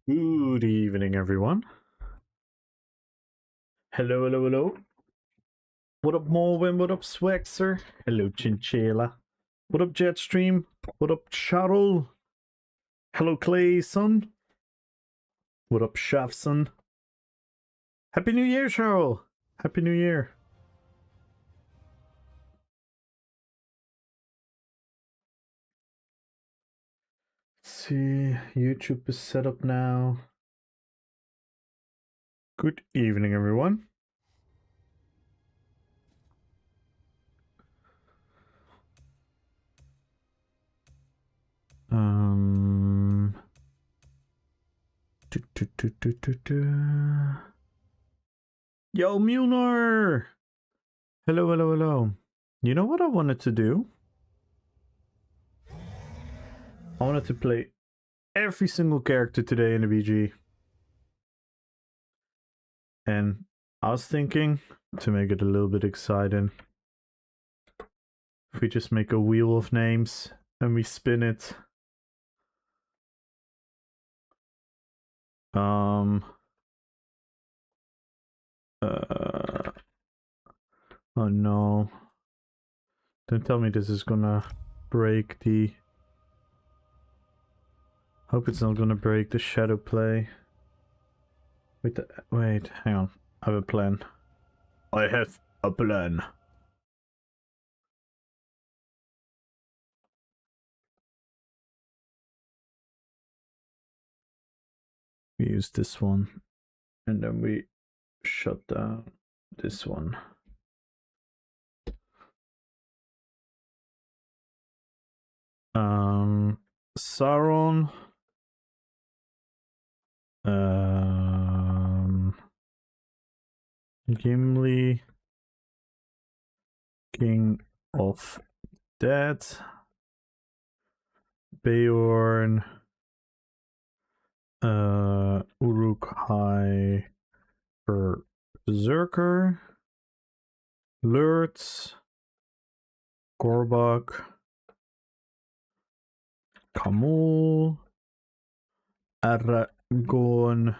Good evening, everyone. Hello, hello, hello. What up, Morwin? What up, Swexer? Hello, Chinchilla. What up, Jetstream? What up, Charles? Hello, Clayson. What up, Shafson? Happy New Year, Charles. Happy New Year. Let's see, YouTube is set up now. Good evening, everyone. Yo, Mjolnir! Hello, hello, hello. You know what I wanted to do? I wanted to play every single character today in the BG. And I was thinking, to make it a little bit exciting, if we just make a wheel of names and we spin it. Oh no. Don't tell me this is gonna break the... Hope it's not gonna break the shadow play. Wait, hang on. I have a plan. I have a plan. We use this one. And then we shut down this one. Sauron. Gimli. King of Dead. Beorn. Uruk-hai. Berserker. Lurtz. Gorbak. Kamul. Aragorn.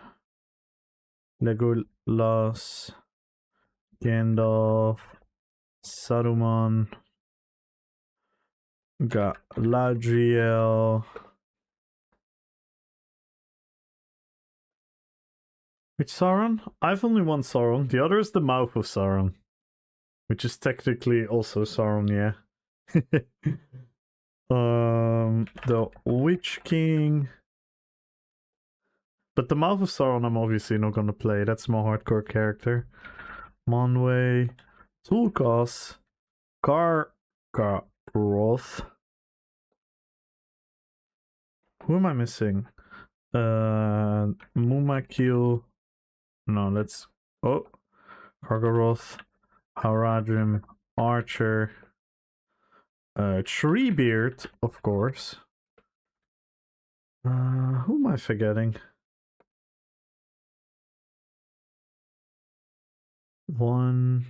Legolas. Gandalf. Saruman. Galadriel. Which Sauron? I've only one Sauron. The other is the mouth of Sauron. Which is technically also Sauron, yeah. The Witch King. But the Mouth of Sauron I'm obviously not gonna play. That's my hardcore character. Monway. Tulkas. Karkaroth. Who am I missing? Mumakil. No, let's... Oh. Karkaroth. Haradrim. Archer. Treebeard, of course. Who am I forgetting? One.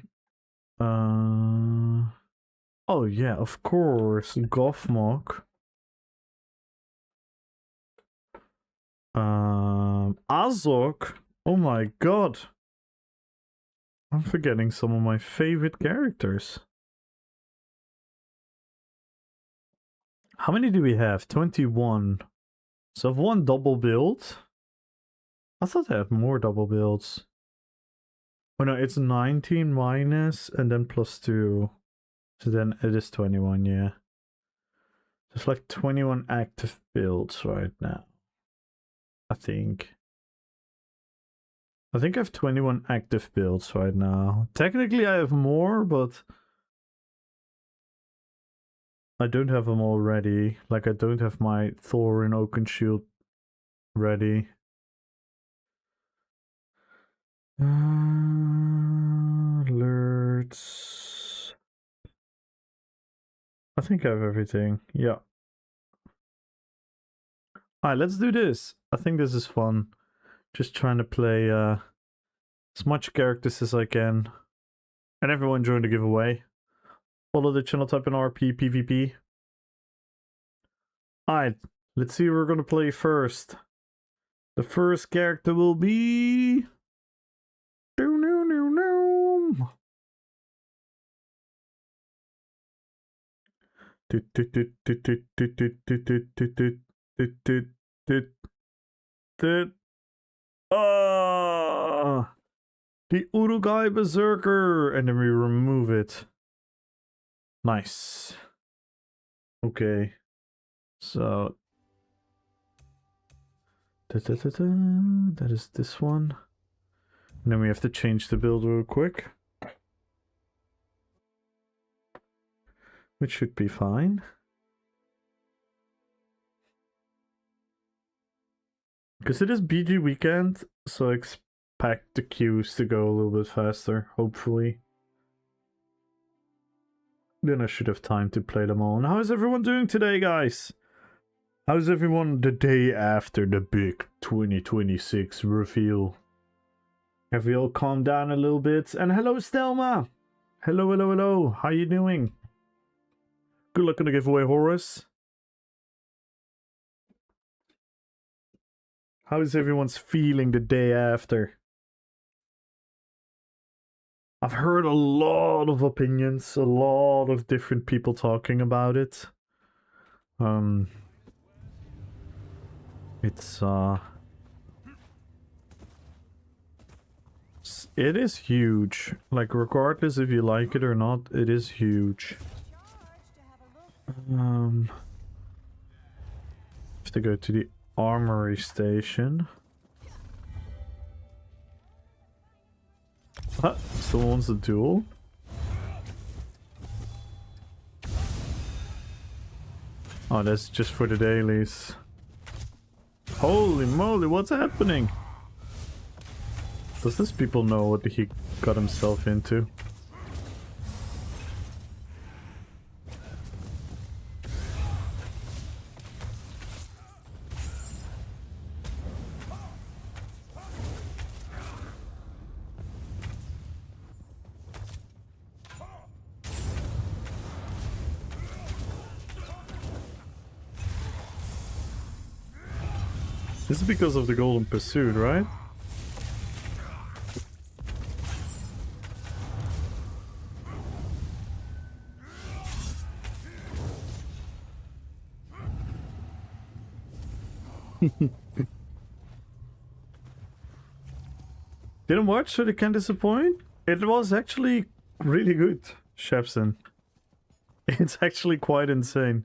Oh yeah, of course. Gothmog. Azog. Oh my god. I'm forgetting some of my favorite characters. How many do we have? 21. So I've one double build. I thought I had more double builds. Oh no, it's 19 minus and then plus 2. So then it is 21, yeah. There's like 21 active builds right now. I think I have 21 active builds right now. Technically I have more, but I don't have them all ready. Like I don't have my Thor and Oakenshield ready. Alerts. I think I have everything. Yeah. Alright, let's do this. I think this is fun. Just trying to play as much characters as I can. And everyone join the giveaway. Follow the channel, type in RP PvP. Alright, let's see who we're gonna play first. The first character will be... Ah, the Uruguay Berserker, and then we remove it. Nice. Okay, so that is this one. And then we have to change the build real quick, which should be fine. Because it is BG weekend, so I expect the queues to go a little bit faster, hopefully. Then I should have time to play them all. And how is everyone doing today, guys? How's everyone the day after the big 2026 reveal? Have we all calmed down a little bit? And hello, Stelma! Hello, hello, hello. How you doing? Good luck on the giveaway, Horace. How is everyone's feeling the day after? I've heard a lot of opinions, a lot of different people talking about it. It is huge. Like, regardless if you like it or not, it is huge. Have to go to the armory station. Still wants a duel? Oh, that's just for the dailies. Holy moly, what's happening? Does this people know what he got himself into? This is because of the Golden Pursuit, right? Didn't watch, so they can disappoint? It was actually really good, Shepson. It's actually quite insane.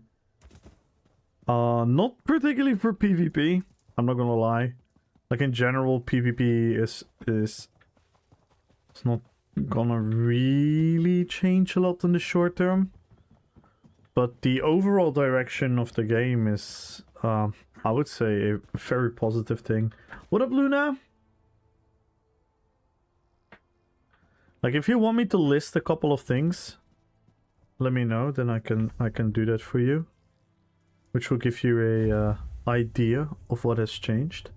Not particularly for PvP, I'm not gonna lie. Like, in general, PvP is it's not gonna really change a lot in the short term. But the overall direction of the game is, I would say, a very positive thing. What up, Luna? Like, if you want me to list a couple of things, let me know, then I can do that for you. Which will give you a idea of what has changed.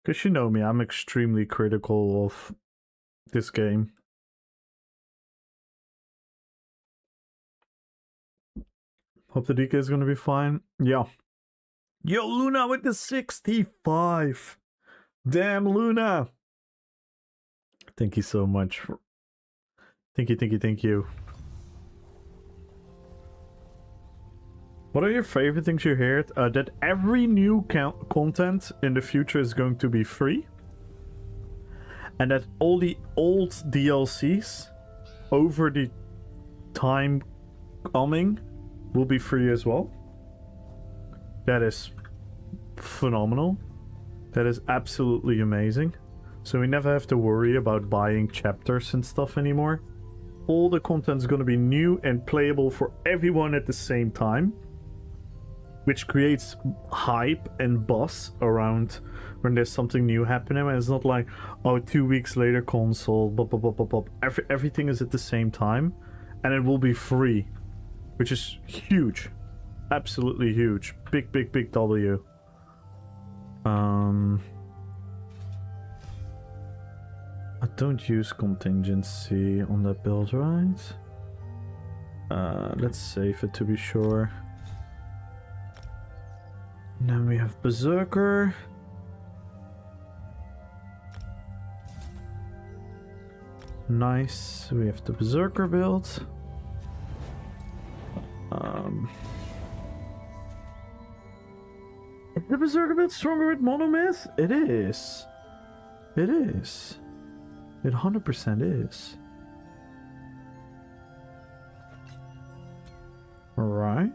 Because you know me, I'm extremely critical of this game. Hope the DK is gonna be fine. Yeah. Yo, Luna with the 65! Damn, Luna! Thank you so much. Thank you. What are your favorite things you heard? That every new content in the future is going to be free. And that all the old DLCs over the time coming will be free as well. That is phenomenal. That is absolutely amazing. So we never have to worry about buying chapters and stuff anymore. All the content is going to be new and playable for everyone at the same time. Which creates hype and buzz around when there's something new happening. And it's not like, oh, 2 weeks later console, blah, blah, blah, blah, blah. Everything is at the same time. And it will be free. Which is huge. Absolutely huge. Big, big, big W. I don't use contingency on that build, right? Let's save it to be sure. And then we have Berserker. Nice. We have the Berserker build. Is the Berserker build stronger with Monomyth? It is. It is. It 100% is. Right.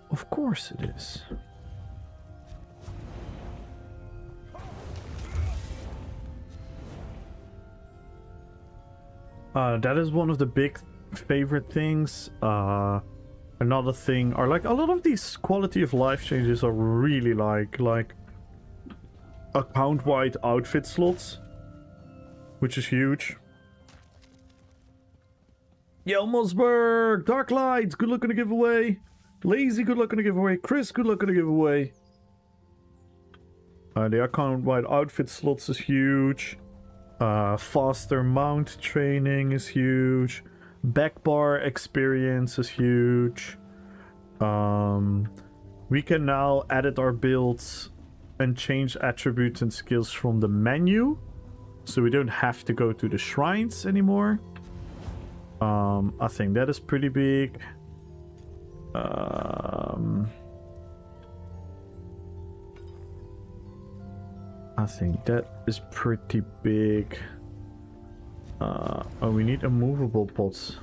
Of course it is. That is one of the big favorite things. Another thing are like a lot of these quality of life changes are really like account-wide outfit slots, which is huge. Yelmosberg, Dark Lights, good luck on the giveaway. Lazy, good luck on the giveaway. Chris, good luck on the giveaway. The account-wide outfit slots is huge. Faster mount training is huge. Back bar experience is huge. We can now edit our builds and change attributes and skills from the menu, so we don't have to go to the shrines anymore. I think that is pretty big. I think that is pretty big. Oh, we need immovable pots.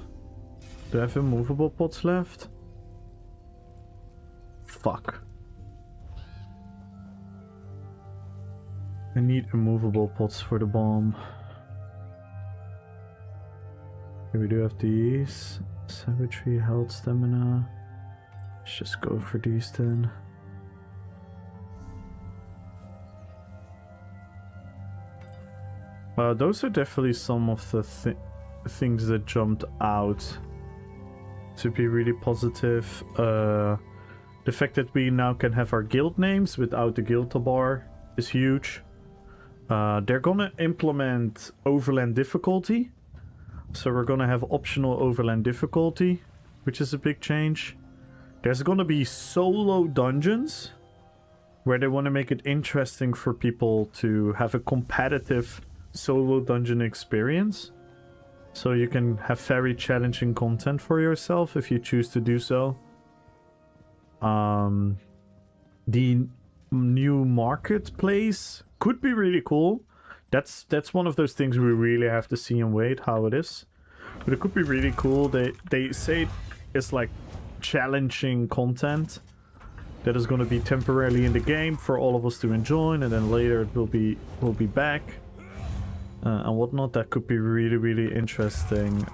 Do I have immovable pots left? Fuck. I need immovable pots for the bomb. Okay, we do have these. Savagery, health, stamina. Let's just go for these then. Those are definitely some of the things that jumped out to be really positive. The fact that we now can have our guild names without the guild bar is huge. They're gonna implement overland difficulty. So we're gonna have optional overland difficulty, which is a big change. There's gonna be solo dungeons, where they want to make it interesting for people to have a competitive solo dungeon experience. So you can have very challenging content for yourself if you choose to do so. The new marketplace could be really cool. That's one of those things we really have to see and wait how it is. But it could be really cool. They say it's like challenging content that is going to be temporarily in the game for all of us to enjoy, and then later it will be back and whatnot. That could be really, really interesting.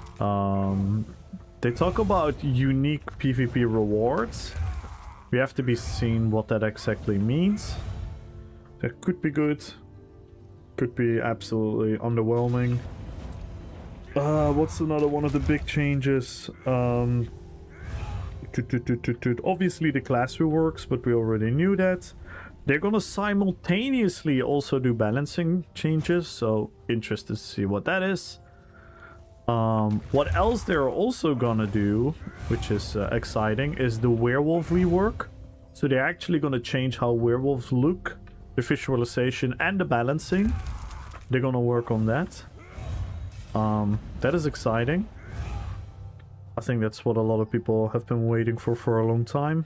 They talk about unique PvP rewards. We have to be seen what that exactly means. That could be good. Could be absolutely underwhelming. What's another one of the big changes? Obviously the class reworks, but we already knew that. They're gonna simultaneously also do balancing changes, so interested to see what that is. What else they're also gonna do, which is exciting, is the werewolf rework. So they're actually gonna change how werewolves look, the visualization and the balancing. They're gonna work on that. That is exciting. I think that's what a lot of people have been waiting for a long time.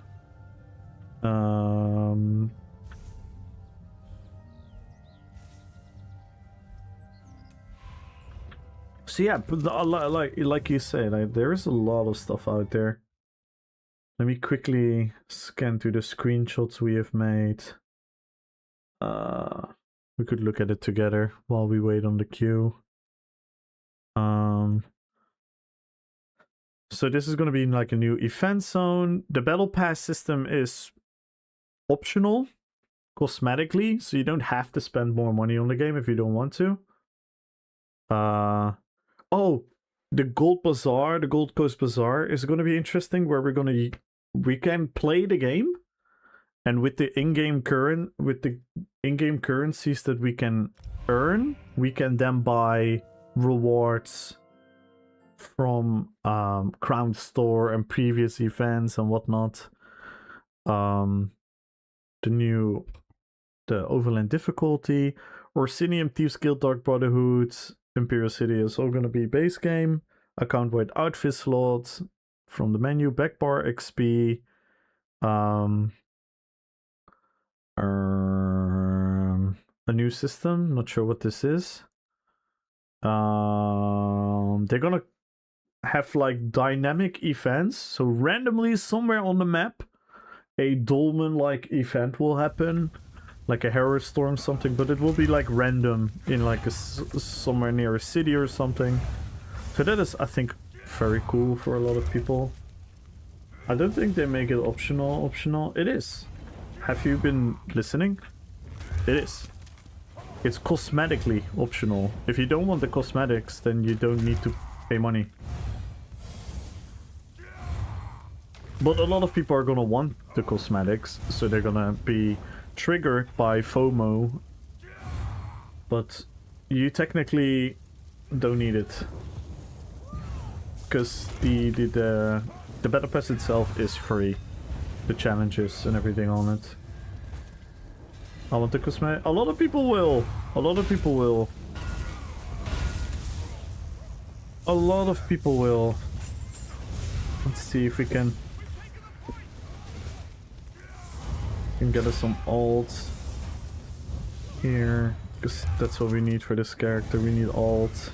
So yeah, like you said, there is a lot of stuff out there. Let me quickly scan through the screenshots we have made. We could look at it together while we wait on the queue. So this is going to be like a new event zone. The battle pass system is optional cosmetically, so you don't have to spend more money on the game if you don't want to. Oh, the Gold Bazaar, the Gold Coast Bazaar is going to be interesting, where we can play the game, and with the in-game currencies that we can earn, we can then buy rewards from Crown Store and previous events and whatnot. The Overland difficulty, Orsinium, Thieves Guild, Dark Brotherhood, Imperial City is all gonna be base game. Account-wide outfit slots from the menu, backbar XP, a new system, not sure what this is. They're gonna have like dynamic events, so randomly somewhere on the map a dolmen-like event will happen, like a Harrow Storm something, but it will be like random in like somewhere near a city or something. So that is, I think, very cool for a lot of people. I don't think they make it optional. It is. Have you been listening? It is. It's cosmetically optional. If you don't want the cosmetics, then you don't need to pay money. But a lot of people are gonna want the cosmetics, so they're gonna be triggered by FOMO. But you technically don't need it, because the battle pass itself is free. The challenges and everything on it. I want the cosmetic. A lot of people will. A lot of people will. A lot of people will. Let's see if we can get us some alt here, because that's what we need for this character. We need alt.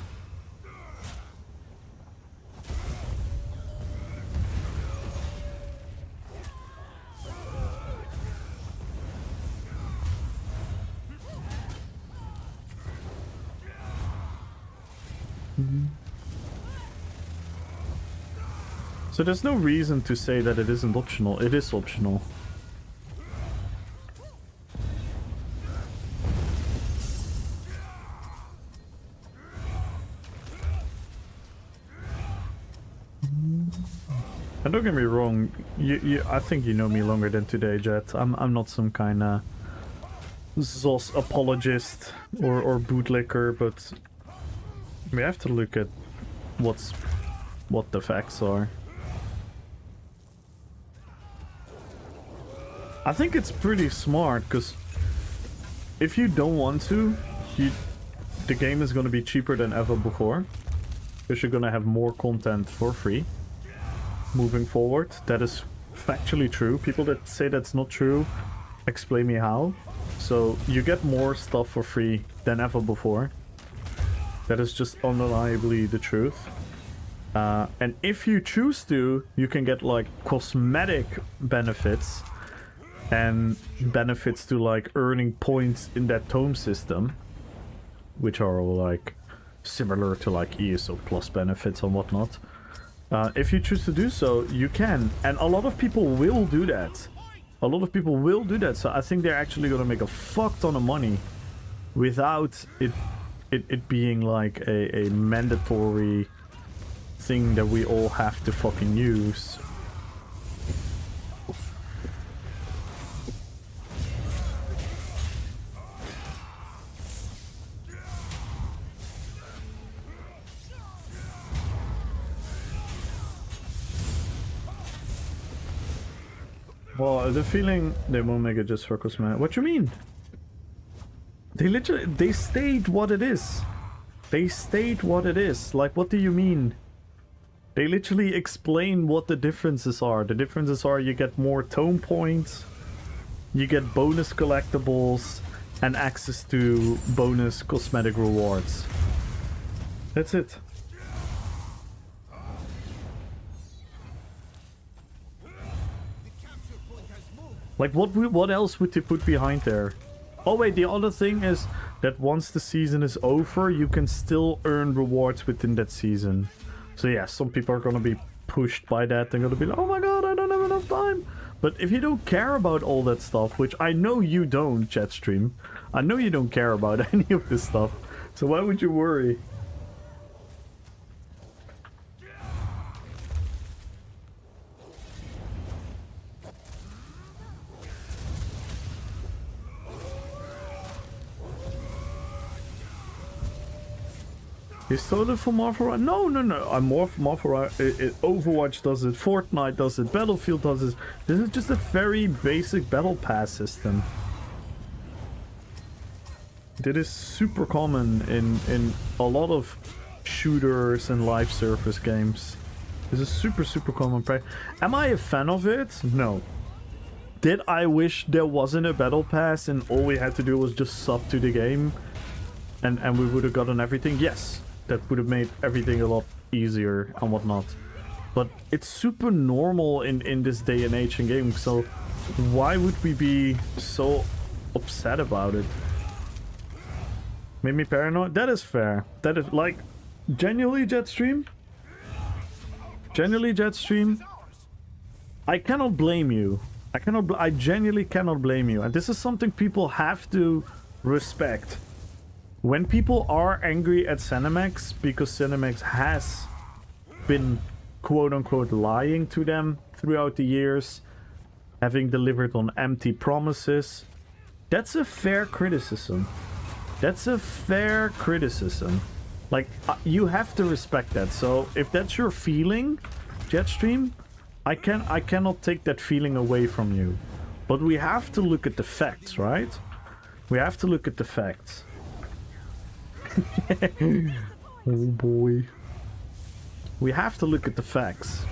So there's no reason to say that it isn't optional. It is optional. And don't get me wrong, I think you know me longer than today, Jet. I'm not some kind of Zos apologist or bootlicker, but we have to look at what the facts are. I think it's pretty smart, because if you don't want to, the game is going to be cheaper than ever before, because you're going to have more content for free moving forward. That is factually true. People that say that's not true, explain me how. So you get more stuff for free than ever before. That is just undeniably the truth. And if you choose to, you can get like cosmetic benefits and benefits to like earning points in that tome system, which are all like similar to like ESO plus benefits and whatnot. If you choose to do so, you can. And a lot of people will do that. A lot of people will do that. So I think they're actually going to make a fuck ton of money without it being like a mandatory thing that we all have to fucking use. Well, the feeling they won't make it just for cosmetic. What you mean? They state what it is. They state what it is. Like, what do you mean? They literally explain what the differences are. The differences are you get more tome points, you get bonus collectibles, and access to bonus cosmetic rewards. That's it. Like, what else would they put behind there? Oh wait, the other thing is that once the season is over, you can still earn rewards within that season. So yeah, some people are gonna be pushed by that. They're gonna be like, oh my god, I don't have enough time. But if you don't care about all that stuff, which I know you don't, Chatstream. I know you don't care about any of this stuff. So why would you worry? You stole it from Marvel Ride? No, no, no. I'm Marvel Ride. Overwatch does it. Fortnite does it. Battlefield does it. This is just a very basic battle pass system. That is super common in a lot of shooters and live service games. This is super common. Am I a fan of it? No. Did I wish there wasn't a battle pass and all we had to do was just sub to the game and we would have gotten everything? Yes. That would have made everything a lot easier and whatnot. But it's super normal in this day and age in gaming, so why would we be so upset about it? Made me paranoid? That is fair. That is like, genuinely Jetstream? Genuinely Jetstream? I cannot blame you. I genuinely cannot blame you. And this is something people have to respect. When people are angry at Cinemax because Cinemax has been quote-unquote lying to them throughout the years, having delivered on empty promises, that's a fair criticism. That's a fair criticism. Like, you have to respect that. So if that's your feeling, Jetstream, I cannot take that feeling away from you. But we have to look at the facts, right? We have to look at the facts. Oh boy. We have to look at the facts.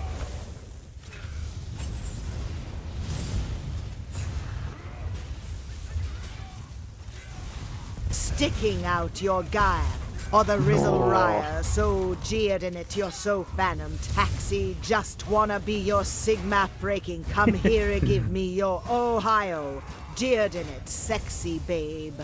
Sticking out your guile, or the Rizzle Ryer, so jeered in it you're so phantom taxi, just wanna be your Sigma breaking, come here and give me your Ohio, jeered in it, sexy babe.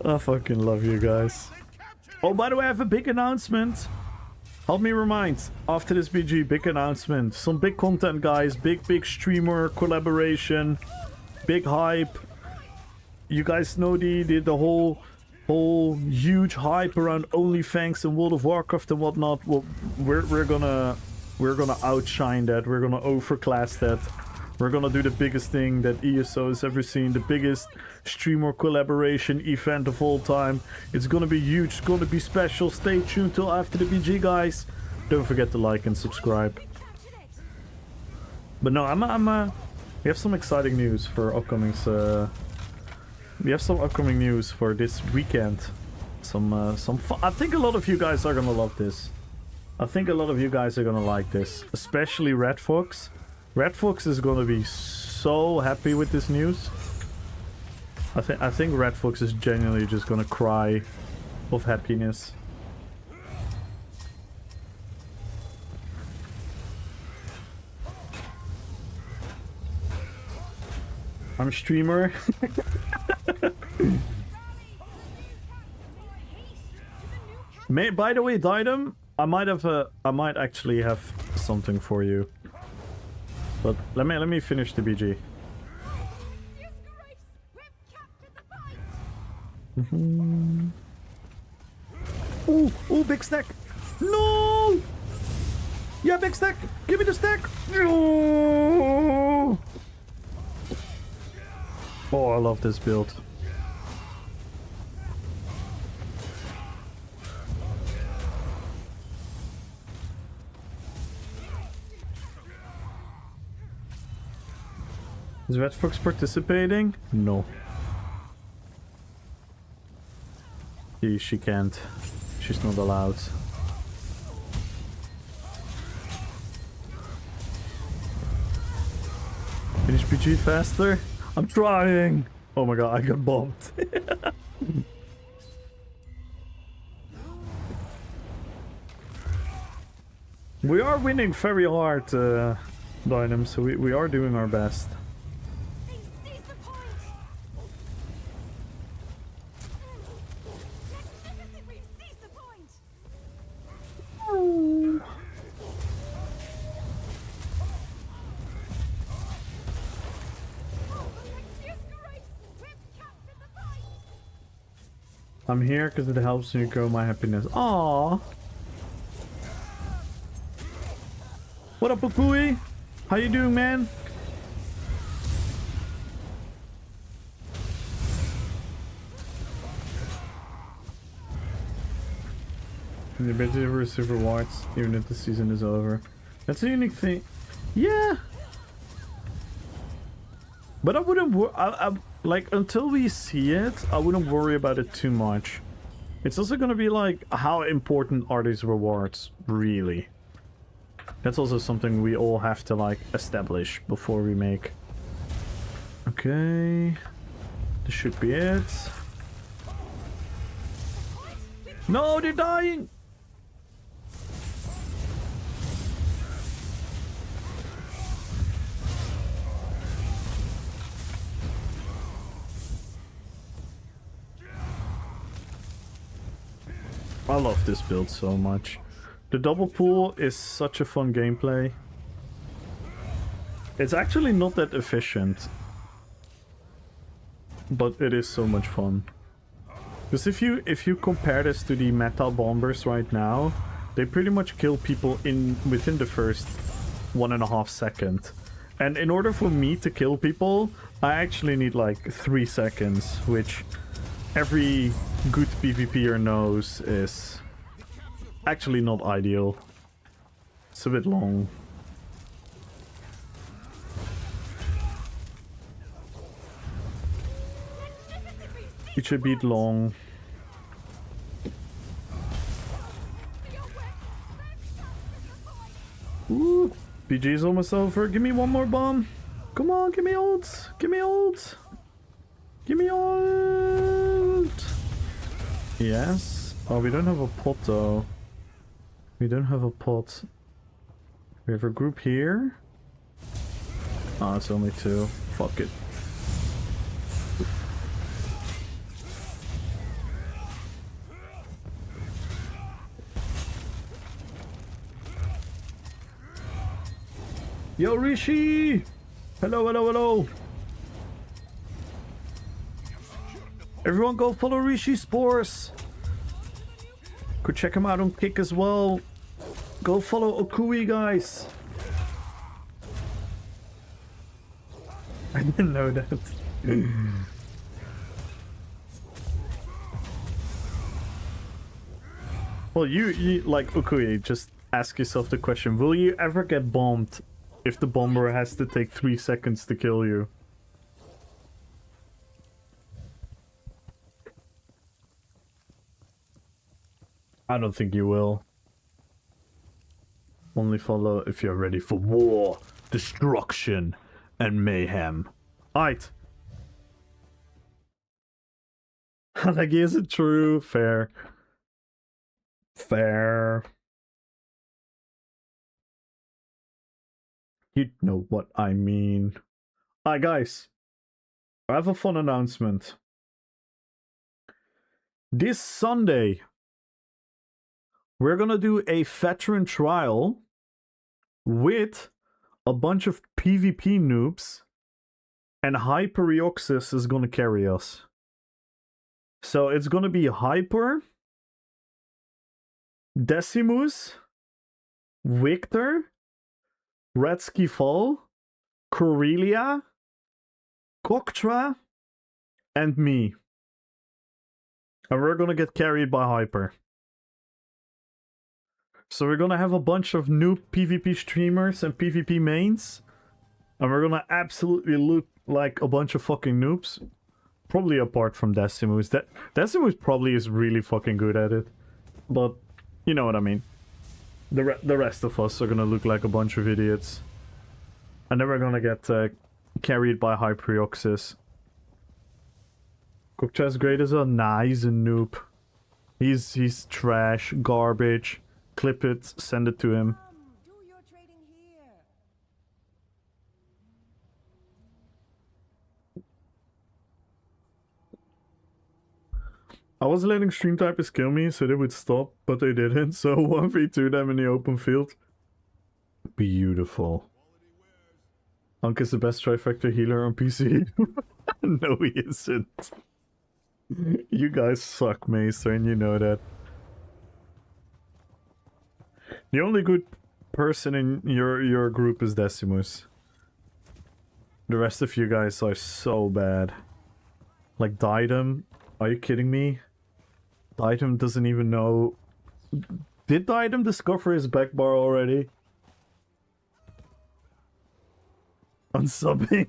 I fucking love you guys. Oh, by the way, I have a big announcement. Help me remind, after this BG, big announcement. Some big content, guys. Big streamer collaboration. Big hype. You guys know the whole huge hype around OnlyFans and World of Warcraft and whatnot. Well, we're gonna outshine that. We're gonna overclass that. We're gonna do the biggest thing that ESO has ever seen. The biggest streamer collaboration event of all time. It's gonna be huge. It's gonna be special. Stay tuned till after the BG, guys. Don't forget to like and subscribe. But no, we have some exciting news for upcoming. We have some upcoming news for this weekend. Some fun. I think a lot of you guys are gonna love this. I think a lot of you guys are gonna like this, especially Red Fox. Red Fox is gonna be so happy with this news. I think Red Fox is genuinely just gonna cry of happiness. I'm a streamer. By the way, Didem, I might actually have something for you. But let me finish the BG. Oh, big stack! No! Yeah, big stack! Give me the stack! No! Oh, I love this build. Is Red Fox participating? No. She can't. She's not allowed. Finish PG faster? I'm trying! Oh my god, I got bombed. We are winning very hard, Dynam, so we are doing our best. I'm here because it helps me grow my happiness. Aww. What up, Pukui? How you doing, man? The ability to receive rewards even if the season is over. That's a unique thing. Yeah. But I wouldn't like, until we see it, I wouldn't worry about it too much. It's also gonna be like, how important are these rewards, really? That's also something we all have to, like, establish before we make. Okay. This should be it. No, they're dying! I love this build so much. The double pull is such a fun gameplay. It's actually not that efficient, but it is so much fun. Because if you compare this to the meta bombers right now, they pretty much kill people within the first 1.5 seconds. And in order for me to kill people, I actually need like 3 seconds, which every good PvPer knows is actually not ideal. It's a bit long. It's a bit long. Ooh, PG is almost over. Give me one more bomb. Come on, give me ult. Give me ult. Give me ult. Yes. Oh, we don't have a pot though. We don't have a pot. We have a group here. Oh, it's only 2. Fuck it. Yo, Rishi! Hello, hello, hello! Everyone go follow Rishi Spores! Could check him out on Kick as well. Go follow Okui, guys! I didn't know that. Well, you like Okui, just ask yourself the question, will you ever get bombed if the bomber has to take 3 seconds to kill you? I don't think you will. Only follow if you're ready for war, destruction, and mayhem. Aight. Like, is it true? Fair. Fair. You know what I mean. Alright, guys. I have a fun announcement. This Sunday, we're gonna do a veteran trial with a bunch of PvP noobs, and Hyperioxis is gonna carry us. So it's gonna be Hyper, Decimus, Victor, Redsky Fall, Corellia, Koktra, and me. And we're gonna get carried by Hyper. So we're gonna have a bunch of new PvP streamers and PvP mains. And we're gonna absolutely look like a bunch of fucking noobs. Probably apart from Decimus. Decimus probably is really fucking good at it. But, you know what I mean. The rest of us are gonna look like a bunch of idiots. And then we're gonna get carried by Hyperioxis. Koktra's great as well? Nah, he's a noob. He's trash, garbage. Clip it, send it to him. Do your trading here. I was letting stream typers kill me so they would stop, but they didn't, so 1v2 them in the open field. Beautiful. Unk is the best trifecta healer on PC. No, he isn't. You guys suck, Maester, and you know that. The only good person in your group is Decimus. The rest of you guys are so bad. Like Diadem, are you kidding me? Diadem doesn't even know. Did Diadem discover his back bar already? Unsubbing.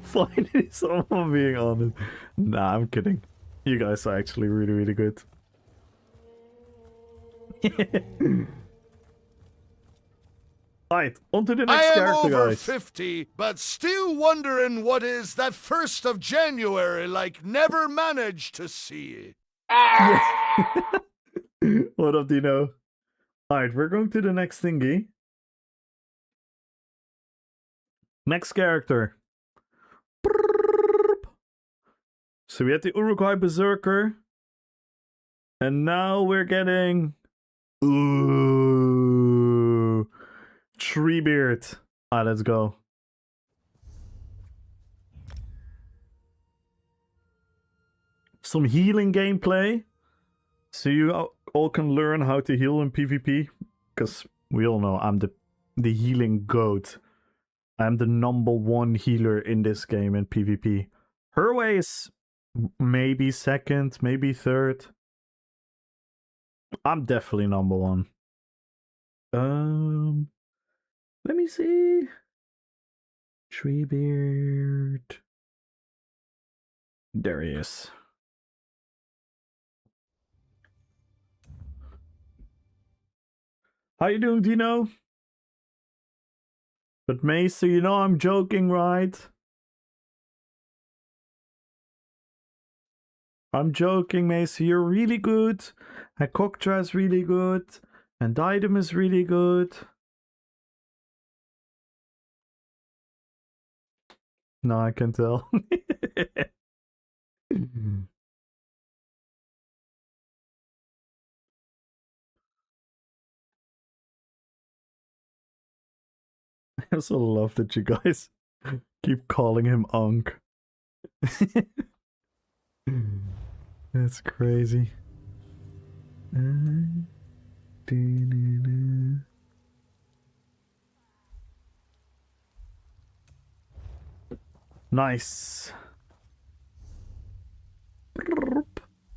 Finally, someone being honest. Nah, I'm kidding. You guys are actually really, really good. Right, on to the next I am character, over guys. 50, but still wondering what is that 1st of January like. Never managed to see it. Yeah. What up, Dino? Alright, we're going to the next thingy. Next character. So we had the Uruguay Berserker. And now we're getting... Ooh... Treebeard. Alright, let's go. Some healing gameplay. So you all can learn how to heal in PvP. Because we all know I'm the healing goat. I'm the #1 healer in this game in PvP. Her way is maybe second, maybe third. I'm definitely #1. Let me see. Treebeard. There he is. How you doing, Dino? But Mace, you know I'm joking, right? I'm joking, Mace. You're really good. And Koktra is really good. And Diadem is really good. No, I can tell. I also love that you guys keep calling him Unk. That's crazy. Nice.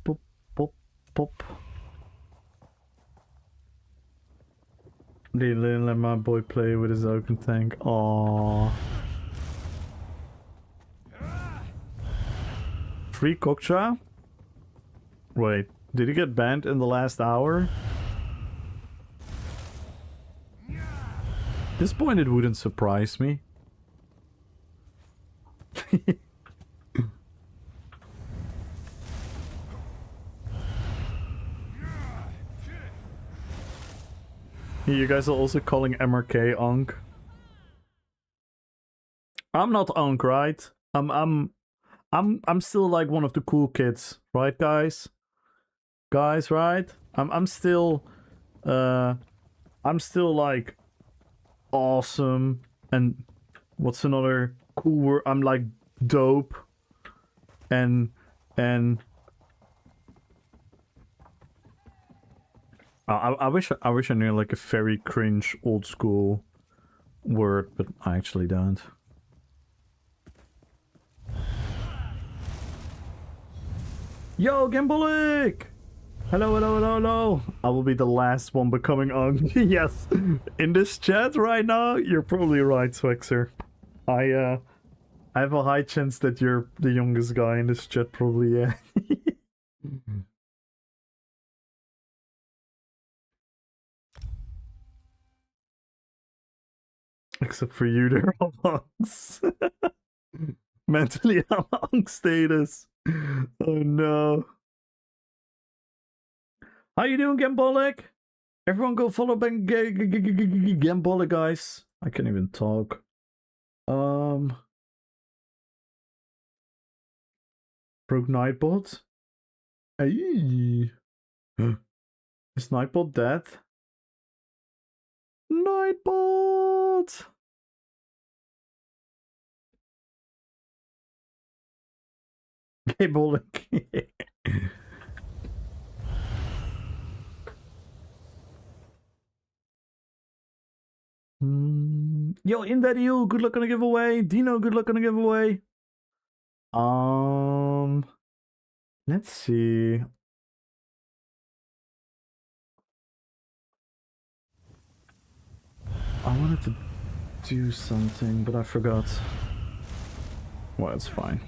Pop, pop, pop. They didn't let my boy play with his open tank. Aww. Free Kokcha? Wait, did he get banned in the last hour? At this point it wouldn't surprise me. You guys are also calling MRK Unk. I'm not Unk, right? I'm still like one of the cool kids, right, guys? Guys, right? I'm still like awesome, and what's another cool word? I'm like dope, and I wish I knew like a very cringe old school word, but I actually don't. Yo, Gambolik! Hello, hello, hello, hello! I will be the last one becoming Unk. Yes, in this chat right now, you're probably right, Swexer. I have a high chance that you're the youngest guy in this chat, probably, yeah. Except for you, they're all Unks. Mentally, I'm Unk status. Oh no. How you doing, Gambolik? Everyone go follow Gambolik, guys. I can't even talk. Broke Nightbot? Hey. Is Nightbot dead? Nightbot! Gambolik. Yo, Invadio, good luck on the giveaway. Dino, good luck on the giveaway. Let's see. I wanted to do something, but I forgot. Well, it's fine.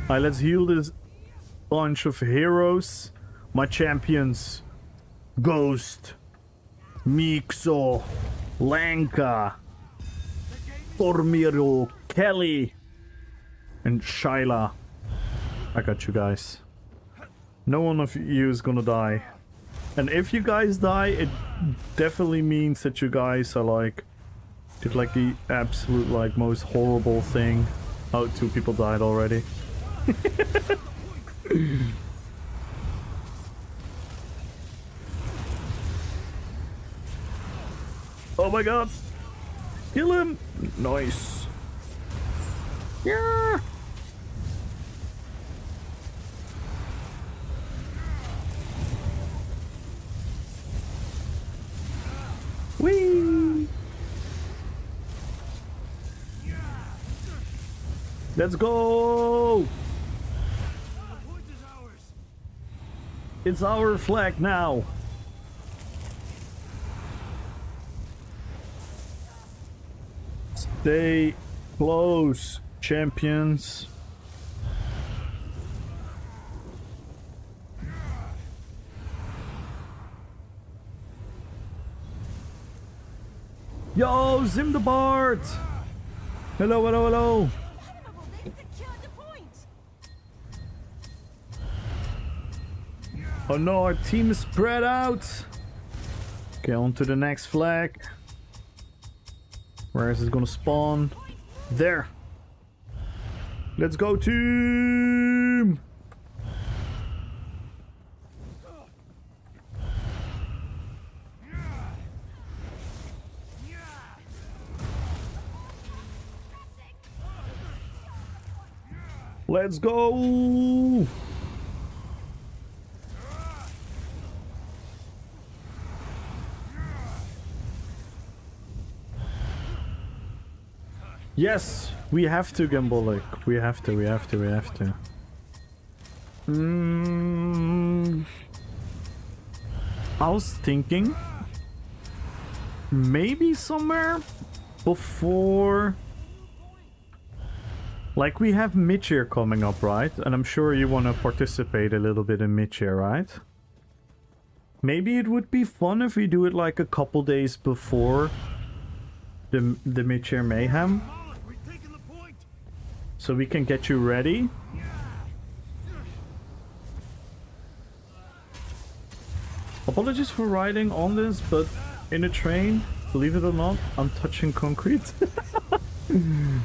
Alright, let's heal this bunch of heroes. My champions. Ghost. Mixo. Lanka. Tormiro. Kelly. And Shyla. I got you guys. No one of you is gonna die. And if you guys die, it definitely means that you guys are like... did like the absolute like most horrible thing. Oh, 2 people died already. Oh my god! Kill him! Nice. Yeah. Whee! Let's go! It's our flag now. Stay close, champions. Yo, Zimdabart! Hello, hello, hello. Oh no, our team is spread out. Okay, on to the next flag. Where is it gonna spawn? There. Let's go, team! Let's go! Yes, we have to, Gambolic. We have to. I was thinking maybe somewhere before, like we have mid-year coming up, right? And I'm sure you want to participate a little bit in mid-year, right? Maybe it would be fun if we do it like a couple days before the mid-year mayhem. So we can get you ready. Apologies for riding on this, but in a train, believe it or not, I'm touching concrete.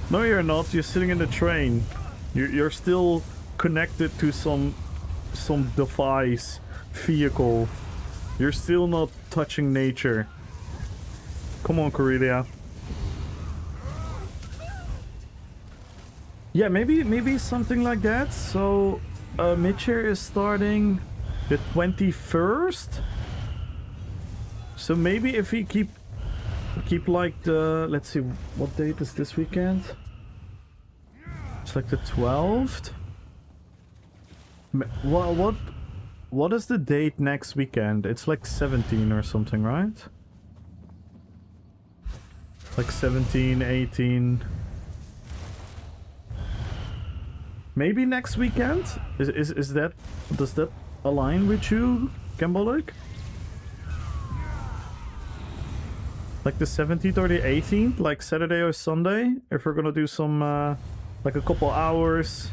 No, you're not. You're sitting in the train. You're still connected to some device, vehicle. You're still not touching nature. Come on, Corellia. Yeah, maybe something like that. So, mid-year is starting the 21st. So maybe if we keep like the, let's see, what date is this weekend? It's like the 12th. What is the date next weekend? It's like 17 or something, right? Like 17, 18. Maybe next weekend? Is that, does that align with you, Gambolic? Like the 17th or the 18th, like Saturday or Sunday, if we're gonna do some, like a couple hours.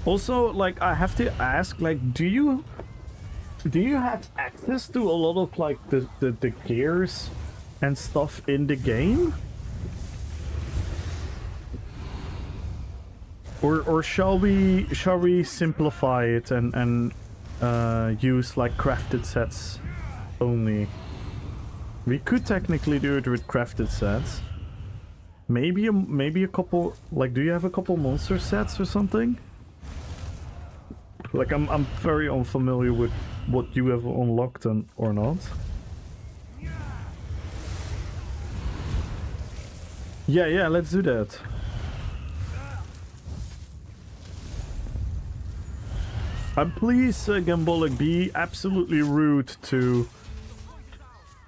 Also, like, I have to ask, like, do you have access to a lot of, like, the gears and stuff in the game? Or shall we simplify it and use like crafted sets only? We could technically do it with crafted sets. Maybe a couple. Like, do you have a couple monster sets or something? Like, I'm very unfamiliar with what you have unlocked and or not. Yeah, let's do that. And please, Gambolic, be absolutely rude to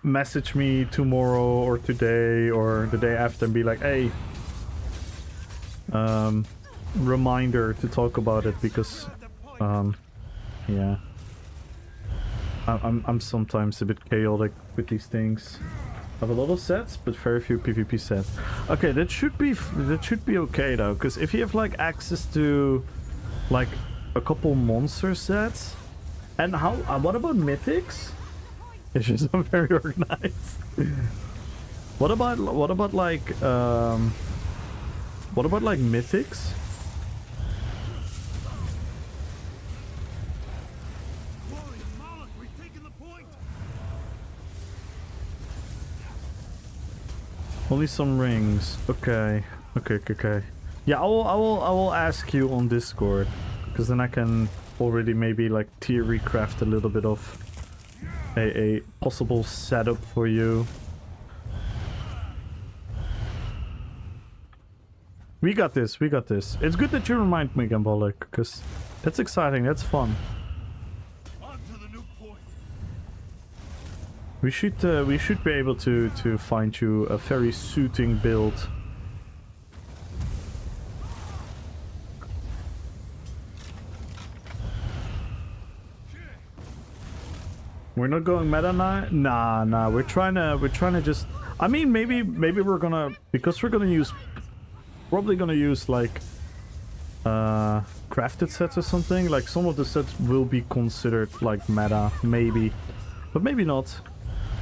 message me tomorrow or today or the day after and be like, hey, reminder to talk about it, because yeah, I'm sometimes a bit chaotic with these things. I have a lot of sets but very few PvP sets. Okay, that should be okay though, because if you have like access to like a couple monster sets, and how what about mythics? It's just not very organized. What about like mythics? Only some rings. Okay. Yeah, I will ask you on Discord, because then I can already maybe like tier recraft a little bit of a possible setup for you. We got this. It's good that you remind me, Gambolic, because that's exciting, that's fun. We should be able to find you a very suiting build. We're not going meta now? Nah. We're trying to just. I mean, maybe we're gonna, because we're gonna use, probably gonna use like crafted sets or something. Like some of the sets will be considered like meta, maybe, but maybe not.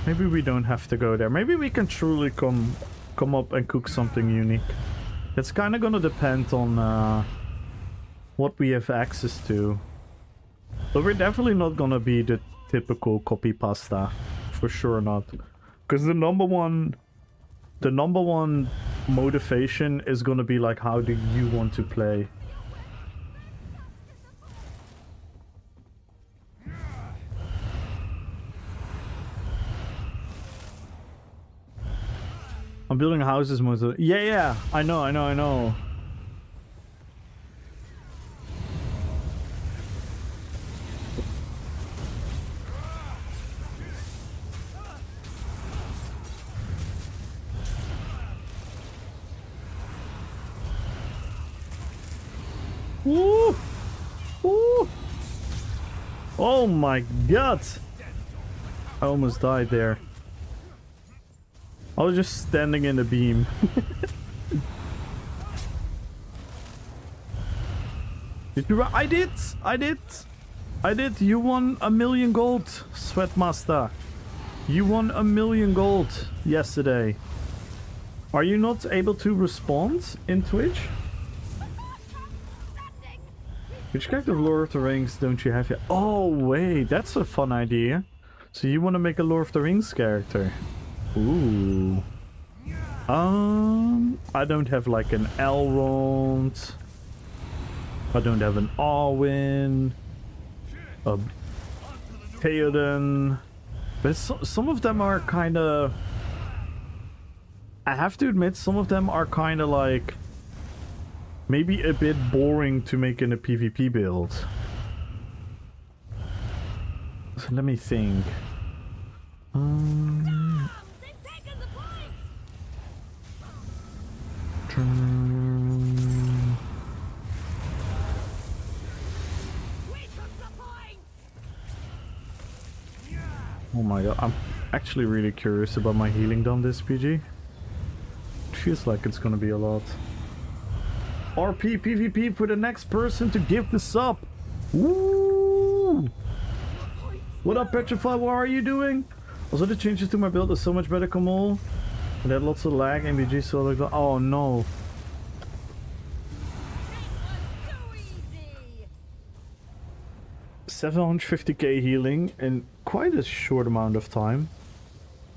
Maybe we don't have to go there. Maybe we can truly come up and cook something unique. It's kind of gonna depend on what we have access to. But we're definitely not gonna be the typical copy pasta, for sure not. Because the number one motivation is gonna be like, how do you want to play? I'm building houses most of the... Yeah, I know. Woo! Woo! Oh my god! I almost died there. I was just standing in the beam. Did you? I did. You won 1,000,000 gold, Sweatmaster. You won 1,000,000 gold yesterday. Are you not able to respond in Twitch? Which kind of Lord of the Rings don't you have yet? Oh wait, that's a fun idea. So you want to make a Lord of the Rings character? Ooh. I don't have like an Elrond. I don't have an Arwen. A Theoden. But some of them are kind of... I have to admit, some of them are kind of like... maybe a bit boring to make in a PvP build. So let me think. Oh my god, I'm actually really curious about my healing on this PG. It feels like it's gonna be a lot. RP PvP for the next person to give the sub. Woo! What up, Petrify? What are you doing? Also, the changes to my build are so much better, Kamal. And had lots of lag, MBG, so like, oh no. $750k healing in quite a short amount of time.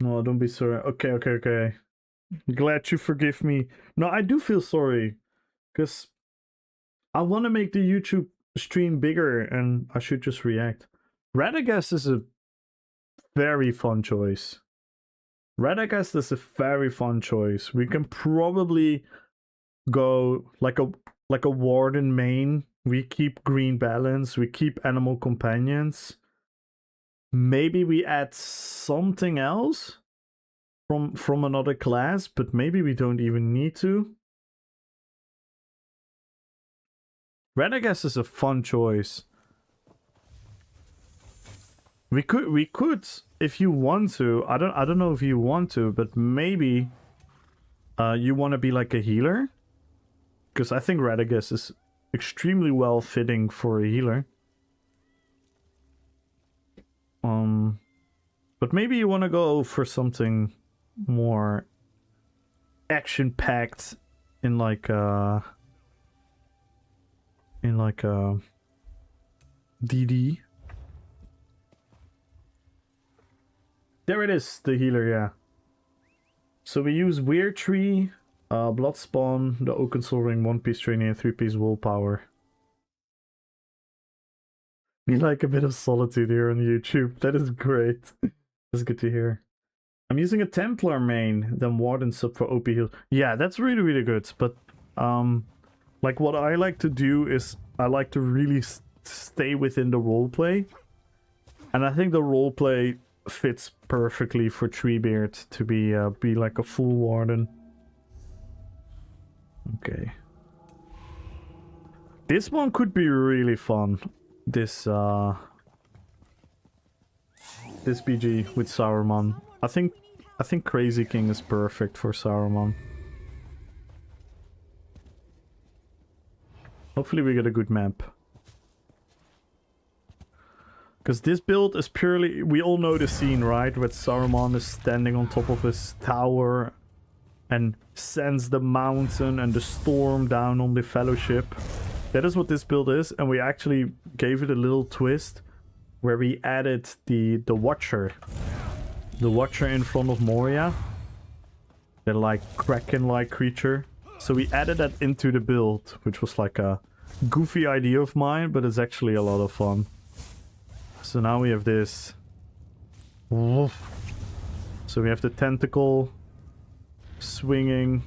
No, don't be sorry. Okay. Glad you forgive me. No, I do feel sorry. Because I want to make the YouTube stream bigger and I should just react. Radagast is a very fun choice. Radagast is a very fun choice. We can probably go like a warden main. We keep green balance. We keep animal companions. Maybe we add something else from another class, but maybe we don't even need to. Radagast is a fun choice. We could, if you want to. I don't know if you want to, but maybe you want to be like a healer, because I think Radagast is extremely well fitting for a healer. But maybe you want to go for something more action-packed in like DD. There it is, the healer, yeah. So we use Weird Tree, Blood Spawn, the Oaken Soul Ring, 1-piece training, and 3-piece willpower. We like a bit of solitude here on YouTube. That is great. That's good to hear. I'm using a Templar main, then Warden sub for OP heal. Yeah, that's really, really good. But, like what I like to do is I like to really stay within the roleplay. And I think the roleplay fits perfectly for Treebeard to be like a full Warden. Okay. This one could be really fun. This BG with Saruman. I think Crazy King is perfect for Saruman. Hopefully we get a good map. Because this build is purely... We all know the scene, right? Where Saruman is standing on top of his tower and sends the mountain and the storm down on the Fellowship. That is what this build is, and we actually gave it a little twist where we added the Watcher. The Watcher in front of Moria. They're like Kraken-like creature. So we added that into the build, which was like a goofy idea of mine, but it's actually a lot of fun. So now we have this. So we have the tentacle swinging.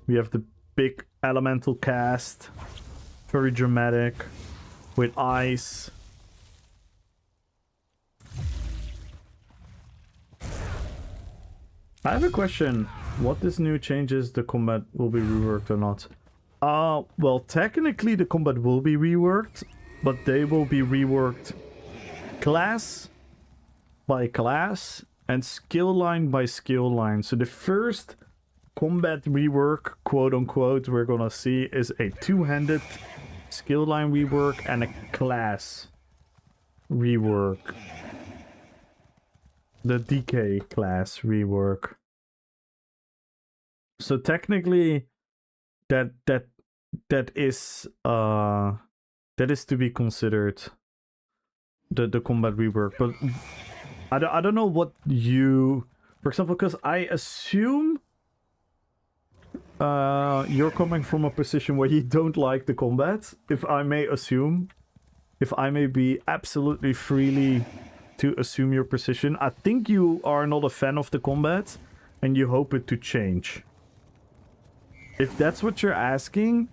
We have the big elemental cast. Very dramatic. With ice. I have a question. What this new changes the combat will be reworked or not? Well, technically the combat will be reworked, but they will be reworked class by class and skill line by skill line. So the first combat rework, quote unquote, we're gonna see is a two-handed skill line rework and a class rework. The DK class rework. So technically that is to be considered the combat rework, but I don't know what you, for example, because I assume you're coming from a position where you don't like the combat, if I may assume, if I may be absolutely freely to assume your position. I think you are not a fan of the combat and you hope it to change. If that's what you're asking,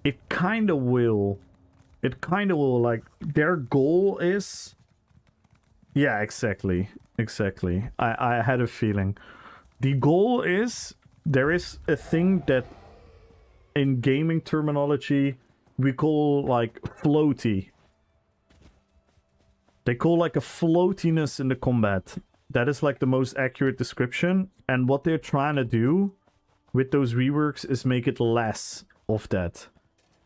it kind of will. It kind of will, like, their goal is... Yeah, exactly. Exactly. I had a feeling. The goal is, there is a thing that in gaming terminology we call, like, floaty. They call, like, a floatiness in the combat. That is, like, the most accurate description. And what they're trying to do with those reworks is make it less of that.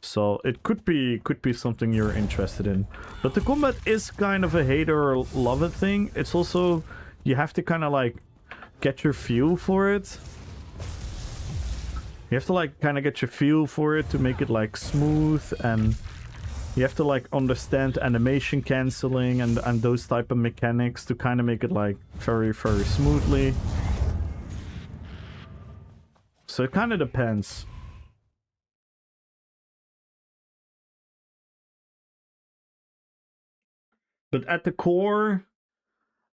So it could be something you're interested in. But the combat is kind of a hate or love it thing. It's also, you have to kind of like get your feel for it. You have to like kind of get your feel for it to make it like smooth and You have to like understand animation canceling and those type of mechanics to kind of make it like very, very smoothly. So it kind of depends. But at the core,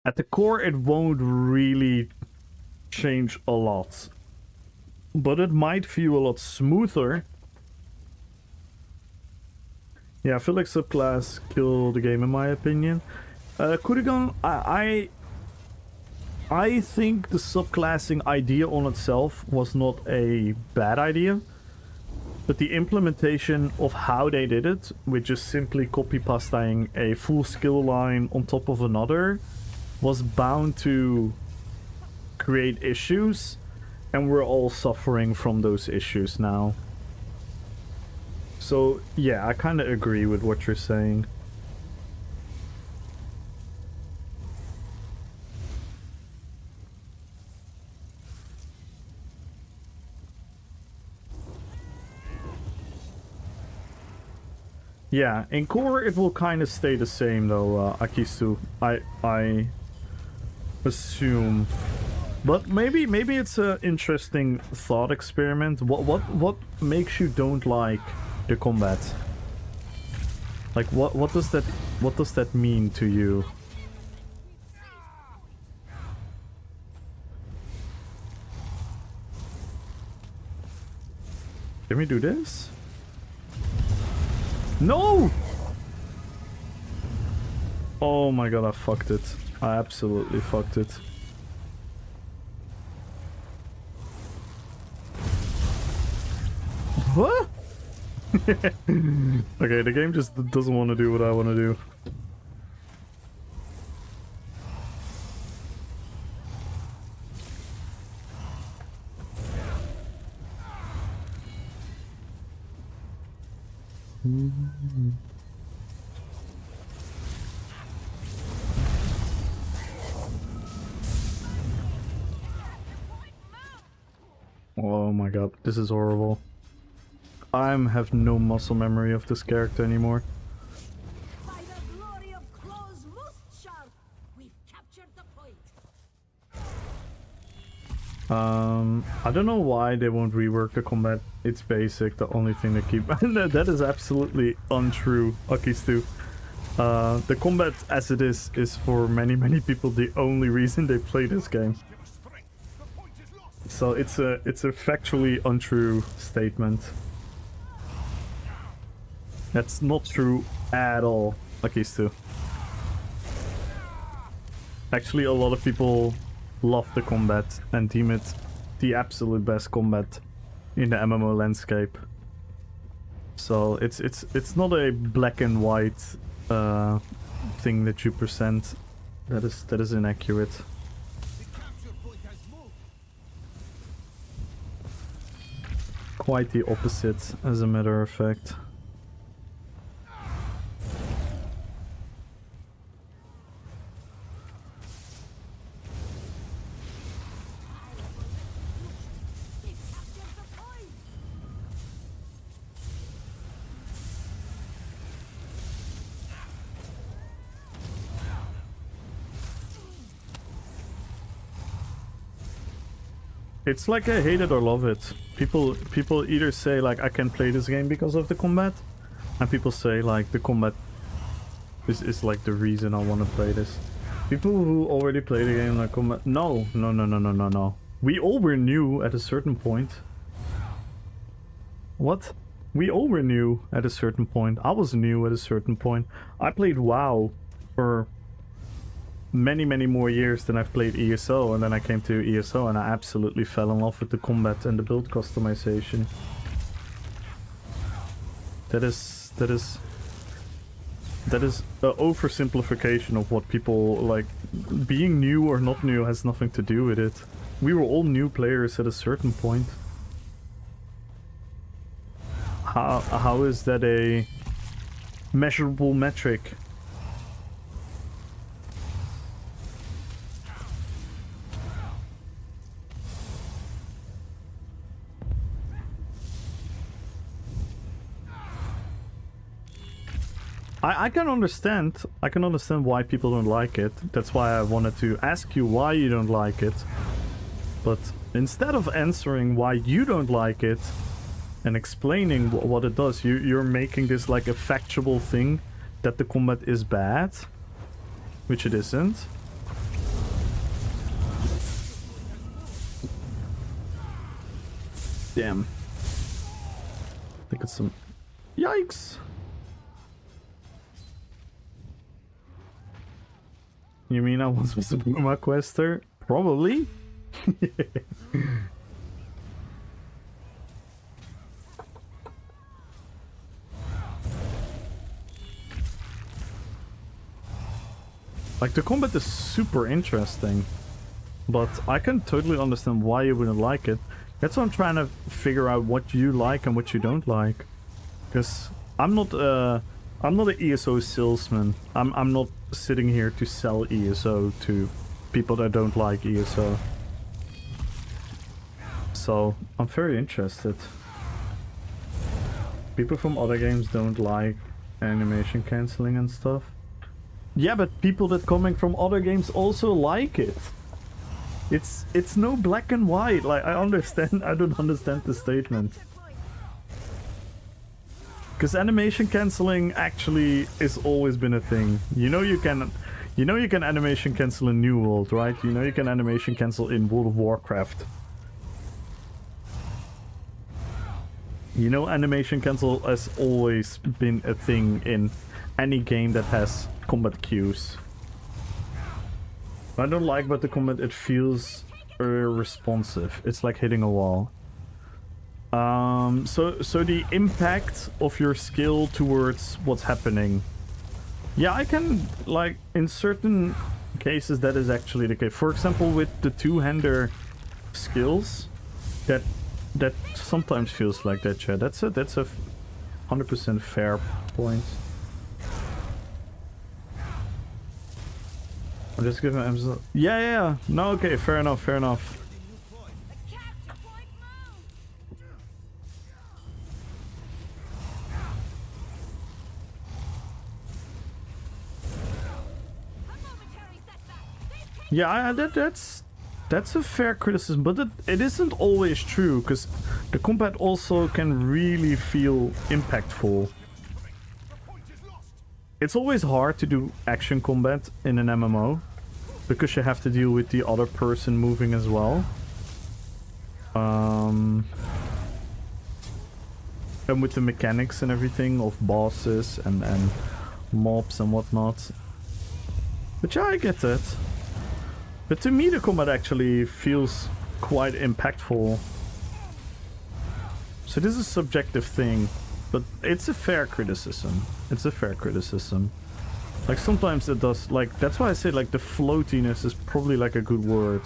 it won't really change a lot. But it might feel a lot smoother. Yeah, I feel like subclass killed the game in my opinion. Kurigan, I think the subclassing idea on itself was not a bad idea. But the implementation of how they did it, with just simply copy-pasting a full skill line on top of another, was bound to create issues. And we're all suffering from those issues now. So, yeah, I kind of agree with what you're saying. Yeah, in core it will kind of stay the same though, Akisu. I assume. But maybe it's an interesting thought experiment. What makes you don't like the combat? Like what does that mean to you? Can we do this? No! Oh my god, I fucked it. I absolutely fucked it. What? Okay, the game just doesn't want to do what I want to do. Oh my god, this is horrible. I have no muscle memory of this character anymore. By the glory of claws most sharp, we've captured the point. I don't know why they won't rework the combat. It's basic, the only thing they keep. That is absolutely untrue, Akistu. The combat as it is for many people the only reason they play this game. So it's a factually untrue statement. That's not true at all, Akistu. Actually, a lot of people love the combat and deem it the absolute best combat in the MMO landscape. So it's not a black and white thing that you present. That is inaccurate. Quite the opposite, as a matter of fact. It's like I hate it or love it. People either say like I can play this game because of the combat, and people say like the combat is like the reason I want to play this. People who already play the game like combat. No. We all were new at a certain point. What? We all were new at a certain point. I was new at a certain point. I played WoW for many more years than I've played ESO, and then I came to ESO and I absolutely fell in love with the combat and the build customization. That is an oversimplification of what people like. Being new or not new has nothing to do with it. We were all new players at a certain point. How is that a measurable metric? I can understand. I can understand why people don't like it. That's why I wanted to ask you why you don't like it. But instead of answering why you don't like it and explaining what it does, you're making this like a factual thing that the combat is bad, which it isn't. Damn. I think it's some... Yikes! You mean I was supposed to be my quester? Probably. Like, the combat is super interesting, but I can totally understand why you wouldn't like it. That's why I'm trying to figure out what you like and what you don't like. Because I'm not an ESO salesman. I'm not sitting here to sell ESO to people that don't like ESO. So I'm very interested. People from other games don't like animation cancelling and stuff. Yeah, but people that coming from other games also like it. It's no black and white. Like, I don't understand the statement. Because animation cancelling actually has always been a thing. You know you can animation cancel in New World, right? You know you can animation cancel in World of Warcraft. You know animation cancel has always been a thing in any game that has combat cues. I don't like about the combat, it feels responsive. It's like hitting a wall. So the impact of your skill towards what's happening. Yeah, I can, like, in certain cases that is actually the case. For example, with the two-hander skills, that sometimes feels like that, yeah. That's a 100% fair point. I'm just giving him... Yeah. No, okay, fair enough. Yeah, that's a fair criticism, but it isn't always true, because the combat also can really feel impactful. It's always hard to do action combat in an MMO, because you have to deal with the other person moving as well. And with the mechanics and everything of bosses and mobs and whatnot. But yeah, I get it. But to me the combat actually feels quite impactful. So this is a subjective thing, but it's a fair criticism. It's a fair criticism. Like sometimes it does, like, that's why I say like the floatiness is probably like a good word.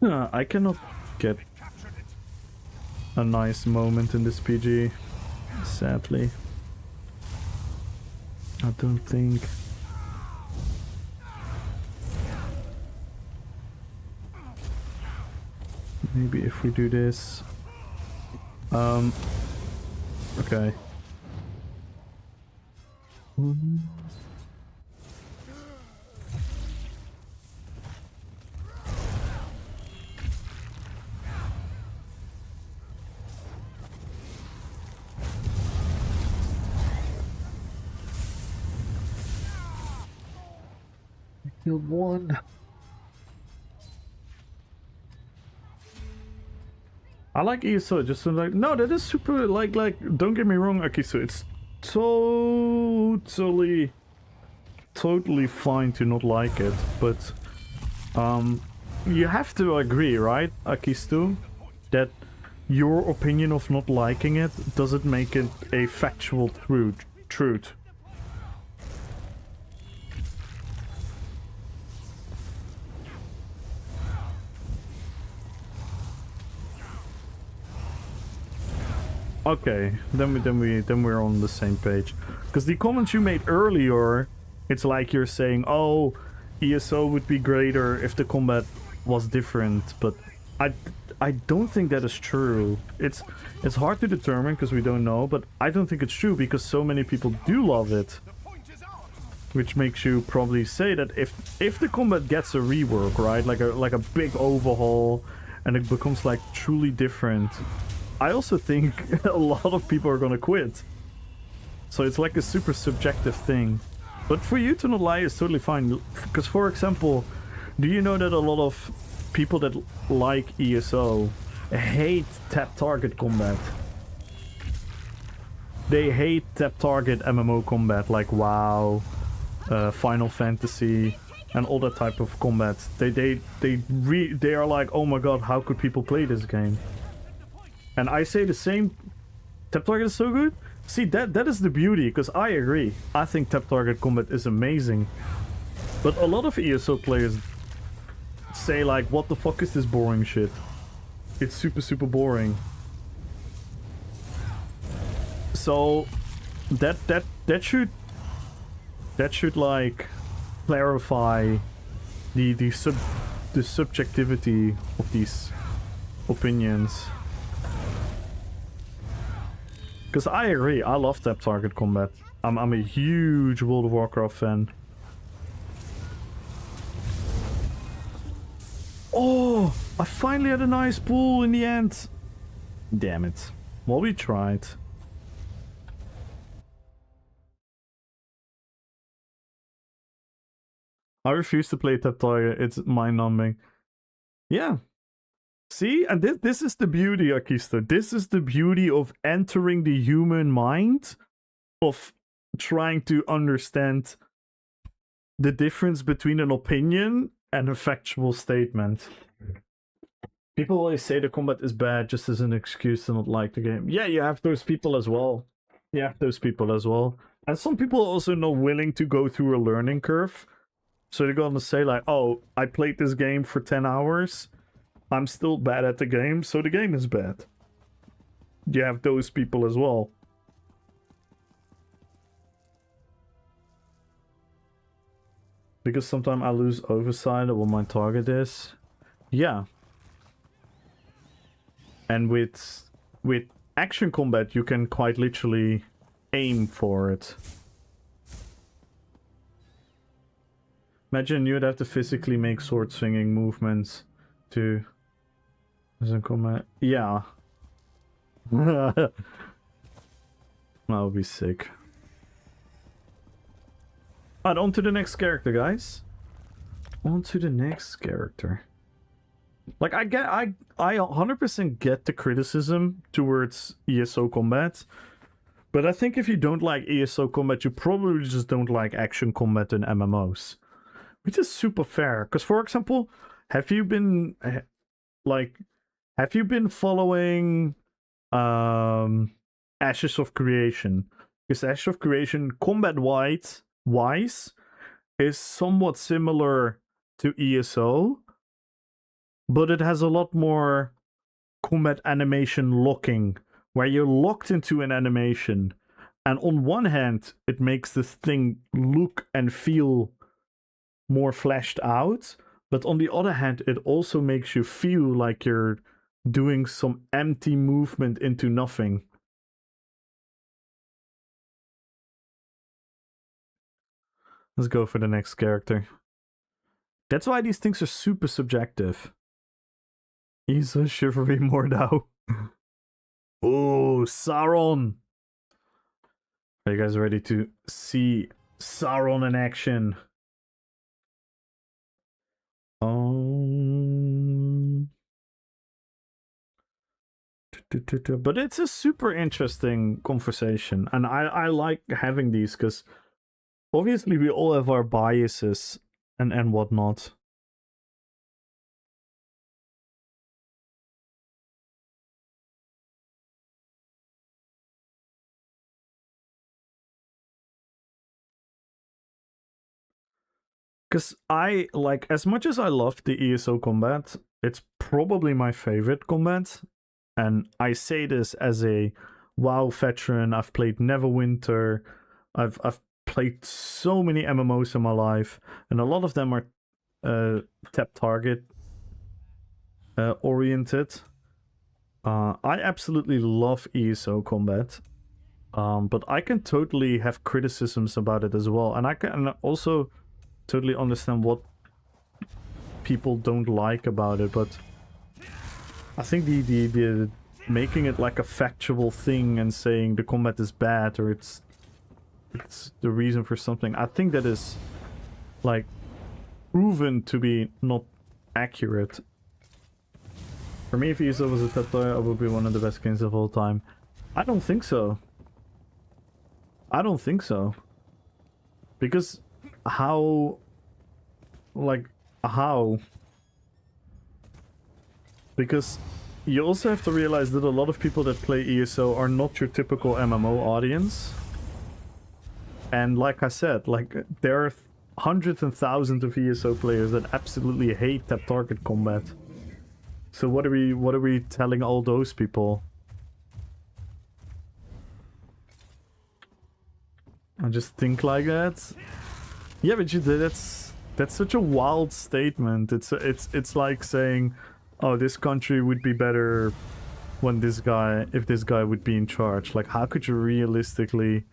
I cannot get a nice moment in this PG, sadly. I don't think. Maybe if we do this. Okay. Killed one. I like ESO, just so like, no, that is super, like, don't get me wrong, Akisu, it's totally fine to not like it, but, you have to agree, right, Akistu, that your opinion of not liking it doesn't make it a factual truth. Okay, then we're on the same page. Because the comments you made earlier, it's like you're saying, oh, ESO would be greater if the combat was different, but I don't think that is true. It's hard to determine because we don't know, but I don't think it's true because so many people do love it. Which makes you probably say that if the combat gets a rework, right, like a big overhaul, and it becomes like truly different, I also think a lot of people are gonna quit. So it's like a super subjective thing. But for you to not lie is totally fine. Because for example, do you know that a lot of people that like ESO hate tap target combat? They hate tap target MMO combat like WoW, Final Fantasy, and all that type of combat. They are like, oh my god, how could people play this game? And I say the same. Tap target is so good. See, that is the beauty, because I agree. I think tap target combat is amazing. But a lot of ESO players say like, what the fuck is this boring shit? It's super boring. So that should like clarify the subjectivity of these opinions. Because I agree, I love tap target combat. I'm a huge World of Warcraft fan. Oh, I finally had a nice pool in the end. Damn it. Well, we tried. I refuse to play tap target. It's mind-numbing. Yeah. See? And this is the beauty, Akisto. This is the beauty of entering the human mind. Of trying to understand the difference between an opinion and a factual statement. People always say the combat is bad just as an excuse to not like the game. Yeah, you have those people as well. You have those people as well. And some people are also not willing to go through a learning curve. So they're gonna say like, oh, I played this game for 10 hours. I'm still bad at the game, so the game is bad. You have those people as well. Because sometimes I lose oversight of what my target is. Yeah. And with action combat, you can quite literally aim for it. Imagine you'd have to physically make sword swinging movements to... Doesn't combat. Yeah. That would be sick. Alright, on to the next character, guys. On to the next character. Like, I 100% get the criticism towards ESO combat. But I think if you don't like ESO combat, you probably just don't like action combat in MMOs. Which is super fair. Because, for example, have you been following Ashes of Creation? Because Ashes of Creation, combat-wise, is somewhat similar to ESO, but it has a lot more combat animation locking, where you're locked into an animation, and on one hand, it makes the thing look and feel more fleshed out, but on the other hand, it also makes you feel like you're doing some empty movement into nothing. Let's go for the next character. That's why these things are super subjective. He's a chivalry Mordau. Oh, Sauron! Are you guys ready to see Sauron in action? But it's a super interesting conversation, and I like having these because obviously we all have our biases and whatnot. Because I, like, as much as I love the ESO combat, it's probably my favorite combat. And I say this as a WoW veteran. I've played Neverwinter. I've played so many MMOs in my life, and a lot of them are tap target oriented. I absolutely love ESO combat, but I can totally have criticisms about it as well, and I can also totally understand what people don't like about it. But I think the making it like a factual thing and saying the combat is bad or it's the reason for something, I think that is like proven to be not accurate. For me, if ESO was a tap player, it would be one of the best games of all time. I don't think so. I don't think so. Because how... Like, how? Because you also have to realize that a lot of people that play ESO are not your typical MMO audience. And like I said, like, there are hundreds and thousands of ESO players that absolutely hate tap target combat. So what are we telling all those people? I just think like that. Yeah, but that's such a wild statement. It's like saying, oh, this country would be better when if this guy would be in charge. Like, how could you realistically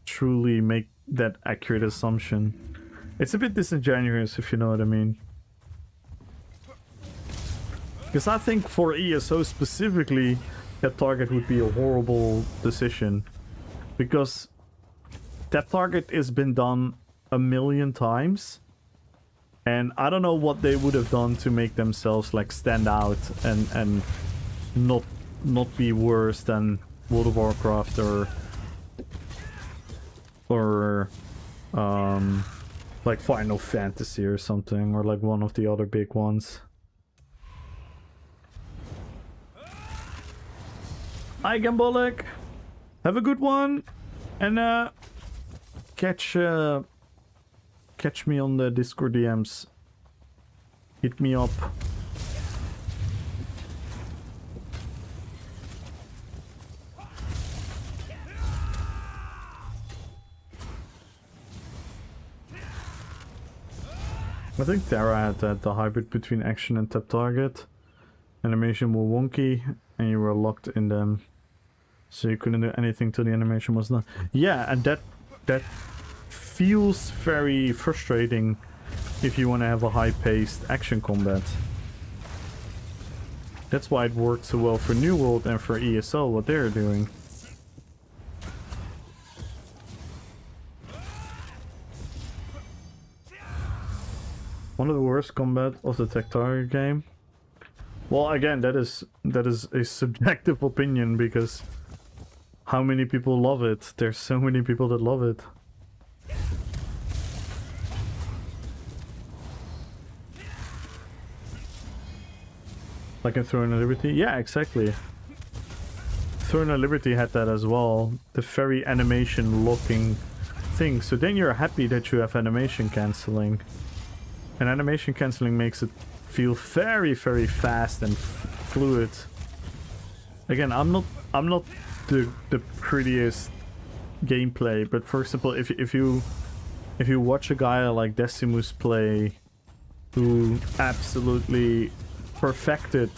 truly make that accurate assumption? It's a bit disingenuous, if you know what I mean. Because I think for ESO specifically, tap target would be a horrible decision. Because tap target has been done a million times. And I don't know what they would have done to make themselves like stand out and not be worse than World of Warcraft or like Final Fantasy or something, or like one of the other big ones. Hi Gambolic, have a good one, and catch me on the Discord DMs. Hit me up. I think Terra had that, the hybrid between action and tap target. Animation were wonky and you were locked in them. So you couldn't do anything till the animation was done. Yeah, and that feels very frustrating if you want to have a high-paced action combat. That's why it worked so well for New World and for ESO, what they're doing. One of the worst combat of the tap target game. Well, again, that is a subjective opinion, because how many people love it? There's so many people that love it. Like in Throne of Liberty? Yeah, exactly. Throne of Liberty had that as well. The very animation locking thing. So then you're happy that you have animation cancelling. And animation cancelling makes it feel very, very fast and fluid. Again, I'm not the prettiest gameplay, but for example, if you watch a guy like Decimus play, who absolutely perfected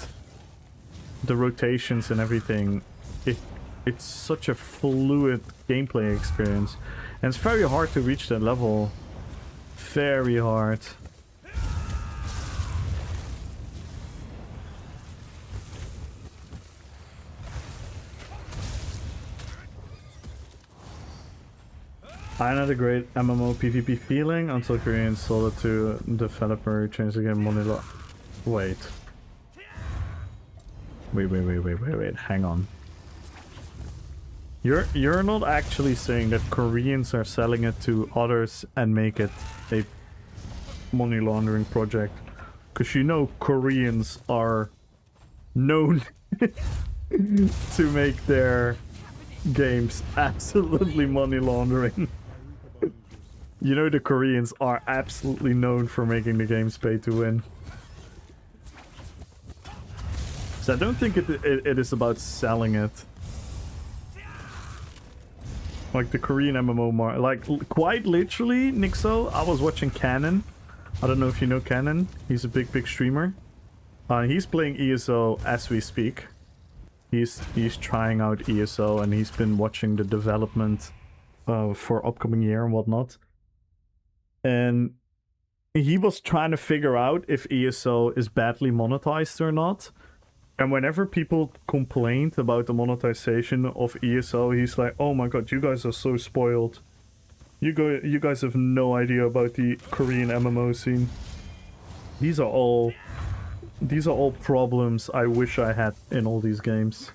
the rotations and everything, it's such a fluid gameplay experience, and it's very hard to reach that level. Very hard. I had a great MMO PvP feeling until Koreans sold it to developer who changed the game money lot. Wait, hang on. You're not actually saying that Koreans are selling it to others and make it a money laundering project? Because you know Koreans are known to make their games absolutely money laundering. You know the Koreans are absolutely known for making the games pay to win. So I don't think it is about selling it. Like the Korean MMO like quite literally, Nixo, I was watching Canon. I don't know if you know Canon. He's a big streamer. He's playing ESO as we speak. He's trying out ESO and he's been watching the development for upcoming year and whatnot. And he was trying to figure out if ESO is badly monetized or not. And whenever people complained about the monetization of ESO, he's like, "Oh my god, you guys are so spoiled. You guys have no idea about the Korean MMO scene. These are all problems I wish I had in all these games."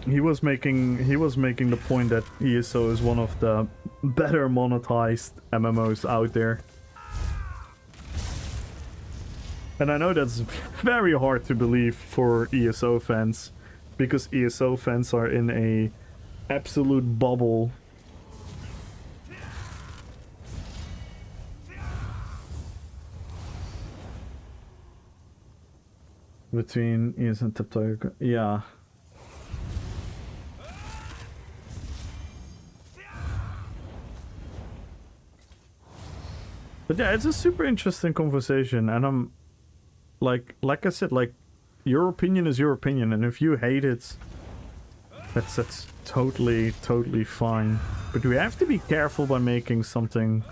He was making the point that ESO is one of the better monetized MMOs out there. And I know that's very hard to believe for ESO fans, because ESO fans are in a absolute bubble. Between ESO and TikTok, yeah. But yeah, it's a super interesting conversation, and I'm like I said, like, your opinion is your opinion, and if you hate it, that's totally fine. But we have to be careful by making something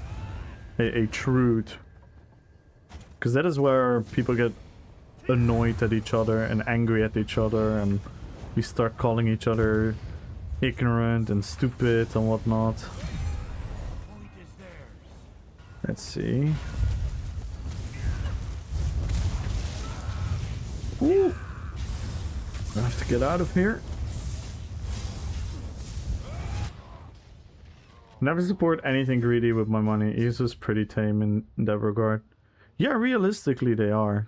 a truth, because that is where people get annoyed at each other and angry at each other, and we start calling each other ignorant and stupid and whatnot. Let's see. Ooh. I have to get out of here. Never support anything greedy with my money. ESO is pretty tame in that regard. Yeah, realistically they are.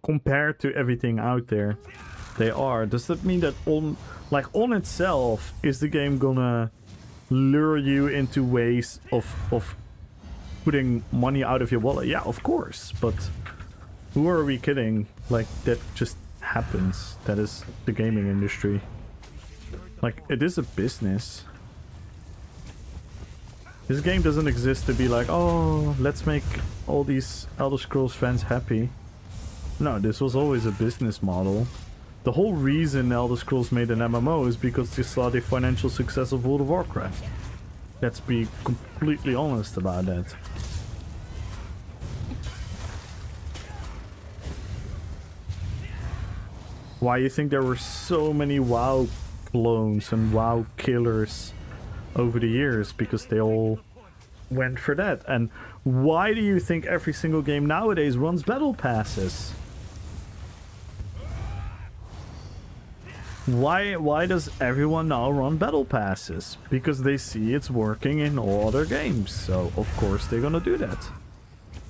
Compared to everything out there, they are. Does that mean that on itself, is the game gonna lure you into ways of putting money out of your wallet? Yeah, of course, but who are we kidding? Like, that just happens. That is the gaming industry. Like, it is a business. This game doesn't exist to be like, oh, let's make all these Elder Scrolls fans happy. No, this was always a business model. The whole reason Elder Scrolls made an MMO is because they saw the financial success of World of Warcraft. Let's be completely honest about that. Why you think there were so many WoW clones and WoW killers over the years? Because they all went for that. And why do you think every single game nowadays runs battle passes? Why does everyone now run battle passes? Because they see it's working in all other games, so of course they're gonna do that.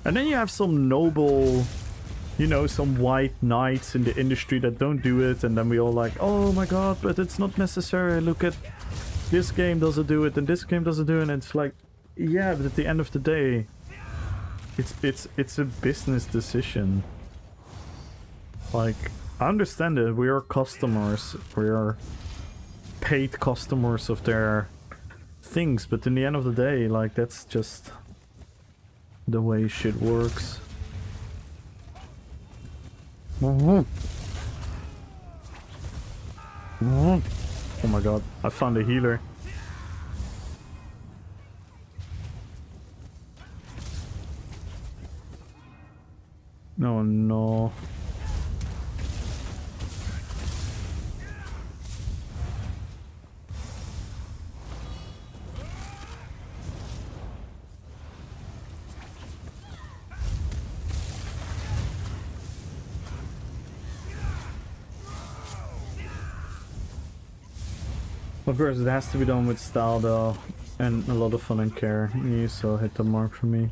And then you have some noble, you know, some white knights in the industry that don't do it, and then we all like, oh my god, but it's not necessary, look at this game doesn't do it and this game doesn't do it, and it's like, yeah, but at the end of the day, it's a business decision. Like, I understand it, we are customers, we are paid customers of their things, but in the end of the day, like, that's just the way shit works. Oh my god, I found a healer. No, no. Of course, it has to be done with style though, and a lot of fun and care. ESO hit the mark for me.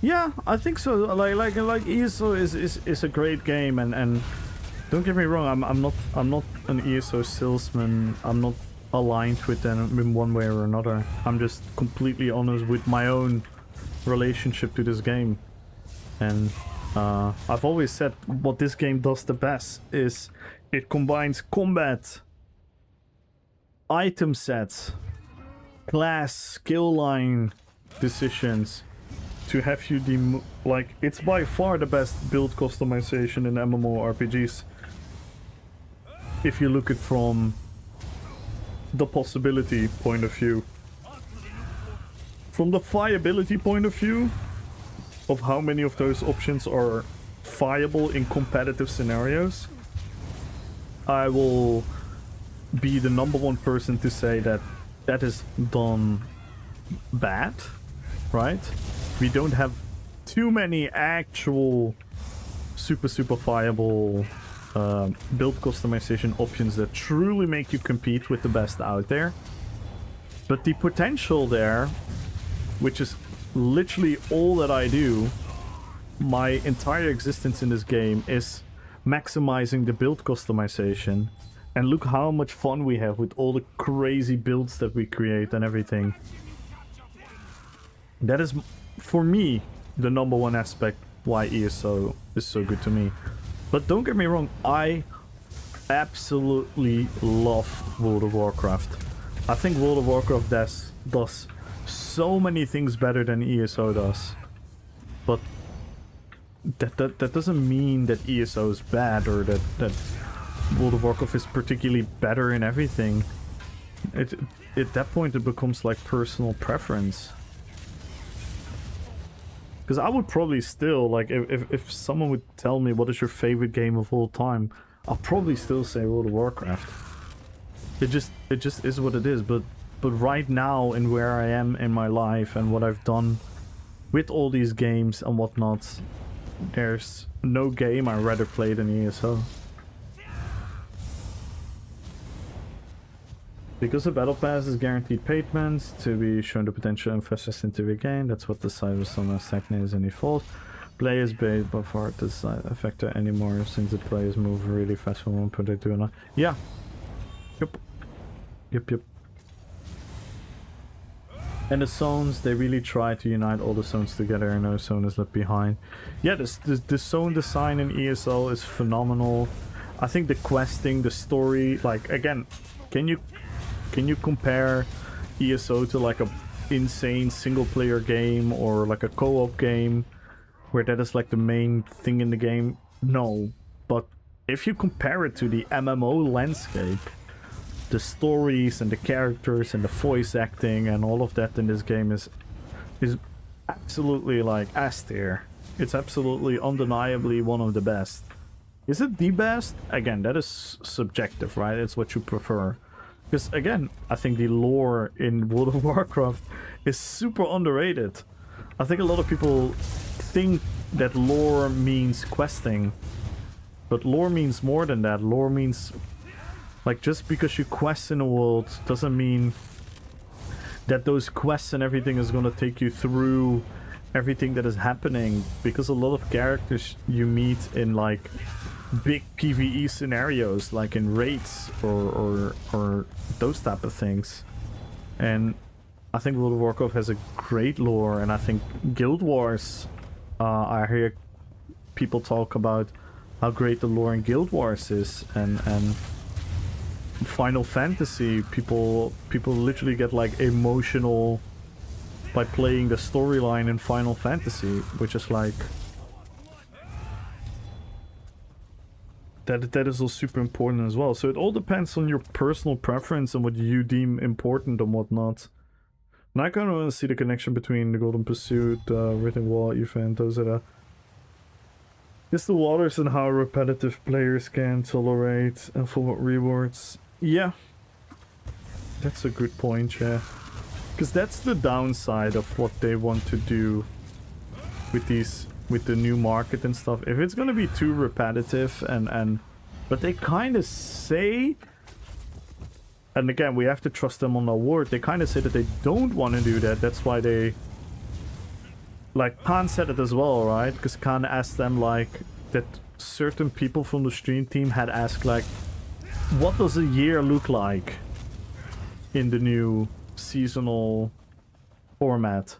Yeah, I think so. Like ESO is a great game, and don't get me wrong, I'm not an ESO salesman. I'm not aligned with them in one way or another. I'm just completely honest with my own relationship to this game, and I've always said what this game does the best is it combines combat, item sets, class, skill line decisions to have you like, it's by far the best build customization in MMORPGs. If you look at from the possibility point of view. From the viability point of view, of how many of those options are viable in competitive scenarios, I will be the #1 person to say that that is done bad, right? We don't have too many actual super viable build customization options that truly make you compete with the best out there. But the potential there, which is literally all that I do, my entire existence in this game is maximizing the build customization. And look how much fun we have with all the crazy builds that we create and everything. That is, for me, the #1 aspect why ESO is so good to me. But don't get me wrong, I absolutely love World of Warcraft. I think World of Warcraft does so many things better than ESO does. But that doesn't mean that ESO is bad or that World of Warcraft is particularly better in everything. At that point it becomes like personal preference. Because I would probably still, like, if someone would tell me what is your favorite game of all time, I'll probably still say World of Warcraft. It just is what it is. But right now, in where I am in my life and what I've done with all these games and whatnot, there's no game I'd rather play than ESO. Because the battle pass is guaranteed payments to be shown the potential investors into the game. That's what the side of some stagnant is in default. Play is based by far does not affect it anymore since the players move really fast from one project to another. Yeah. Yep. And the zones, they really try to unite all the zones together and no zone is left behind. Yeah, the zone design in ESO is phenomenal. I think the questing, the story, like, again, can you compare ESO to like a insane single player game or like a co-op game where that is like the main thing in the game? No. But if you compare it to the MMO landscape, the stories and the characters and the voice acting and all of that in this game is absolutely like S tier. It's absolutely undeniably one of the best. Is it the best? Again, that is subjective, right? It's what you prefer. Because again, I think the lore in World of Warcraft is super underrated. I think a lot of people think that lore means questing. But lore means more than that. Lore means, like, just because you quest in a world doesn't mean that those quests and everything is going to take you through everything that is happening. Because a lot of characters you meet in like big PvE scenarios, like in raids or those type of things. And I think World of Warcraft has a great lore, and I think Guild Wars, I hear people talk about how great the lore in Guild Wars is, and Final Fantasy, people literally get like emotional by playing the storyline in Final Fantasy, which is like that is all super important as well. So it all depends on your personal preference and what you deem important and whatnot. And I kind of want to see the connection between the Golden Pursuit, Written Wall event, those are the... It's the waters and how repetitive players can tolerate and for what rewards. Yeah. That's a good point, yeah. Because that's the downside of what they want to do with these... with the new market and stuff. If it's gonna be too repetitive but they kind of say, and again we have to trust them on their word, they kind of say that they don't want to do that. That's why they, like Khan said it as well, right? Because Khan asked them like that certain people from the stream team had asked like, what does a year look like in the new seasonal format?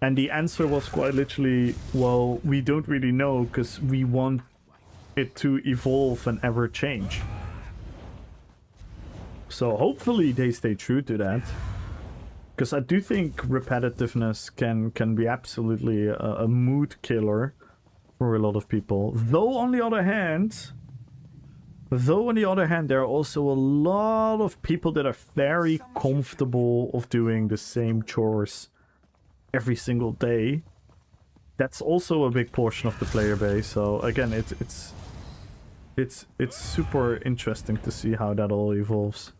And the answer was quite literally, well, we don't really know because we want it to evolve and ever change. So hopefully they stay true to that. Because I do think repetitiveness can be absolutely a mood killer for a lot of people. Though on the other hand, there are also a lot of people that are very comfortable of doing the same chores every single day. That's also a big portion of the player base. So again, it's super interesting to see how that all evolves.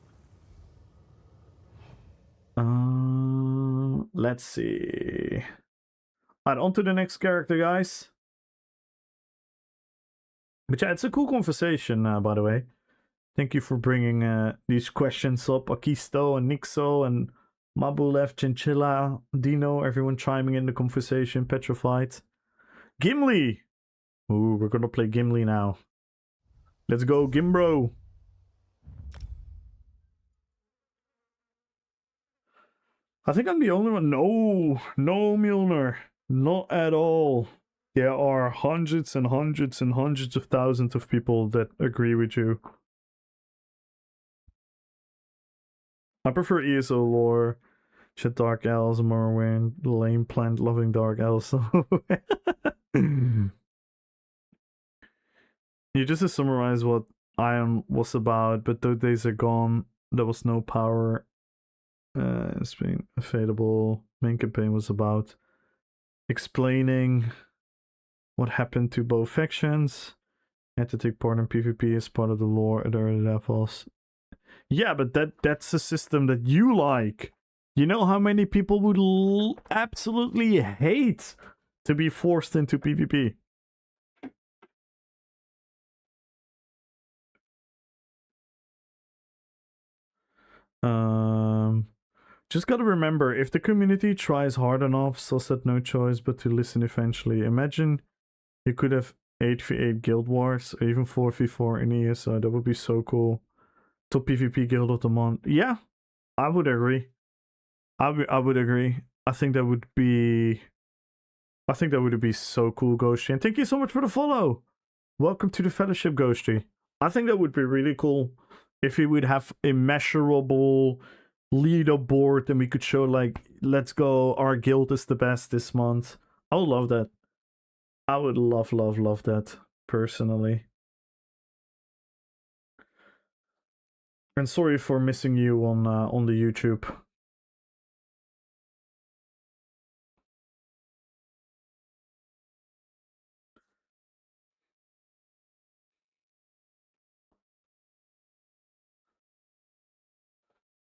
Let's see. Alright, on to the next character, guys. But yeah, it's a cool conversation, by the way. Thank you for bringing these questions up. Akisto and Nixo and Mabulev, Chinchilla, Dino, everyone chiming in the conversation. Petrified. Gimli! Ooh, we're gonna play Gimli now. Let's go, Gimbro! I think I'm the only one. No, Mjolnir. Not at all. There are hundreds and hundreds and hundreds of thousands of people that agree with you. I prefer ESO lore. Shit, Dark Elves, Morrowind, lame plant loving Dark Elves. You just to summarize what Iron was about, but those days are gone. There was no power. It's been fadable. Main campaign was about explaining what happened to both factions. You had to take part in PvP as part of the lore at early levels. Yeah, but that's a system that you like. You know how many people would absolutely hate to be forced into PvP? Just gotta remember, if the community tries hard enough, Sus had no choice but to listen eventually. Imagine you could have 8v8 guild wars, or even 4v4 in ESO. That would be so cool. Top PvP guild of the month. Yeah, I would agree. I would agree. I think that would be so cool, Ghosty. And thank you so much for the follow. Welcome to the Fellowship, Ghosty. I think that would be really cool if we would have a measurable leaderboard and we could show, like, let's go, our guild is the best this month. I would love that. I would love that, personally. And sorry for missing you on the YouTube.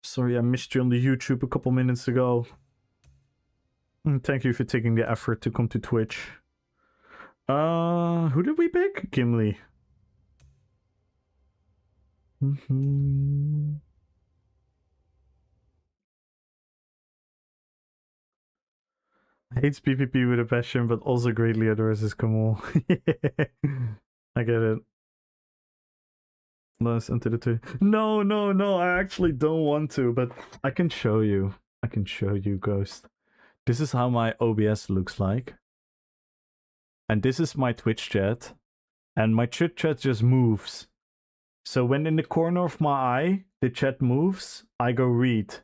Sorry, I missed you on the YouTube a couple minutes ago. And thank you for taking the effort to come to Twitch. Who did we pick? Gimli. Hates PvP with a passion, but also greatly adores his Kamal. I get it. Let's enter the two. No, I actually don't want to, but I can show you. I can show you, Ghost. This is how my OBS looks like. And this is my Twitch chat. And my Twitch chat just moves. So when in the corner of my eye, the chat moves, I go read.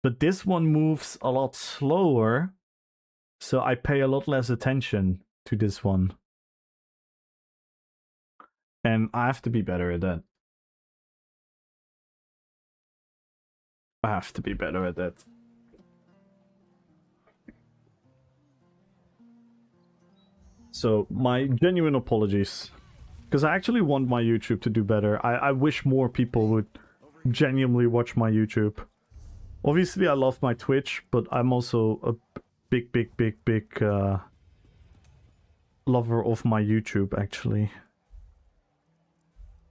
But this one moves a lot slower, so I pay a lot less attention to this one. And I have to be better at that. I have to be better at that. So, my genuine apologies. Because I actually want my YouTube to do better. I wish more people would genuinely watch my YouTube. Obviously, I love my Twitch, but I'm also a big lover of my YouTube, actually.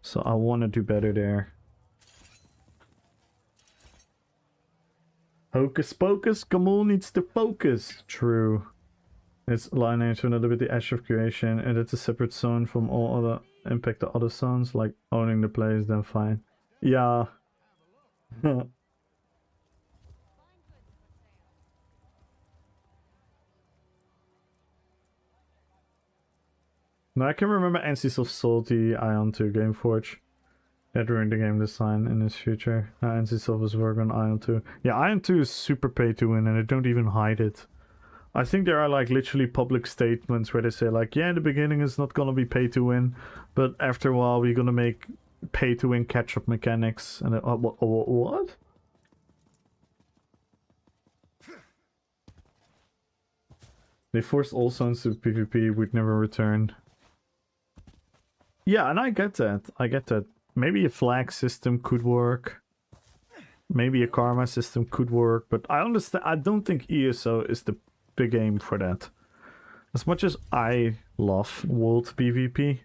So I want to do better there. Hocus pocus, Kamal needs to focus. True. It's lineage another with the Ash of Creation, and it's a separate zone from all other impact the other zones, like owning the place, then fine. Yeah. No, I can remember NCSoft Salty Ion 2 Gameforge. That ruined the game design in his future. NCSoft was working on Ion 2. Yeah, Ion 2 is super pay to win and they don't even hide it. I think there are like literally public statements where they say like, yeah, in the beginning it's not gonna be pay to win, but after a while we're gonna make pay to win catch-up mechanics. And what? They forced all sons to PvP, would never return. Yeah, and I get that. I get that. Maybe a flag system could work. Maybe a karma system could work, but I understand. I don't think ESO is the game for that. As much as I love world PvP,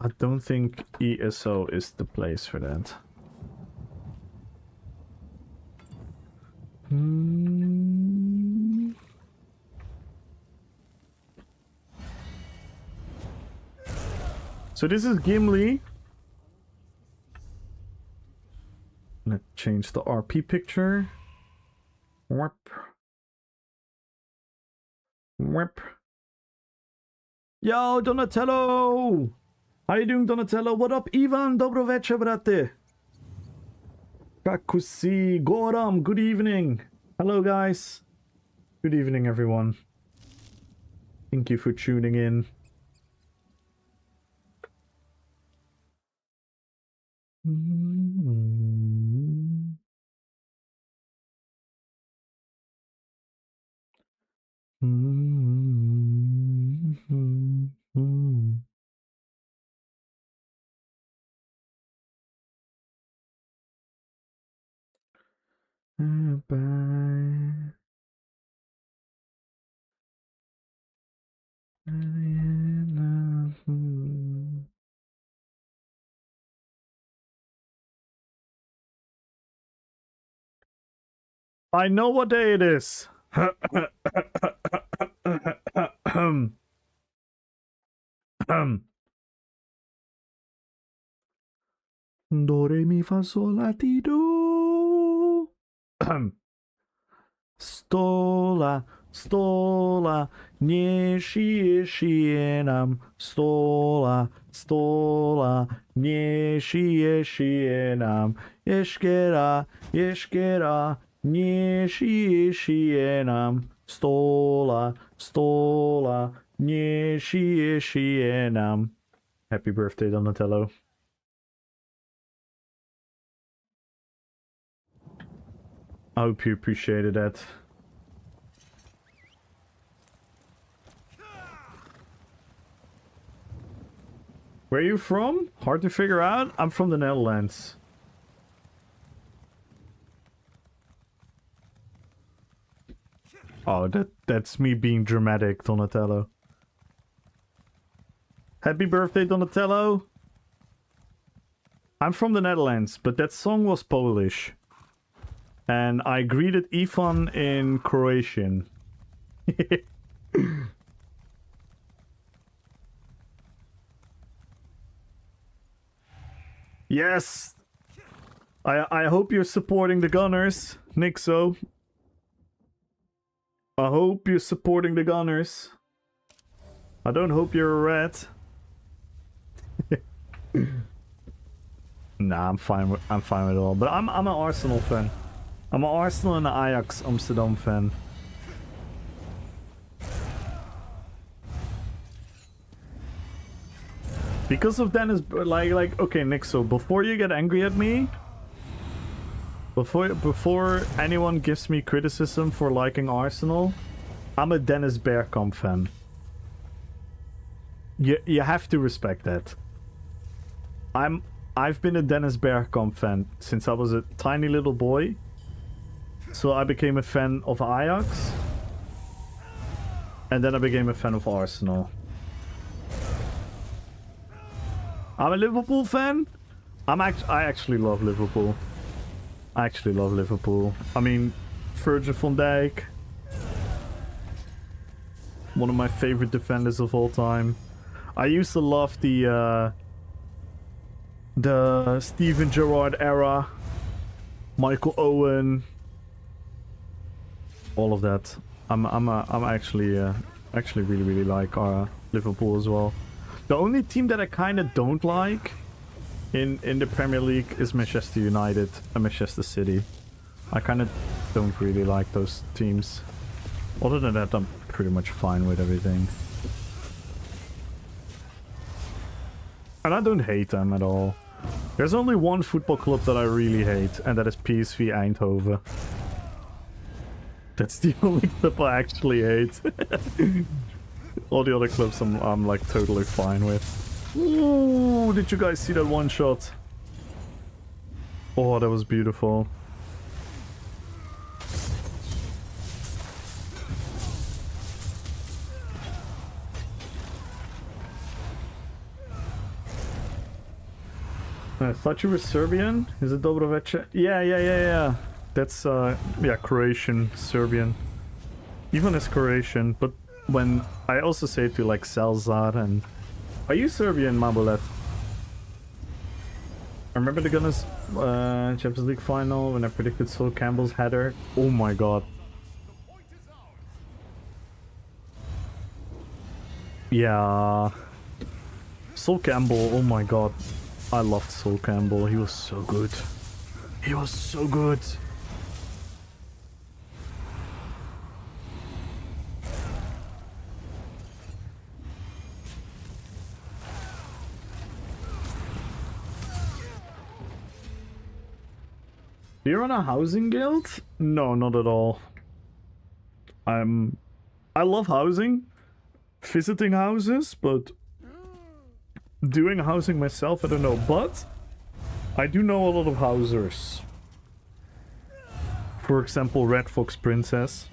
I don't think ESO is the place for that. So this is Gimli. Let's change the RP picture. Whip. Whip. Yo, Donatello! How you doing, Donatello? What up, Ivan? Dobro večer, brate. Kako si? Goram, good evening. Hello, guys. Good evening, everyone. Thank you for tuning in. Bye. I know what day it is. Do re mi fa sol la ti do. Stola, stola, nie šije nam. Stola, stola, nie šije nam. Ješkera, ješkera, nie šije nam. Stola, stola, nie šije nam. Happy birthday, Donatello. I hope you appreciated that. Where are you from? Hard to figure out. I'm from the Netherlands. Oh, that's me being dramatic, Donatello. Happy birthday, Donatello. I'm from the Netherlands, but that song was Polish. And I greeted Ivan in Croatian. Yes! I hope you're supporting the Gunners, Nixo. I hope you're supporting the Gunners. I don't hope you're a rat. Nah, I'm fine with it all. But I'm an Arsenal fan. I'm an Arsenal and an Ajax Amsterdam fan. Because of Dennis, like okay, Nick, so before you get angry at me, before anyone gives me criticism for liking Arsenal, I'm a Dennis Bergkamp fan. You have to respect that. I've been a Dennis Bergkamp fan since I was a tiny little boy. So I became a fan of Ajax. And then I became a fan of Arsenal. I'm a Liverpool fan. I actually love Liverpool. I actually love Liverpool. I mean, Virgil van Dijk. One of my favorite defenders of all time. I used to love the Steven Gerrard era. Michael Owen. All of that. I'm actually really like Liverpool as well. The only team that I kind of don't like in the Premier League is Manchester United and Manchester City. I kind of don't really like those teams. Other than that, I'm pretty much fine with everything. And I don't hate them at all. There's only one football club that I really hate, and that is PSV Eindhoven. That's the only club I actually hate. All the other clubs I'm like totally fine with. Ooh, did you guys see that one shot? Oh, that was beautiful. I thought you were Serbian. Is it Dobroveče? Yeah. That's yeah, Croatian, Serbian. Ivan is Croatian, but when I also say it to like Salzar and... Are you Serbian, Mabolev? I remember the Gunners Champions League final when I predicted Sol Campbell's header. Oh my god. Yeah. Sol Campbell, oh my god. I loved Sol Campbell, he was so good. He was so good. You're on a housing guild? No, not at all. I love housing, visiting houses, but doing housing myself, I don't know. But I do know a lot of housers. For example, Red Fox Princess,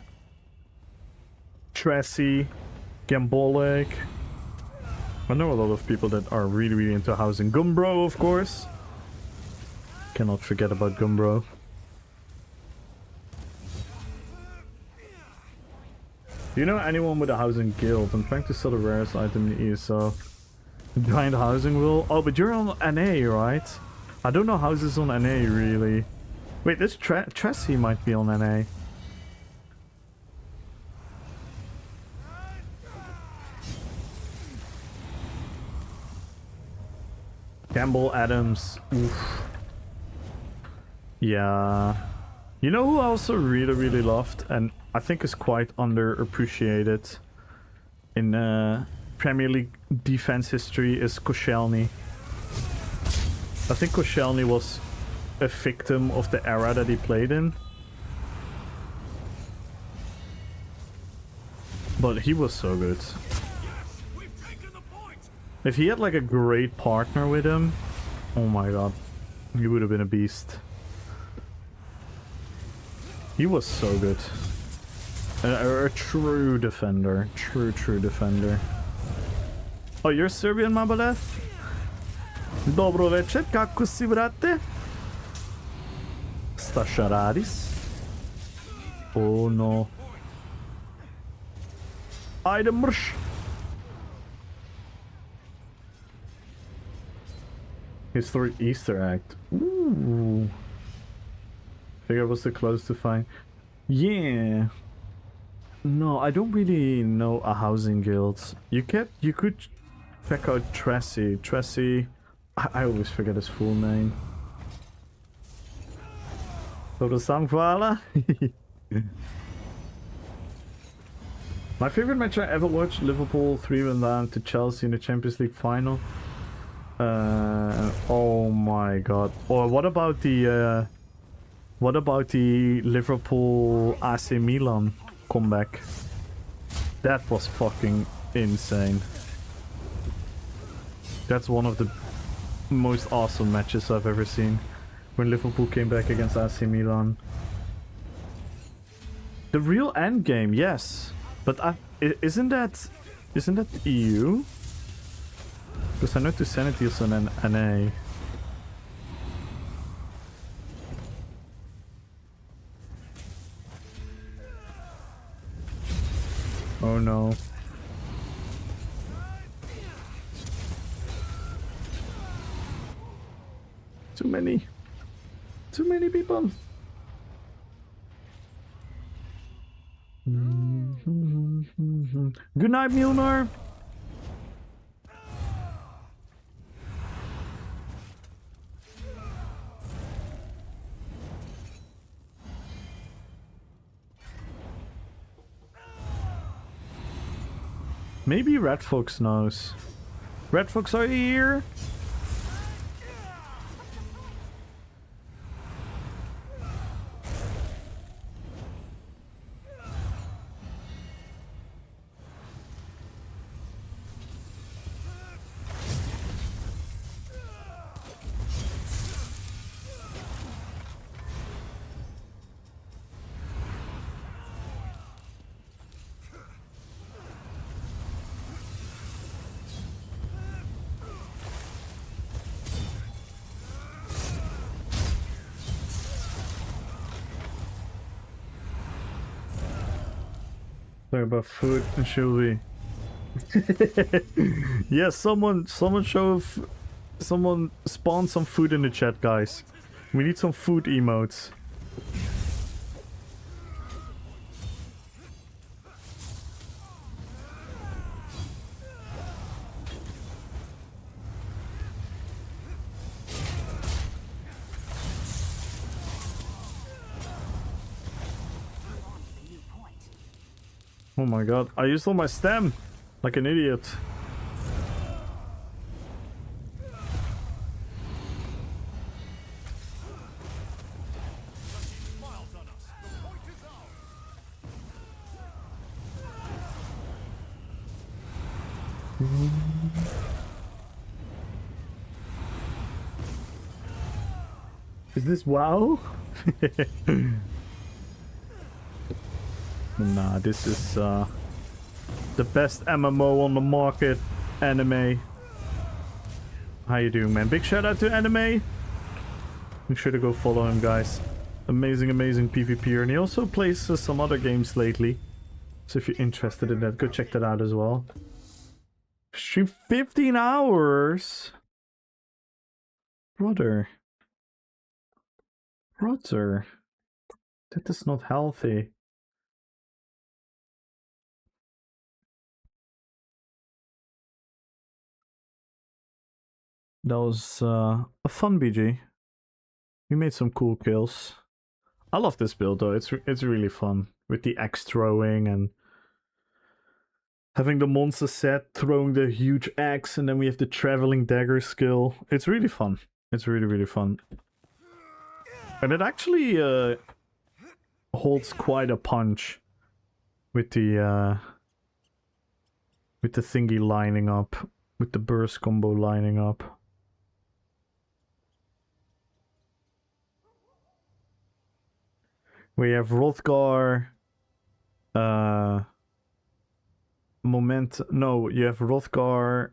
Tracy, Gambolek. I know a lot of people that are really into housing. Gumbro, of course. Cannot forget about Gumbro. Do you know anyone with a housing guild? I'm trying to sell the rarest item in the ESO. Giant housing will. Oh, but you're on NA, right? I don't know houses on NA, really. Wait, this Tracy might be on NA. Campbell Adams. Oof. Yeah. You know who I also really loved and I think is quite underappreciated in Premier League defense history is Koscielny. I think Koscielny was a victim of the era that he played in. But he was so good. If he had like a great partner with him, oh my god, he would have been a beast. He was so good. A true defender. True defender. Oh, you're Serbian, Mabolev? Dobro večer, kako si, brate? Šta radiš? Oh no. Ajde mrš! His third Easter act. Ooh. Figure was too close to find. Yeah. No, I don't really know a housing guild. You could check out Tracy. Tracy, I always forget his full name. Dobro sam, hvala. My favorite match I ever watched, Liverpool 3-1 down to Chelsea in the Champions League final. Oh my god. Or what about the Liverpool AC Milan comeback? That was fucking insane. That's one of the most awesome matches I've ever seen. When Liverpool came back against AC Milan. The real end game, yes. But isn't that EU? Because I know Tusanity is on an NA. Oh no. Too many people. Good night, Milner. Maybe Red Fox knows. Red Fox, are you here? Sorry about food, should we? Yes, someone spawn some food in the chat, guys. We need some food emotes. Oh my god, I used all my stem like an idiot. Is this WoW? Nah, this is the best MMO on the market. Anime. How you doing, man? Big shout out to Anime. Make sure to go follow him, guys. Amazing, amazing PvPer. And he also plays some other games lately. So if you're interested in that, go check that out as well. Stream 15 hours? Brother. Brother. That is not healthy. That was a fun BG. We made some cool kills. I love this build though. It's really fun with the axe throwing and having the monster set throwing the huge axe, and then we have the traveling dagger skill. It's really fun. It's really fun. And it actually holds quite a punch with the thingy lining up, with the burst combo lining up. We have Hrothgar, you have Hrothgar,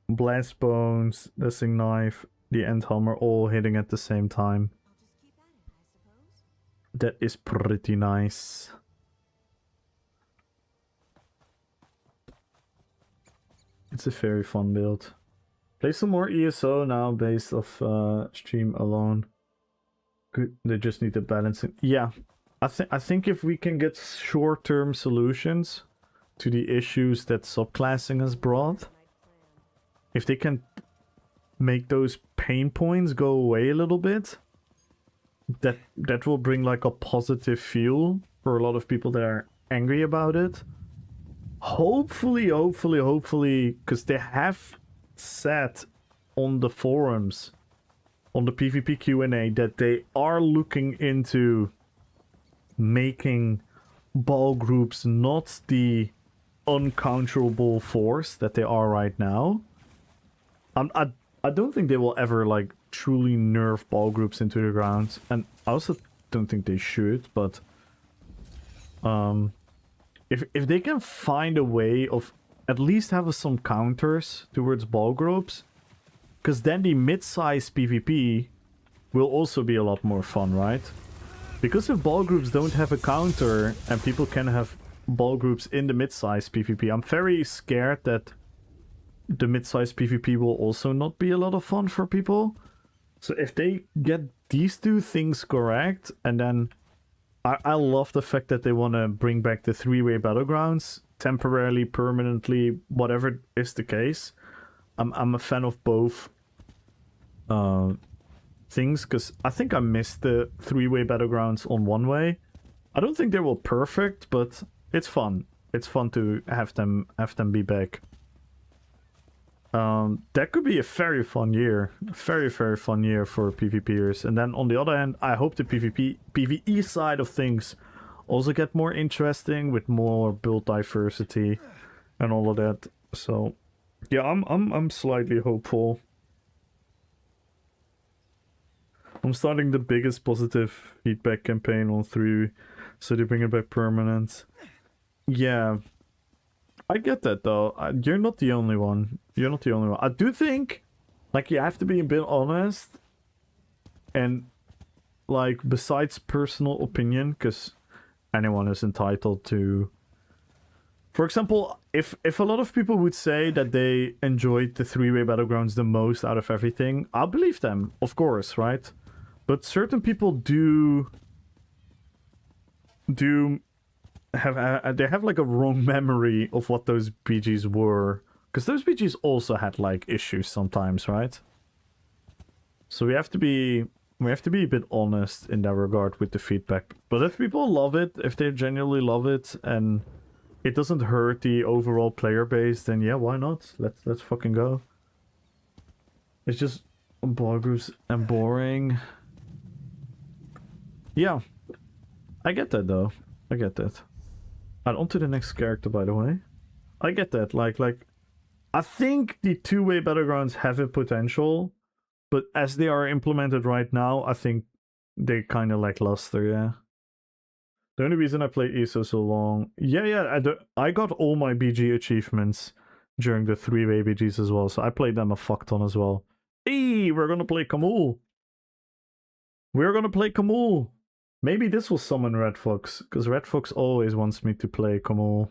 Blast Bones, the Sing Knife, the Endhammer all hitting at the same time. That is pretty nice. It's a very fun build. Play some more ESO now based off stream alone. Good. They just need to balance it. Yeah. I think if we can get short-term solutions to the issues that subclassing has brought, if they can make those pain points go away a little bit, that will bring like a positive feel for a lot of people that are angry about it. Hopefully, because they have said on the forums, on the PvP Q&A, that they are looking into making ball groups not the uncounterable force that they are right now. I don't think they will ever like truly nerf ball groups into the ground, and I also don't think they should, but if they can find a way of at least have some counters towards ball groups, because then the mid-size PvP will also be a lot more fun, right? Because if ball groups don't have a counter and people can have ball groups in the mid-size PvP, I'm very scared that the mid-size PvP will also not be a lot of fun for people. So if they get these two things correct, and then I love the fact that they want to bring back the three-way battlegrounds temporarily, permanently, whatever is the case. I'm a fan of both things, because I think I missed the three-way battlegrounds on one way. I don't think they were perfect, but it's fun. it's fun to have them be back. That could be a very fun year. Very, very fun year for PvPers. And then on the other hand, I hope the PvE side of things also get more interesting with more build diversity and all of that. So yeah, I'm slightly hopeful. I'm starting the biggest positive feedback campaign on 3, so they bring it back permanent. Yeah. I get that though. You're not the only one. You're not the only one. I do think, like, you have to be a bit honest. And, like, besides personal opinion, because anyone is entitled to... For example, if a lot of people would say that they enjoyed the 3-way battlegrounds the most out of everything, I'll believe them, of course, right? But certain people do have they have like a wrong memory of what those BGs were, because those BGs also had like issues sometimes, right? So we have to be a bit honest in that regard with the feedback. But if people love it, if they genuinely love it, and it doesn't hurt the overall player base, then yeah, why not? Let's fucking go. It's just bogus and boring. Yeah, I get that though. I get that. And on to the next character, by the way. I get that. Like, I think the 2-way battlegrounds have a potential, but as they are implemented right now, I think they kind of lackluster. Yeah. The only reason I played ESO so long, yeah, I got all my BG achievements during the 3-way BGs as well, so I played them a fuck ton as well. Hey, we're gonna play Kamul. We're gonna play Kamul. Maybe this will summon Red Fox, because Red Fox always wants me to play Kamul.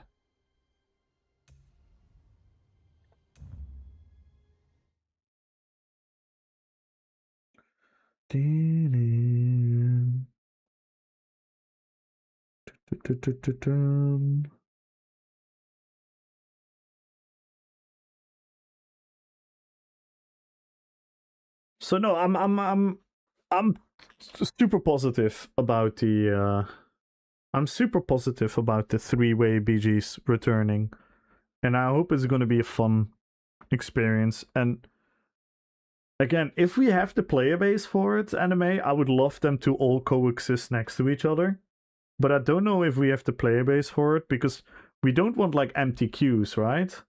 So no, I'm super positive about the I'm super positive about the 3-way BGs returning, and I hope it's going to be a fun experience. And again, if we have the player base for it, anime, I would love them to all coexist next to each other. But I don't know if we have the player base for it, because we don't want like empty queues, right?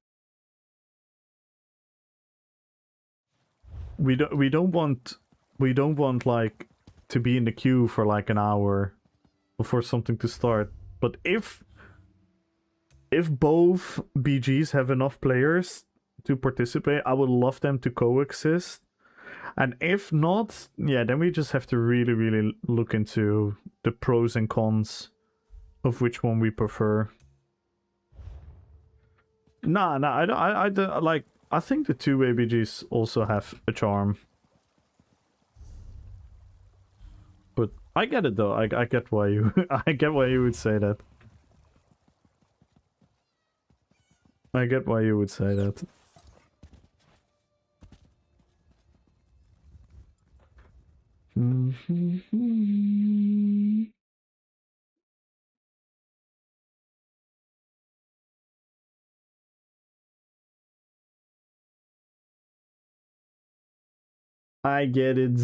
We don't want like to be in the queue for like an hour before something to start. But if both BGs have enough players to participate, I would love them to coexist. And if not, yeah, then we just have to really look into the pros and cons of which one we prefer. Nah, I don't like. I think the 2-way BGs also have a charm. But I get it though. I get why you I get why you would say that. I get why you would say that. I get it.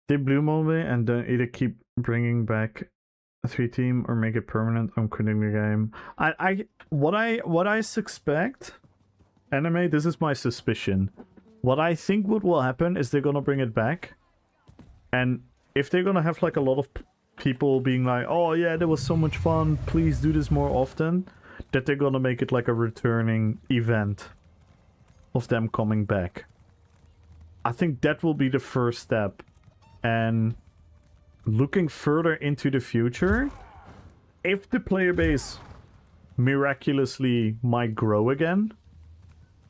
They blew Mobile and then either keep bringing back a 3-team or make it permanent. I'm quitting the game. What I suspect, anime, this is my suspicion. What I think what will happen is they're gonna bring it back, and if they're gonna have like a lot of people being like, oh yeah, that was so much fun, please do this more often, that they're gonna make it like a returning event of them coming back. I think that will be the first step. And looking further into the future, if the player base miraculously might grow again,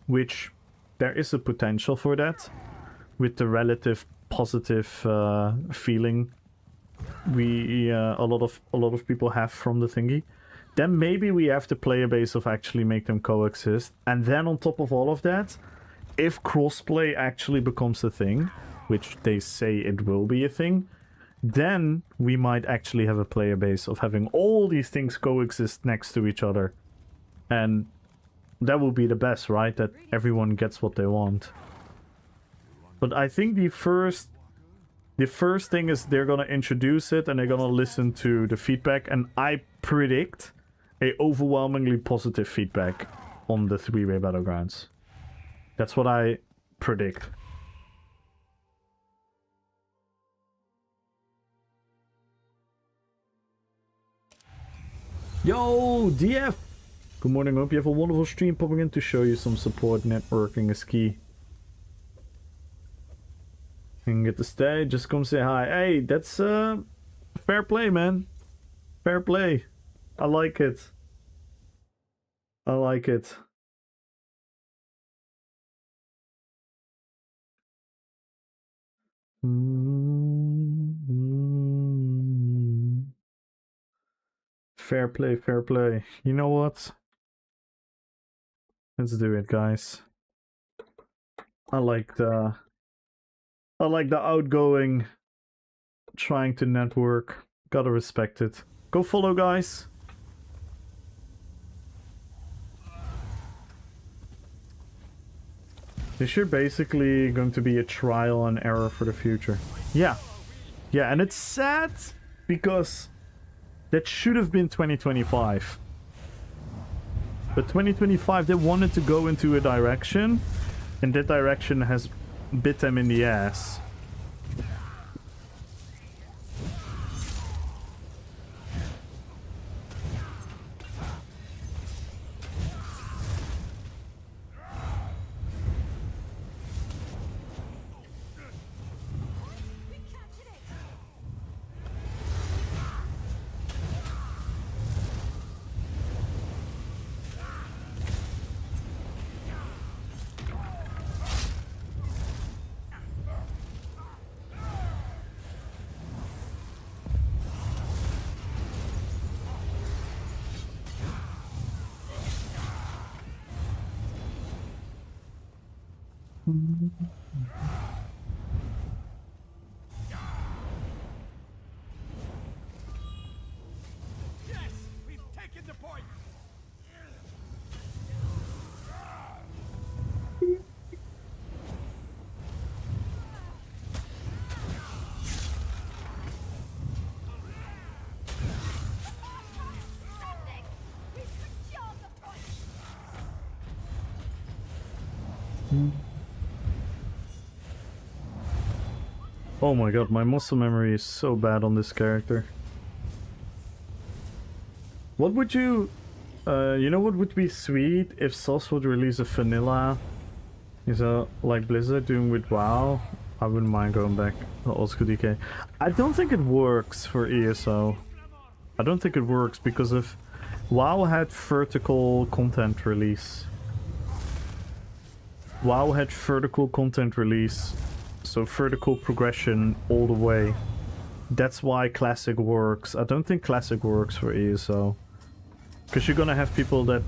which there is a potential for that, with the relative positive feeling a lot of people have from the thingy, then maybe we have the player base of actually make them coexist. And then on top of all of that, if crossplay actually becomes a thing, which they say it will be a thing, then we might actually have a player base of having all these things coexist next to each other. And that would be the best, right? That everyone gets what they want. But I think the first thing is they're gonna introduce it and they're gonna listen to the feedback, and I predict a overwhelmingly positive feedback on the three-way battlegrounds. That's what I predict. Yo, DF! Good morning, hope you have a wonderful stream. Popping in to show you some support. Networking is key. And get to stay, just come say hi. Hey, that's fair play, man. Fair play. I like it. I like it. Fair play, fair play. You know what? Let's do it, guys. I like the outgoing, trying to network. Gotta respect it. Go follow, guys. This year basically going to be a trial and error for the future. Yeah. Yeah, and it's sad because that should have been 2025. But 2025, they wanted to go into a direction, and that direction has bit them in the ass. Yes, we've taken the point. Oh my god, my muscle memory is so bad on this character. What would you... you know what would be sweet? If Sauce would release a vanilla... like Blizzard doing with WoW? I wouldn't mind going back to old school DK. I don't think it works for ESO. I don't think it works because if WoW had vertical content release. WoW had vertical content release. So vertical progression all the way. That's why Classic works. I don't think Classic works for ESO. Because you're gonna have people that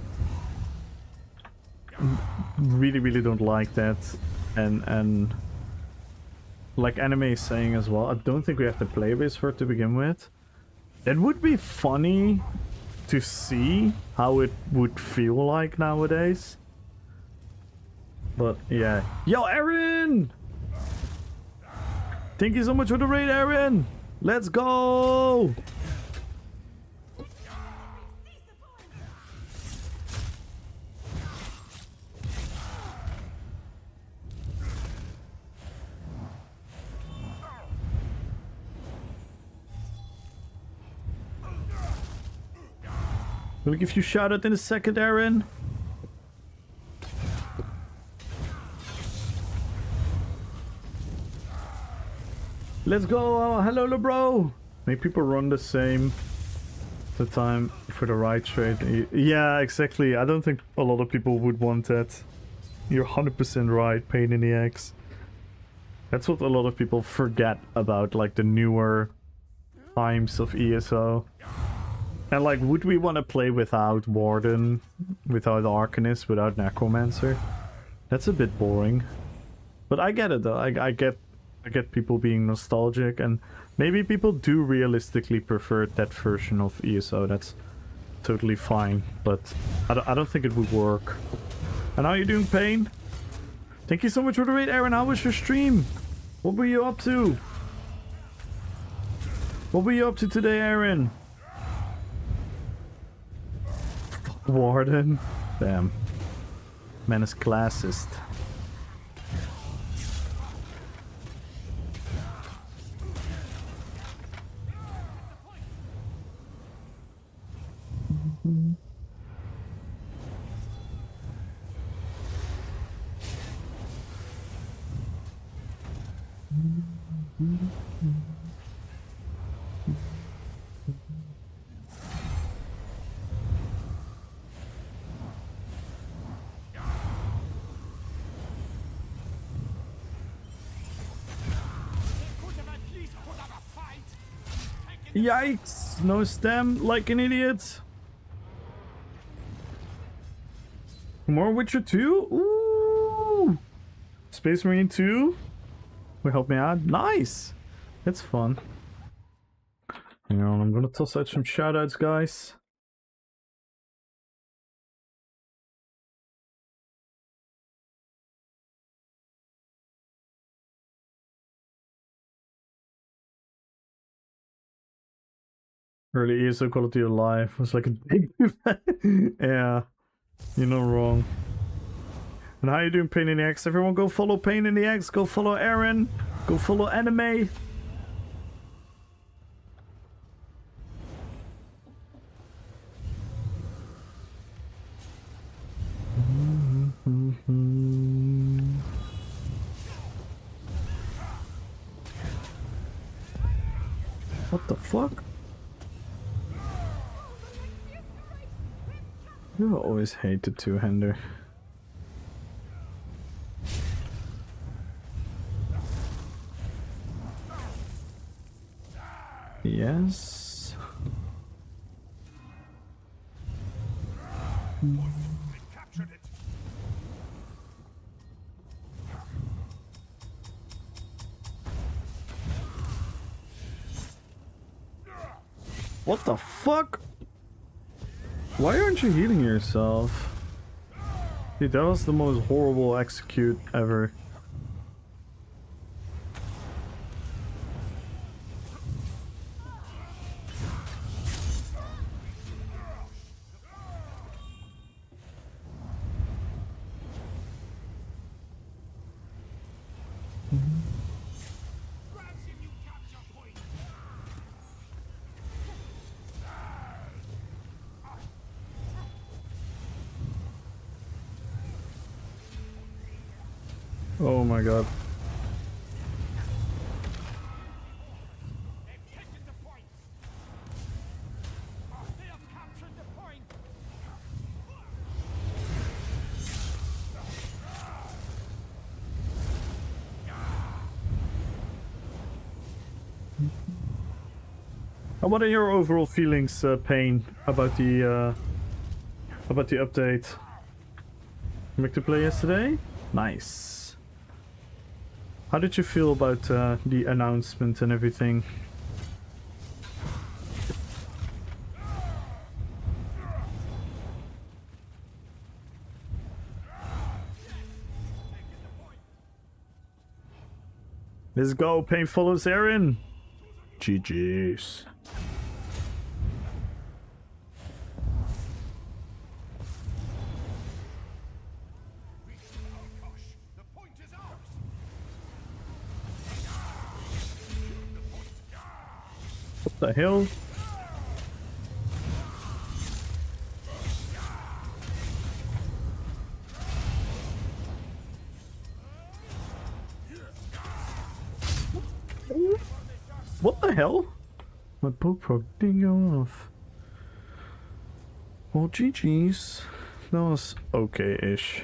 really don't like that. And like Anime is saying as well, I don't think we have the playbase for it to begin with. It would be funny to see how it would feel like nowadays. But yeah. Yo, Aaron! Thank you so much for the raid, Aaron! Let's go! We'll give you a shout out in a second, Aaron. Let's go! Hello, bro! Make people run the same the time for the right trade. Yeah, exactly. I don't think a lot of people would want that. You're 100% right, pain in the ass. That's what a lot of people forget about, like the newer times of ESO. And like, would we want to play without Warden, without Arcanist, without Necromancer? That's a bit boring. But I get it though. I get people being nostalgic, and maybe people do realistically prefer that version of ESO. That's totally fine, but I don't think it would work. And how are you doing, Pain? Thank you so much for the raid, Aaron. How was your stream? What were you up to? What were you up to today, Aaron? Fuck Warden. Damn. Man is classist. Yikes! No stem, like an idiot. More Witcher 2? Ooh! Space Marine 2? Will help me out. Nice! That's fun. Hang on, I'm gonna toss out some shoutouts, guys. Early ESO quality of life was like a big yeah, you're not wrong. And how you doing, Pain in the X? Everyone go follow Pain in the X, go follow Aaron, go follow Anime. What the fuck? You always hate the two-hander. Yes. Captured it. What the fuck? Why aren't you healing yourself? Dude, that was the most horrible execute ever. Oh my god. They've taken the point. They have captured the point. And what are your overall feelings, Pain, about the update? Make to play yesterday? Nice. How did you feel about the announcement and everything? Let's go, Pain follows Aaron. GG's. The point is ours. What the hell? What the hell? My bullfrog didn't go off. Well, GG's. That was okay-ish.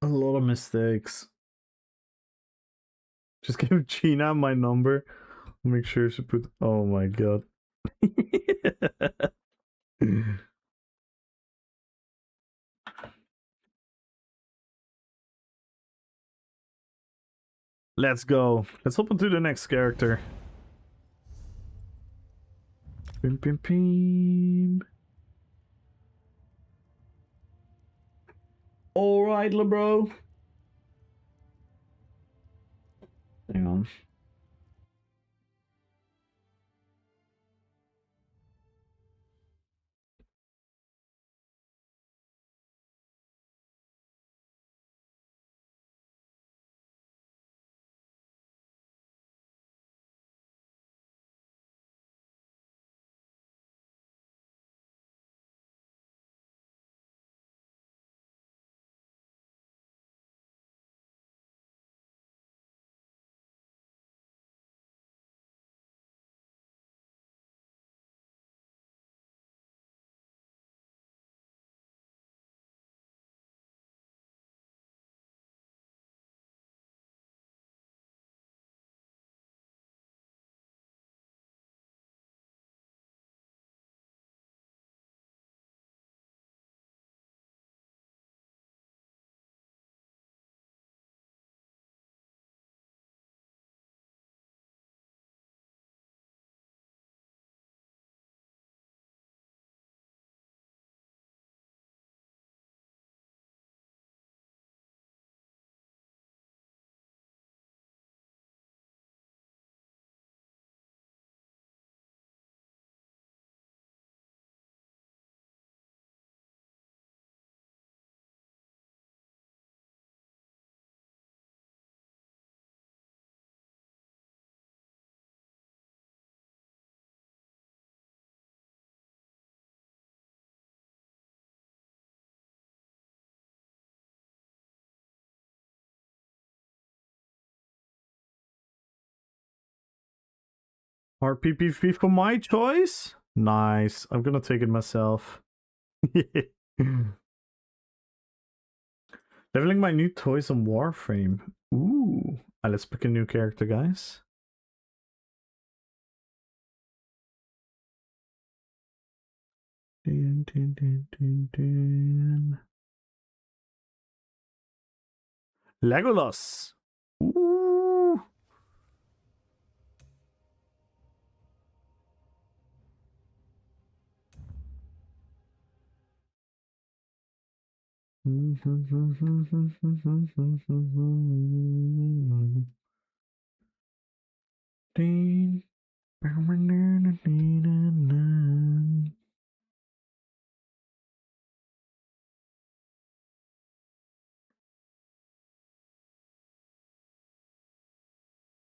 A lot of mistakes. Just give Gina my number. Make sure to put. Oh my god. Let's go. Let's hop into the next character. Pim pim pim. Alright, bro. Hang on. RPPV for my choice? Nice. I'm gonna take it myself. Leveling my new toys on Warframe. Ooh. Let's pick a new character, guys. Dun, dun, dun, dun, dun. Legolas. Ooh.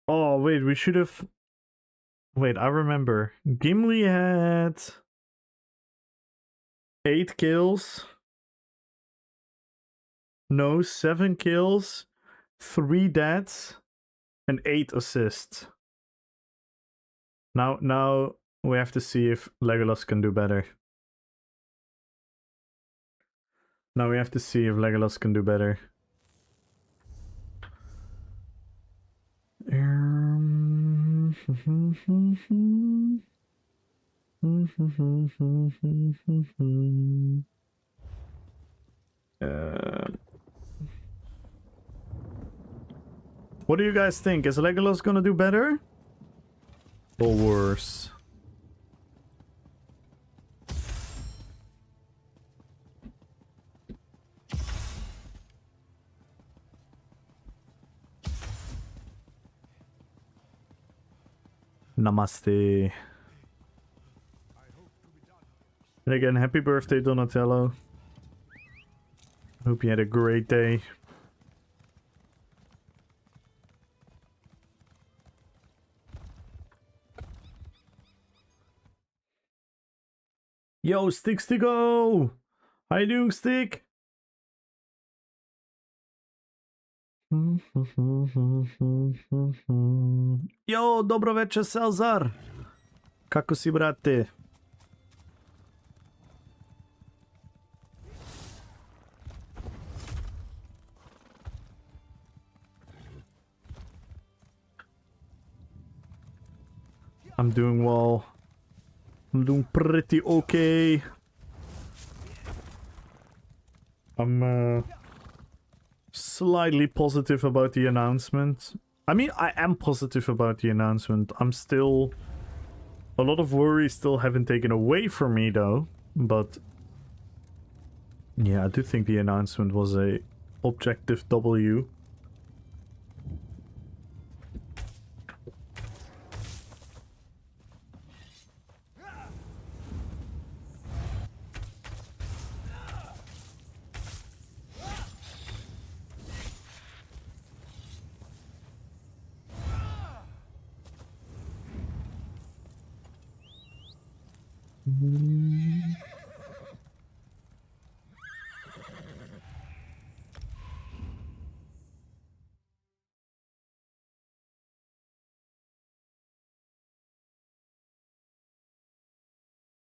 Oh, wait, we should have... Wait, I remember. Gimli had 8 kills. No, 7 kills, 3 deaths, and 8 assists. Now we have to see if Legolas can do better. Now we have to see if Legolas can do better. What do you guys think? Is Legolas gonna do better? Or worse? Namaste. And again, happy birthday, Donatello. Hope you had a great day. Yo, Sticko! How you doing, Stick? Yo, dobro večer, Salzar. Kako si, brate? I'm doing well. I'm doing pretty okay. I'm slightly positive about the announcement. I mean, I am positive about the announcement. I'm still... A lot of worries still haven't taken away from me though. But... yeah, I do think the announcement was a objective W.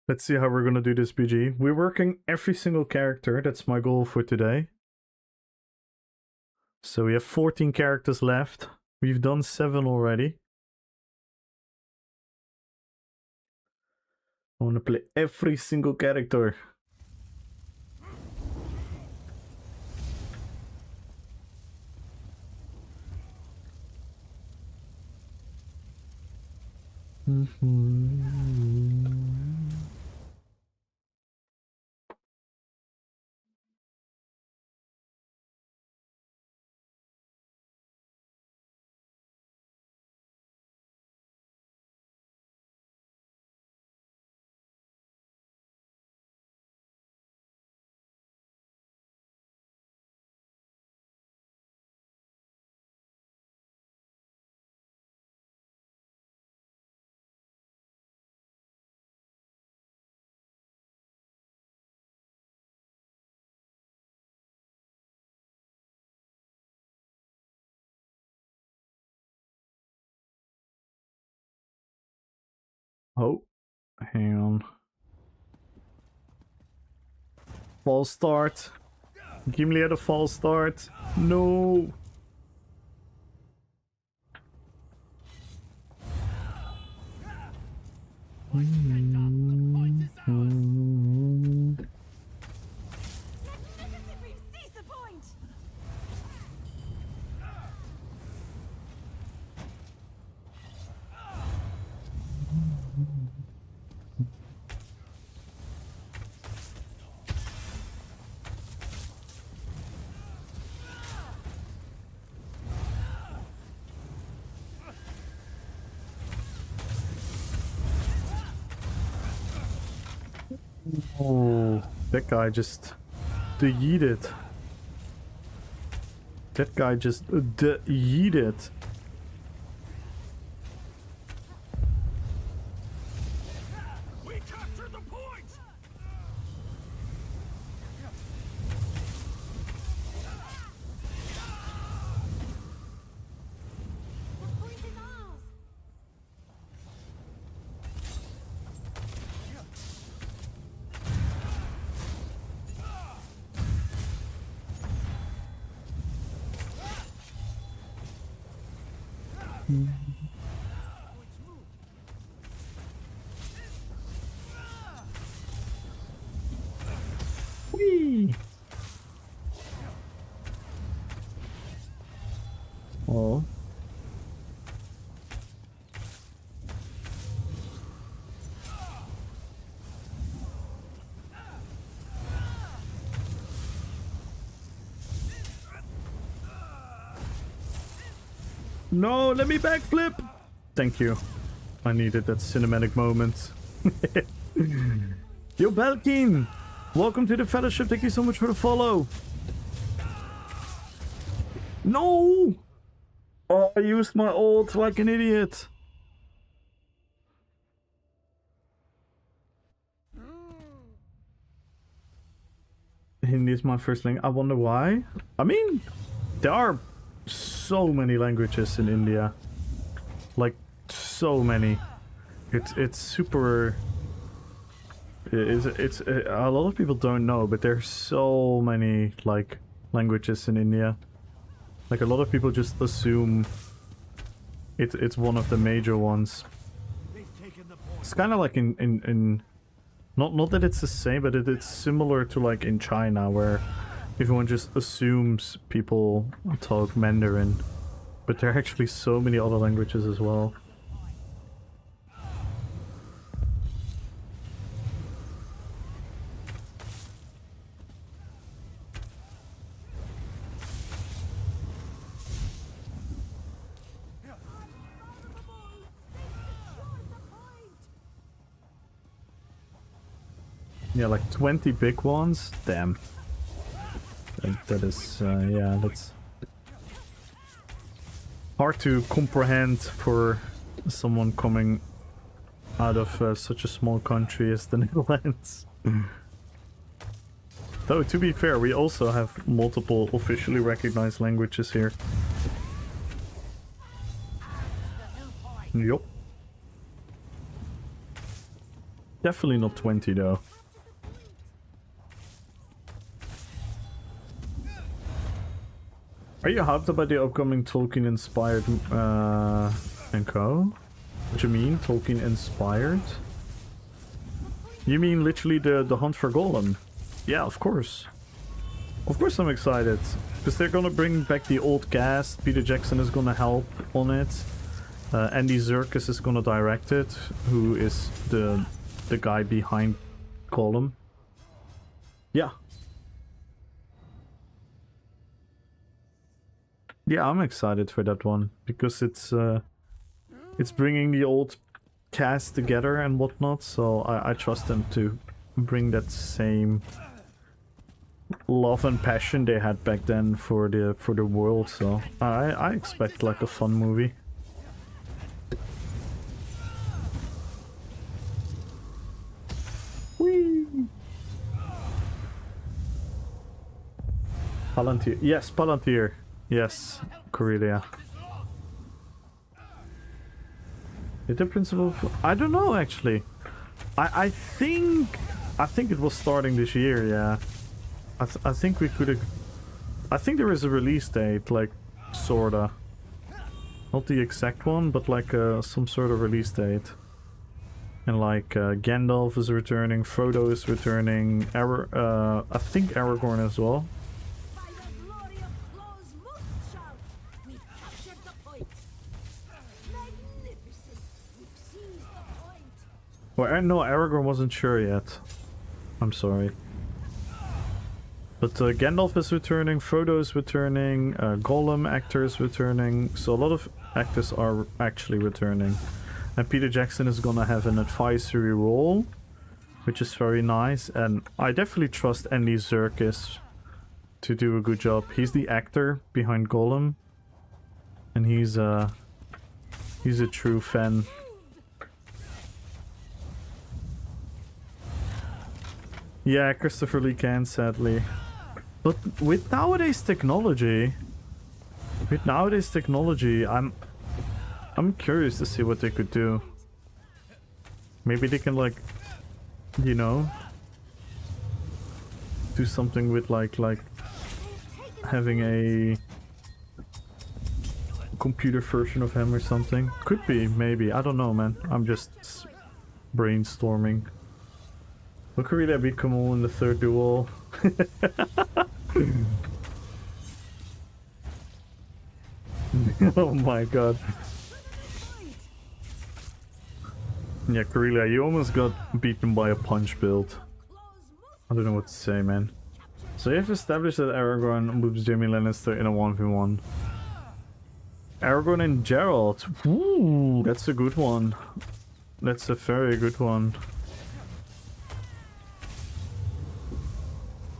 Let's see how we're gonna do this, BG. We're working every single character. That's my goal for today. So we have 14 characters left. We've done 7 already. I want to play every single character. Oh, hang on. False start. Gimli had a false start. No. Seize the point! Oh, that guy just yeeted. That guy just yeeted. We captured the point! The point is ours! Whee! Oh. No, let me backflip! Thank you. I needed that cinematic moment. Yo, Balkin! Welcome to the fellowship. Thank you so much for the follow. No! Oh, I used my ult like an idiot. Hindi is my first language. I wonder why. I mean, there are so many languages in India. Like, so many. It's super... It's a lot of people don't know, but there's so many, like, languages in India. Like, a lot of people just assume it's one of the major ones. They've It's kind of like in not that it's the same, but it's similar to like in China, where everyone just assumes people talk Mandarin, but there are actually so many other languages as well. Yeah, like 20 big ones? Damn. That is, yeah, that's hard to comprehend for someone coming out of such a small country as the Netherlands. Though, to be fair, we also have multiple officially recognized languages here. Yup. Definitely not 20 though. Are you hyped about the upcoming Tolkien-inspired and co? What you mean, Tolkien-inspired? You mean literally the Hunt for Golem? Yeah, of course. Of course I'm excited. Because they're gonna bring back the old cast. Peter Jackson is gonna help on it. Andy Serkis is gonna direct it, who is the guy behind Golem. Yeah. Yeah, I'm excited for that one because it's bringing the old cast together and whatnot. So I trust them to bring that same love and passion they had back then for the world. So I expect like a fun movie. Whee! Palantir, yes, Palantir. Yes, Corellia. Is the principal? I don't know actually. I think it was starting this year. Yeah, I think we could. I think there is a release date, like sorta. Not the exact one, but like some sort of release date. And like Gandalf is returning, Frodo is returning, I think Aragorn as well. Well, no, Aragorn wasn't sure yet. I'm sorry. But Gandalf is returning, Frodo is returning, Gollum actor is returning, so a lot of actors are actually returning. And Peter Jackson is gonna have an advisory role, which is very nice, and I definitely trust Andy Serkis to do a good job. He's the actor behind Gollum, and he's a true fan. Yeah, Christopher Lee can, sadly. But with nowadays technology, I'm curious to see what they could do. Maybe they can, like, you know, do something with like having a computer version of him or something. Could be, maybe. I don't know, man. I'm just brainstorming. Look, could really become all in the third duel. Oh my god. Yeah, Corellia, you almost got beaten by a punch build. I don't know what to say, man. So you have established that Aragorn moves Jaime Lannister in a 1v1. Aragorn and Geralt. Ooh, that's a good one. That's a very good one.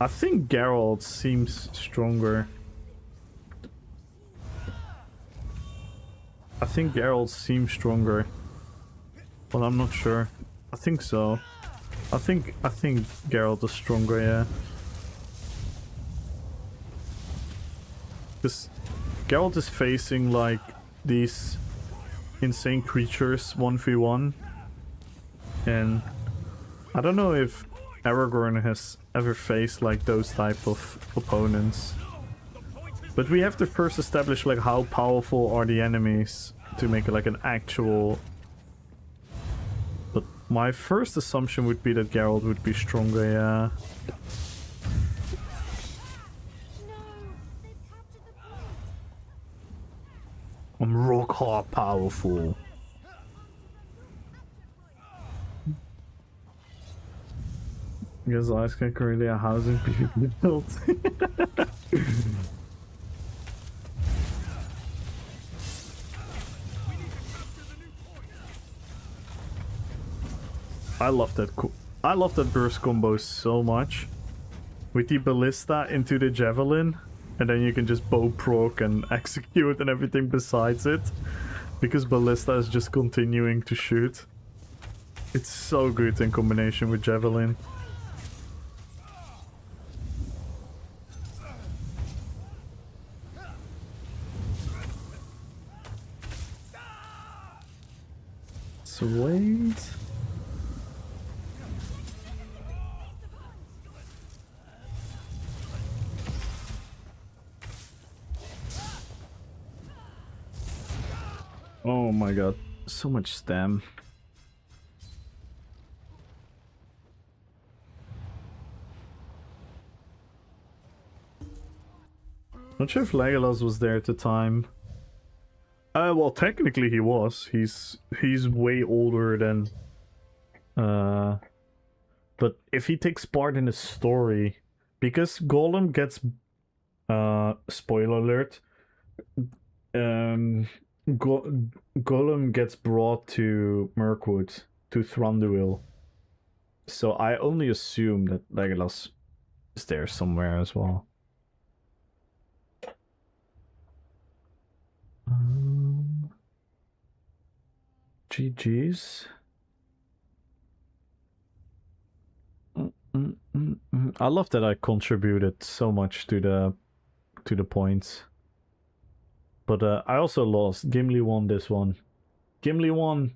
I think Geralt seems stronger. I think Geralt seems stronger. But I'm not sure. I think so. I think Geralt is stronger, yeah. Because Geralt is facing like these insane creatures 1v1. And I don't know if Aragorn has ever faced like those type of opponents. But we have to first establish like how powerful are the enemies to make it like an actual... But My first assumption would be that Geralt would be stronger, yeah. I'm rock hard powerful. I guess Ice can currently a housing PvP built. I love that. I love that burst combo so much. With the ballista into the javelin, and then you can just bow proc and execute and everything besides it, because ballista is just continuing to shoot. It's so good in combination with javelin. Sweet. Oh my god, so much stam. Not sure if Legolas was there at the time. Well, technically he was. He's way older than. But if he takes part in the story, because Gollum gets, spoiler alert, Gollum gets brought to Mirkwood, to Thranduil. So I only assume that Legolas is there somewhere as well. GG's. I love that I contributed so much to the points. But I also lost. Gimli won this one. Gimli won.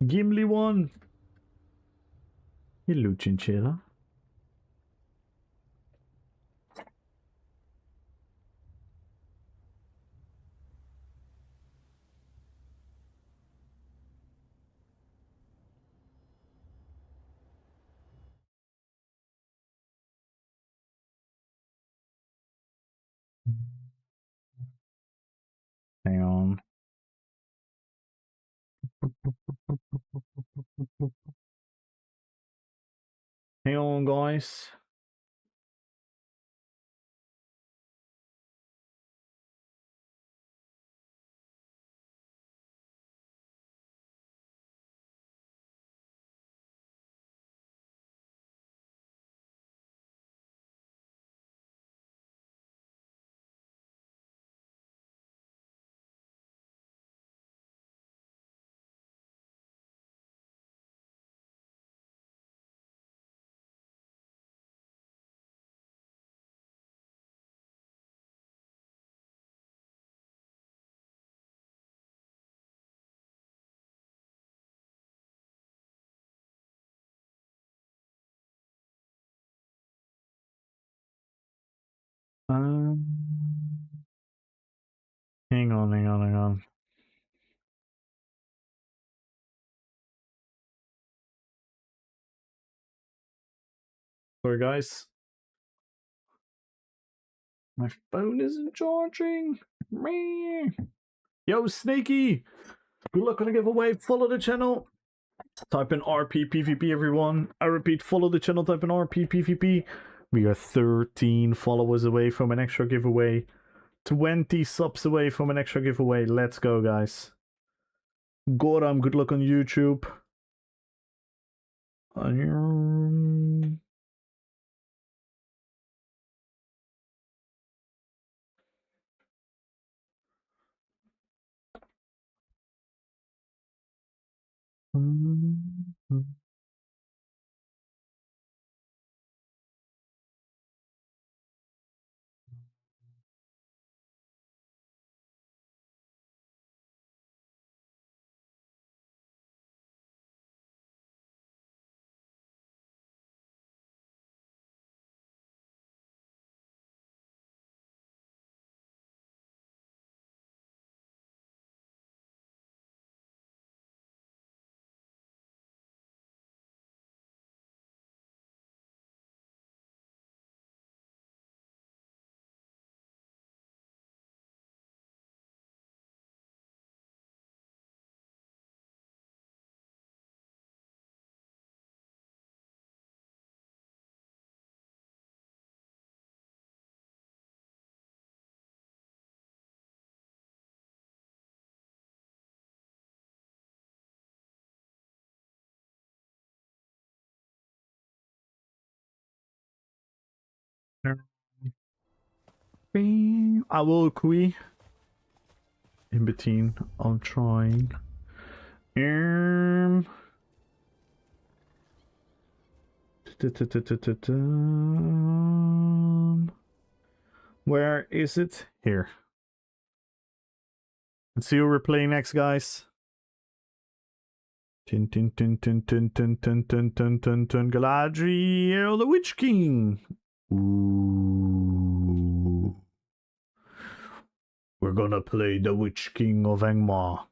Gimli won. Hello, Chinchilla. Hang on. Hang on, guys. Um, hang on. Sorry, guys. My phone isn't charging. Me. Yo, Snaky. Good luck on the giveaway. Follow the channel. Type in RP PvP, everyone. I repeat, follow the channel. Type in RP PvP. We are 13 followers away from an extra giveaway. 20 subs away from an extra giveaway. Let's go, guys. Goram, good luck on YouTube. I will quit. In between, I'm trying. Where is it? Here. Let's see who we're playing next, guys. Galadriel, the Witch King. Ooh. We're gonna play the Witch King of Angmar.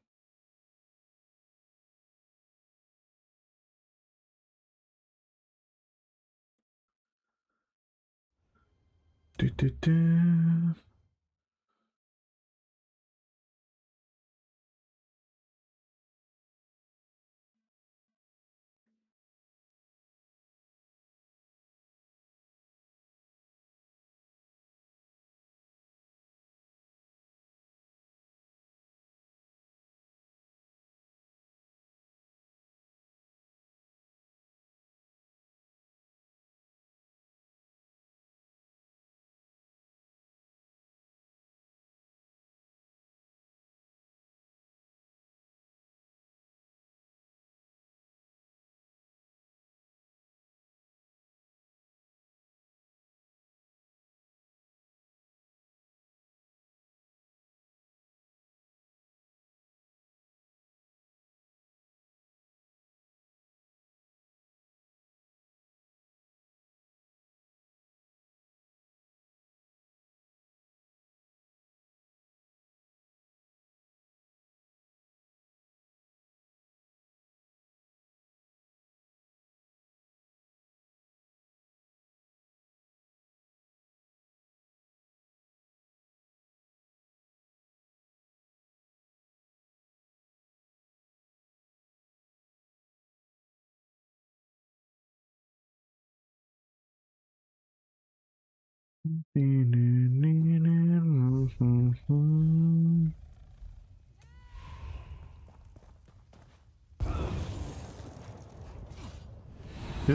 This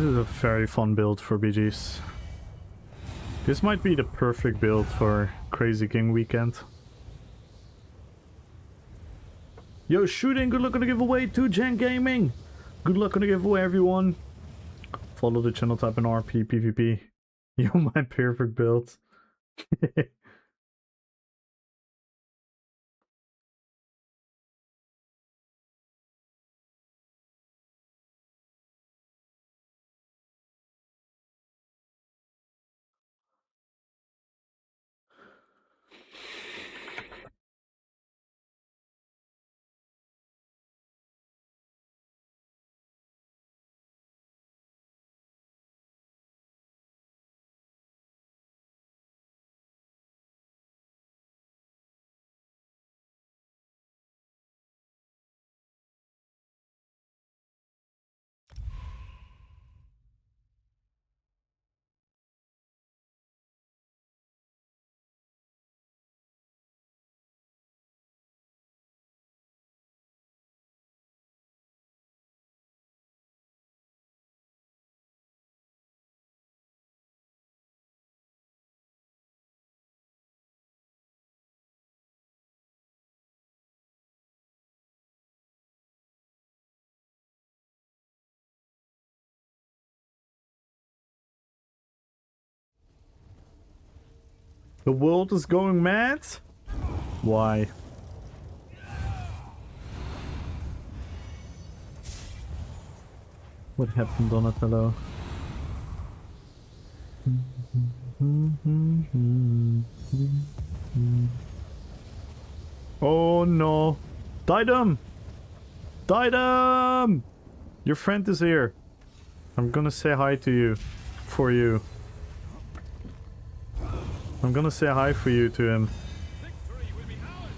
is a very fun build for BGs. This might be the perfect build for Crazy King weekend. Yo, shooting, good luck on the giveaway to Gen Gaming. Good luck on the giveaway, everyone. Follow the channel, type in RP, PvP. Yo, my perfect build. The world is going mad? Why? What happened, Donatello? Oh no! Didem! Didem! Your friend is here. I'm gonna say hi to you. For you. I'm gonna say hi for you to him. Victory will be ours.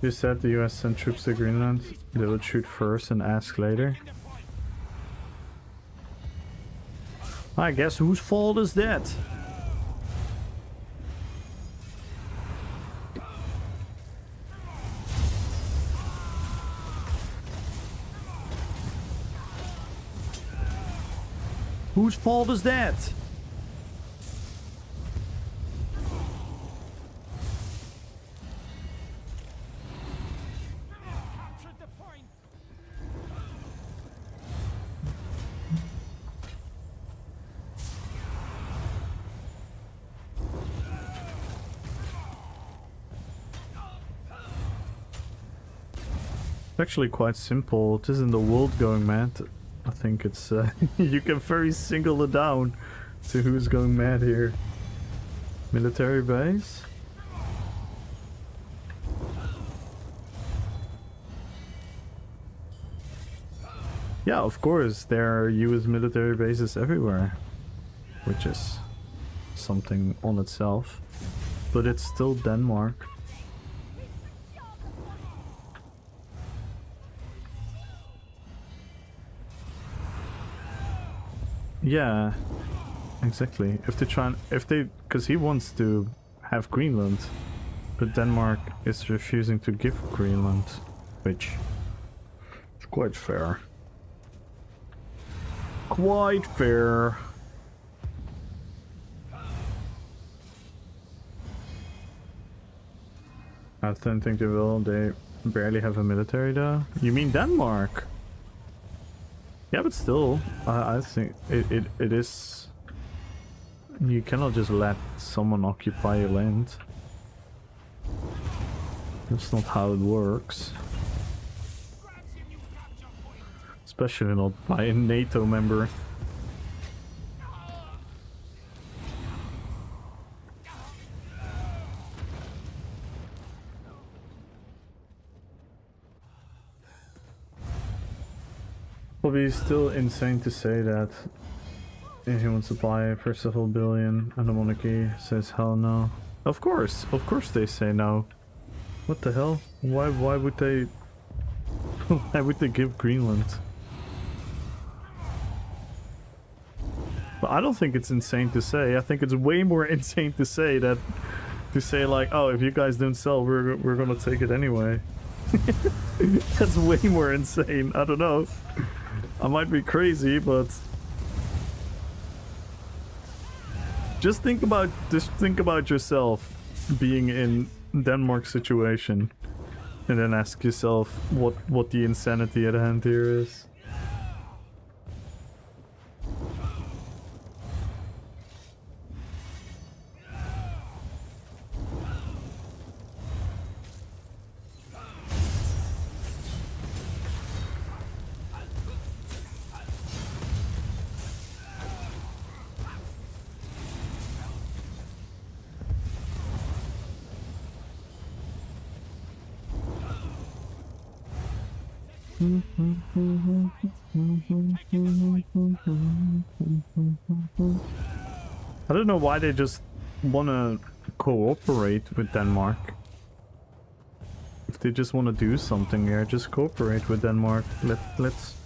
You said the US sent troops to Greenland. They would shoot first and ask later. I guess whose fault is that? Whose fault is that? Captured the point. It's actually quite simple. It isn't the world going mad. I think it's you can very single it down to who's going mad here. Military base? Yeah, of course, there are US military bases everywhere, which is something on itself, but it's still Denmark. Yeah, exactly. If they try, because he wants to have Greenland, but Denmark is refusing to give Greenland, which is quite fair. Quite fair. I don't think they will. They barely have a military though. You mean Denmark? Yeah, but still, I think it is. You cannot just let someone occupy your land. That's not how it works. Especially not by a NATO member. Probably still insane to say that he wants to buy for several billion and the monarchy says hell no. Of course they say no. What the hell? Why would they why would they give Greenland? But I don't think it's insane to say. I think it's way more insane to say that like, oh, if you guys don't sell, we're gonna take it anyway. That's way more insane. I don't know. I might be crazy, but just think about yourself being in Denmark's situation, and then ask yourself what the insanity at hand here is. I don't know why they just want to cooperate with Denmark. If they just want to do something here, just cooperate with Denmark. Let's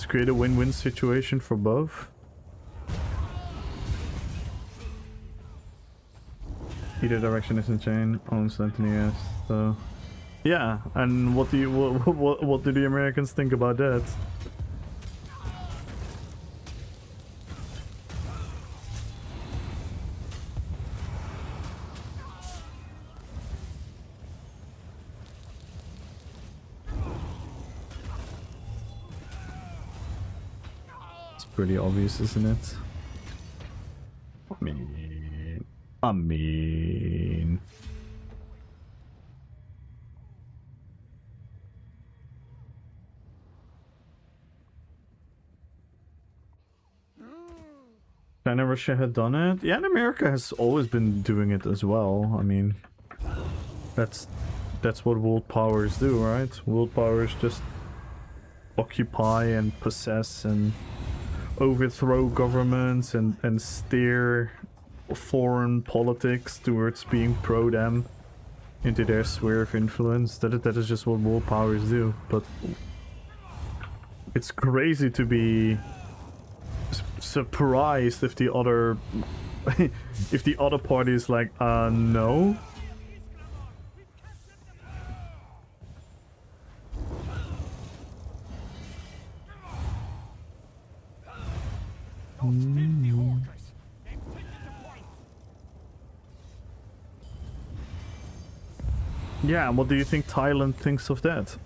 create a win-win situation for both. Either direction isn't chain, owns Anthony yes, so yeah, and what do the Americans think about that? It's pretty obvious, isn't it? I mean... China, Russia had done it. Yeah, and America has always been doing it as well. I mean, that's what world powers do, right? World powers just occupy and possess and overthrow governments and steer foreign politics towards being pro them into their sphere of influence. That is just what world powers do. But it's crazy to be surprised if the other party is like, no. Yeah, and what do you think Thailand thinks of that?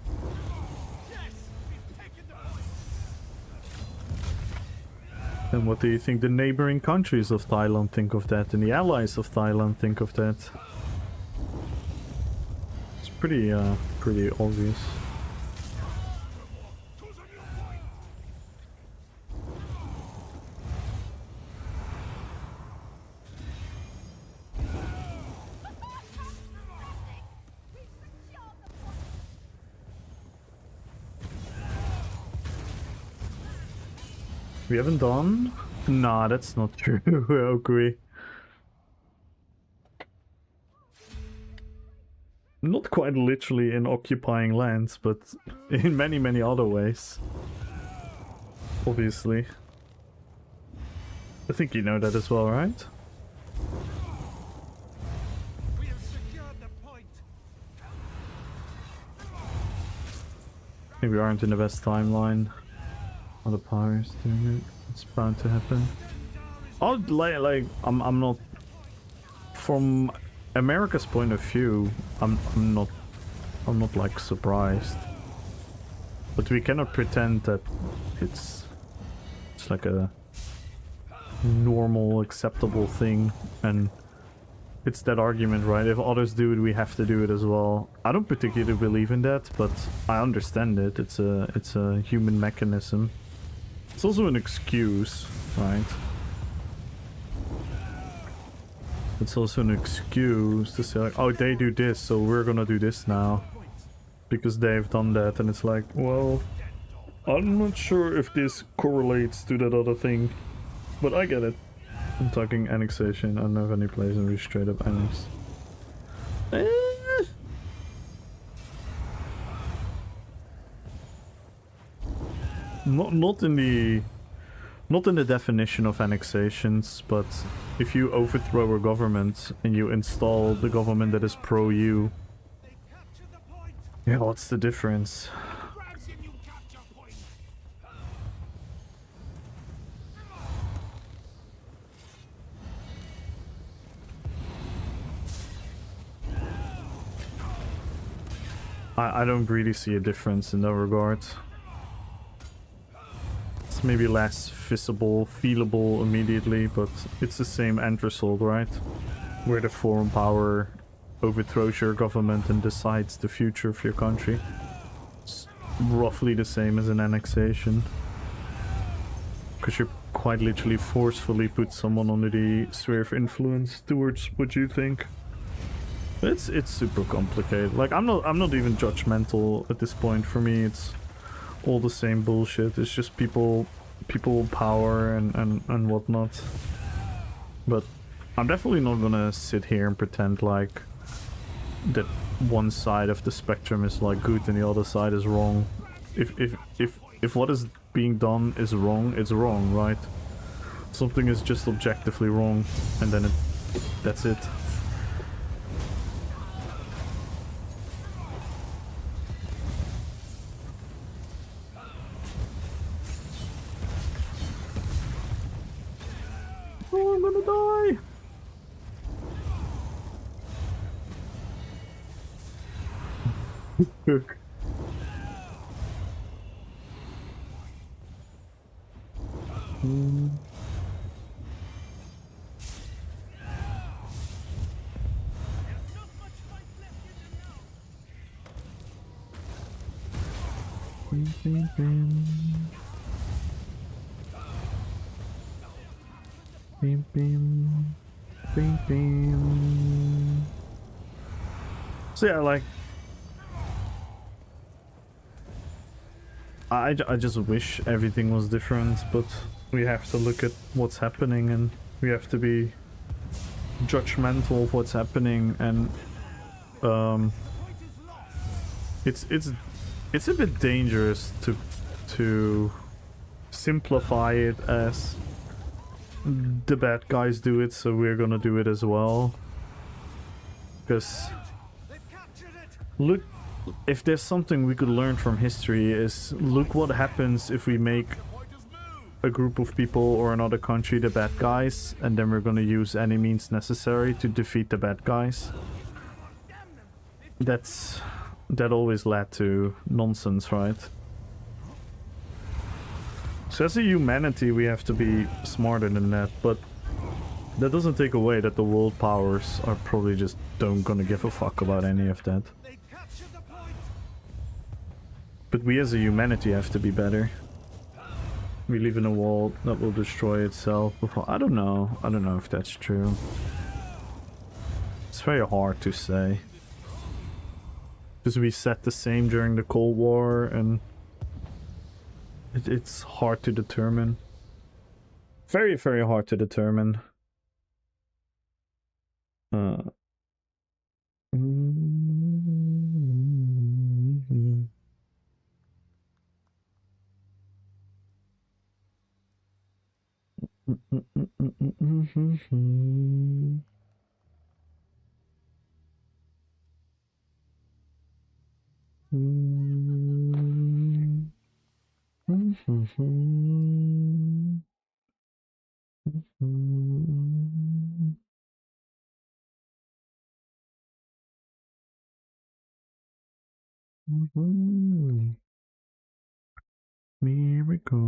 And what do you think the neighboring countries of Thailand think of that, and the allies of Thailand think of that? It's pretty obvious. We haven't done? Nah, that's not true. I agree. Not quite literally in occupying lands, but in many, many other ways. Obviously. I think you know that as well, right? We have secured the point. I think we aren't in the best timeline. Other powers doing it. It's bound to happen. Oh, like I'm not. From America's point of view, I'm not like surprised. But we cannot pretend that it's like a normal, acceptable thing, and it's that argument, right? If others do it, we have to do it as well. I don't particularly believe in that, but I understand it. It's a human mechanism. It's also an excuse, right? It's also an excuse to say like, oh, they do this, so we're gonna do this now. Because they've done that, and it's like, well, I'm not sure if this correlates to that other thing. But I get it. I'm talking annexation. I don't have any place in which straight up annex. Not in the definition of annexations, but if you overthrow a government and you install the government that is pro you, yeah, what's the difference? I don't really see a difference in that regard. It's maybe less visible, feelable immediately, but it's the same end result, right? Where the foreign power overthrows your government and decides the future of your country. It's roughly the same as an annexation. Because you quite literally forcefully put someone under the sphere of influence towards what you think. It's super complicated. Like I'm not even judgmental at this point. For me, it's all the same bullshit. It's just people power and whatnot. But I'm definitely not gonna sit here and pretend like that one side of the spectrum is like good and the other side is wrong. If what is being done is wrong, it's wrong, right? Something is just objectively wrong, and then that's it. Oh, I'm gonna die! Look. So yeah, like I just wish everything was different, but we have to look at what's happening and we have to be judgmental of what's happening, and it's a bit dangerous to simplify it as the bad guys do it, so we're gonna do it as well. Because look, if there's something we could learn from history, is look what happens if we make a group of people or another country the bad guys, and then we're gonna use any means necessary to defeat the bad guys. That always led to nonsense, right? So as a humanity, we have to be smarter than that, but that doesn't take away that the world powers are probably just don't gonna give a fuck about any of that. They captured the point. But we as a humanity have to be better. We live in a world that will destroy itself before. I don't know. I don't know if that's true. It's very hard to say. Because we said the same during the Cold War, and it's hard to determine. Very, very hard to determine. Miracle.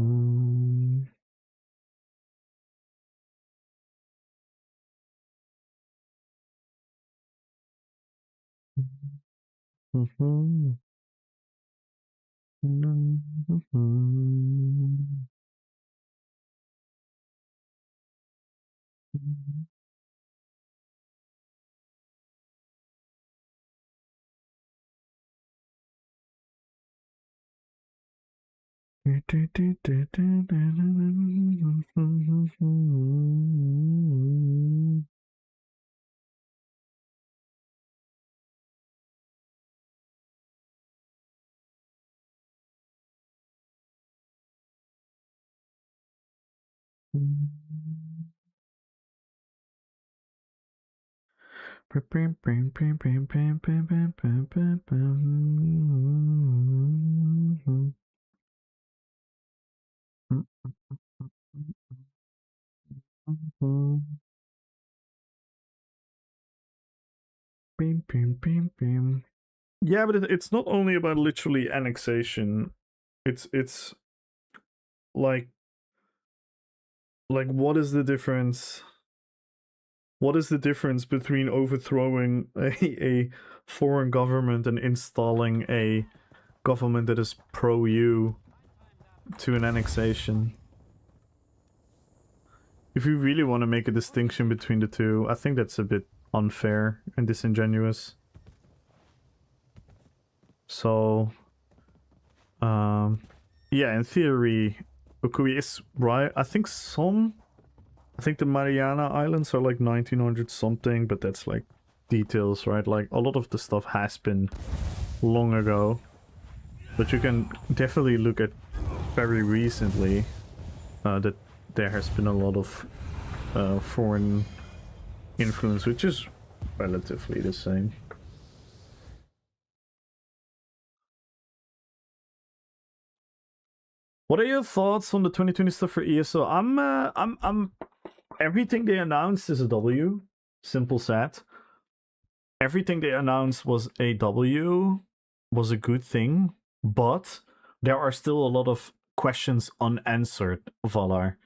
Yeah, but it's not only about literally annexation. It's like what is the difference? What is the difference between overthrowing a foreign government and installing a government that is pro-you to an annexation? If you really want to make a distinction between the two, I think that's a bit unfair and disingenuous. So, yeah, in theory, Ukui is right. I think the Mariana Islands are like 1900 something, but that's like details, right? Like a lot of the stuff has been long ago, but you can definitely look at very recently that there has been a lot of foreign influence, which is relatively the same. What are your thoughts on the 2020 stuff for ESO? I'm everything they announced is a W. Simple set. Everything they announced was a W, was a good thing, but there are still a lot of questions unanswered, Valar.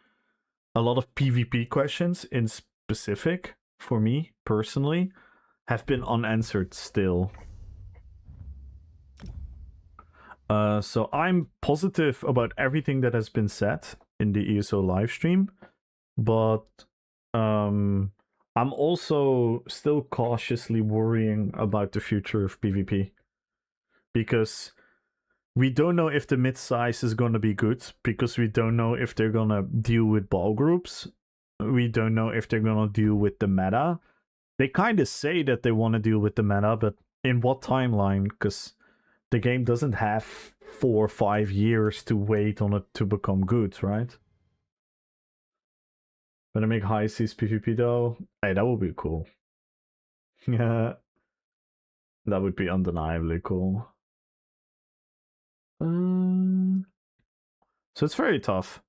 A lot of PvP questions in specific, for me personally, have been unanswered still. So I'm positive about everything that has been said in the ESO livestream, but I'm also still cautiously worrying about the future of PvP, because we don't know if the mid-size is gonna be good, because we don't know if they're gonna deal with ball groups. We don't know if they're gonna deal with the meta. They kind of say that they want to deal with the meta, but in what timeline? Because the game doesn't have 4 or 5 years to wait on it to become good, right? When I make high seas PvP though, hey, that would be cool. Yeah, that would be undeniably cool. So it's very tough.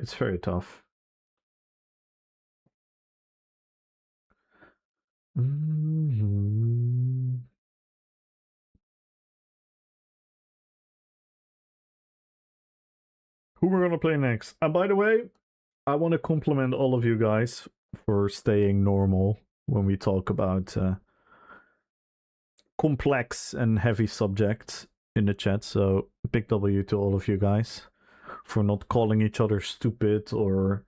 It's very tough. Mm-hmm. Who we're gonna play next? And by the way, I want to compliment all of you guys for staying normal when we talk about complex and heavy subjects in the chat. So big W to all of you guys for not calling each other stupid or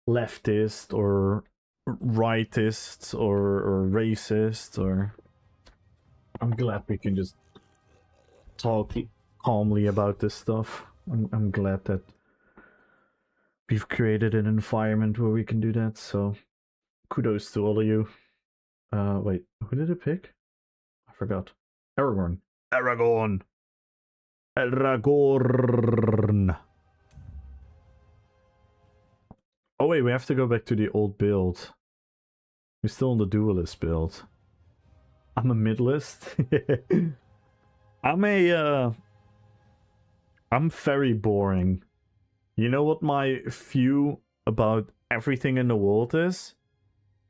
leftist or rightist or racist. Or I'm glad we can just talk calmly about this stuff. I'm glad that we've created an environment where we can do that. So kudos to all of you. Wait, who did it pick? I forgot. Aragorn. Aragorn. Aragorn. Oh wait, we have to go back to the old build. We're still on the duelist build. I'm a midlist. I'm very boring. You know what my view about everything in the world is?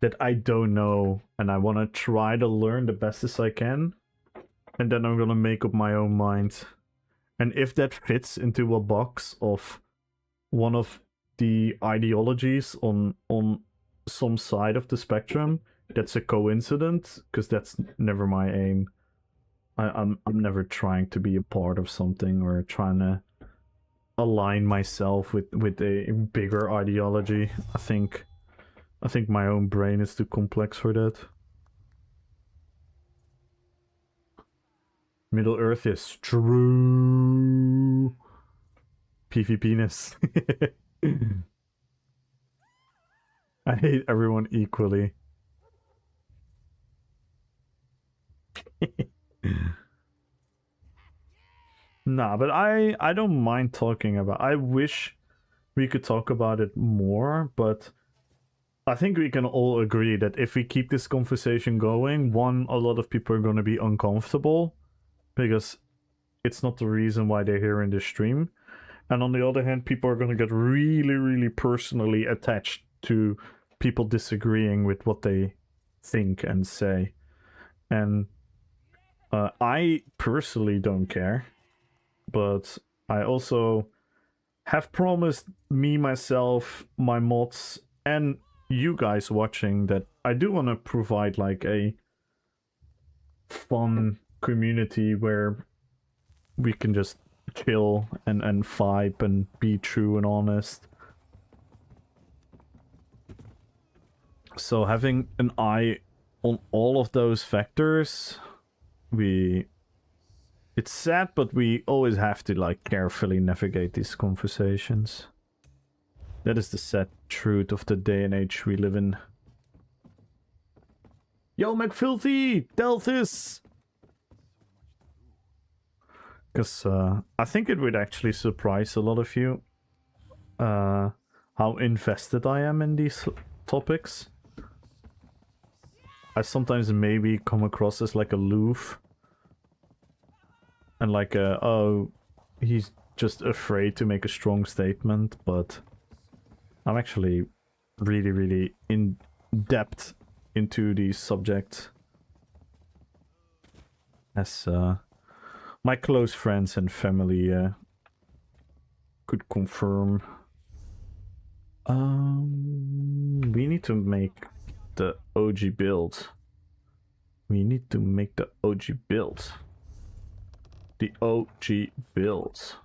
That I don't know, and I want to try to learn the best as I can, and then I'm gonna make up my own mind. And if that fits into a box of one of the ideologies on some side of the spectrum, that's a coincidence, because that's never my aim. I'm never trying to be a part of something or trying to align myself with a bigger ideology. I think my own brain is too complex for that. Middle Earth is true. PvPness. I hate everyone equally. Nah, but I don't mind talking about. I wish we could talk about it more, but I think we can all agree that if we keep this conversation going, one, a lot of people are going to be uncomfortable because it's not the reason why they're here in the stream. And on the other hand, people are going to get really, really personally attached to people disagreeing with what they think and say. And I personally don't care, but I also have promised me, myself, my mods, and you guys watching that I do want to provide like a fun community where we can just chill and vibe and be true and honest. So having an eye on all of those factors, it's sad, but we always have to like carefully navigate these conversations. That is the sad truth of the day and age we live in. Yo, McFilthy! Delthis! Because I think it would actually surprise a lot of you how invested I am in these topics. I sometimes maybe come across as like aloof. And like, oh, he's just afraid to make a strong statement, but I'm actually really, really in depth into these subjects. As my close friends and family could confirm. We need to make the OG build. We need to make the OG build. The OG build.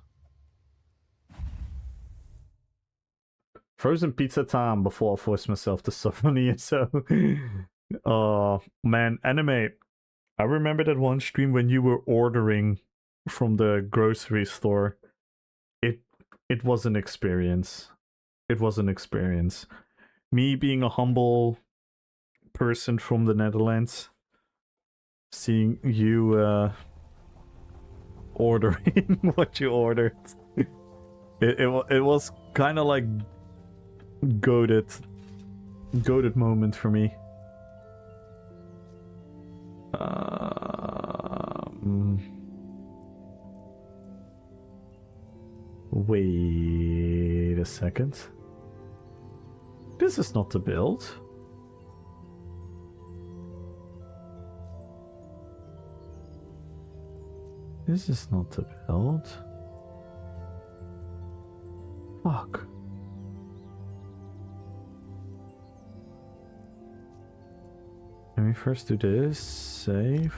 Frozen pizza time before I force myself to suffer on ESO. Oh man, anime. I remember that one stream when you were ordering from the grocery store. It was an experience. It was an experience. Me being a humble person from the Netherlands, seeing you ordering what you ordered. It was kind of like goated moment for me. Wait a second. This is not the build. This is not the build. Fuck. Let me first do this. Save.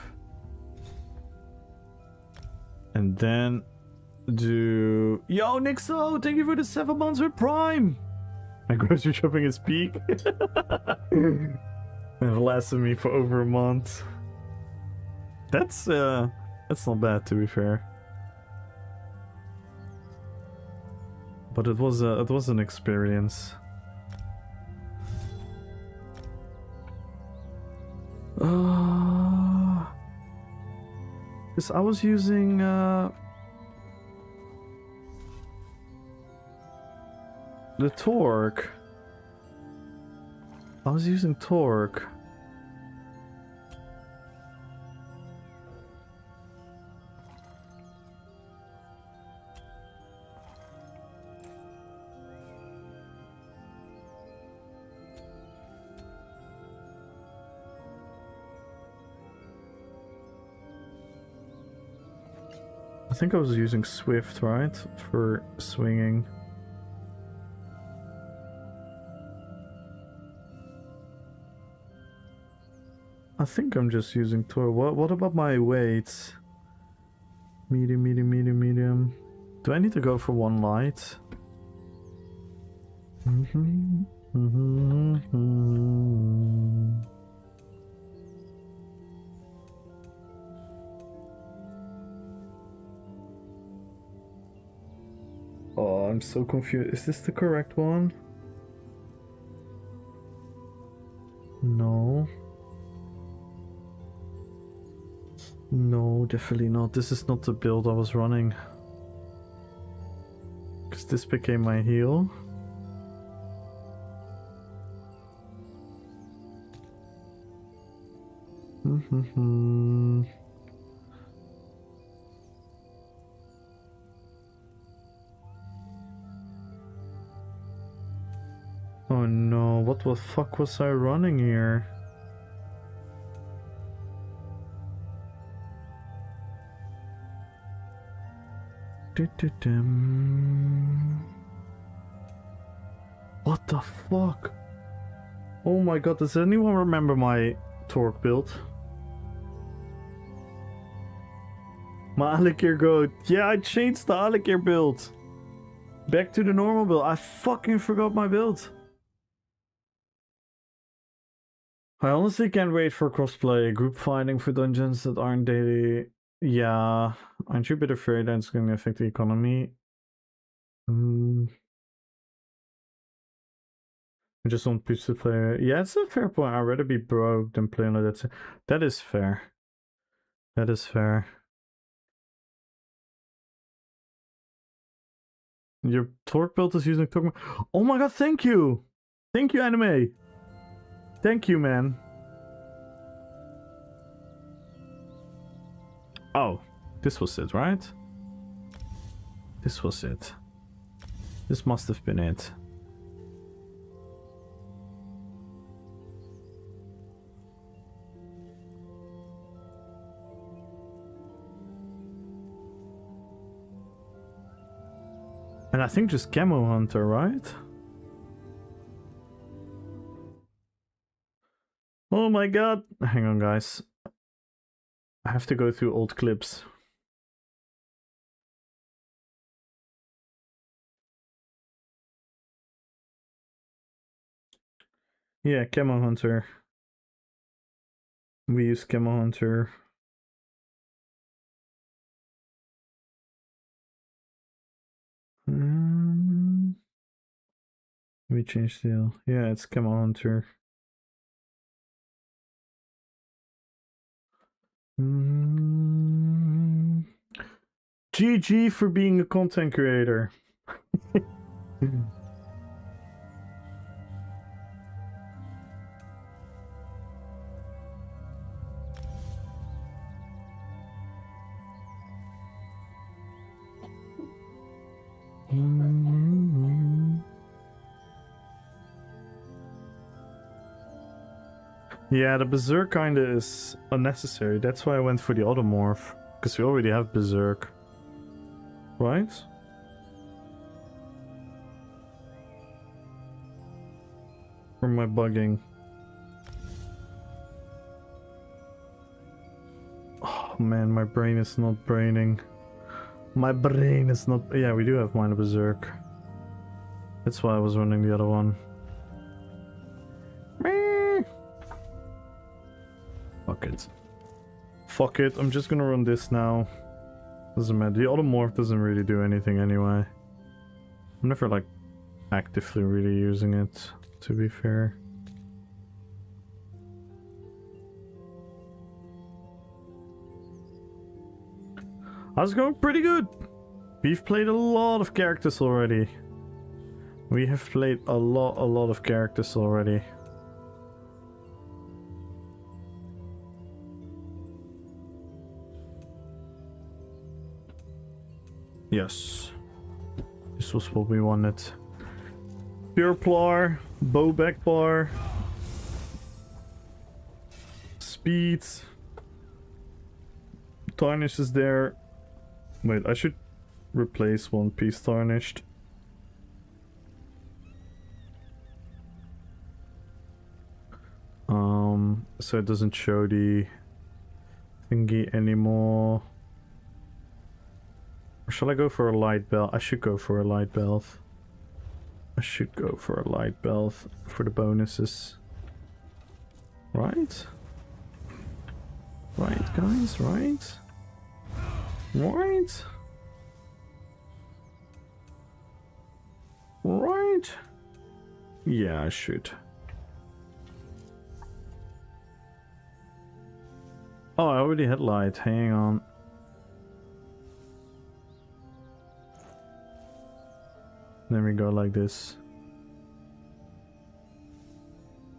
And then do... Yo, Nixo! Thank you for the 7 months with Prime! My grocery shopping is peak. It lasted me for over a month. That's not bad, to be fair. But it was an experience. Because I was using the torque. I was using torque. I think I was using Swift, right? For swinging. I think I'm just using torque. What about my weights? Medium, medium, medium, medium. Do I need to go for one light? Oh, I'm so confused. Is this the correct one? No. No, definitely not. This is not the build I was running. Because this became my heel. Oh no, what the fuck was I running here? What the fuck? Oh my god, does anyone remember my torque build? My Alakir goat. Yeah, I changed the Alakir build. Back to the normal build. I fucking forgot my build. I honestly can't wait for crossplay. Group fighting for dungeons that aren't daily. Yeah, aren't you a bit afraid that it's going to affect the economy? I just want people to play. Yeah, it's a fair point. I'd rather be broke than play on it. That is fair. That is fair. Your torque build is using torque. Oh my god, thank you! Thank you, anime! Thank you, man. Oh, this was it, right? This was it. This must have been it. And I think just Camo Hunter, right? Oh my god. Hang on, guys. I have to go through old clips. Yeah, Camo Hunter. We use Camo Hunter. Let me change the... Yeah, it's Camo Hunter. GG for being a content creator. Yeah, the Berserk kinda is unnecessary. That's why I went for the Automorph. Because we already have Berserk. Right? Or am I bugging? Oh man, my brain is not braining. My brain is not... Yeah, we do have Minor Berserk. That's why I was running the other one. Fuck it. Fuck it, I'm just gonna run this now. Doesn't matter. The Automorph doesn't really do anything anyway. I'm never like actively really using it, to be fair. How's it going? Pretty good. We've played a lot of characters already. We have played a lot of characters already. Yes. This was what we wanted. Pure Plar, bow back bar, speed. Tarnish is there. Wait, I should replace one piece tarnished. So it doesn't show the thingy anymore. Or shall I go for a light belt? I should go for a light belt. I should go for a light belt for the bonuses. Right? Right, guys, right? Right? Right? Yeah, I should. Oh, I already had light. Hang on. Then we go like this.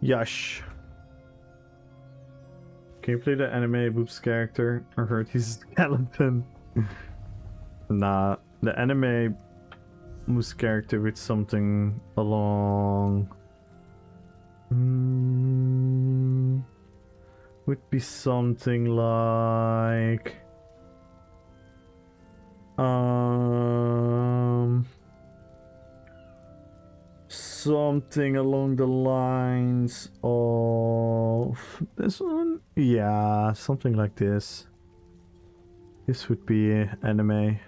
Yash. Can you play the anime boobs character? I heard he's a skeleton. Nah, the anime moose character with something along. Would be something like something along the lines of this one. Yeah, something like this. This would be anime.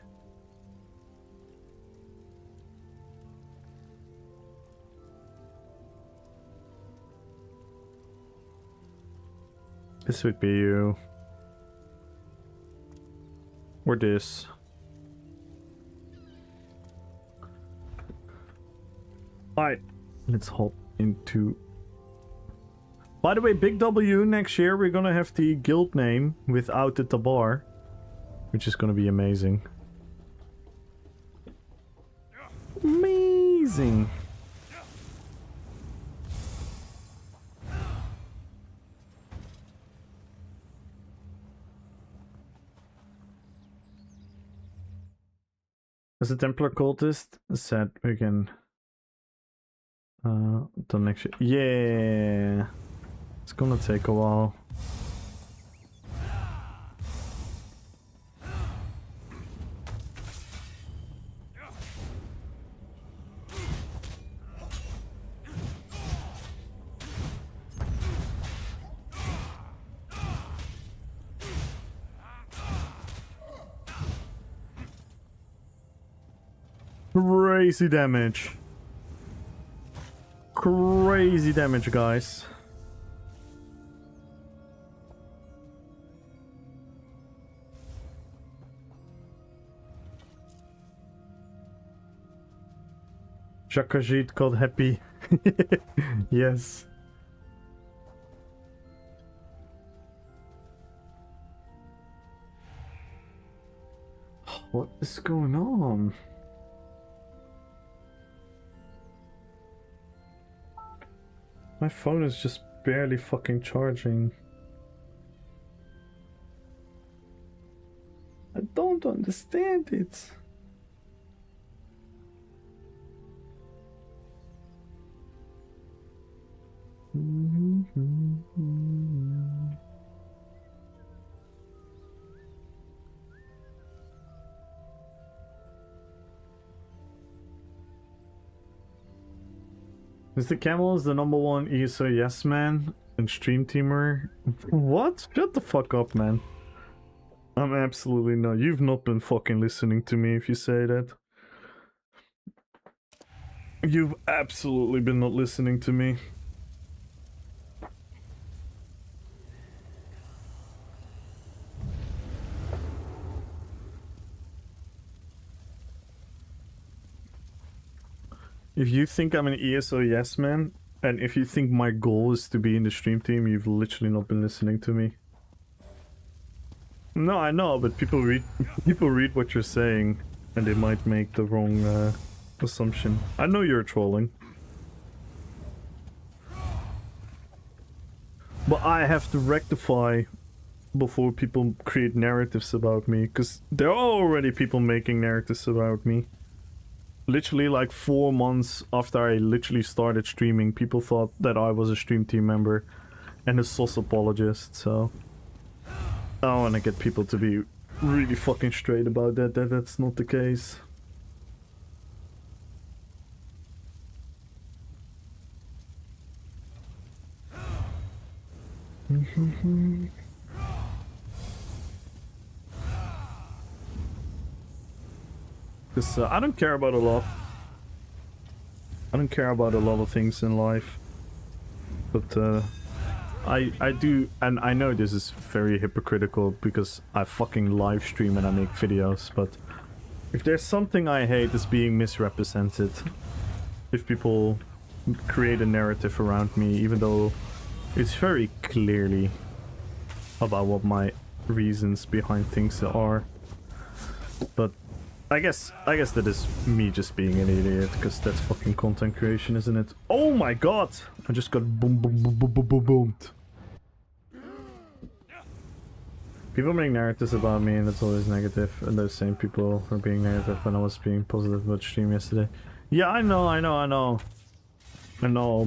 This would be you. Or this. Alright, let's hop into... By the way, Big W, next year we're gonna have the guild name without the tabar. Which is gonna be amazing. Amazing! As a Templar cultist, said again. The next year. Yeah, it's gonna take a while. Crazy damage. Crazy damage, guys. Jakajit got happy. Yes. What is going on? My phone is just barely fucking charging. I don't understand it. Mm-hmm. Mr. Camel is the #1 ESO yes man and stream teamer. What? Shut the fuck up, man. I'm absolutely not. You've not been fucking listening to me if you say that. You've absolutely been not listening to me. If you think I'm an ESO yes man, and if you think my goal is to be in the stream team, you've literally not been listening to me. No, I know, but people read what you're saying, and they might make the wrong assumption. I know you're trolling. But I have to rectify before people create narratives about me, because there are already people making narratives about me. Literally like 4 months after I literally started streaming, people thought that I was a stream team member and a sauce apologist, so I want to get people to be really fucking straight about that that's not the case. Because I don't care about a lot. I don't care about a lot of things in life. But I do, and I know this is very hypocritical because I fucking live stream and I make videos, but if there's something I hate, is being misrepresented. If people create a narrative around me, even though it's very clearly about what my reasons behind things are. But I guess that is me just being an idiot, because that's fucking content creation, isn't it? Oh my god! I just got boom boom boom boom boom boom boomed. People make narratives about me and that's always negative, and those same people are being negative when I was being positive about stream yesterday. Yeah, I know,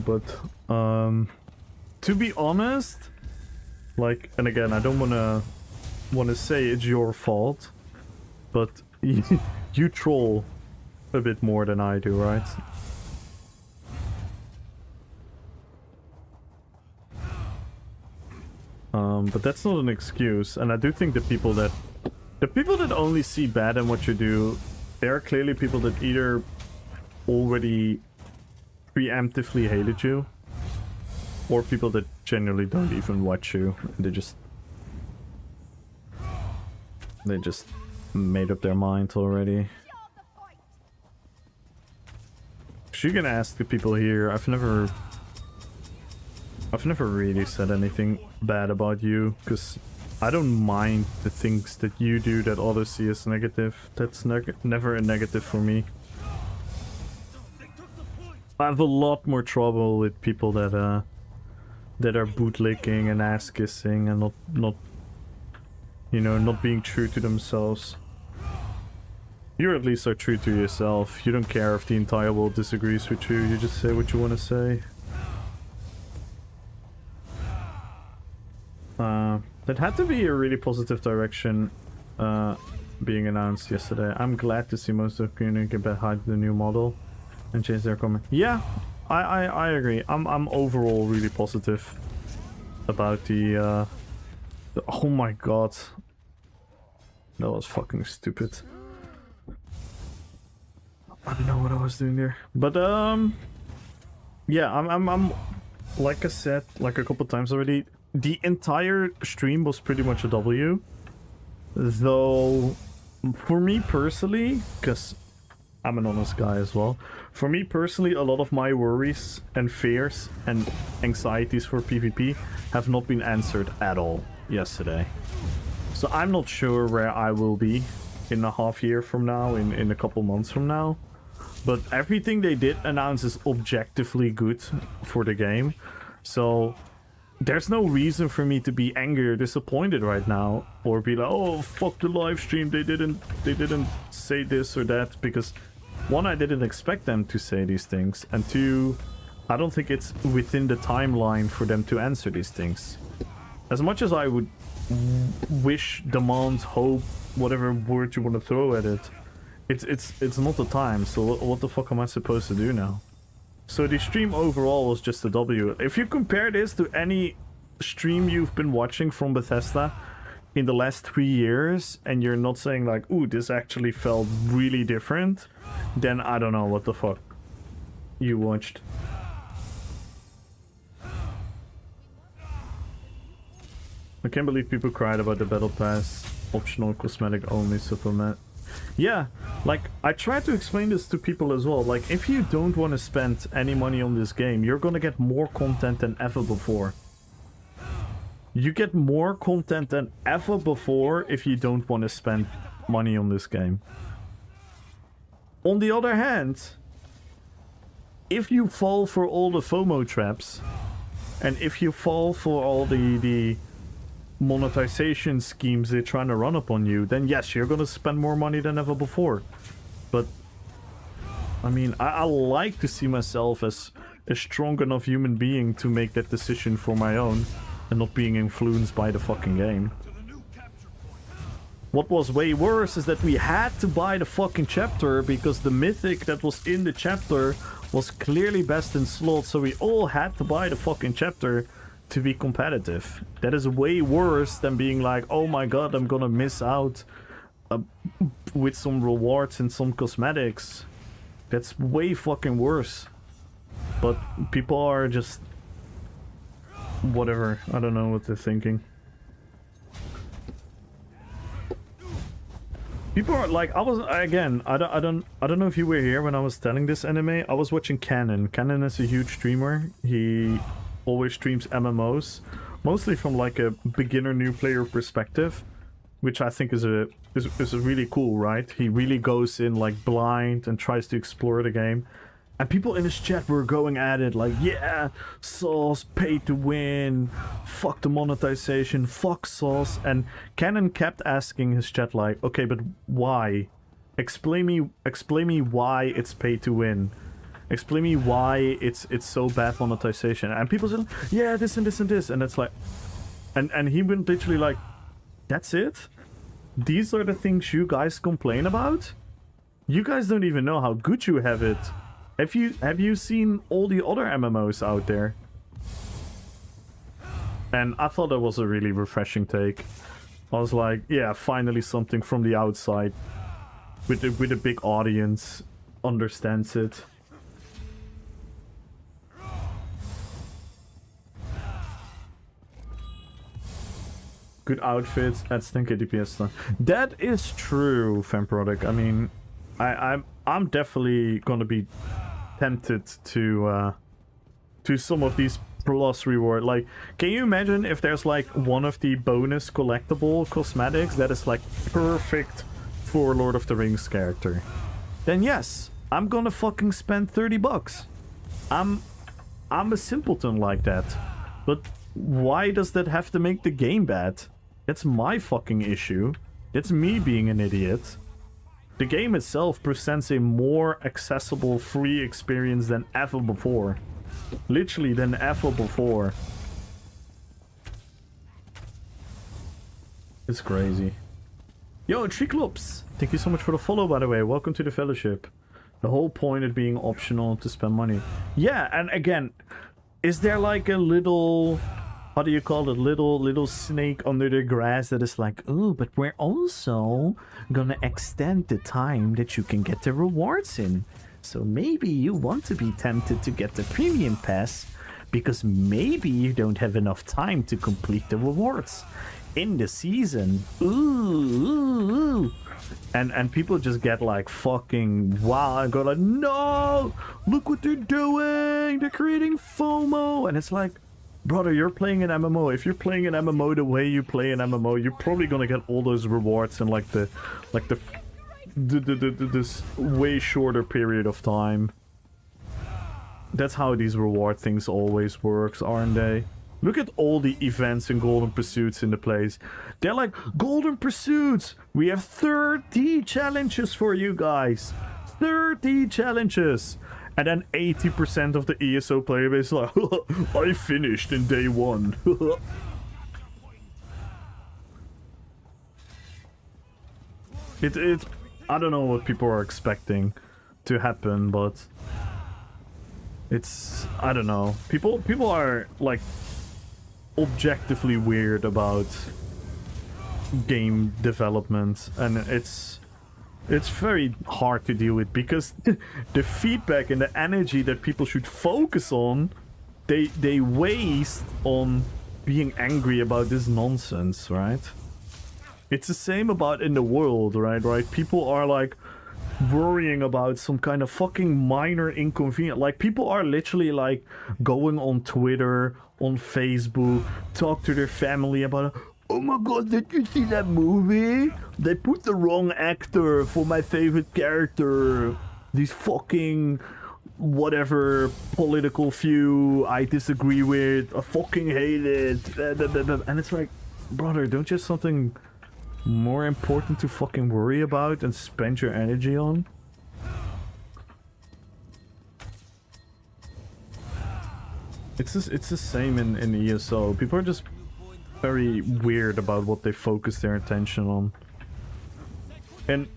but to be honest, like, and again, I don't wanna say it's your fault, but you troll a bit more than I do, right? But that's not an excuse, and I do think the people that only see bad in what you do, they are clearly people that either already preemptively hated you, or people that genuinely don't even watch you, and they just made up their mind already. So you can ask the people here. I've never really said anything bad about you, because I don't mind the things that you do that others see as negative. That's never a negative for me. I have a lot more trouble with people that are bootlicking and ass kissing and not you know, not being true to themselves. You at least are true to yourself. You don't care if the entire world disagrees with you. You just say what you want to say. That had to be a really positive direction being announced yesterday. I'm glad to see most of the community get behind the new model and change their comment. Yeah, I agree. I'm overall really positive about the oh my god. That was fucking stupid. I don't know what I was doing there. But yeah, I'm like I said like a couple times already, the entire stream was pretty much a W. Though for me personally, because I'm an honest guy as well, for me personally, a lot of my worries and fears and anxieties for PvP have not been answered at all yesterday. So I'm not sure where I will be in a half year from now, in a couple months from now. But everything they did announce is objectively good for the game. So there's no reason for me to be angry or disappointed right now, or be like, oh fuck the live stream, they didn't say this or that, because one, I didn't expect them to say these things, and two, I don't think it's within the timeline for them to answer these things. As much as I would wish, demand, hope, whatever word you want to throw at it, it's not the time. So what the fuck am I supposed to do now? So the stream overall was just a W. If you compare this to any stream you've been watching from Bethesda in the last 3 years, and you're not saying like, ooh, this actually felt really different, then I don't know what the fuck you watched. I can't believe people cried about the Battle Pass optional cosmetic only supplement. Yeah, like, I try to explain this to people as well. Like, if you don't want to spend any money on this game, you're gonna get more content than ever before. You get more content than ever before if you don't want to spend money on this game. On the other hand, if you fall for all the FOMO traps, and if you fall for all the monetization schemes they're trying to run upon you, then yes, you're gonna spend more money than ever before. But I mean, I like to see myself as a strong enough human being to make that decision for my own and not being influenced by the fucking game. What was way worse is that we had to buy the fucking chapter because the mythic that was in the chapter was clearly best in slot, so we all had to buy the fucking chapter to be competitive. That is way worse than being like, oh my god, I'm gonna miss out with some rewards and some cosmetics. That's way fucking worse. But people are just whatever. I don't know what they're thinking. People are like, I don't know if you were here when I was telling this anime. I was watching Canon. Canon is a huge streamer. He always streams MMOs, mostly from like a beginner new player perspective, which I think is really cool, right? He really goes in like blind and tries to explore the game. And people in his chat were going at it like, yeah, Sauce, pay to win, fuck the monetization, fuck Sauce. And Canon kept asking his chat like, okay, but why? Explain me why it's pay to win. Explain me why it's so bad monetization. And people said, yeah, this and this and this. And it's like, and he went literally like, that's it? These are the things you guys complain about? You guys don't even know how good you have it. Have you seen all the other MMOs out there? And I thought that was a really refreshing take. I was like, yeah, finally something from the outside with a big audience understands it. Good outfits at stinky DPS. That is true, Femproduct. I mean, I'm definitely gonna be tempted to some of these plus reward. Like, can you imagine if there's like one of the bonus collectible cosmetics that is like perfect for Lord of the Rings character? Then yes, I'm gonna fucking spend 30 bucks. I'm a simpleton like that. But why does that have to make the game bad? That's my fucking issue. It's me being an idiot. The game itself presents a more accessible free experience than ever before. Literally than ever before. It's crazy. Yo, Triclops! Thank you so much for the follow, by the way. Welcome to the fellowship. The whole point of being optional to spend money. Yeah, and again, is there like a little... how do you call it? Little snake under the grass that is like, oh, but we're also gonna extend the time that you can get the rewards in. So maybe you want to be tempted to get the premium pass because maybe you don't have enough time to complete the rewards in the season. Ooh. And people just get like fucking wow and go like, no, look what they're doing. They're creating FOMO. And it's like, brother, you're playing an MMO. If you're playing an MMO the way you play an MMO, you're probably gonna get all those rewards in like this way shorter period of time. That's how these reward things always works, aren't they? Look at all the events and golden pursuits in the place. They're like, golden pursuits! We have 30 challenges for you guys. 30 challenges! And then 80% of the ESO player base is like, I finished in day 1. It's I don't know what people are expecting to happen, but it's, I don't know. People are like objectively weird about game development, and it's very hard to deal with because the feedback and the energy that people should focus on, they waste on being angry about this nonsense, right? It's the same about in the world, right? People are like worrying about some kind of fucking minor inconvenience. Like, people are literally like going on Twitter, on Facebook, talk to their family about, oh my god, did you see that movie? They put the wrong actor for my favorite character. These fucking whatever political view I disagree with, I fucking hate it. And it's like, brother, don't you have something more important to fucking worry about and spend your energy on? It's the same in ESO. People are just very weird about what they focus their attention on. And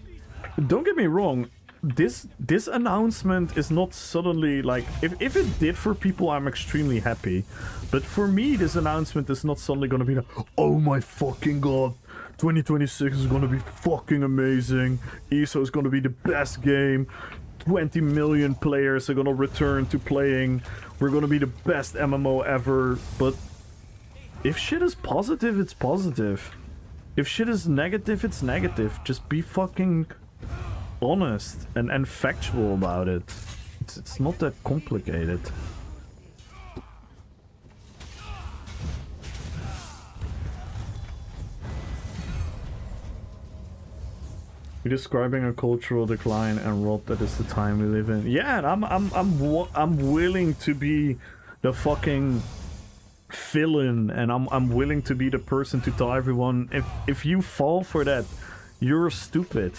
don't get me wrong, this announcement is not suddenly like, if it did for people, I'm extremely happy. But for me, this announcement is not suddenly gonna be like, oh my fucking god, 2026 is gonna be fucking amazing. ESO is gonna be the best game. 20 million players are gonna return to playing. We're gonna be the best MMO ever. But if shit is positive, it's positive. If shit is negative, it's negative. Just be fucking honest and factual about it. It's not that complicated. You're describing a cultural decline and rot that is the time we live in. Yeah, and I'm willing to be the fucking villain, and I'm willing to be the person to tell everyone, if you fall for that, you're stupid.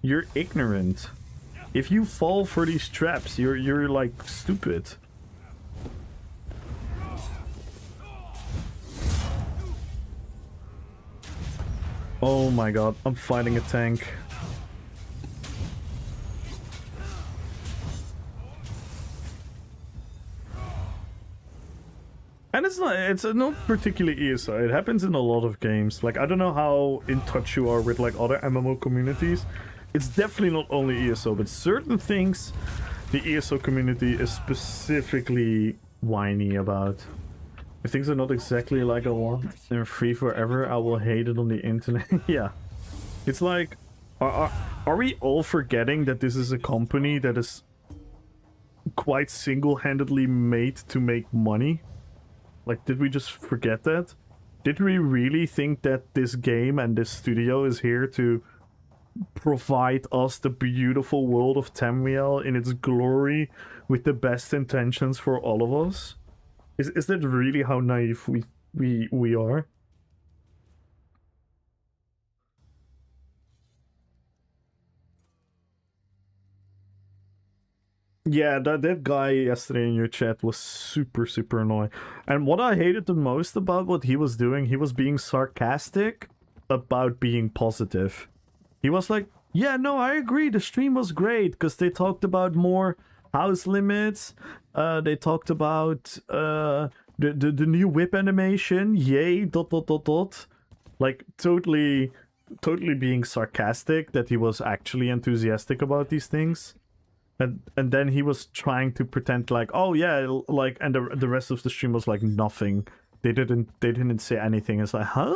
You're ignorant. If you fall for these traps, you're like stupid. Oh my god, I'm fighting a tank. And it's not particularly ESO, it happens in a lot of games. Like, I don't know how in touch you are with like other MMO communities. It's definitely not only ESO, but certain things the ESO community is specifically whiny about. If things are not exactly like I want, they're free forever, I will hate it on the internet. Yeah. It's like, are we all forgetting that this is a company that is quite single-handedly made to make money? Like, did we just forget that? Did we really think that this game and this studio is here to provide us the beautiful world of Tamriel in its glory with the best intentions for all of us? Is that really how naive we are? Yeah, that guy yesterday in your chat was super annoying. And what I hated the most about what he was doing, he was being sarcastic about being positive. He was like, yeah, no, I agree, the stream was great, because they talked about more house limits, they talked about the new whip animation, yay, ... Like, totally being sarcastic that he was actually enthusiastic about these things. And then he was trying to pretend like, oh yeah, like, and the rest of the stream was like nothing. They didn't say anything. It's like, huh?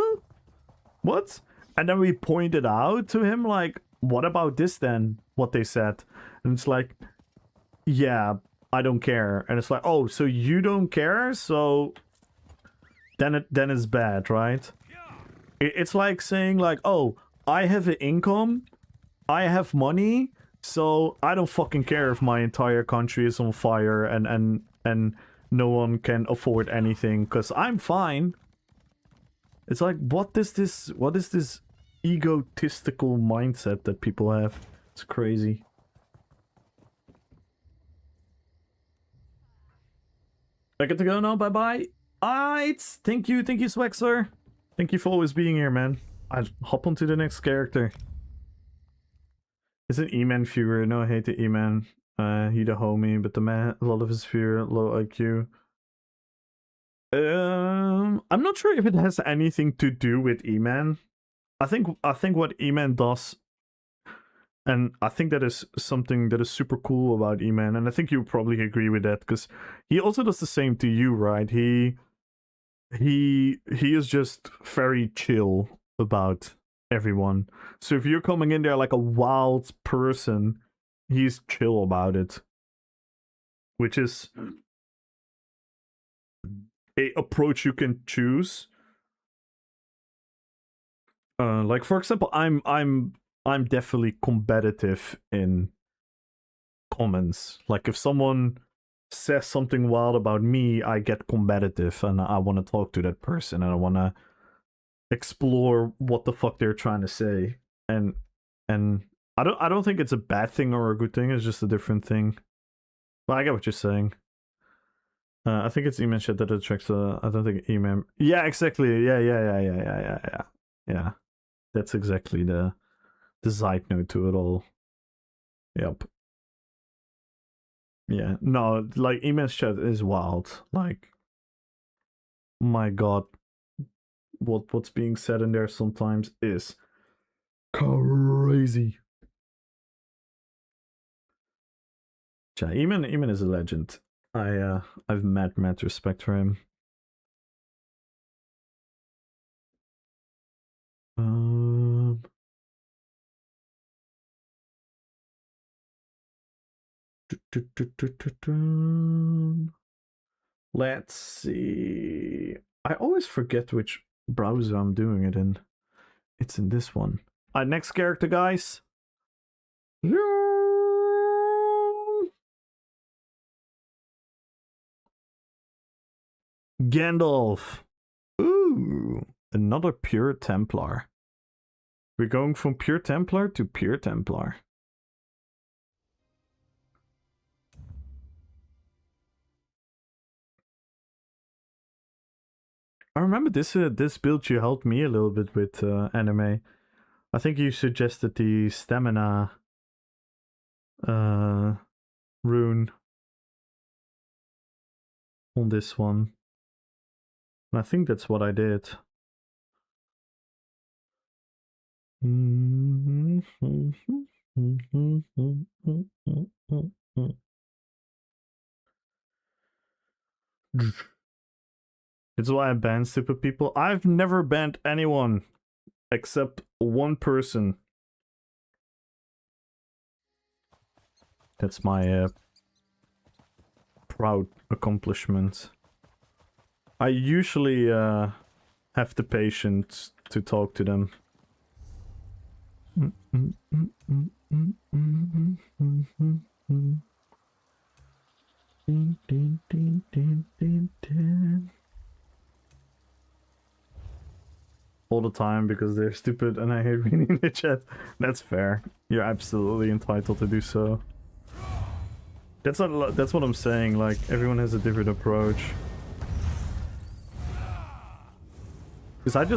What? And then we pointed out to him like, what about this then? What they said. And it's like, yeah, I don't care. And it's like, oh, so you don't care? So then it's bad, right? It's like saying like, oh, I have an income, I have money, so I don't fucking care if my entire country is on fire and no one can afford anything because I'm fine. It's like, what is this egotistical mindset that people have? It's crazy. I get to go now. Bye bye. Alright. Thank you, Swexler. Thank you for always being here, man. I'll hop on to the next character. It's an E-Man viewer. No, I hate the E-Man. He the homie, but the man, a lot of his viewer, low IQ. I'm not sure if it has anything to do with E-Man. I think what E-Man does, and I think that is something that is super cool about E-Man, and I think you probably agree with that, because he also does the same to you, right? He is just very chill about everyone. So if you're coming in there like a wild person, he's chill about it, which is a approach you can choose. Like for example, I'm definitely combative in comments. Like if someone says something wild about me, I get combative and I want to talk to that person and I want to explore what the fuck they're trying to say. And I don't think it's a bad thing or a good thing. It's just a different thing. But I get what you're saying. I think it's E-Man shit that attracts. I don't think E-Man. Yeah, exactly. Yeah. That's exactly the side note to it all. Yep. Yeah. No, like E-Man's chat is wild. Like, my god, what's being said in there sometimes is crazy. Yeah, E-Man is a legend. I've mad respect for him. Let's see. I always forget which browser I'm doing it in. It's in this one. Alright, next character, guys. Gandalf. Ooh, another pure Templar. We're going from pure Templar to pure Templar. I remember this build you helped me a little bit with anime. I think you suggested the stamina rune on this one. And I think that's what I did. It's why I ban stupid people. I've never banned anyone except one person. That's my proud accomplishment. I usually have the patience to talk to them. All the time because they're stupid and I hate reading the chat. That's fair. You're absolutely entitled to do so. That's what I'm saying. Like everyone has a different approach. Because I'm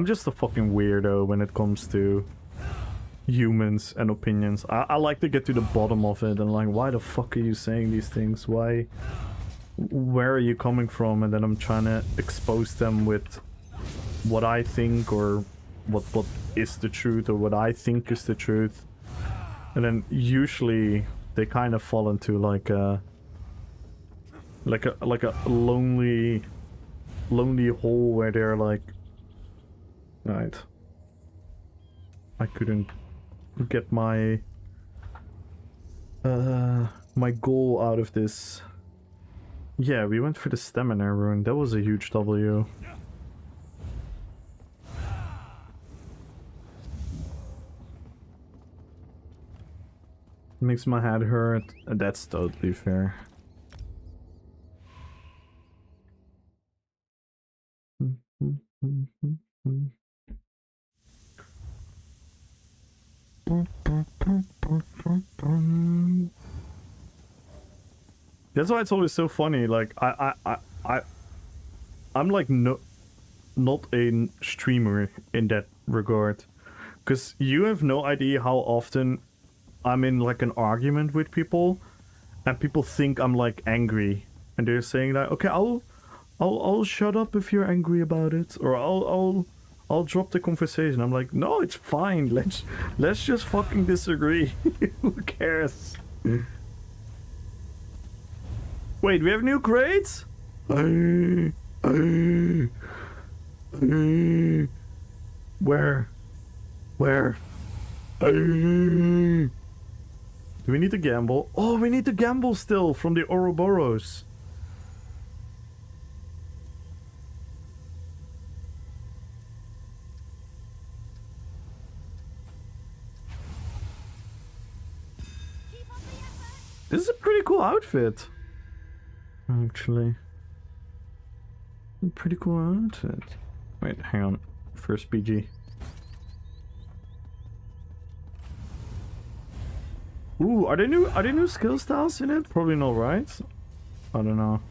just a fucking weirdo when it comes to humans and opinions. I like to get to the bottom of it and like, why the fuck are you saying these things? Where are you coming from? And then I'm trying to expose them with what I think or what is the truth or what I think is the truth. And then usually they kind of fall into like a lonely hole where they're like, right, I couldn't get my my goal out of this. Yeah, we went for the stamina rune. That was a huge W. Makes my head hurt. That's totally fair. That's why it's always so funny. Like I'm like not a streamer in that regard, because you have no idea how often I'm in like an argument with people, and people think I'm like angry, and they're saying that, okay, I'll shut up if you're angry about it, or I'll drop the conversation. I'm like, no, it's fine. Let's just fucking disagree. Who cares? Wait, we have new crates? Where? Where? Do we need to gamble? Oh, we need to gamble still from the Ouroboros. This is a pretty cool outfit. Actually. A pretty cool outfit. Wait, hang on. First BG. Ooh, are there new skill styles in it? Probably not, right? I don't know.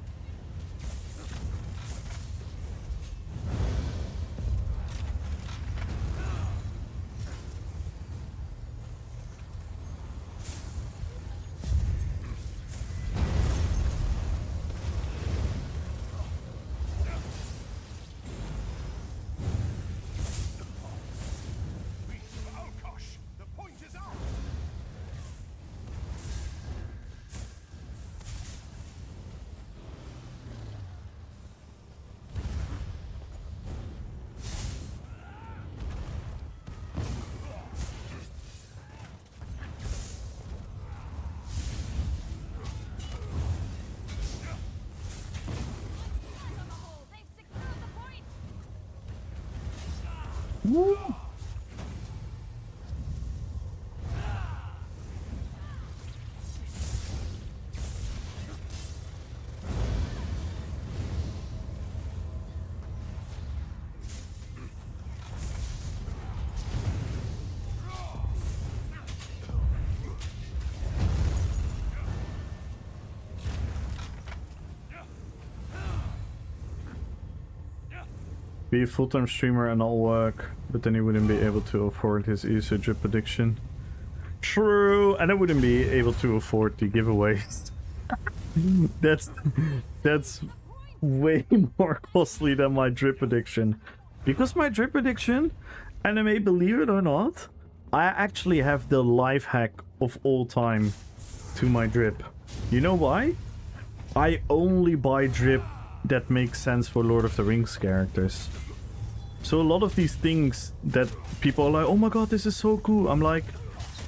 The point is ours. Woo! Be a full-time streamer and all work, but then he wouldn't be able to afford his usage prediction. True, and I wouldn't be able to afford the giveaways. that's way more costly than my drip addiction. Because my drip addiction, and I may believe it or not, I actually have the life hack of all time to my drip. You know why? I only buy drip that makes sense for Lord of the Rings characters. So a lot of these things that people are like, oh my god, this is so cool. I'm like,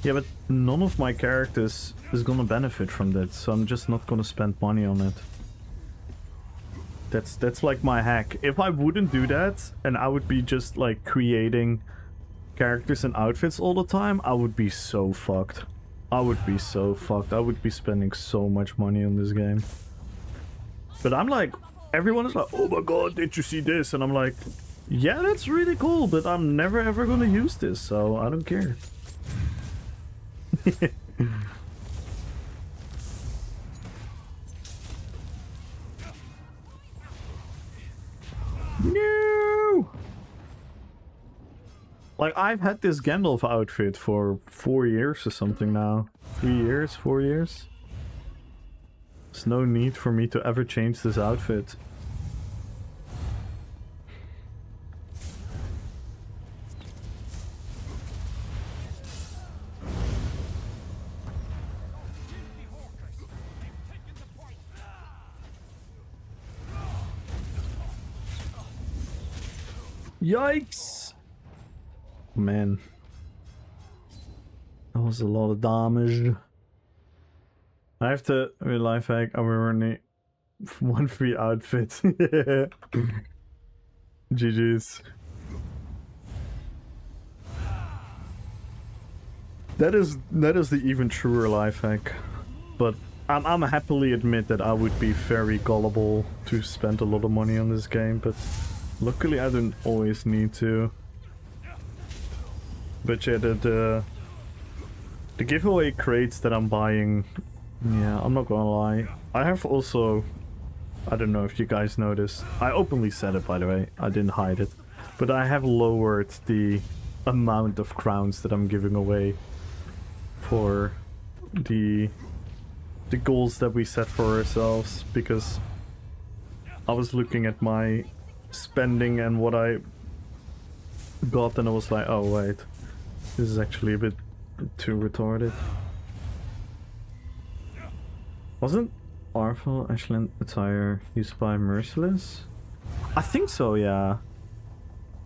yeah, but none of my characters is gonna benefit from that, so I'm just not gonna spend money on it. That's like my hack. If I wouldn't do that, and I would be just like creating characters and outfits all the time, I would be so fucked. I would be so fucked. I would be spending so much money on this game. But I'm like, everyone is like, oh my god, did you see this? And I'm like, yeah, that's really cool, but I'm never ever gonna use this, so I don't care. No! Like, I've had this Gandalf outfit for 4 years or something now. 3 years, 4 years. There's no need for me to ever change this outfit. Yikes! Man. That was a lot of damage. I have to life hack. I will only one free outfit. GG's. That is the even truer life hack. But I'm happily admit that I would be very gullible to spend a lot of money on this game, but luckily I don't always need to. But yeah, the giveaway crates that I'm buying Yeah, I'm not gonna lie. I have also... I don't know if you guys noticed. I openly said it, by the way. I didn't hide it. But I have lowered the amount of crowns that I'm giving away for the goals that we set for ourselves, because I was looking at my spending and what I got, and I was like, oh wait, this is actually a bit too retarded. Wasn't Arval Ashland attire used by Merciless? I think so, yeah.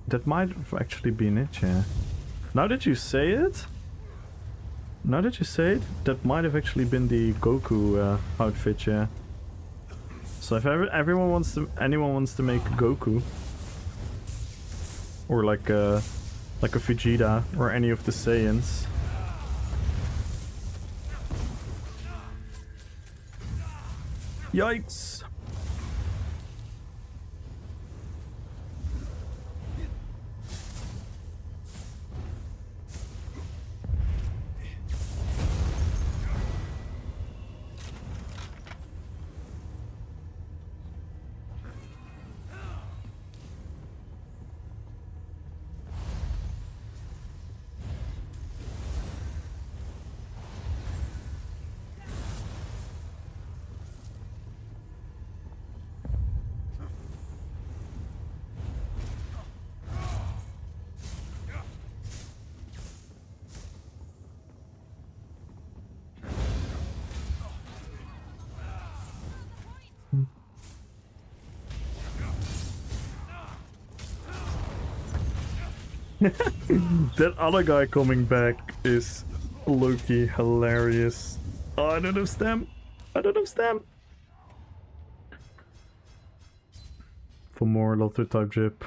That might have actually been it, yeah. Now that you say it, that might have actually been the Goku outfit, yeah. So if anyone wants to make Goku, or like a Vegeta or any of the Saiyans. Yikes! That other guy coming back is low-key hilarious. Oh, I don't have stamp. I don't have stamp. For more LOTR type jip.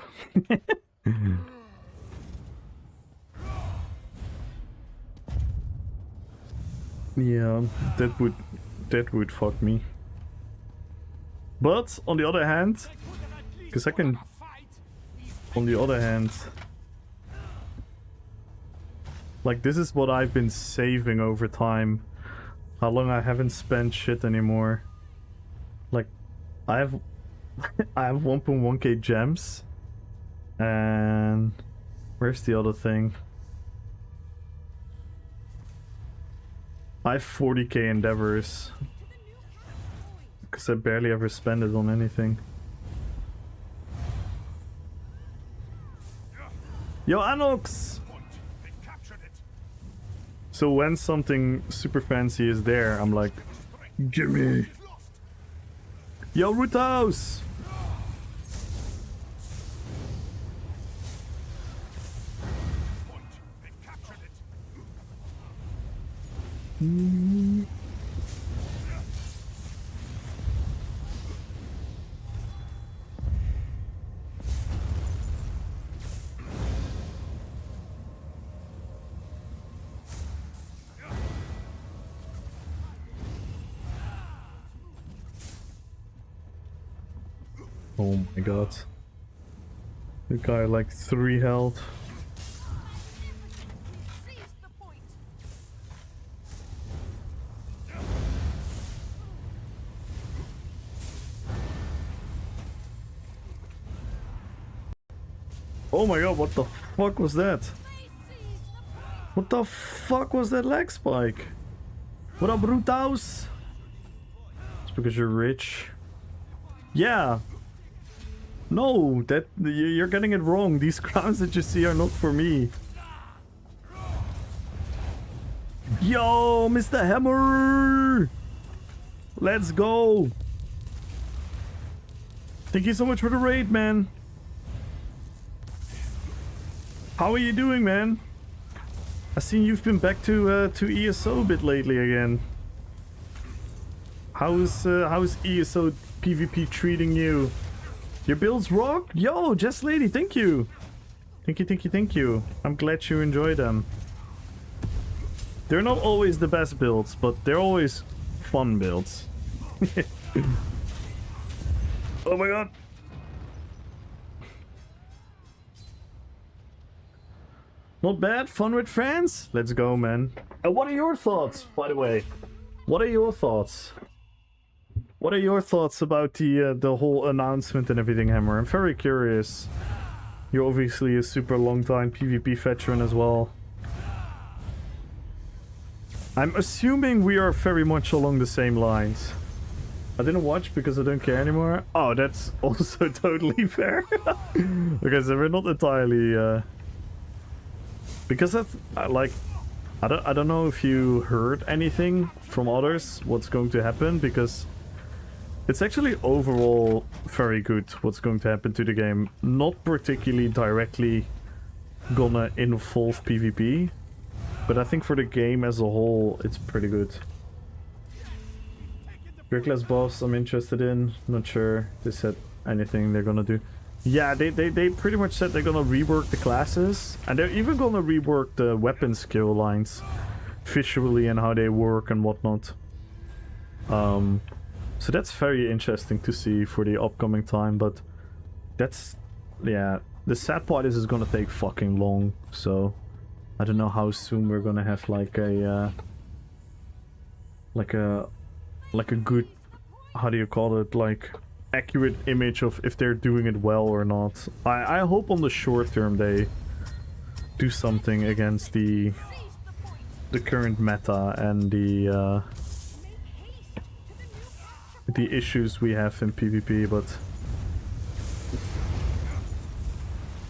Yeah, that would fuck me. But on the other hand, because I can. On the other hand, like, this is what I've been saving over time. How long I haven't spent shit anymore. Like, I have I have 1.1k gems. And where's the other thing? I have 40k endeavors. Because I barely ever spend it on anything. Yo, Anox! So when something super fancy is there, I'm like, gimme! Yo, Root House! Oh my god. The guy like 3 health. Oh my god, what the fuck was that? What the fuck was that leg spike? What up, Brutaus? It's because you're rich. Yeah. No, you're getting it wrong. These crowns that you see are not for me. Yo, Mr. Hammer! Let's go! Thank you so much for the raid, man. How are you doing, man? I seen you've been back to ESO a bit lately again. How's ESO PvP treating you? Your builds rock? Yo, Jess Lady, thank you. Thank you. I'm glad you enjoy them. They're not always the best builds, but they're always fun builds. Oh my god. Not bad, fun with friends? Let's go, man. And what are your thoughts, by the way? What are your thoughts? What are your thoughts about the whole announcement and everything, Hammer? I'm very curious. You're obviously a super long time PvP veteran as well. I'm assuming we are very much along the same lines. I didn't watch because I don't care anymore. Oh, that's also totally fair. Okay, so we're not entirely because that's like I don't know if you heard anything from others what's going to happen, because it's actually overall very good what's going to happen to the game. Not particularly directly gonna involve PvP, but I think for the game as a whole it's pretty good. Your class boss I'm interested in, not sure they said anything they're gonna do. Yeah, they pretty much said they're gonna rework the classes, and they're even gonna rework the weapon skill lines visually and how they work and whatnot. So that's very interesting to see for the upcoming time, but that's, yeah, the sad part is it's gonna take fucking long, so I don't know how soon we're gonna have like a good, how do you call it, like accurate image of if they're doing it well or not. I hope on the short term they do something against the current meta and the issues we have in PvP, but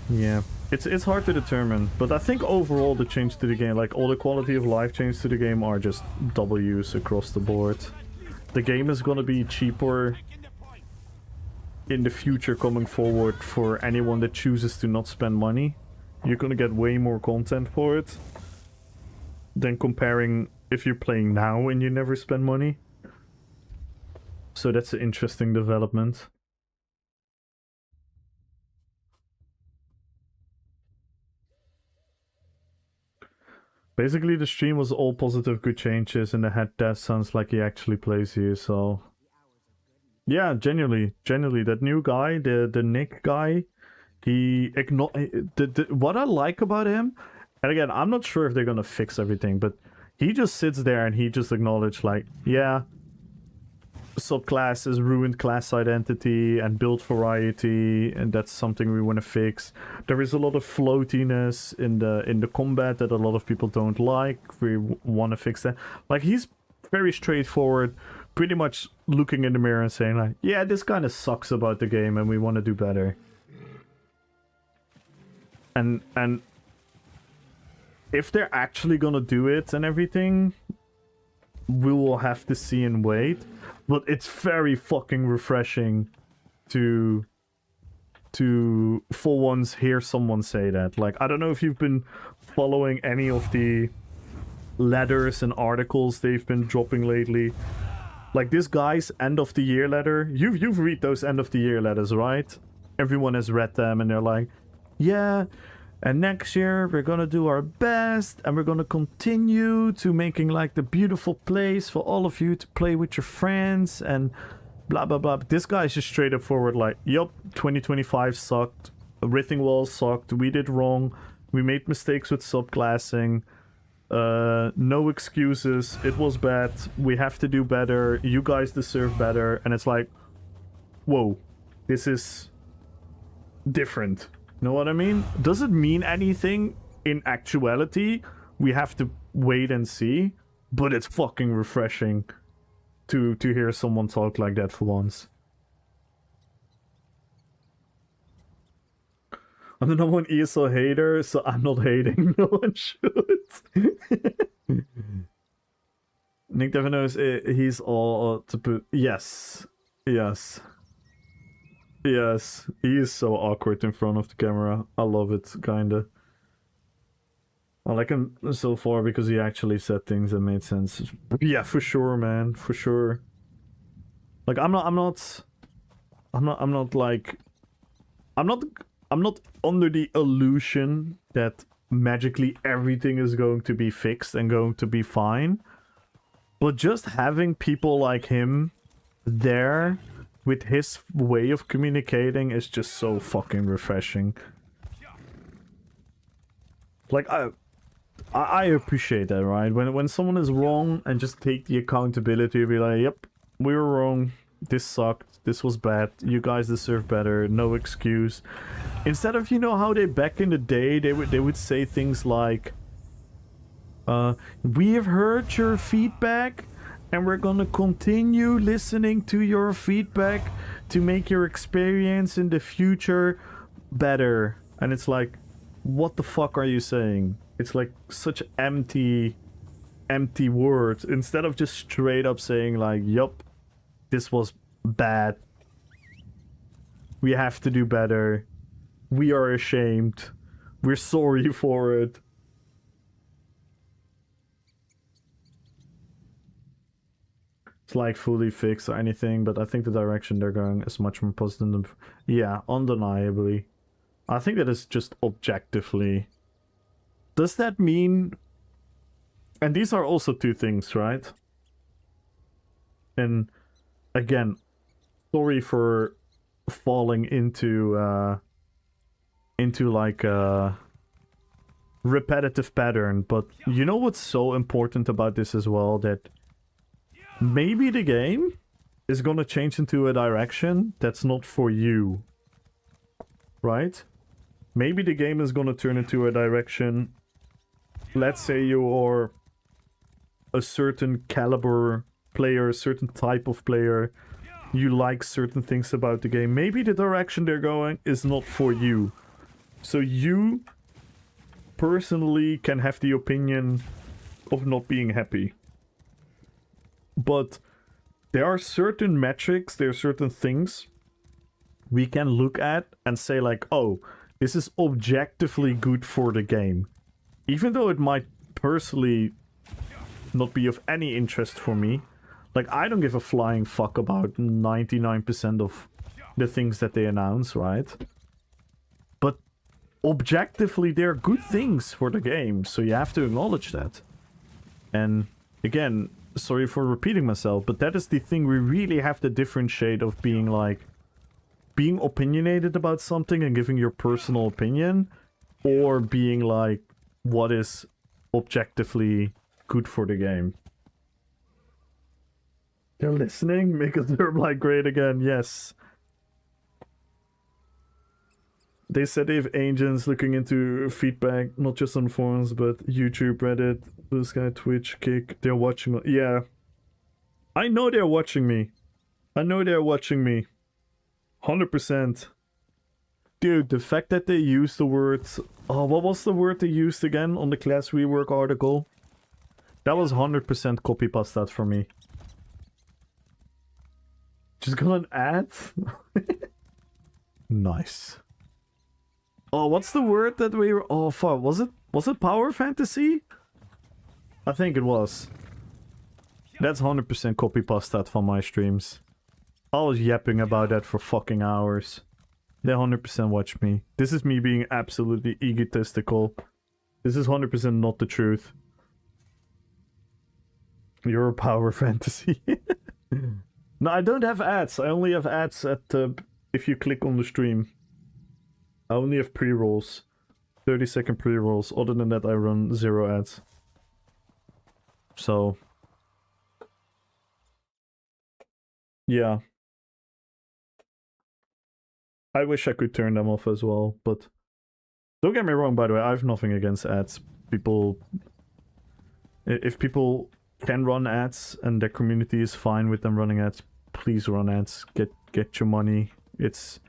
yeah, it's hard to determine. But I think overall the change to the game, like all the quality of life changes to the game, are just W's across the board. The game is gonna be cheaper in the future coming forward for anyone that chooses to not spend money. You're gonna get way more content for it than comparing if you're playing now and you never spend money. So that's an interesting development. Basically the stream was all positive, good changes, and the head death sounds like he actually plays here, so yeah, genuinely, that new guy, the Nick guy, what I like about him, and again, I'm not sure if they're gonna fix everything, but he just sits there and he just acknowledged, like, yeah, subclasses ruined class identity and build variety, and that's something we want to fix. There is a lot of floatiness in the combat that a lot of people don't like. We want to fix that. Like, he's very straightforward, pretty much looking in the mirror and saying, like, yeah, this kind of sucks about the game and we want to do better. And if they're actually gonna do it and everything, we will have to see and wait. But it's very fucking refreshing to for once hear someone say that. Like, I don't know if you've been following any of the letters and articles they've been dropping lately. Like this guy's end of the year letter. You've read those end of the year letters, right? Everyone has read them and they're like, yeah, and next year we're gonna do our best and we're gonna continue to making like the beautiful place for all of you to play with your friends and blah blah blah. But this guy's just straight up forward like, yup, 2025 sucked. Everything well sucked. We did wrong. We made mistakes with subclassing. No excuses. It was bad. We have to do better. You guys deserve better. And it's like, whoa, this is different. Know what I mean? Does it mean anything in actuality? We have to wait and see. But it's fucking refreshing to hear someone talk like that for once. I'm the number one ESL hater, so I'm not hating. No one should. Nick Devon knows he's all to put. Yes. Yes. Yes. He is so awkward in front of the camera. I love it, kinda. I like him so far because he actually said things that made sense. Yeah, for sure, man. For sure. Like, I'm not under the illusion that magically everything is going to be fixed and going to be fine. But just having people like him there with his way of communicating is just so fucking refreshing. Like, I appreciate that, right? When someone is wrong and just take the accountability, be like, yep, we were wrong. This sucked. This was bad. You guys deserve better. No excuse. Instead of, you know, how they back in the day, they would say things like, we have heard your feedback and we're gonna continue listening to your feedback to make your experience in the future better. And it's like, what the fuck are you saying? It's like such empty words instead of just straight up saying like, yup, this was bad. We have to do better. We are ashamed. We're sorry for it. It's like fully fixed or anything, but I think the direction they're going is much more positive than... Yeah, undeniably. I think that is just objectively. Does that mean... And these are also two things, right? And again, sorry for falling into like a repetitive pattern, but you know what's so important about this as well? That maybe the game is gonna change into a direction that's not for you. Right? Maybe the game is gonna turn into a direction... Let's say you are a certain caliber player, a certain type of player. You like certain things about the game. Maybe the direction they're going is not for you. So you personally can have the opinion of not being happy. But there are certain metrics, there are certain things we can look at and say like, oh, this is objectively good for the game. Even though it might personally not be of any interest for me. Like, I don't give a flying fuck about 99% of the things that they announce, right? But objectively, they're good things for the game, so you have to acknowledge that. And again, sorry for repeating myself, but that is the thing we really have to differentiate of being like... being opinionated about something and giving your personal opinion, or being like, what is objectively good for the game. They're listening? Make Azurb like great again, yes. They said they have agents looking into feedback, not just on forums, but YouTube, Reddit, Blue Sky, Twitch, Kick. They're watching. Yeah. I know they're watching me. I know they're watching me. 100%. Dude, the fact that they used the words... Oh, what was the word they used again on the class rework article? That was 100% copy pasted for me. Just got an ad? Nice. Oh, what's the word that we were... Oh, fuck. Was it power fantasy? I think it was. That's 100% copy pasted from my streams. I was yapping about that for fucking hours. They 100% watch me. This is me being absolutely egotistical. This is 100% not the truth. You're a power fantasy. No, I don't have ads. I only have ads at if you click on the stream. I only have pre-rolls. 30-second pre-rolls. Other than that, I run 0 ads. So... yeah. I wish I could turn them off as well, but... Don't get me wrong, by the way, I have nothing against ads. People... If people can run ads and their community is fine with them running ads, please run ads. Get your money. It's...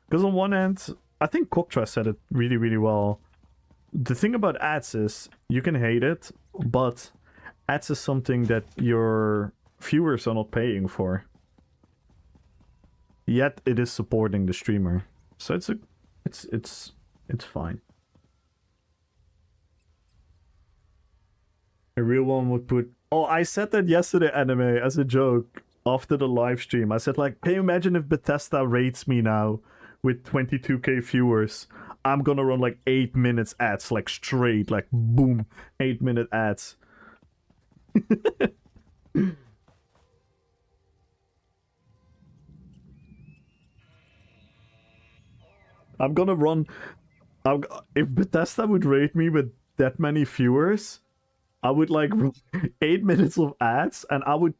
Because on one end, I think Koktra said it really, really well. The thing about ads is, you can hate it, but ads is something that your viewers are not paying for. Yet it is supporting the streamer. So it's fine. A real one would put... Oh, I said that yesterday, Anime, as a joke, after the live stream. I said, like, can you imagine if Bethesda rates me now with 22k viewers? I'm gonna run, like, 8 minutes ads, like, straight, like, boom, 8-minute ads. I'm gonna run... if Bethesda would rate me with that many viewers, I would like 8 minutes of ads, and I would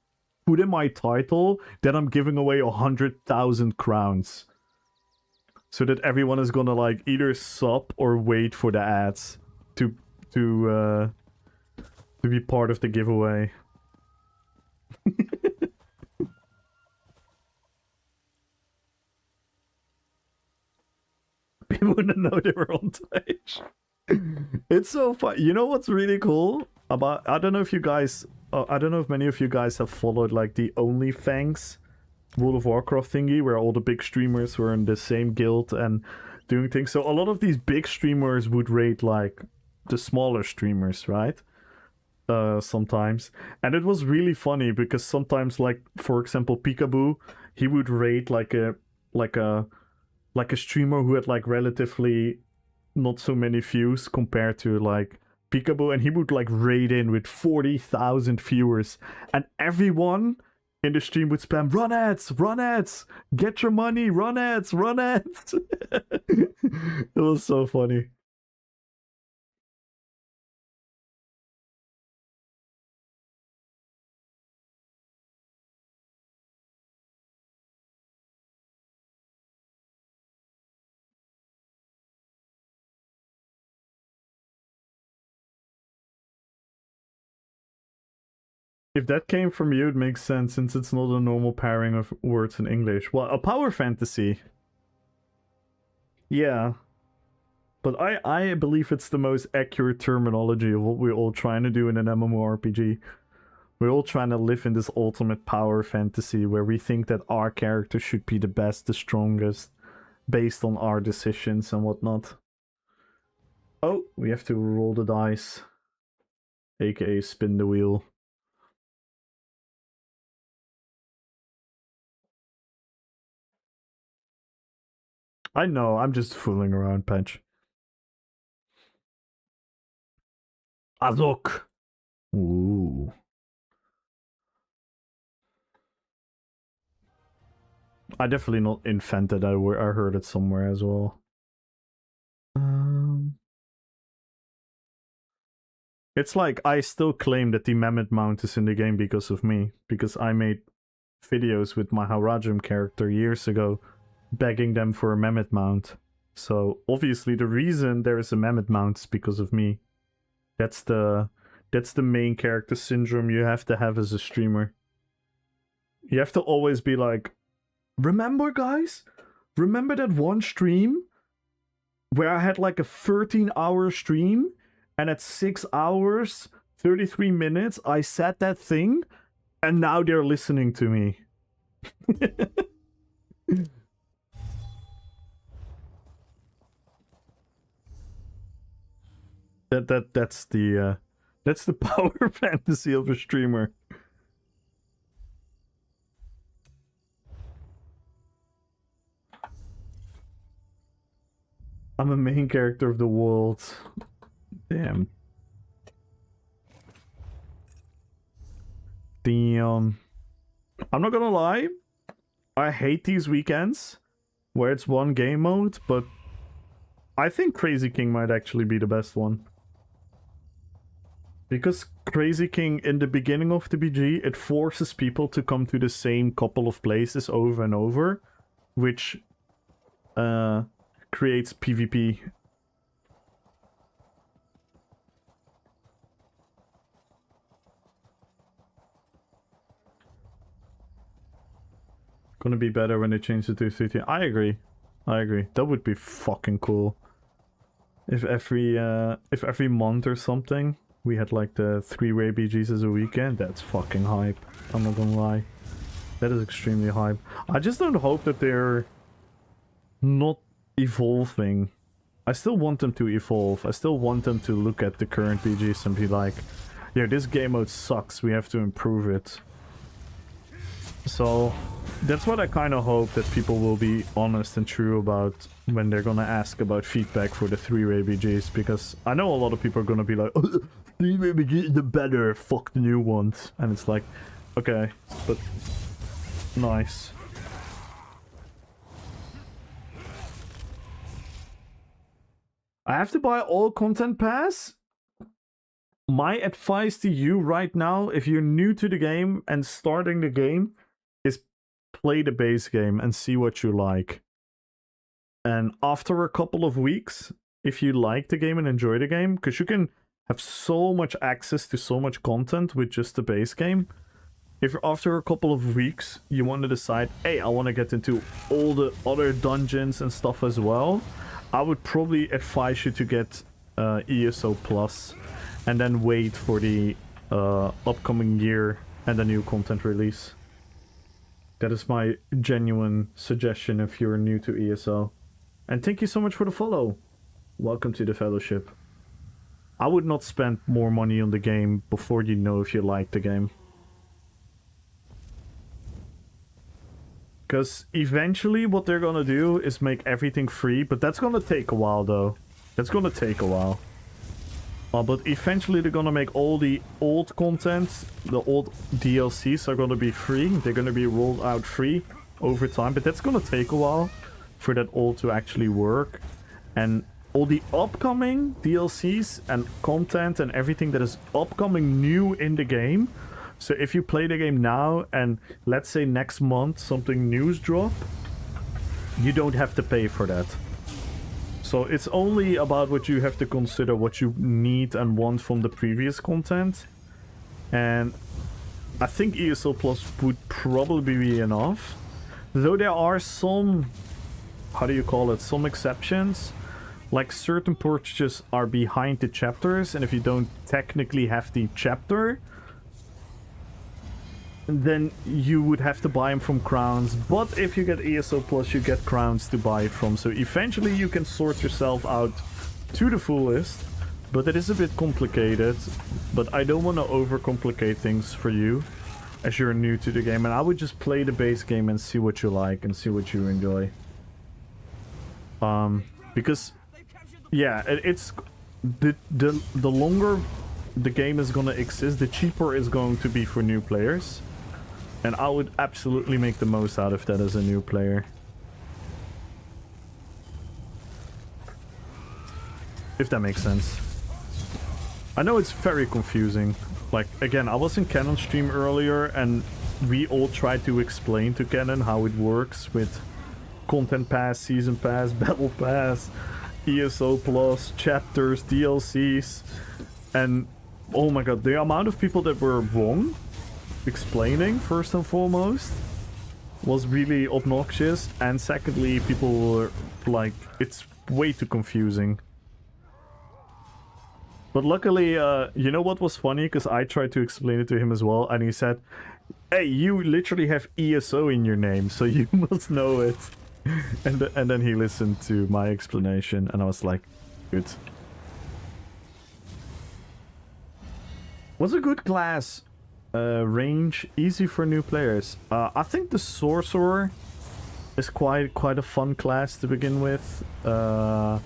put in my title that I'm giving away 100,000 crowns, so that everyone is gonna like either sub or wait for the ads to be part of the giveaway. People wouldn't know they were on Twitch. It's so fun. You know what's really cool about? I don't know if you guys, I don't know if many of you guys have followed like the OnlyFans World of Warcraft thingy, where all the big streamers were in the same guild and doing things. So a lot of these big streamers would raid like the smaller streamers, right? Sometimes, and it was really funny because sometimes, like for example, Peekaboo, he would raid like a streamer who had like relatively not so many views compared to like Peekaboo, and he would like raid in with 40,000 viewers, and everyone in the stream would spam run ads, get your money, run ads. It was so funny. If that came from you, it makes sense, since it's not a normal pairing of words in English. Well, a power fantasy. Yeah. But I believe it's the most accurate terminology of what we're all trying to do in an MMORPG. We're all trying to live in this ultimate power fantasy where we think that our character should be the best, the strongest, based on our decisions and whatnot. Oh, we have to roll the dice. AKA spin the wheel. I know, I'm just fooling around, Patch. Azok! Ooh. I definitely not invented that word. I heard it somewhere as well. It's like I still claim that the Mammoth Mount is in the game because of me. Because I made videos with my Harajum character years ago begging them for a Mammoth Mount. So obviously the reason there is a Mammoth Mount is because of me. That's the main character syndrome you have to have as a streamer. You have to always be like, remember guys? Remember that one stream where I had like a 13-hour stream, and at 6 hours, 33 minutes, I said that thing, and now they're listening to me. That's the power fantasy of a streamer. I'm a main character of the world. Damn. Damn. I'm not gonna lie. I hate these weekends where it's one game mode, but I think Crazy King might actually be the best one. Because Crazy King, in the beginning of the BG, it forces people to come to the same couple of places over and over, which creates PvP. Gonna be better when they change it to 13. I agree. That would be fucking cool. If every month or something we had like the 3-way BGs as a weekend, that's fucking hype. I'm not gonna lie. That is extremely hype. I just don't hope that they're not evolving. I still want them to evolve. I still want them to look at the current BGs and be like, yeah, this game mode sucks, we have to improve it. So that's what I kind of hope that people will be honest and true about when they're gonna ask about feedback for the 3-way BGs, because I know a lot of people are gonna be like, oh, 3-way BGs the better, fuck the new ones. And it's like, okay, but nice. I have to buy all content pass? my advice to you right now, if you're new to the game and starting the game, is play the base game and see what you like. And after a couple of weeks, if you like the game and enjoy the game, because you can have so much access to so much content with just the base game. If after a couple of weeks you want to decide, hey, I want to get into all the other dungeons and stuff as well, I would probably advise you to get ESO Plus and then wait for the upcoming year and the new content release. That is my genuine suggestion if you're new to ESO. And thank you so much for the follow. Welcome to the fellowship. I would not spend more money on the game before you know if you like the game. Because eventually what they're gonna do is make everything free, but that's gonna take a while though. That's gonna take a while. But eventually they're gonna make all the old content, the old DLCs are gonna be free. They're gonna be rolled out free over time, but that's gonna take a while for that all to actually work. And all the upcoming DLCs and content and everything that is upcoming new in the game. So if you play the game now and let's say next month something news drop, you don't have to pay for that. So it's only about what you have to consider, what you need and want from the previous content. And I think ESO Plus would probably be enough. Though there are some, how do you call it, some exceptions. Like certain purchases are behind the chapters, and if you don't technically have the chapter, then you would have to buy them from crowns. But if you get ESO Plus, you get crowns to buy it from. So eventually you can sort yourself out to the fullest. But it is a bit complicated. But I don't want to overcomplicate things for you as you're new to the game. And I would just play the base game and see what you like and see what you enjoy. Because yeah, it's the longer the game is gonna exist, the cheaper it's going to be for new players. And I would absolutely make the most out of that as a new player. If that makes sense. I know it's very confusing. Like, again, I was in Canon stream earlier and we all tried to explain to Canon how it works with Content Pass, Season Pass, Battle Pass, ESO Plus, chapters, DLCs. And oh my god, the amount of people that were wrong explaining, first and foremost, was really obnoxious. And secondly, people were like, it's way too confusing. But luckily, you know what was funny? Because I tried to explain it to him as well, and he said, hey, you literally have ESO in your name, so you must know it. And then he listened to my explanation, and I was like, good. What's a good class? Range, easy for new players. I think the Sorcerer is quite a fun class to begin with. I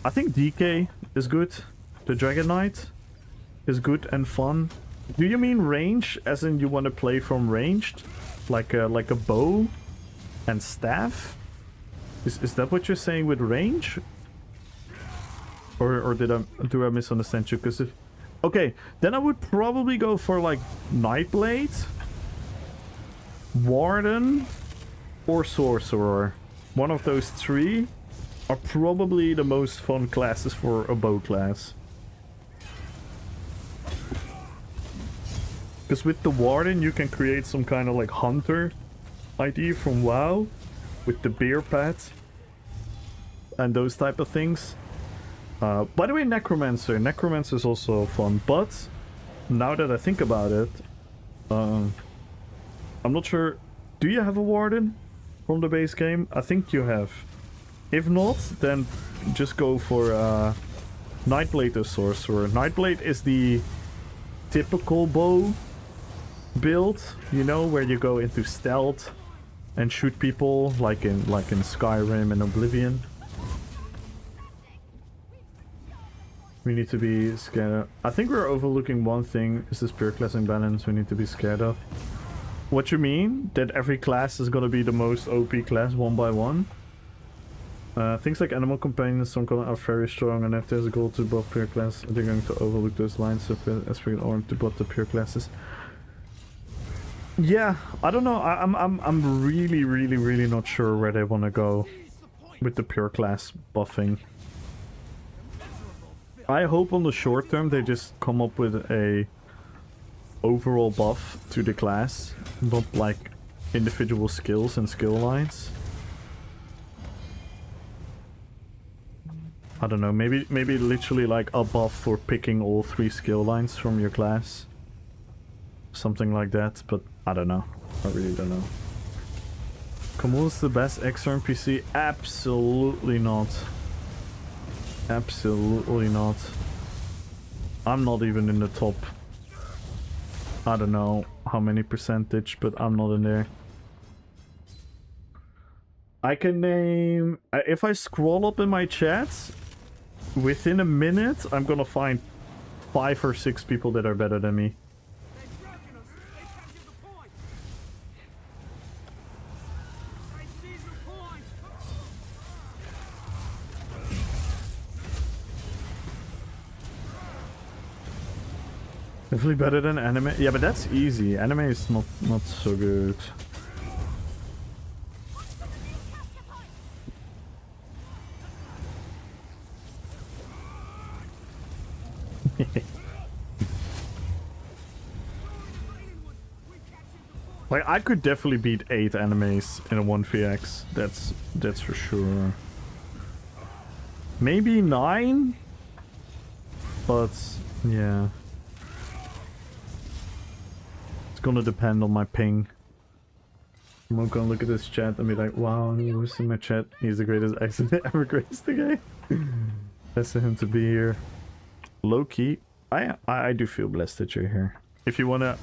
think DK is good. The Dragon Knight is good and fun. Do you mean range, as in you want to play from ranged? Like a bow and staff? Is that what you're saying with range? Or do I misunderstand you? Because if... Okay, then I would probably go for like Nightblade, Warden, or Sorcerer. One of those three are probably the most fun classes for a bow class. Because with the Warden you can create some kind of like hunter idea from WoW with the bear pet and those type of things. By the way, Necromancer is also fun, but now that I think about it, I'm not sure. Do you have a Warden from the base game? I think you have. If not, then just go for Nightblade or Sorcerer. Nightblade is the typical bow build, you know, where you go into stealth and shoot people like in Skyrim and Oblivion. We need to be scared of. I think we're overlooking one thing, is the spirit class imbalance we need to be scared of. What you mean? That every class is gonna be the most OP class one by one? Things like animal companions, some color are very strong, and if there's a goal to buff pure class, they're going to overlook those lines of aspect or to buff the pure classes. Yeah, I don't know. I'm really not sure where they want to go with the pure class buffing. I hope on the short term they just come up with a overall buff to the class, not like individual skills and skill lines. I don't know, maybe literally like a buff for picking all 3 skill lines from your class. Something like that, but I don't know. I really don't know. Kamul's the best extra NPC? Absolutely not. Absolutely not. I'm not even in the top. I don't know how many percentage, but I'm not in there. I can name... If I scroll up in my chats, within a minute, I'm gonna find 5 or 6 people that are better than me. Definitely better than anime. Yeah, but that's easy. Anime is not so good. Like, I could definitely beat 8 animes in a 1vx. That's for sure. Maybe 9? But, yeah. It's gonna depend on my ping. I'm not gonna look at this chat and be like, wow, who's in my chat? He's the greatest accent that ever graced the game. Best of him to be here. Low key, I do feel blessed that you're here. If you wanna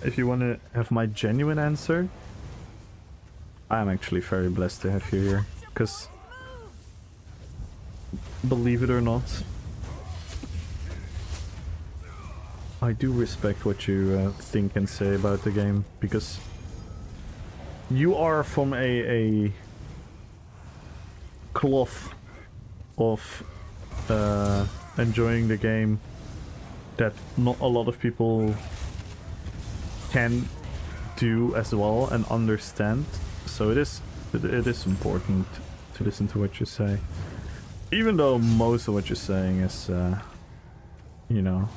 have my genuine answer, I'm actually very blessed to have you here. Cause believe it or not, I do respect what you think and say about the game, because you are from a cloth of enjoying the game that not a lot of people can do as well and understand. So it is important to listen to what you say, even though most of what you're saying is you know,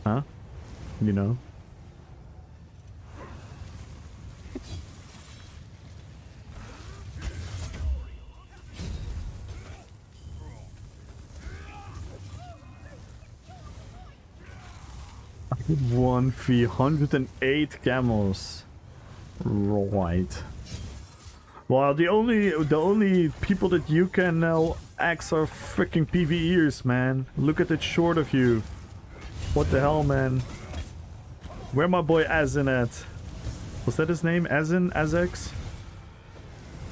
huh? You know. One fee, 108 camels. Right. Well, the only people that you can now axe are freaking PvEers, man. Look at that short of you. What the hell, man? Where my boy Azin at? Was that his name? Azin? Azex?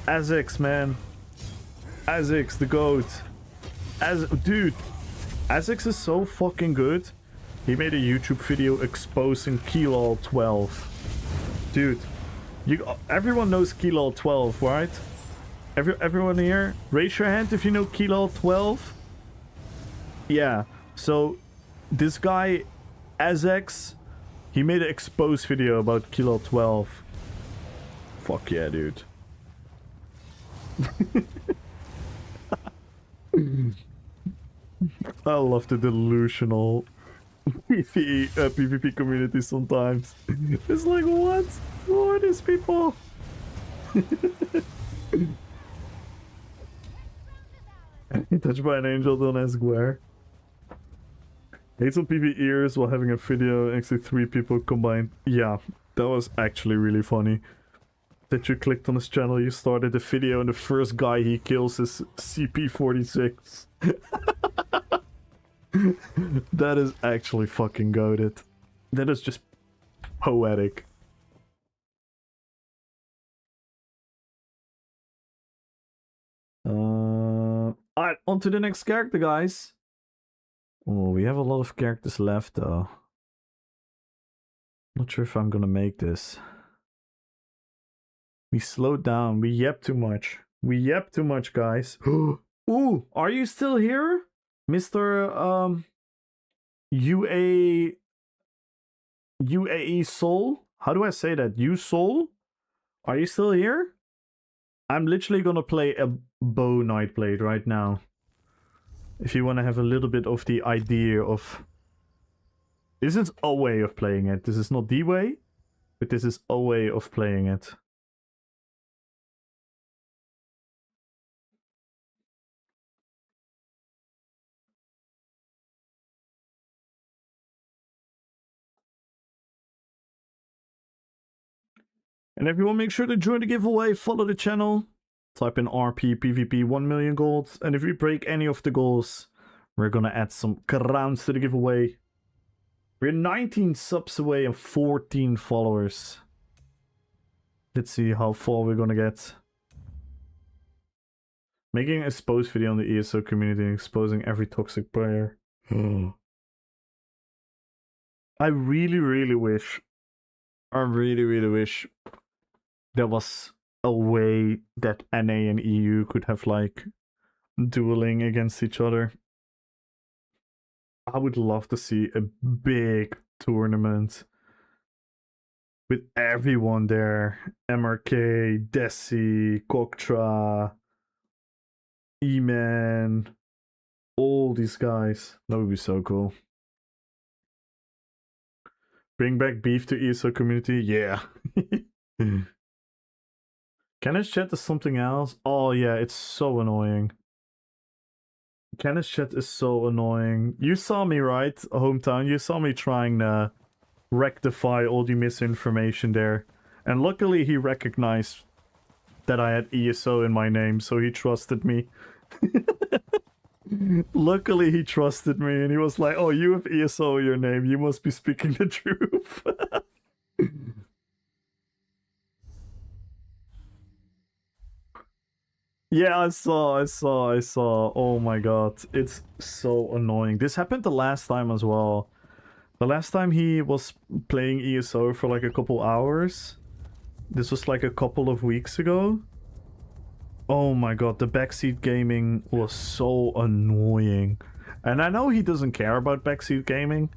Azex, man. Azex, the goat. Dude, Azex is so fucking good. He made a YouTube video exposing Keylol 12. Dude, everyone knows Keylol 12, right? Everyone here, raise your hand if you know Keylol 12. Yeah, so this guy, Azex, he made an exposed video about Keylol 12. Fuck yeah, dude. I love the delusional PvP community sometimes. It's like, what? Who are these people? Touched by an angel, don't ask where. Hates on PvEers while having a video next to 3 people combined. Yeah, that was actually really funny. That you clicked on his channel, you started the video, and the first guy he kills is CP46. That is actually fucking goated. That is just poetic. Alright, on to the next character, guys. Oh, we have a lot of characters left, though. Not sure if I'm gonna make this. We slowed down. We yapped too much. We yapped too much, guys. Ooh, are you still here? Mr. UAE Soul? How do I say that? You Soul? Are you still here? I'm literally gonna play a bow Nightblade right now. If you want to have a little bit of the idea of... This is a way of playing it. This is not the way, but this is a way of playing it. And everyone make sure to join the giveaway, follow the channel, type in RP PvP 1 million gold, and if we break any of the goals, we're gonna add some crowns to the giveaway. We're 19 subs away and 14 followers. Let's see how far we're gonna get. Making a expose video on the ESO community and exposing every toxic player. I really wish there was a way that NA and EU could have, like, dueling against each other. I would love to see a big tournament with everyone there. MRK, Desi, Koktra, E-Man, all these guys. That would be so cool. Bring back beef to ESO community? Yeah. Canis chat is something else? Oh yeah, it's so annoying. Canis chat is so annoying. You saw me, right, hometown? You saw me trying to rectify all the misinformation there. And luckily he recognized that I had ESO in my name, so he trusted me. Luckily he trusted me and he was like, oh, you have ESO in your name, you must be speaking the truth. Yeah, I saw. Oh my god. It's so annoying. This happened the last time as well. The last time he was playing ESO for like a couple hours. This was like a couple of weeks ago. Oh my god, the backseat gaming was so annoying. And I know he doesn't care about backseat gaming,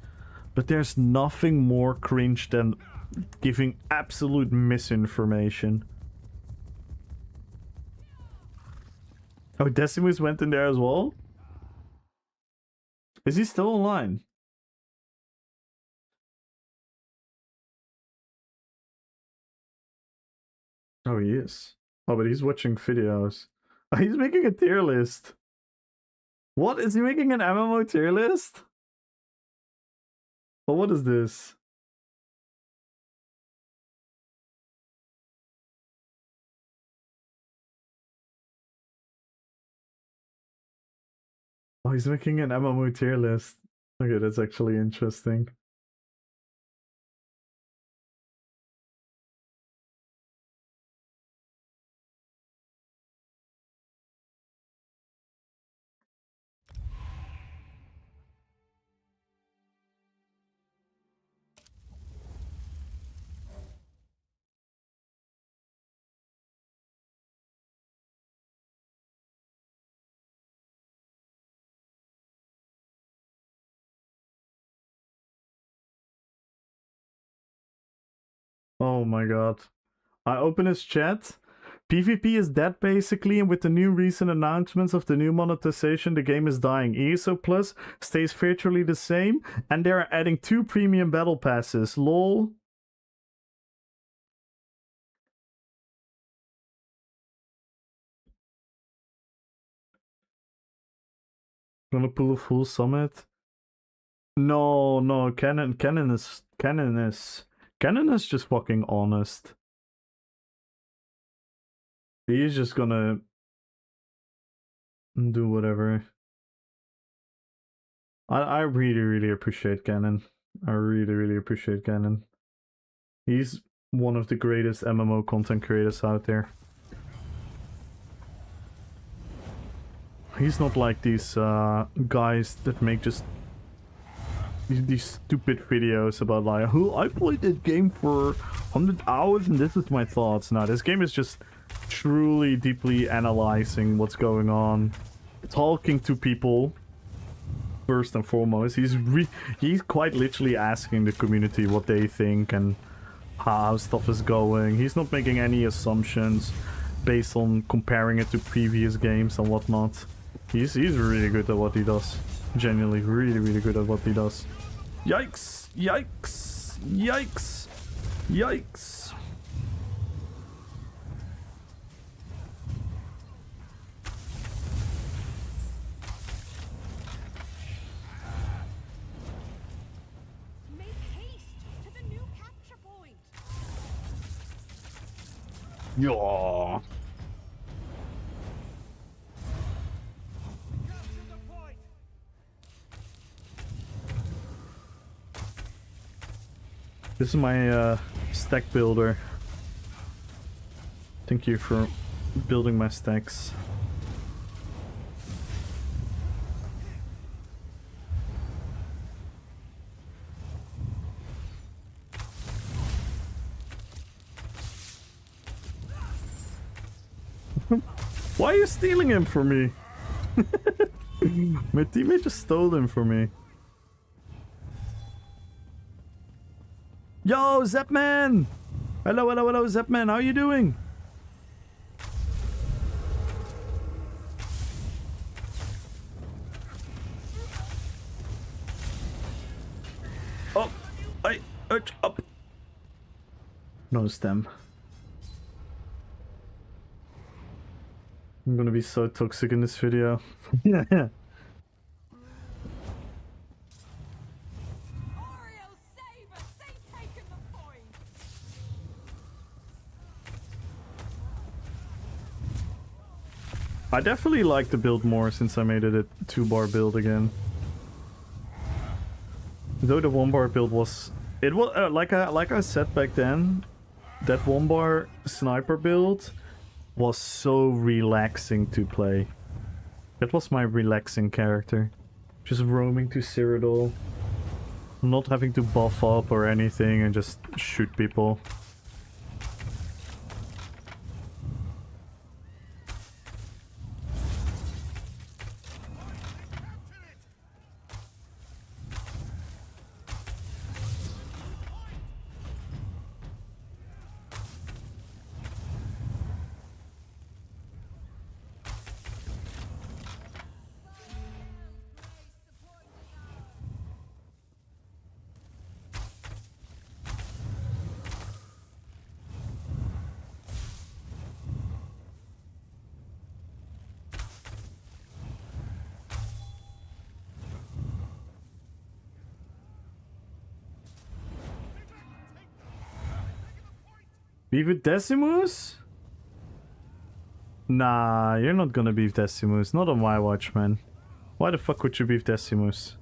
but there's nothing more cringe than giving absolute misinformation. Oh, Decimus went in there as well? Is he still online? Oh, he is. Oh, but he's watching videos. Oh, he's making a tier list. What? Is he making an MMO tier list? Well, what is this? Oh, he's making an MMO tier list. Okay, that's actually interesting. Oh my god. I open his chat. PvP is dead basically, and with the new recent announcements of the new monetization, the game is dying. ESO Plus stays virtually the same, and they're adding 2 premium battle passes. LOL. Gonna pull a full summit? No, Canon is just fucking honest. He's just gonna do whatever. I really appreciate Canon. I really appreciate Canon. He's one of the greatest MMO content creators out there. He's not like these guys that make just these stupid videos about like, oh, I played that game for 100 hours and this is my thoughts. No, this game is just truly deeply analyzing what's going on talking to people first and foremost. He's quite literally asking the community what they think and how stuff is going. He's not making any assumptions based on comparing it to previous games and whatnot. He's really good at what he does. Genuinely, really good at what he does. Yikes! Yikes! Yikes! Yikes! Make haste to the new capture point. Yeah. Capture the point. This is my stack builder. Thank you for building my stacks. Why are you stealing him from me? My teammate just stole him from me. Yo, Zapman! Hello, Zapman. How you doing? Oh, up. No stem. I'm gonna be so toxic in this video. Yeah. Oreo, save us! They've taken the point! I definitely like the build more since I made it a 2-bar build again. Though the 1-bar build was... It was, like I said back then, that 1-bar sniper build was so relaxing to play. That was my relaxing character. Just roaming to Cyrodiil. Not having to buff up or anything and just shoot people. Beef with Decimus? Nah, you're not gonna beef Decimus. Not on my watch, man. Why the fuck would you beef Decimus?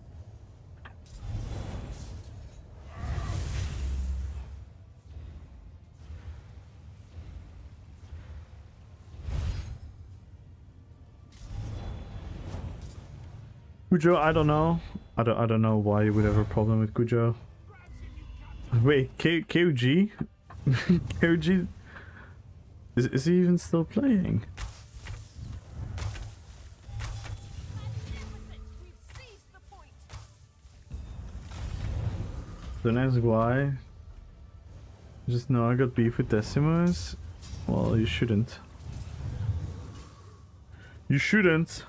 Gujo, I don't know. I don't know why you would have a problem with Gujo. Wait, KOG? KOG? Is he even still playing? We've seized the point. Don't ask why. Just know I got beef with Decimus. Well, you shouldn't. You shouldn't.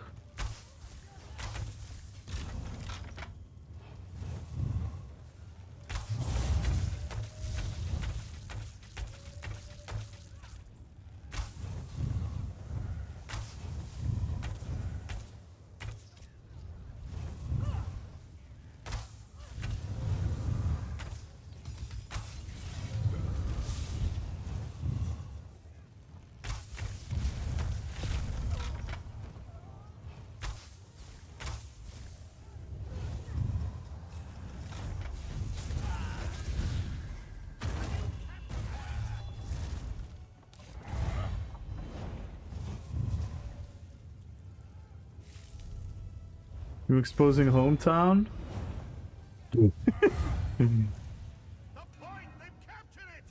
You exposing hometown? The point! They've captured it!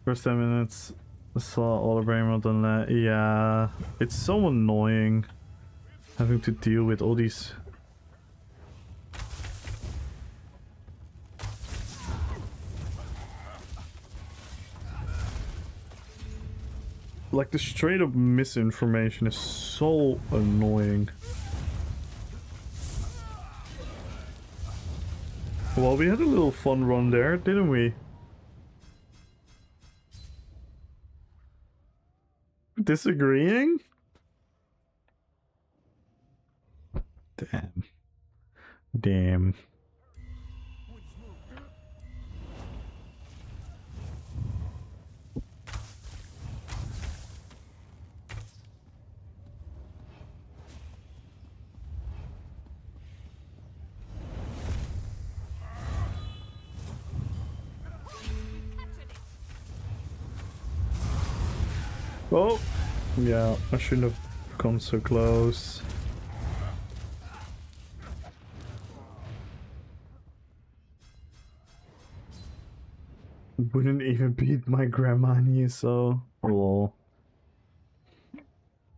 First 10 minutes I saw all the brain on that. Yeah, it's so annoying having to deal with all these. Like, the straight up misinformation is so annoying. Well, we had a little fun run there, didn't we? Disagreeing? Damn. Damn. Oh! Yeah, I shouldn't have come so close. Wouldn't even beat my grandma, so... Lol.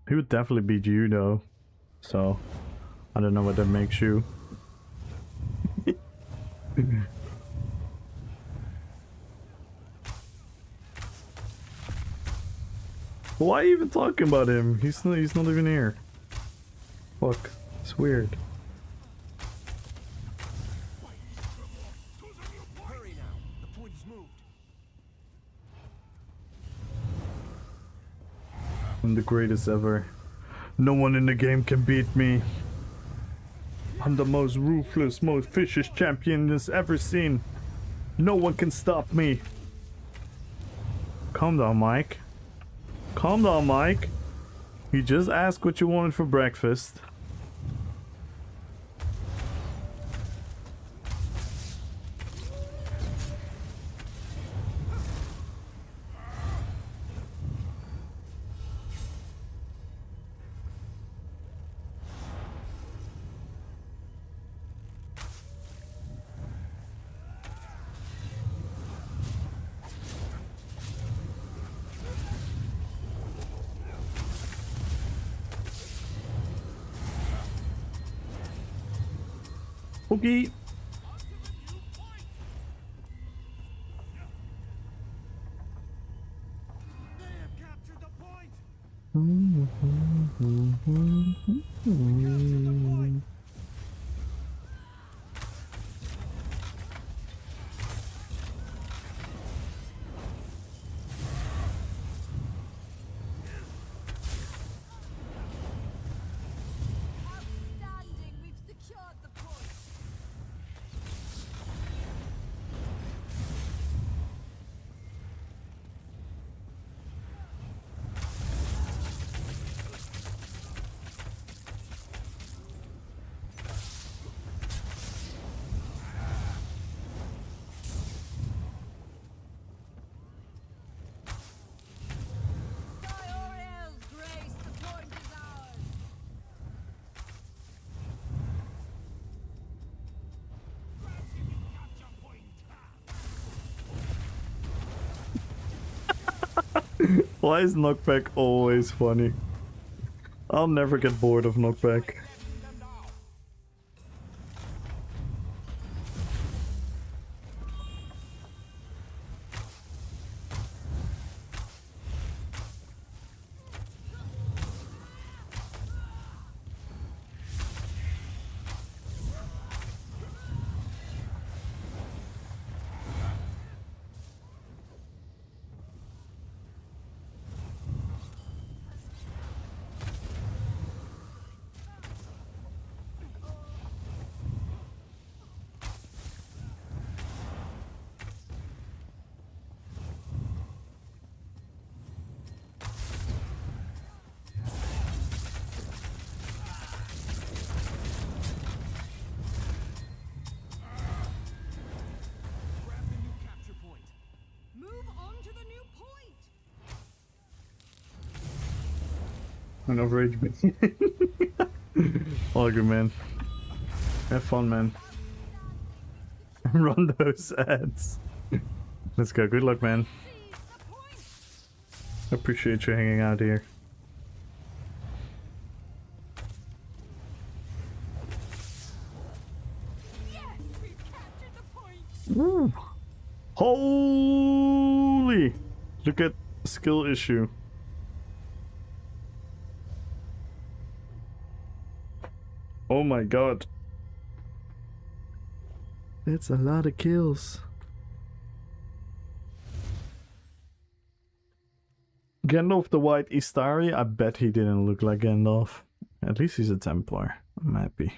He would definitely beat you, though. So, I don't know what that makes you. Why even talking about him? He's not even here. Fuck. It's weird. Hurry now. The point is moved. I'm the greatest ever. No one in the game can beat me. I'm the most ruthless, most vicious champion that's ever seen. No one can stop me. Calm down, Mike. Calm down, Mike. You just asked what you wanted for breakfast. Okay. They have captured the point. Captured the point. Outstanding. We've secured the point. Sky Orioles, Grace, the point is ours. Capture point. Why is knockback always funny? I'll never get bored of knockback. Them now. Grab the new capture point. Move on to the new point. Enough rage me. All good, man. Have fun, man. Run those ads. Let's go. Good luck, man. Seize the point. Appreciate you hanging out here. Yes, we've captured the point. Woo. Holy! Look at skill issue. Oh my god. That's a lot of kills. Gandalf the White Istari? I bet he didn't look like Gandalf. At least he's a Templar. I'm happy.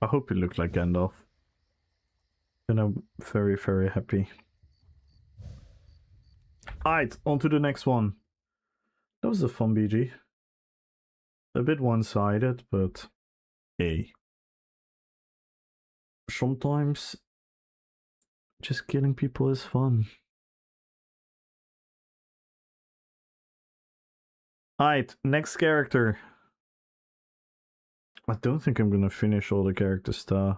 I hope he looked like Gandalf. Then I'm very, very happy. Alright, on to the next one. That was a fun BG. A bit one-sided, but hey. Sometimes just killing people is fun. Alright, next character. I don't think I'm gonna finish all the characters though.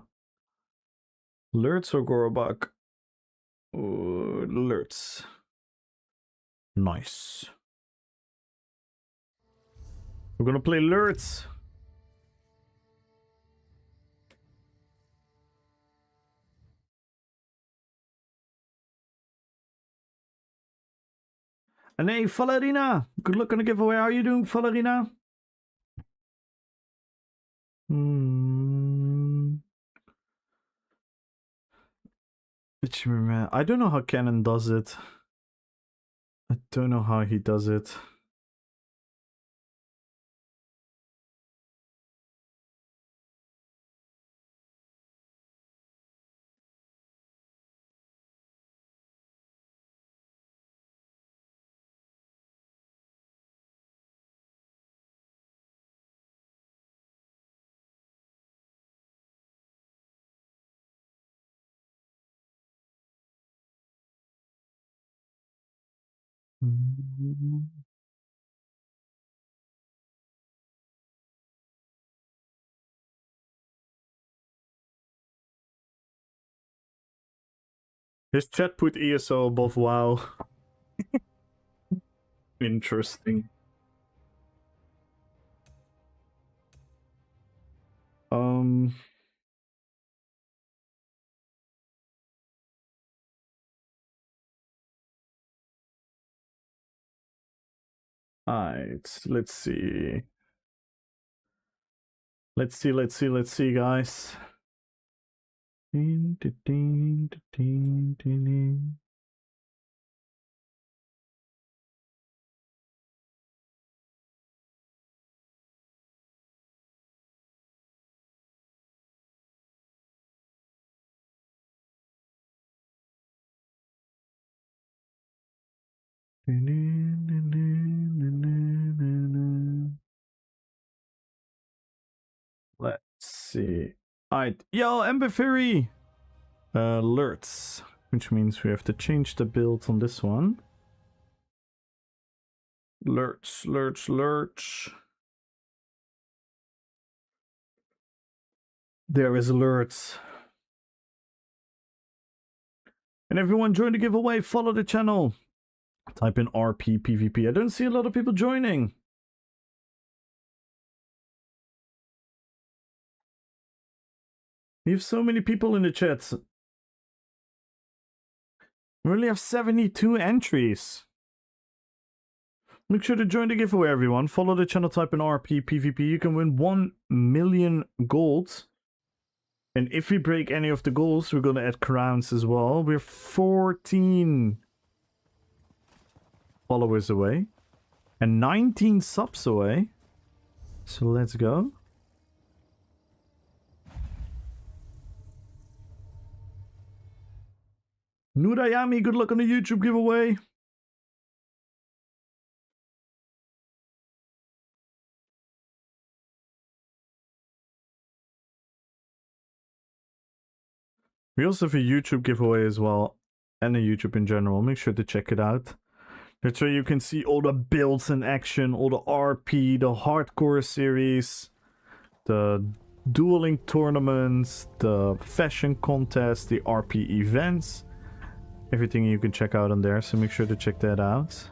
Lurtz or Gorobak? Lurtz. Nice. We're gonna play Lurtz. And hey, Valerina! Good luck on the giveaway. How are you doing, Valerina? I don't know how Canon does it. I don't know how he does it. His chat put ESO above WoW. Interesting. Alright, let's see. Let's see, guys. Let's see. Alright, yo, Ember Fury! Alerts, which means we have to change the build on this one. Lurch. There is alerts. And everyone join the giveaway, follow the channel. Type in RP PvP. I don't see a lot of people joining. We have so many people in the chat. We only have 72 entries. Make sure to join the giveaway, everyone. Follow the channel, type in RP PvP. You can win 1 million gold. And if we break any of the goals, we're going to add crowns as well. We're 14 followers away. And 19 subs away. So let's go. Nurayami, good luck on the YouTube giveaway. We also have a YouTube giveaway as well, and a YouTube in general. Make sure to check it out. That's where you can see all the builds in action, all the RP, the hardcore series, the dueling tournaments, the fashion contest, the RP events. Everything you can check out on there, so make sure to check that out.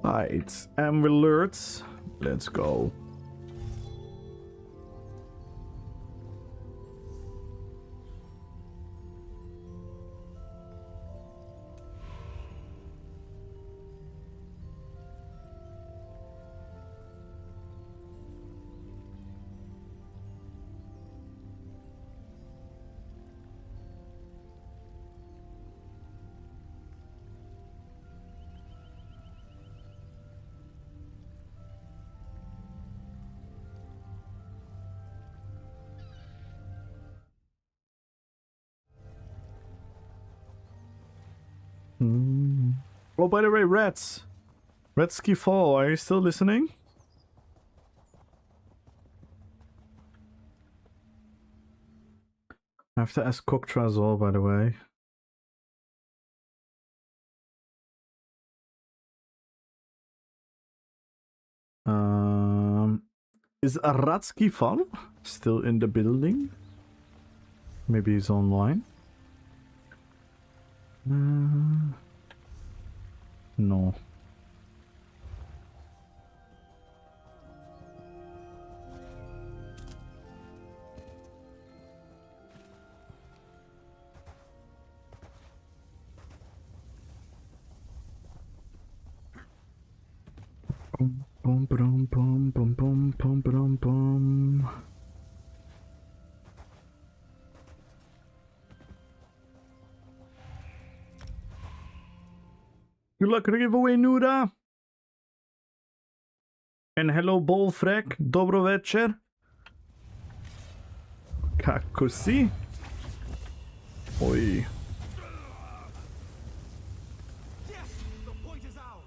Alright, and we're alerts. Let's go. Oh, by the way, Rats. Retsky Fall, are you still listening? I have to ask Koktra as well, by the way. Is Ratsky Fall still in the building? Maybe he's online. No. Boom, boom, boom, boom, boom, boom, boom, boom. Good luck with the giveaway, Nura. And hello, Bolfrek. Dobro večer. Kako si? Oj. Yes, the point is ours.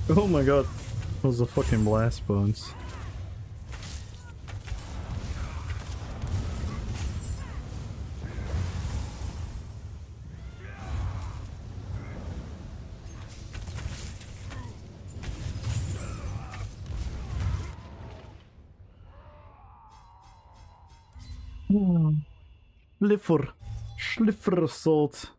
Oh my god. Those are fucking blast bones. Schliffer assault.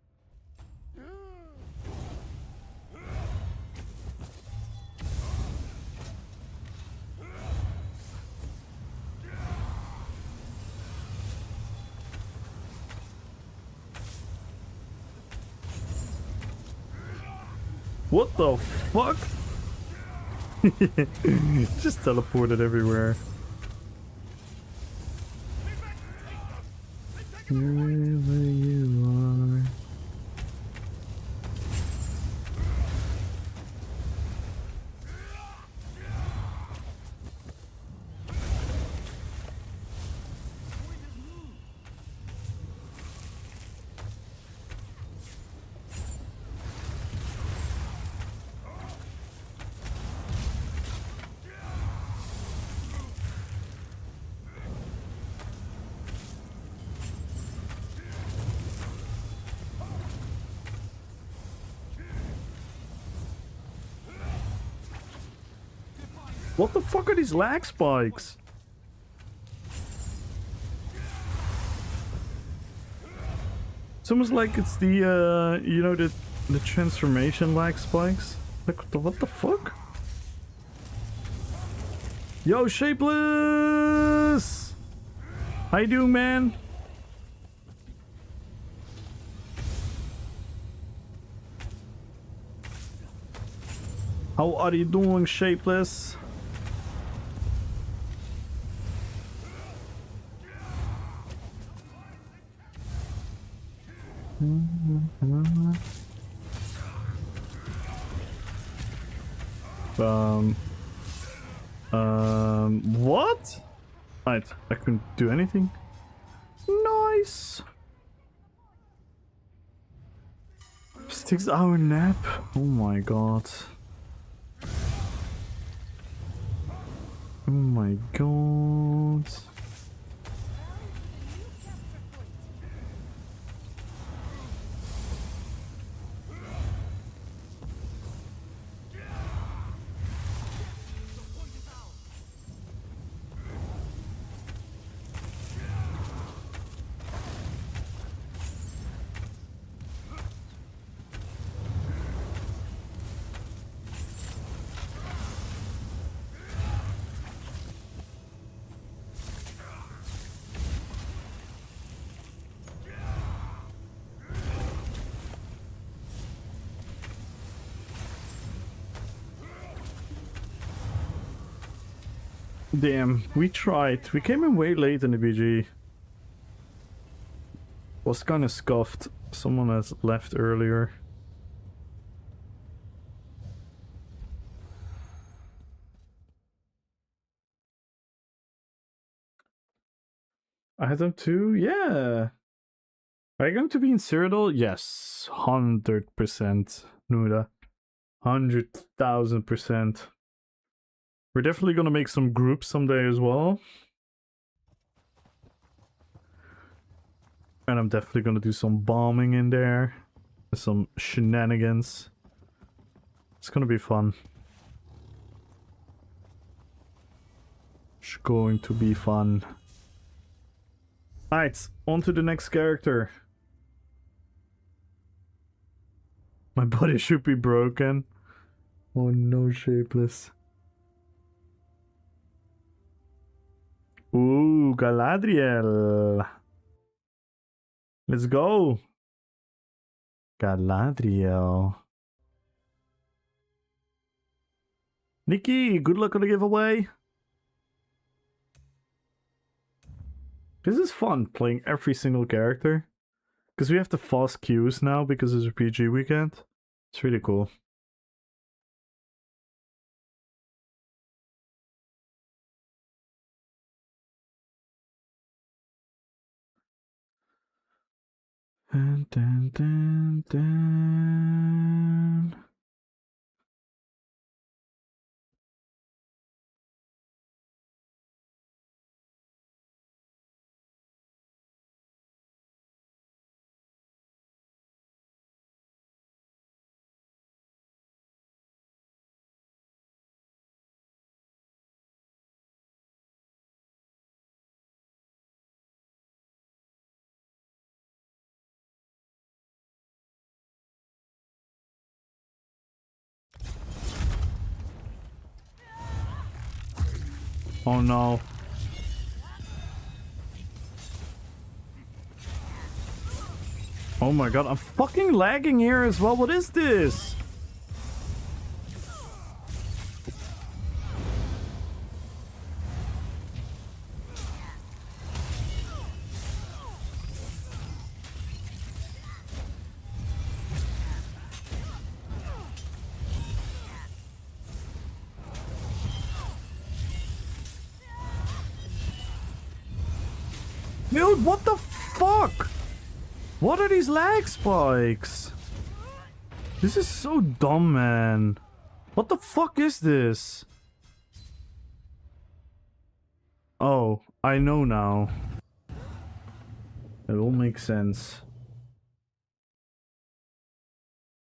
What the fuck? Just teleported everywhere. Wherever you are. What the fuck are these lag spikes? It's almost like it's the, you know, the transformation lag spikes. Like, what the fuck? Yo, Shapeless! How you doing, man? How are you doing, Shapeless? What? Right, I couldn't do anything. Nice. 6-hour nap. Oh my god. Oh my god. Damn, we tried. We came in way late in the BG. Was kind of scuffed. Someone has left earlier. I had them too? Yeah. Are you going to be in Cyrodiil? Yes. 100%. Nuda. 100,000%. We're definitely gonna make some groups someday as well. And I'm definitely gonna do some bombing in there. Some shenanigans. It's gonna be fun. It's going to be fun. Alright, on to the next character. My body should be broken. Oh no, Shapeless. Ooh, Galadriel. Let's go. Galadriel. Nikki, good luck on the giveaway. This is fun, playing every single character. Because we have the fast queues now because it's a PG weekend. It's really cool. Dun, dun, dun, dun. Oh no. Oh my god, I'm fucking lagging here as well. What is this? Dude, what the fuck? What are these lag spikes? This is so dumb, man. What the fuck is this? Oh, I know now. It all makes sense.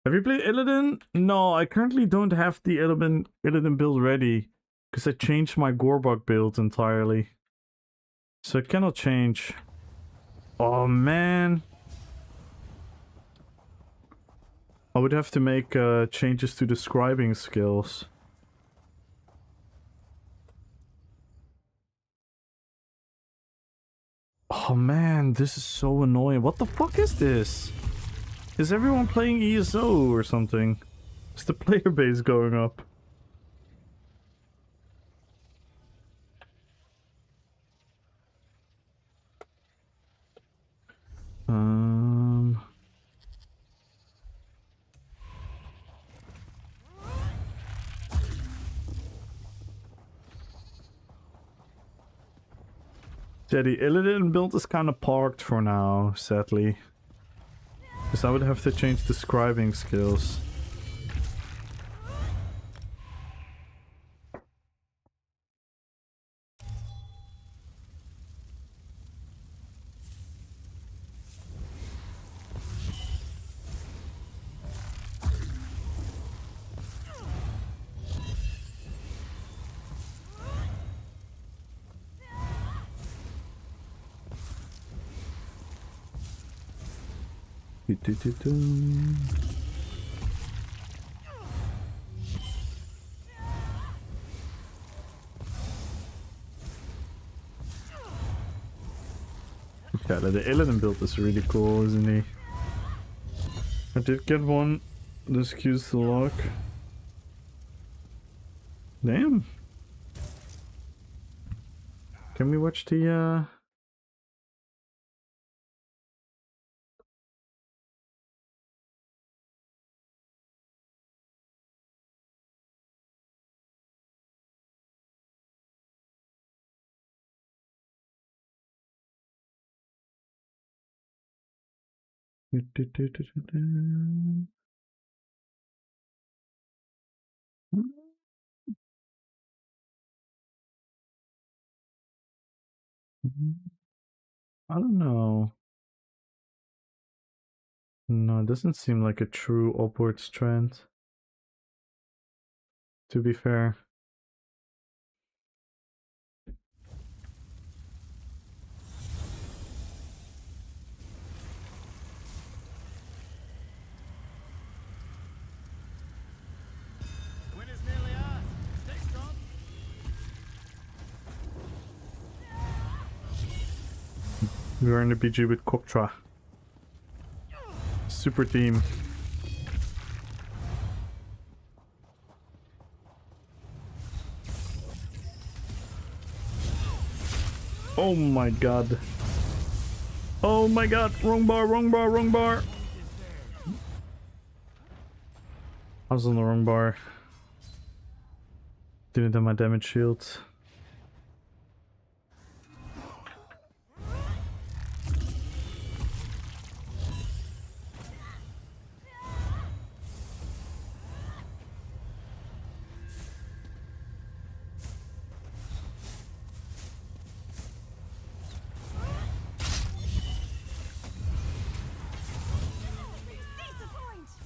Have you played Illidan? No, I currently don't have the Illidan build ready. Because I changed my Gorbok build entirely. So it cannot change. Oh man. I would have to make changes to the scribing skills. Oh man, this is so annoying. What the fuck is this? Is everyone playing ESO or something? Is the player base going up? Yeah, the Illidan build is kind of parked for now, sadly. Because I would have to change the scribing skills. Yeah, the Illidan build is really cool, isn't he? I did get one. This cues the lock. Damn. Can we watch the I don't know. No, it doesn't seem like a true upwards trend. To be fair. Win is nearly ours. Stay strong. We are in the BG with Koktra. Super team. Oh my god. Oh my god. Wrong bar, wrong bar, wrong bar. I was on the wrong bar. Didn't have my damage shield. Seize the point!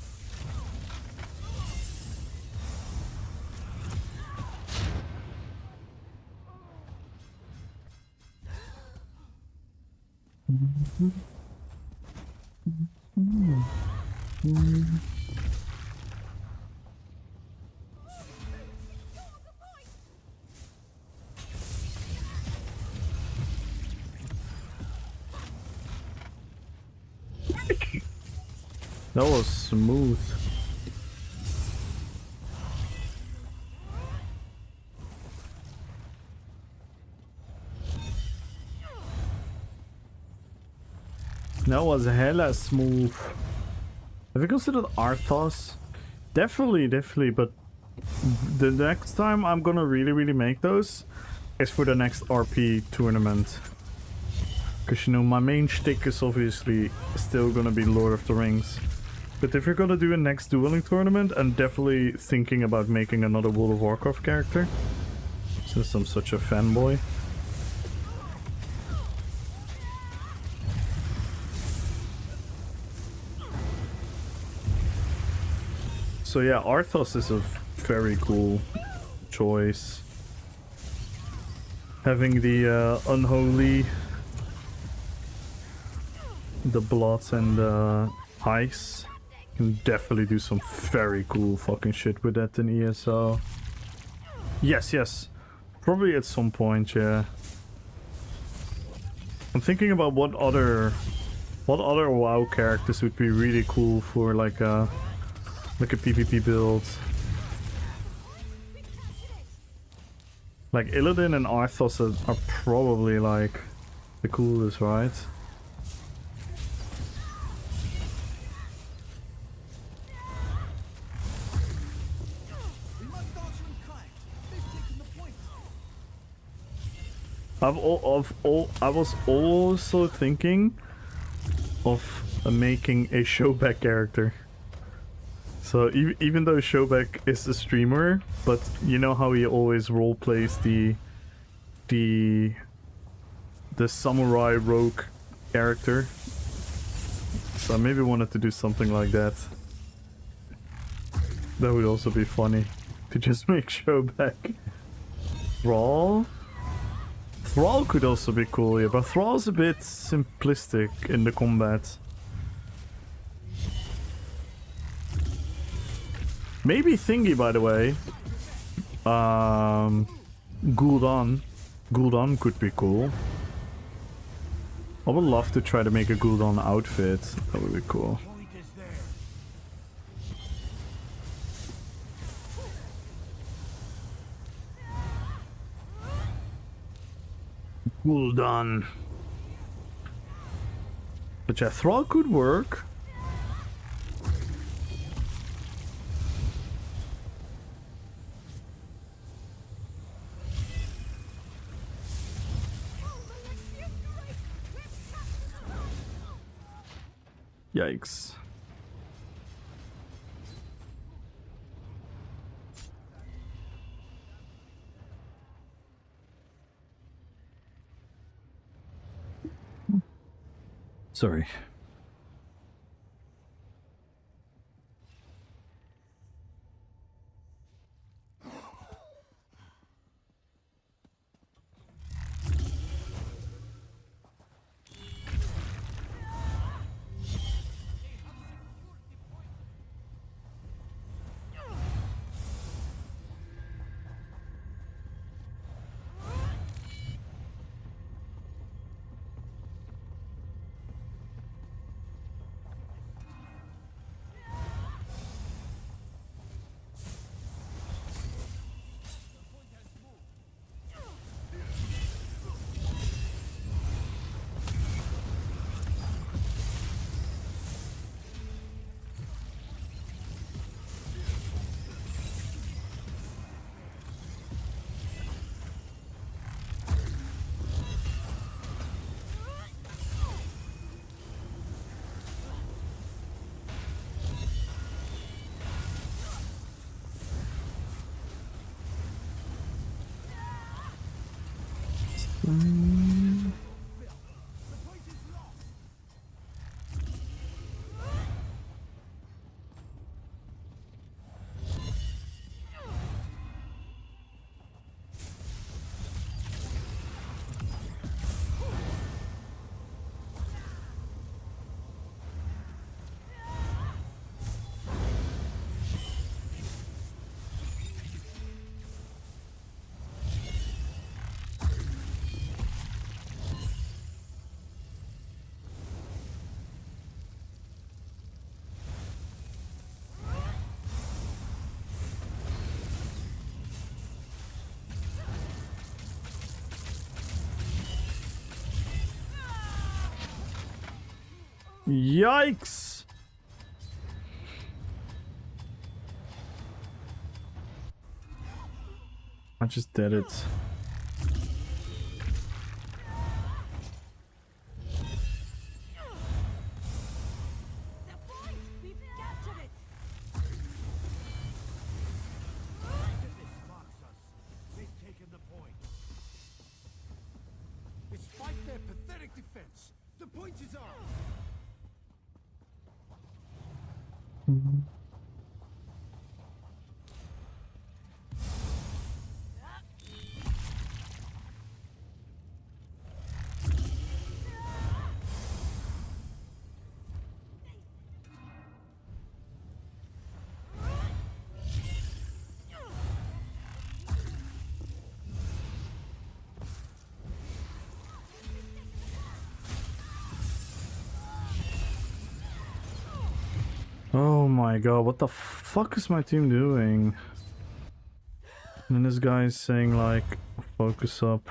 That was smooth. That was hella smooth. Have you considered Arthos? Definitely, but the next time I'm gonna really make those is for the next RP tournament. Because, you know, my main shtick is obviously still gonna be Lord of the Rings. But if you're gonna do a next dueling tournament, I'm definitely thinking about making another World of Warcraft character. Since I'm such a fanboy. So yeah, Arthos is a very cool choice. Having the unholy, the blood and the ice, can definitely do some very cool fucking shit with that in ESO. Yes, probably at some point, yeah. I'm thinking about what other WoW characters would be really cool for like a PvP build. Like Illidan and Arthos are probably like the coolest, right? I was also thinking of making a Showback character. So even though Showback is the streamer, but you know how he always roleplays the samurai rogue character. So I maybe wanted to do something like that. That would also be funny to just make Showback. Thrall? Thrall could also be cool, yeah, but Thrall's a bit simplistic in the combat. Maybe Thingy, by the way. Gul'dan. Gul'dan could be cool. I would love to try to make a Gul'dan outfit. That would be cool. Point is there. Gul'dan. But yeah, Thrall could work. Yikes. Sorry. Yikes! I just did it. Despite their pathetic defense, the point is ours. Oh my god, what the fuck is my team doing? And this guy's saying like, focus up.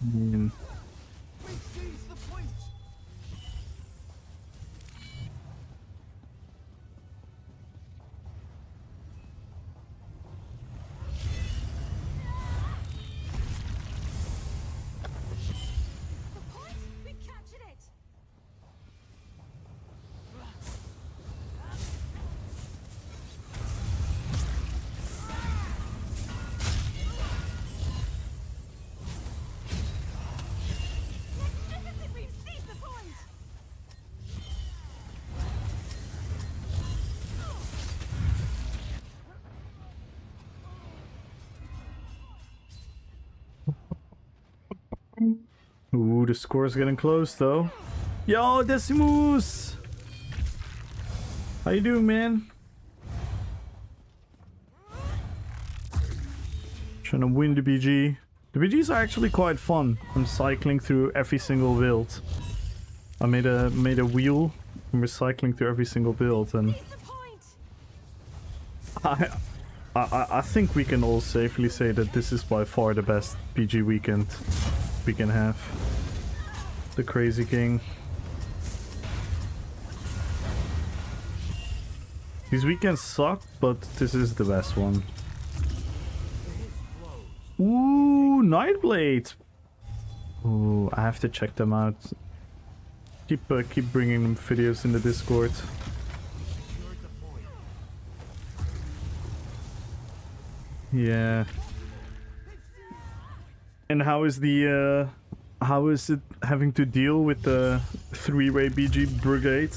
Mm. We seize the point. The point? We captured it! Magnificent! We've seized the point! Ooh, the score's getting close though. Yo, Decimus! How you doing, man? Trying to win the BG. The BGs are actually quite fun. I'm cycling through every single build. I made a wheel and we're cycling through every single build, and Seize the point! I think we can all safely say that this is by far the best BG weekend we can have. The Crazy King. These weekends suck, but this is the best one. Ooh, Nightblade! Ooh, I have to check them out. Keep bringing them videos in the Discord. Yeah. And how is the how is it having to deal with the three-way BG brigade?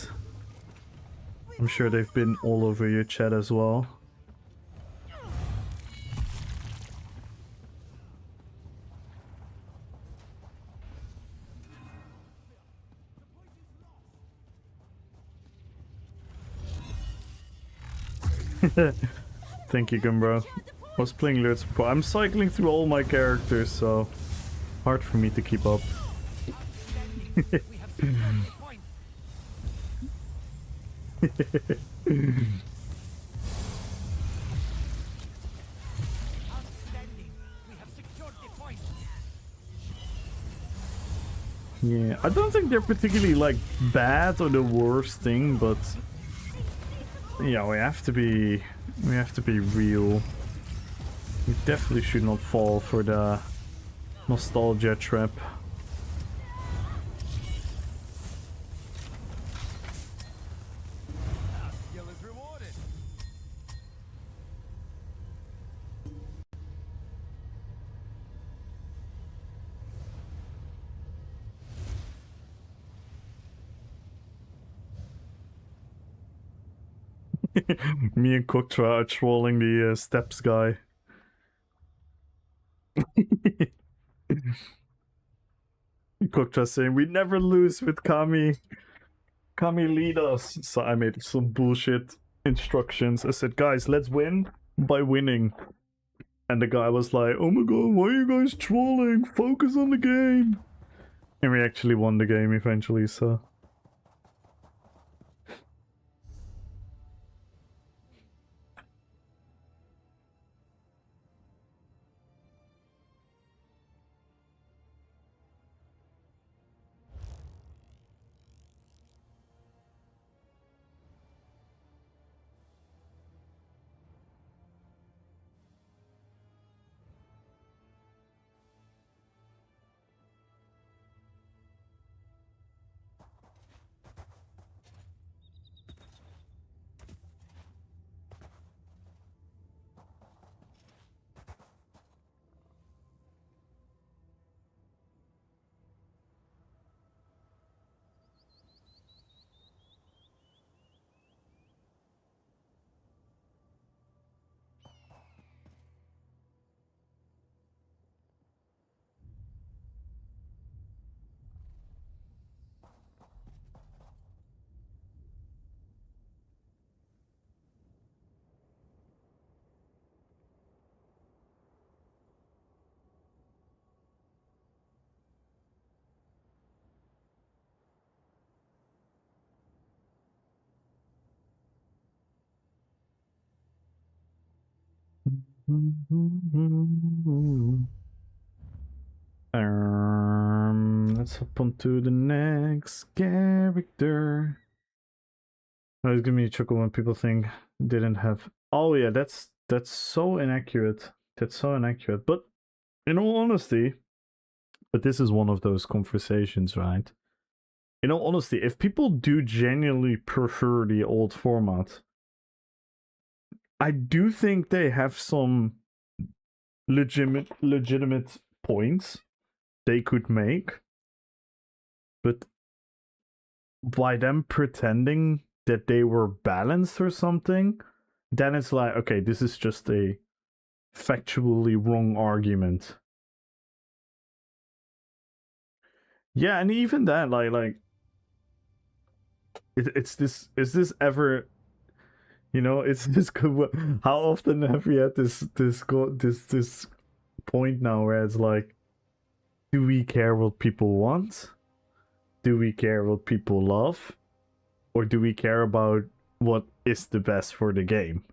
I'm sure they've been all over your chat as well. Thank you, Gumbro. I was playing Lurtz before. I'm cycling through all my characters, so hard for me to keep up. We have secured the point. Outstanding. We have secured the point. Yeah, I don't think they're particularly like bad or the worst thing, but yeah, we have to be real. We definitely should not fall for the nostalgia trap. Our skill is rewarded. Me and Koktra are trolling the steps guy. Koktra saying we never lose with Kami. Kami lead us. So I made some bullshit instructions. I said, guys, let's win by winning. And the guy was like, oh my god, why are you guys trolling? Focus on the game. And we actually won the game eventually, so. let's hop on to the next character. Oh, it's giving me a chuckle when people think didn't have. Oh yeah, that's so inaccurate. That's so inaccurate. But in all honesty, but this is one of those conversations, right? In all honesty, if people do genuinely prefer the old format, I do think they have some legitimate points they could make. But by them pretending that they were balanced or something, then it's like, okay, this is just a factually wrong argument. Yeah, and even that, it's this. Is this ever? You know, it's this. How often have we had this point now where it's like, do we care what people want? Do we care what people love? Or do we care about what is the best for the game?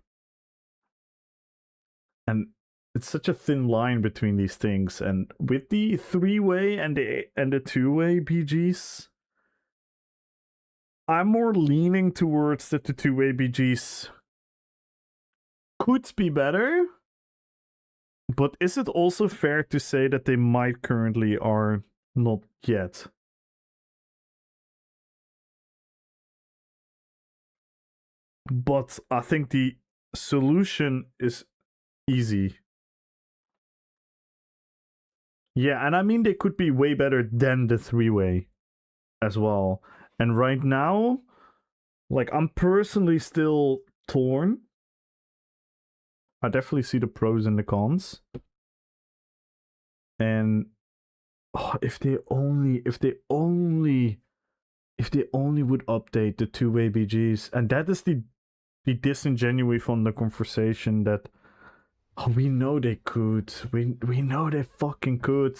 And it's such a thin line between these things. And with the 3-way and the 2-way BGs, I'm more leaning towards that the 2-way BGs could be better. But is it also fair to say that they might currently are not yet? But I think the solution is easy. Yeah, and I mean they could be way better than the 3-way as well. And right now, like, I'm personally still torn. I definitely see the pros and the cons. And if they only would update the 2-way BGs, and that is the disingenuous from the conversation that we know they could. We know they fucking could.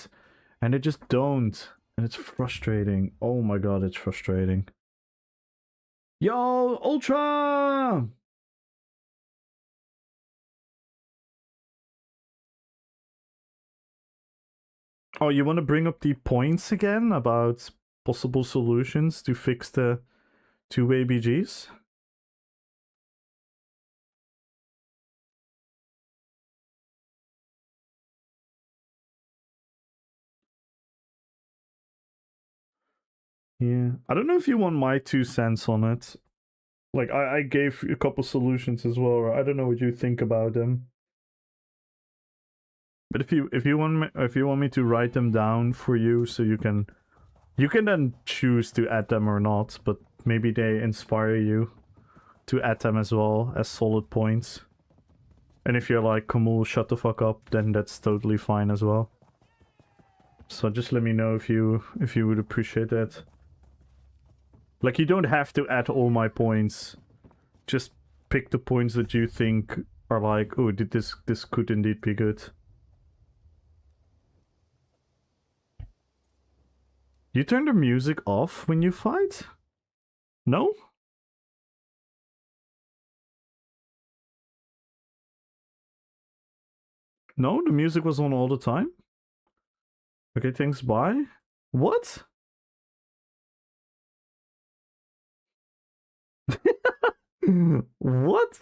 And they just don't. And it's frustrating. Oh my god, it's frustrating. Yo, Ultra! Oh, you want to bring up the points again about possible solutions to fix the 2-way BGs? Yeah. I don't know if you want my 2 cents on it. Like, I gave a couple solutions as well. I don't know what you think about them. But if you want me to write them down for you, so you can then choose to add them or not. But maybe they inspire you to add them as well as solid points. And if you're like, Kamul, shut the fuck up, then that's totally fine as well. So just let me know if you would appreciate that. Like, you don't have to add all my points. Just pick the points that you think are like, oh, this could indeed be good. You turn the music off when you fight? No? No, the music was on all the time? Okay, thanks, bye. What? What?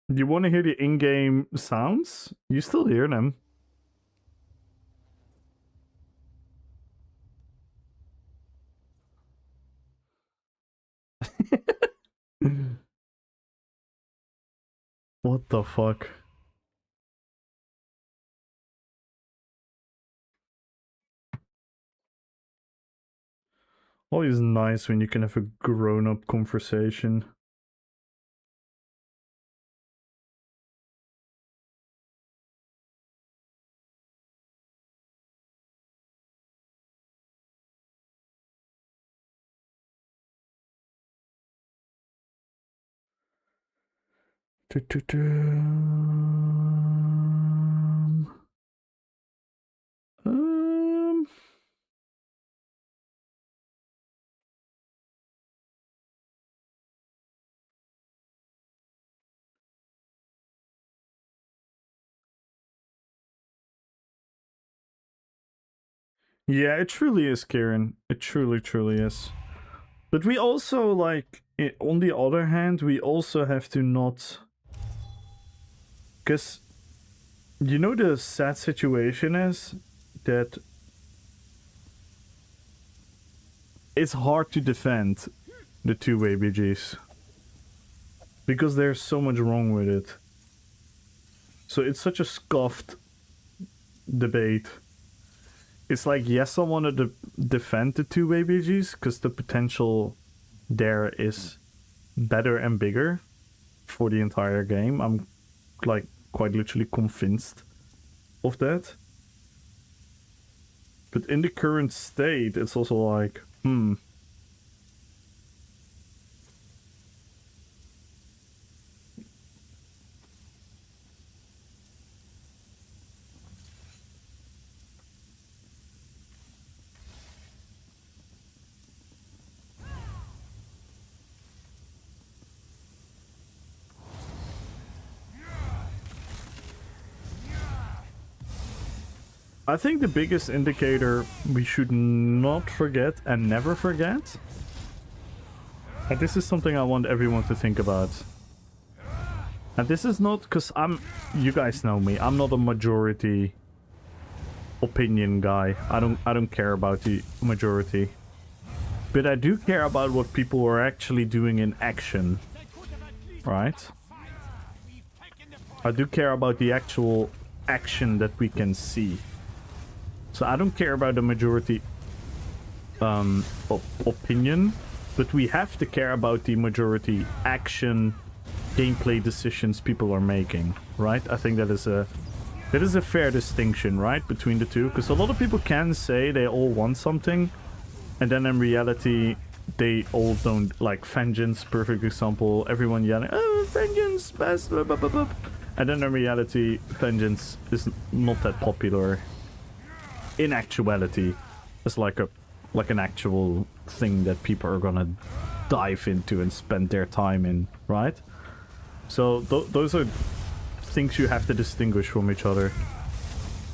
You want to hear the in-game sounds? You still hear them. What the fuck? Always nice when you can have a grown-up conversation. Um, Yeah, it truly is, Kieran. It truly, truly is. But we also, like, on the other hand, we also have to not... Because, you know, the sad situation is that it's hard to defend the two-way BGs. Because there's so much wrong with it. So it's such a scuffed debate. It's like, yes, I want to defend the two-way BGs because the potential there is better and bigger for the entire game. I'm like quite literally convinced of that. But in the current state, it's also like, I think the biggest indicator we should not forget and never forget, and this is something I want everyone to think about. And this is not because you guys know me, I'm not a majority opinion guy. I don't care about the majority. But I do care about what people are actually doing in action. Right? I do care about the actual action that we can see. So I don't care about the majority opinion, but we have to care about the majority action, gameplay decisions people are making, right? I think that is a fair distinction, right, between the two, because a lot of people can say they all want something, and then in reality they all don't. Like Vengeance, perfect example, everyone yelling, oh, Vengeance, best, blah, blah, blah, blah. And then in reality Vengeance is not that popular in actuality. It's like an actual thing that people are gonna dive into and spend their time in, right? So those are things you have to distinguish from each other.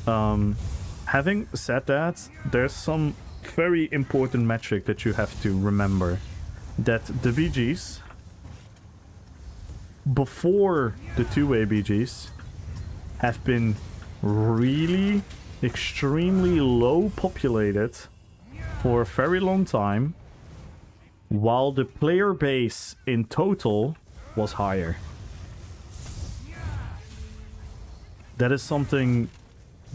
Having said that, there's some very important metric that you have to remember. That the BGs, before the two-way BGs, have been really extremely low populated for a very long time, while the player base in total was higher. That is something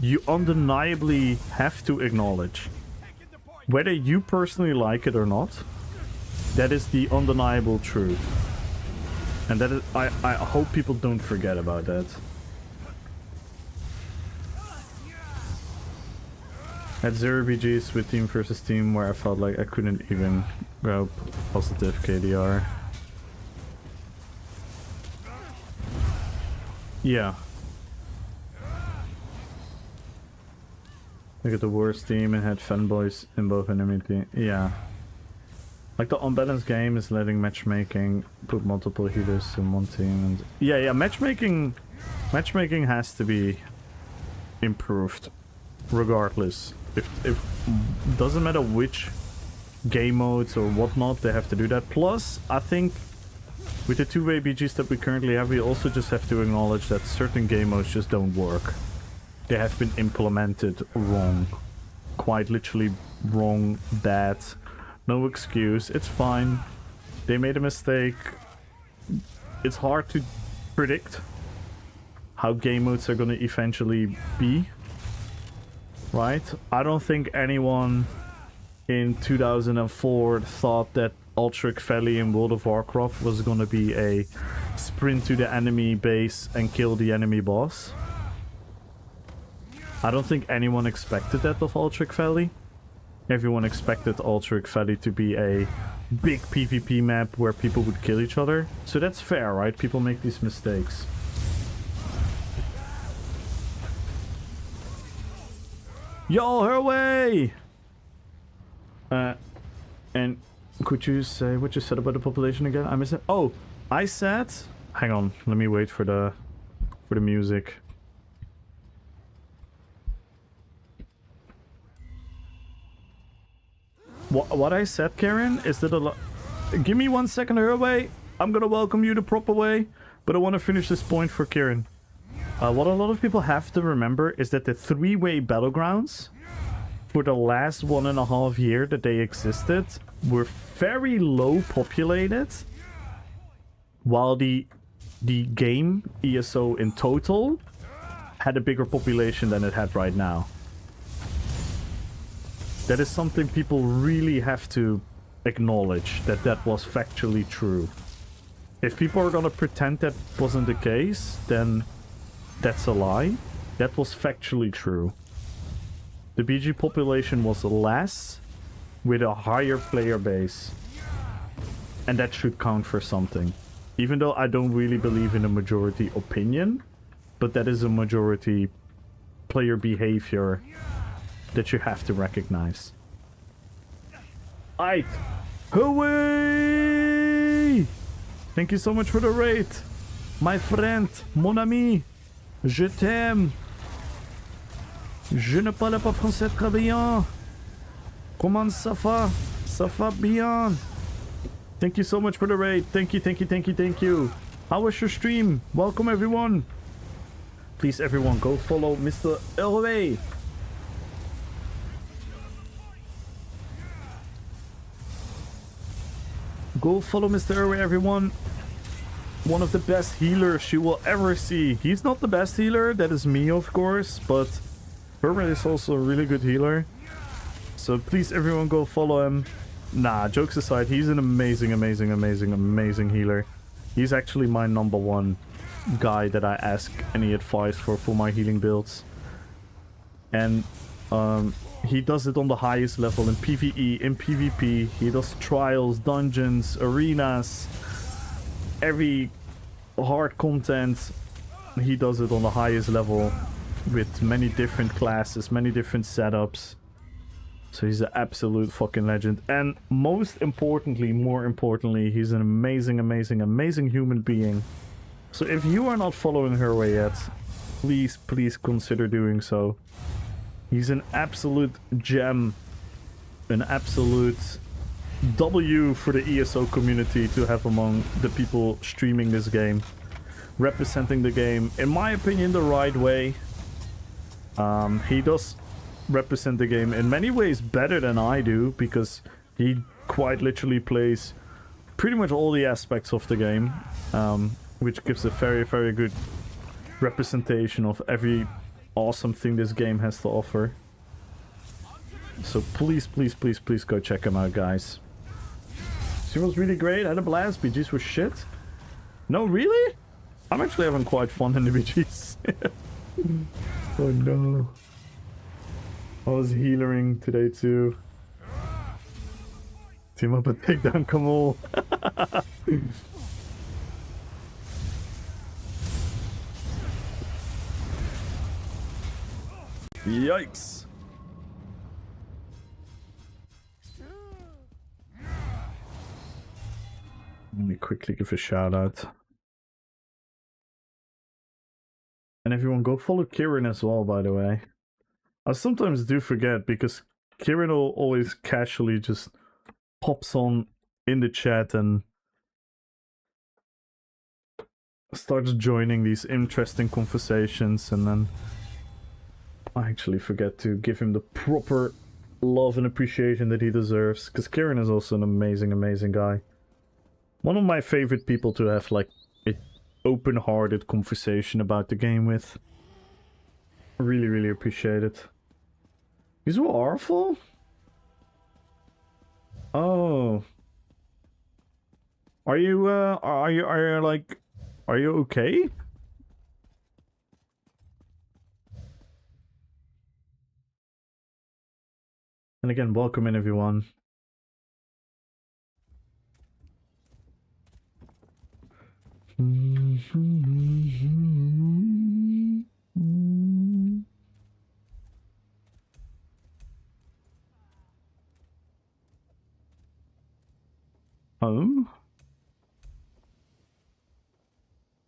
you undeniably have to acknowledge. Whether you personally like it or not, that is the undeniable truth. And that is, I hope people don't forget about that. Had 0 BGs with team versus team where I felt like I couldn't even go positive KDR. Yeah. Look at the worst team and had fanboys in both enemy team. Yeah. Like the unbalanced game is letting matchmaking put multiple healers in one team. And yeah, matchmaking has to be improved regardless. If doesn't matter which game modes or whatnot, they have to do that. Plus, I think with the two-way BGs that we currently have, we also just have to acknowledge that certain game modes just don't work. They have been implemented wrong. Quite literally wrong, bad. No excuse, it's fine. They made a mistake. It's hard to predict how game modes are gonna eventually be. Right? I don't think anyone in 2004 thought that Ultric Valley in World of Warcraft was gonna be a sprint to the enemy base and kill the enemy boss. I don't think anyone expected that of Ultric Valley. Everyone expected Ultric Valley to be a big PvP map where people would kill each other. So that's fair, right? People make these mistakes. Y'all, her way! And could you say what you said about the population again? I missed it. Oh, I said... Hang on, let me wait for the music. What I said, Karen, is that give me 1 second, Herway. I'm gonna welcome you the proper way, but I want to finish this point for Karen. What a lot of people have to remember is that the 3-way battlegrounds for the last 1.5 years that they existed were very low populated, while the game ESO in total had a bigger population than it had right now. That is something people really have to acknowledge, that was factually true. If people are gonna pretend that wasn't the case, then that's a lie. That was factually true. The BG population was less with a higher player base. And that should count for something. Even though I don't really believe in a majority opinion, but that is a majority player behavior that you have to recognize. Aight. Hooray! Thank you so much for the raid. My friend, mon ami. Je t'aime. Je ne parle pas français très bien. Comment ça va? Ça va bien. Thank you so much for the raid. Thank you, thank you, thank you, thank you. How was your stream? Welcome everyone. Please everyone go follow Mr. Elway. Go follow Mr. Elway, everyone. One of the best healers you will ever see. He's not the best healer, that is me of course, but Herman is also a really good healer. So please everyone go follow him. Nah, jokes aside, he's an amazing, amazing, amazing, amazing healer. He's actually my #1 guy that I ask any advice for my healing builds. And he does it on the highest level in PvE, in PvP. He does trials, dungeons, arenas, every hard content. He does it on the highest level with many different classes, many different setups. So he's an absolute fucking legend. And most importantly, more importantly, he's an amazing, amazing, amazing human being. So if you are not following Herway yet, please, please consider doing so. He's an absolute gem. An absolute W for the ESO community to have among the people streaming this game. Representing the game, in my opinion, the right way. He does represent the game in many ways better than I do, because he quite literally plays pretty much all the aspects of the game, which gives a very, very good representation of every awesome thing this game has to offer. So please, please, please, please go check him out, guys. She was really great. I had a blast. BGs were shit. No, really? I'm actually having quite fun in the BGs. Oh no. I was healing today too. Team up a takedown, come on. Yikes. Let me quickly give a shout out. And everyone go follow Kieran as well, by the way. I sometimes do forget, because Kieran will always casually just pops on in the chat and starts joining these interesting conversations, and then I actually forget to give him the proper love and appreciation that he deserves, because Kieran is also an amazing, amazing guy. One of my favorite people to have like an open-hearted conversation about the game with. Really, really appreciate it. He's awful? Oh. Are you okay? And again, welcome in everyone. Home?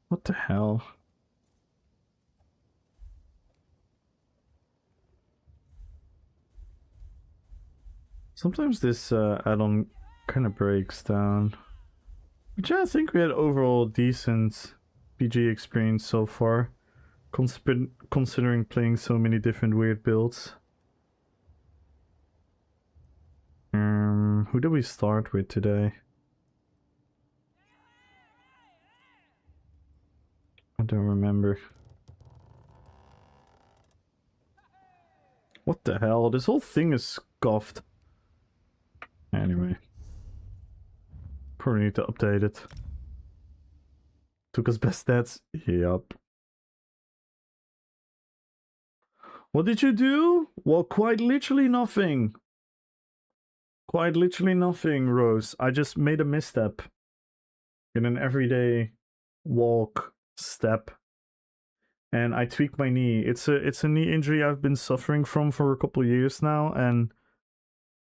What the hell? Sometimes this add-on kind of breaks down. Which I think we had overall decent PG experience so far. Considering playing so many different weird builds. Who did we start with today? I don't remember. What the hell? This whole thing is scuffed. Anyway. Probably need to update it. Took us best stats? Yup. What did you do? Well, quite literally nothing. Quite literally nothing, Rose. I just made a misstep. In an everyday walk step. And I tweaked my knee. It's a knee injury I've been suffering from for a couple of years now, and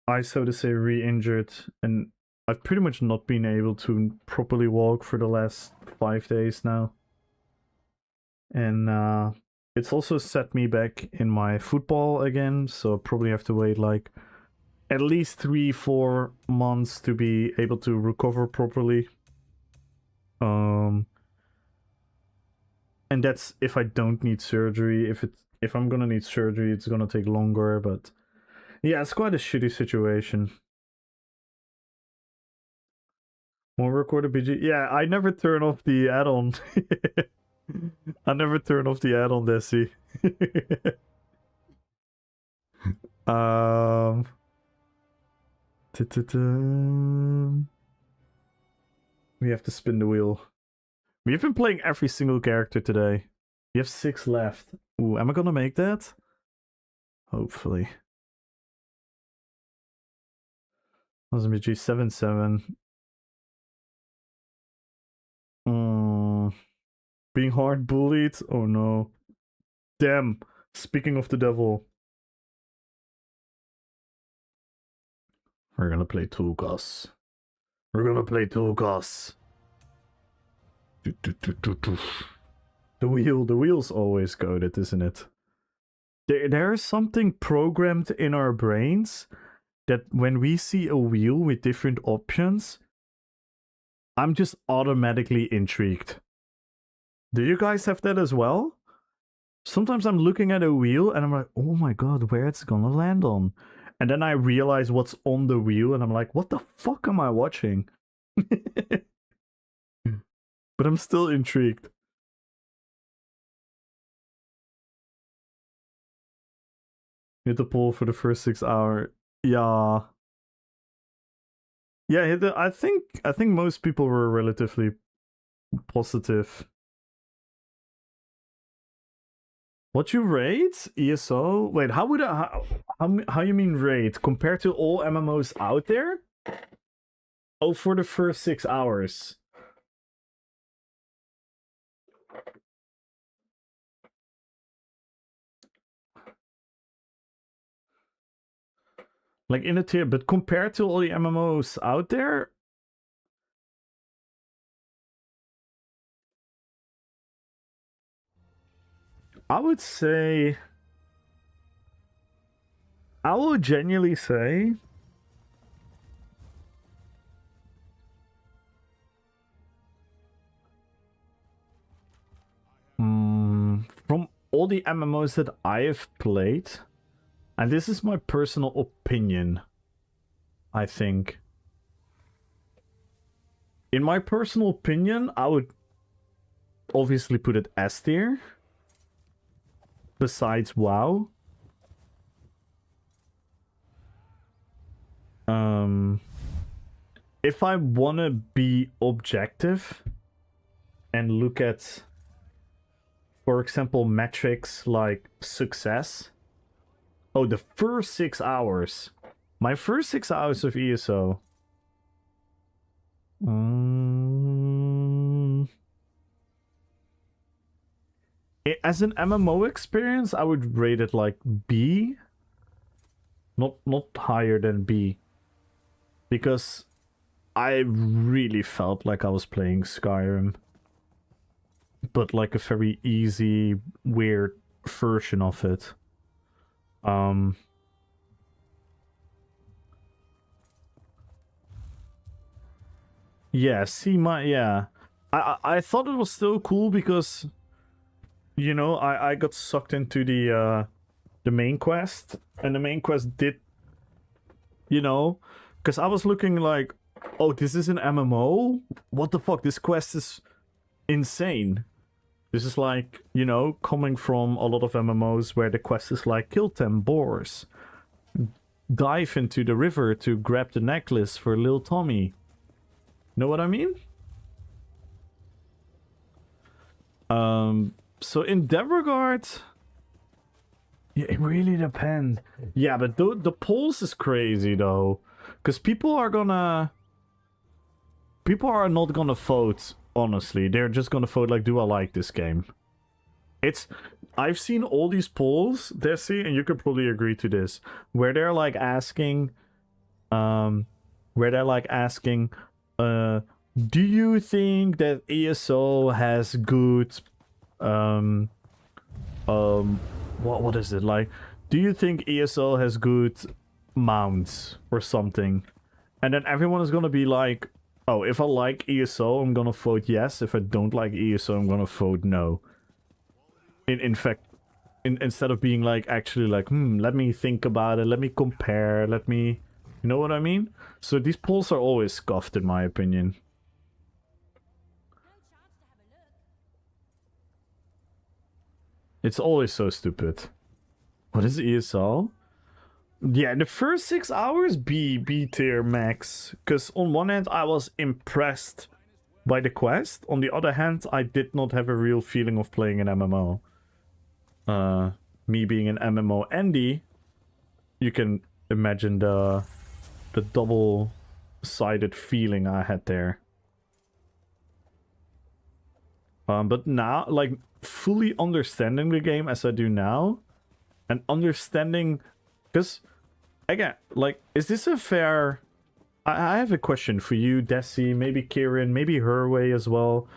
I, so to say, re-injured, and I've pretty much not been able to properly walk for the last 5 days now. And it's also set me back in my football again, so I probably have to wait like at least 3-4 months to be able to recover properly. And that's if I don't need surgery. If I'm gonna need surgery, it's gonna take longer, but yeah, it's quite a shitty situation. Won't record a PG. Yeah, I never turn off the add-on. I never turn off the add-on, Desi. We have to spin the wheel. We've been playing every single character today. We have 6 left. Ooh, am I gonna make that? Hopefully. SMG 7-7. Being hard bullied? Oh no. Damn. Speaking of the devil. We're gonna play Tulkas. We're gonna play Tulkas. The wheel's always goated, isn't it? There is something programmed in our brains that when we see a wheel with different options, I'm just automatically intrigued. Do you guys have that as well? Sometimes I'm looking at a wheel and I'm like, oh my god, where it's gonna land on? And then I realize what's on the wheel and I'm like, what the fuck am I watching? But I'm still intrigued. Hit the poll for the first 6 hours. Yeah. Yeah, I think most people were relatively positive. What you rate? ESO? Wait, how would how you mean rate? Compared to all MMOs out there? Oh, for the first 6 hours. Like in a tier, but compared to all the MMOs out there, I would say, I will genuinely say, from all the MMOs that I have played, and this is my personal opinion, I think. In my personal opinion, I would obviously put it S tier. Besides WoW. If I want to be objective and look at, for example, metrics like success. Oh, the first 6 hours. My first 6 hours of ESO. As an MMO experience, I would rate it like B. Not higher than B. Because I really felt like I was playing Skyrim. But like a very easy, weird version of it. Yeah, see my yeah. I thought it was still cool because you know, I got sucked into the main quest, and the main quest did, you know, because I was looking like, oh, this is an MMO? What the fuck? This quest is insane. This is like, you know, coming from a lot of MMOs where the quest is like, kill 10 boars, dive into the river to grab the necklace for Lil Tommy. Know what I mean? So in that regard, yeah, it really depends. Yeah, but the polls is crazy though, because people are not gonna vote. Honestly, they're just gonna vote like, do I like this game? I've seen all these polls, Desi, and you could probably agree to this, where they're like asking, do you think that ESO has good, what is it like? Do you think ESO has good mounts or something? And then everyone is gonna be like, oh, if I like ESO, I'm gonna vote yes. If I don't like ESO, I'm gonna vote no. In fact, instead of being like, actually like, let me think about it, let me compare, let me... You know what I mean? So these polls are always scuffed, in my opinion. It's always so stupid. What is ESO? Yeah, the first 6 hours, B tier max. Because on one hand, I was impressed by the quest. On the other hand, I did not have a real feeling of playing an MMO. Me being an MMO Andy, you can imagine the double-sided feeling I had there. But now, like, fully understanding the game as I do now, and understanding... Because, again, like, is this a fair... I have a question for you, Desi, maybe Kieran, maybe Herway as well.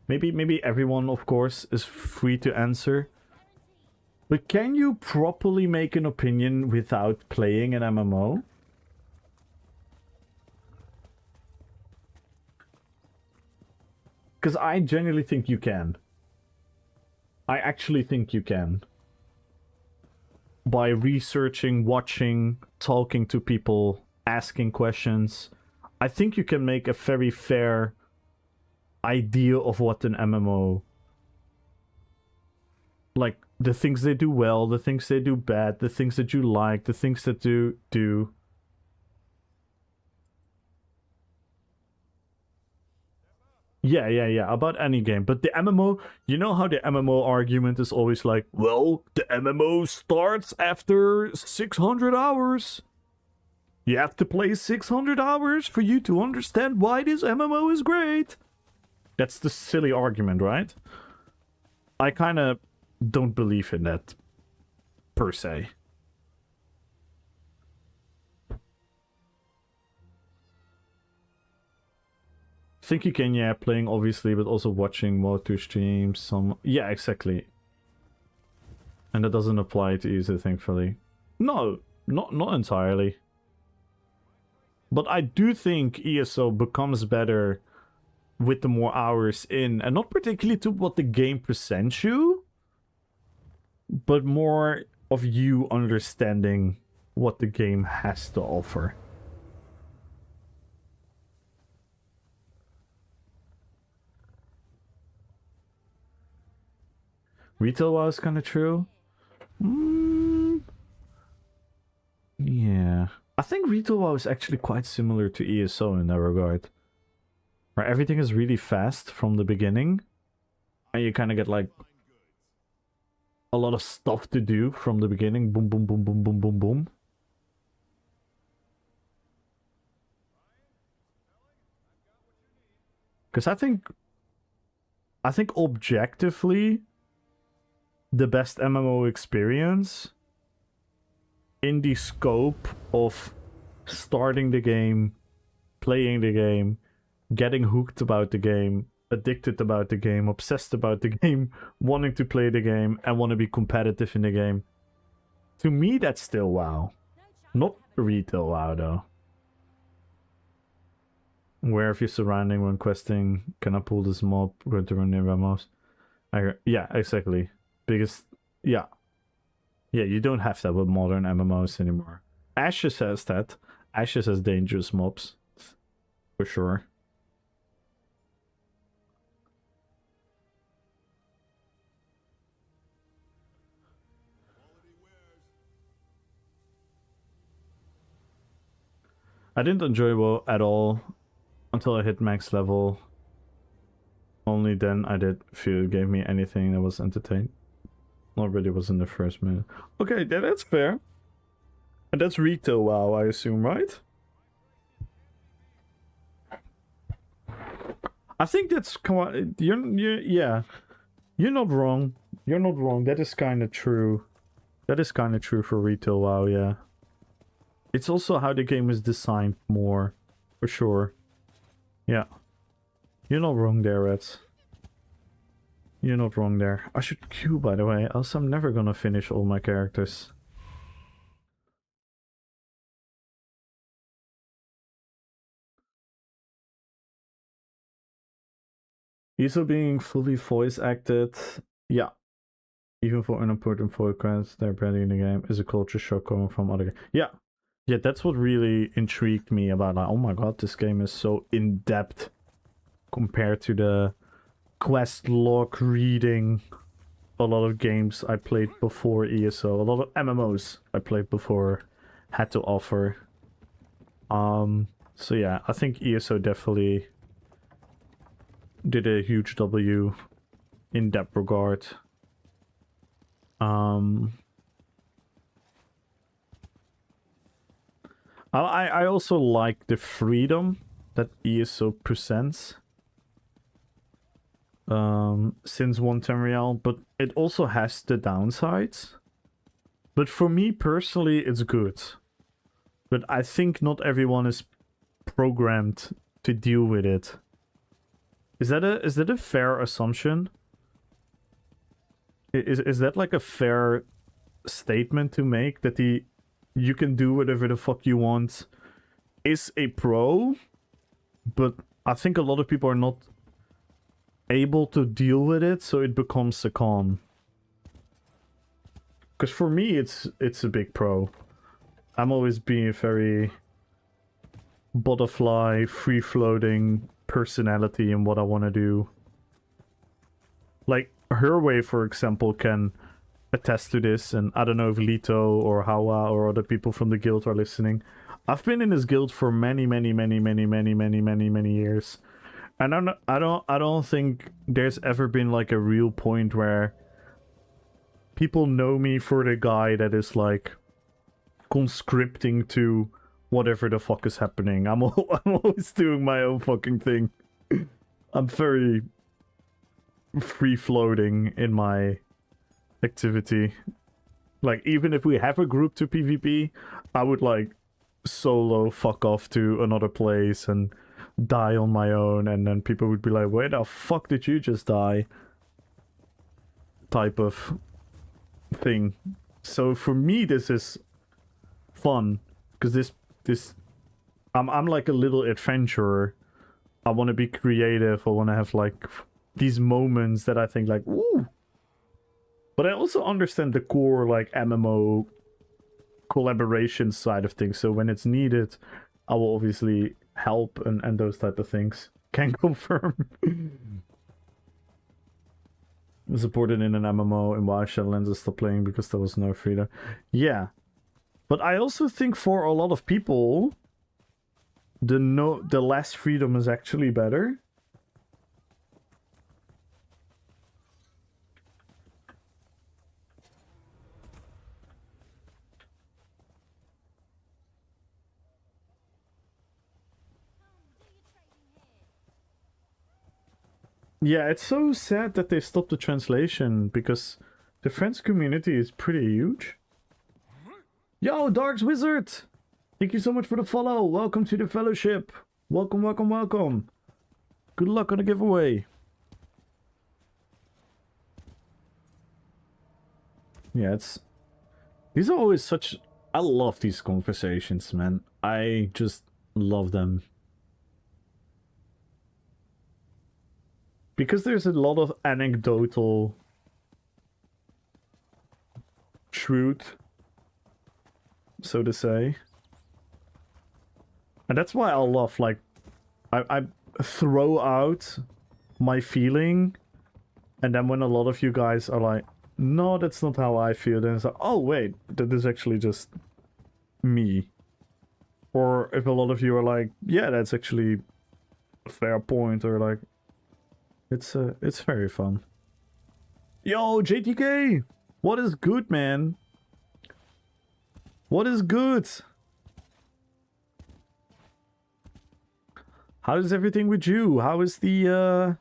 Maybe everyone, of course, is free to answer. But can you properly make an opinion without playing an MMO? Because I genuinely think you can. I actually think you can. By researching, watching, talking to people, asking questions, I think you can make a very fair idea of what an MMO... Like, the things they do well, the things they do bad, the things that you like, the things that do. Yeah, about any game. But the MMO, you know how the MMO argument is always like, well, the MMO starts after 600 hours. You have to play 600 hours for you to understand why this MMO is great. That's the silly argument, right? I kind of don't believe in that, per se. I think you can, yeah, playing obviously, but also watching LOTR streams, some... Yeah, exactly. And that doesn't apply to ESO, thankfully. No, not entirely. But I do think ESO becomes better with the more hours in, and not particularly to what the game presents you, but more of you understanding what the game has to offer. Retail WoW is kind of true. Yeah. I think Retail WoW is actually quite similar to ESO in that regard. Where everything is really fast from the beginning. And you kind of get like a lot of stuff to do from the beginning. Boom, boom, boom, boom, boom, boom, boom. Because I think objectively, the best MMO experience in the scope of starting the game, playing the game, getting hooked about the game, addicted about the game, obsessed about the game, wanting to play the game, and want to be competitive in the game. To me, that's still WoW. Not Retail WoW, though. Where if you're surrounding when questing, can I pull this mob? Going to run nearby mobs. Yeah, exactly. Biggest, yeah. Yeah, you don't have that with modern MMOs anymore. Ashes has that. Ashes has dangerous mobs. For sure. I didn't enjoy WoW at all until I hit max level. Only then I did feel it gave me anything that was entertaining. Already was in the first minute. Okay, yeah, that's fair. And that's retail WoW, I assume, right? I think that's yeah. You're not wrong. You're not wrong. That is kind of true. That is kind of true for retail WoW, yeah. It's also how the game is designed more, for sure. Yeah. You're not wrong there, Reds. You're not wrong there. I should queue, by the way, else I'm never gonna finish all my characters. ESO being fully voice acted, yeah. Even for unimportant voice quests they're barely in the game is a culture shock coming from other games. Yeah. Yeah, that's what really intrigued me about, like, oh my god, this game is so in-depth compared to the quest log reading a lot of games I played before ESO. A lot of MMOs I played before had to offer. So yeah, I think ESO definitely did a huge W in that regard. I also like the freedom that ESO presents since 110 Real, but it also has the downsides. But for me personally, it's good. But I think not everyone is programmed to deal with it. Is that a fair assumption? Is that like a fair statement to make, that you can do whatever the fuck you want is a pro, but I think a lot of people are not able to deal with it, so it becomes a con. Because for me, it's a big pro. I'm always being a very butterfly, free-floating personality in what I want to do. Like, Herway, for example, can attest to this, and I don't know if Lito or Hawa or other people from the guild are listening. I've been in this guild for many years. And I don't think there's ever been like a real point where people know me for the guy that is like conscripting to whatever the fuck is happening. I'm always doing my own fucking thing. I'm very free floating in my activity. Like, even if we have a group to PvP, I would like solo fuck off to another place and die on my own, and then people would be like, where the fuck did you just die? Type of thing. So for me this is fun, because this I'm like a little adventurer. I want to be creative. I want to have like these moments that I think like, ooh. But I also understand the core like MMO collaboration side of things. So when it's needed, I will obviously help and those type of things. Can confirm. Supported in an MMO in why Shadowlands stopped playing because there was no freedom. Yeah. But I also think for a lot of people, the less freedom is actually better. Yeah, it's so sad that they stopped the translation, because the French community is pretty huge. Yo, Dark's Wizard! Thank you so much for the follow. Welcome to the fellowship. Welcome, welcome, welcome. Good luck on the giveaway. Yeah, these are always such... I love these conversations, man. I just love them. because there's a lot of anecdotal truth, so to say. And that's why I love, like, I throw out my feeling, and then when a lot of you guys are like, no, that's not how I feel, then it's like, oh wait, that is actually just me. Or if a lot of you are like, yeah, that's actually a fair point, or like, it's very fun. Yo, JTK! What is good, man? What is good? How is everything with you? How is the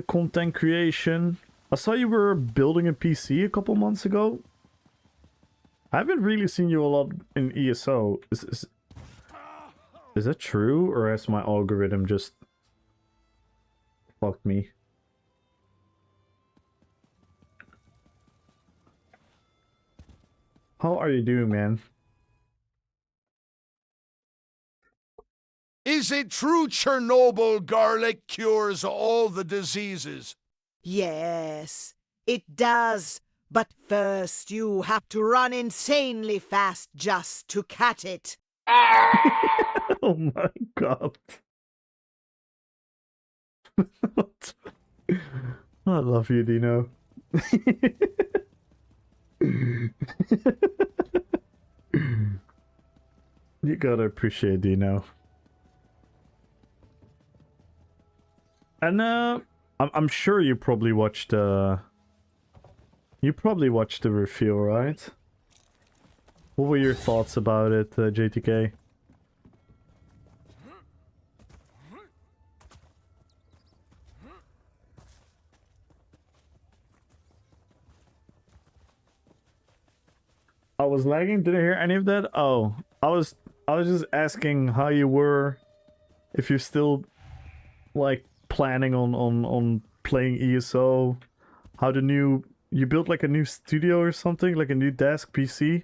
content creation? I saw you were building a PC a couple months ago. I haven't really seen you a lot in ESO. Is that true, or has my algorithm just fucked me? How are you doing, man? Is it true Chernobyl garlic cures all the diseases? Yes, it does. But first, you have to run insanely fast just to cut it. Oh my god. What? I love you, Dino. You gotta appreciate Dino. And I'm sure you probably watched the reveal, right? What were your thoughts about it, JTK? I was lagging, didn't hear any of that. Oh, I was just asking how you were, if you're still like planning on playing ESO, how you built like a new studio or something, like a new desk PC,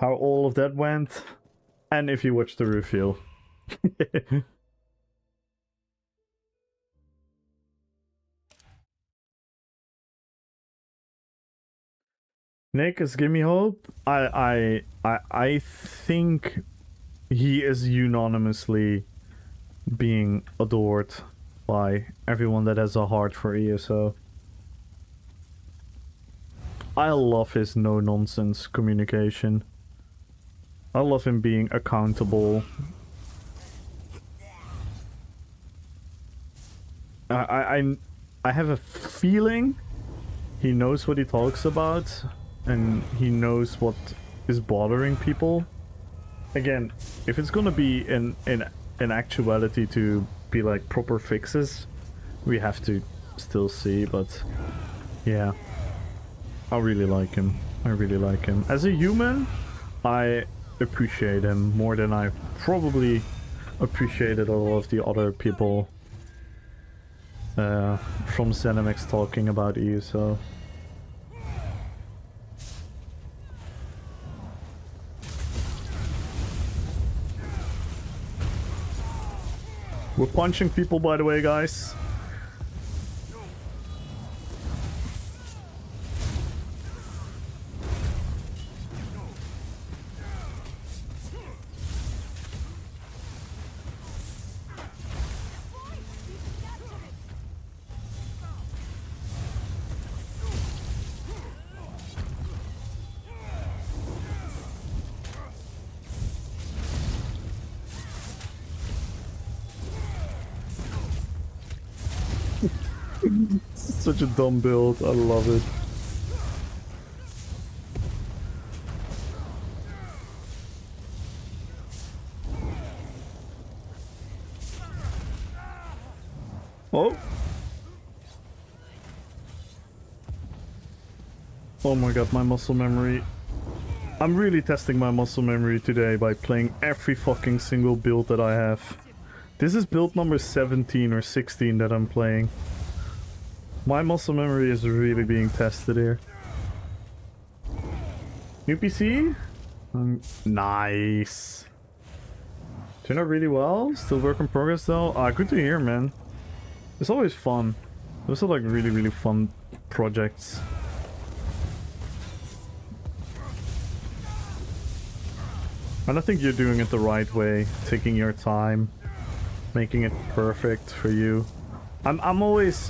how all of that went, and if you watched the reveal. Nick is give me hope. I think he is unanimously being adored by everyone that has a heart for ESO. I love his no-nonsense communication. I love him being accountable. I have a feeling he knows what he talks about, and he knows what is bothering people. Again, if it's gonna be in actuality to be like proper fixes, we have to still see, but yeah. I really like him. I really like him. As a human, I appreciate him more than I probably appreciated a lot of the other people from Zenimax talking about ESO. We're punching people, by the way, guys. Such a dumb build, I love it. Oh! Oh my god, my muscle memory. I'm really testing my muscle memory today by playing every fucking single build that I have. This is build number 17 or 16 that I'm playing. My muscle memory is really being tested here. New PC? Nice. Turned out really well. Still work in progress though. Ah, good to hear, man. It's always fun. Those are like really, really fun projects. And I think you're doing it the right way, taking your time, making it perfect for you. I'm always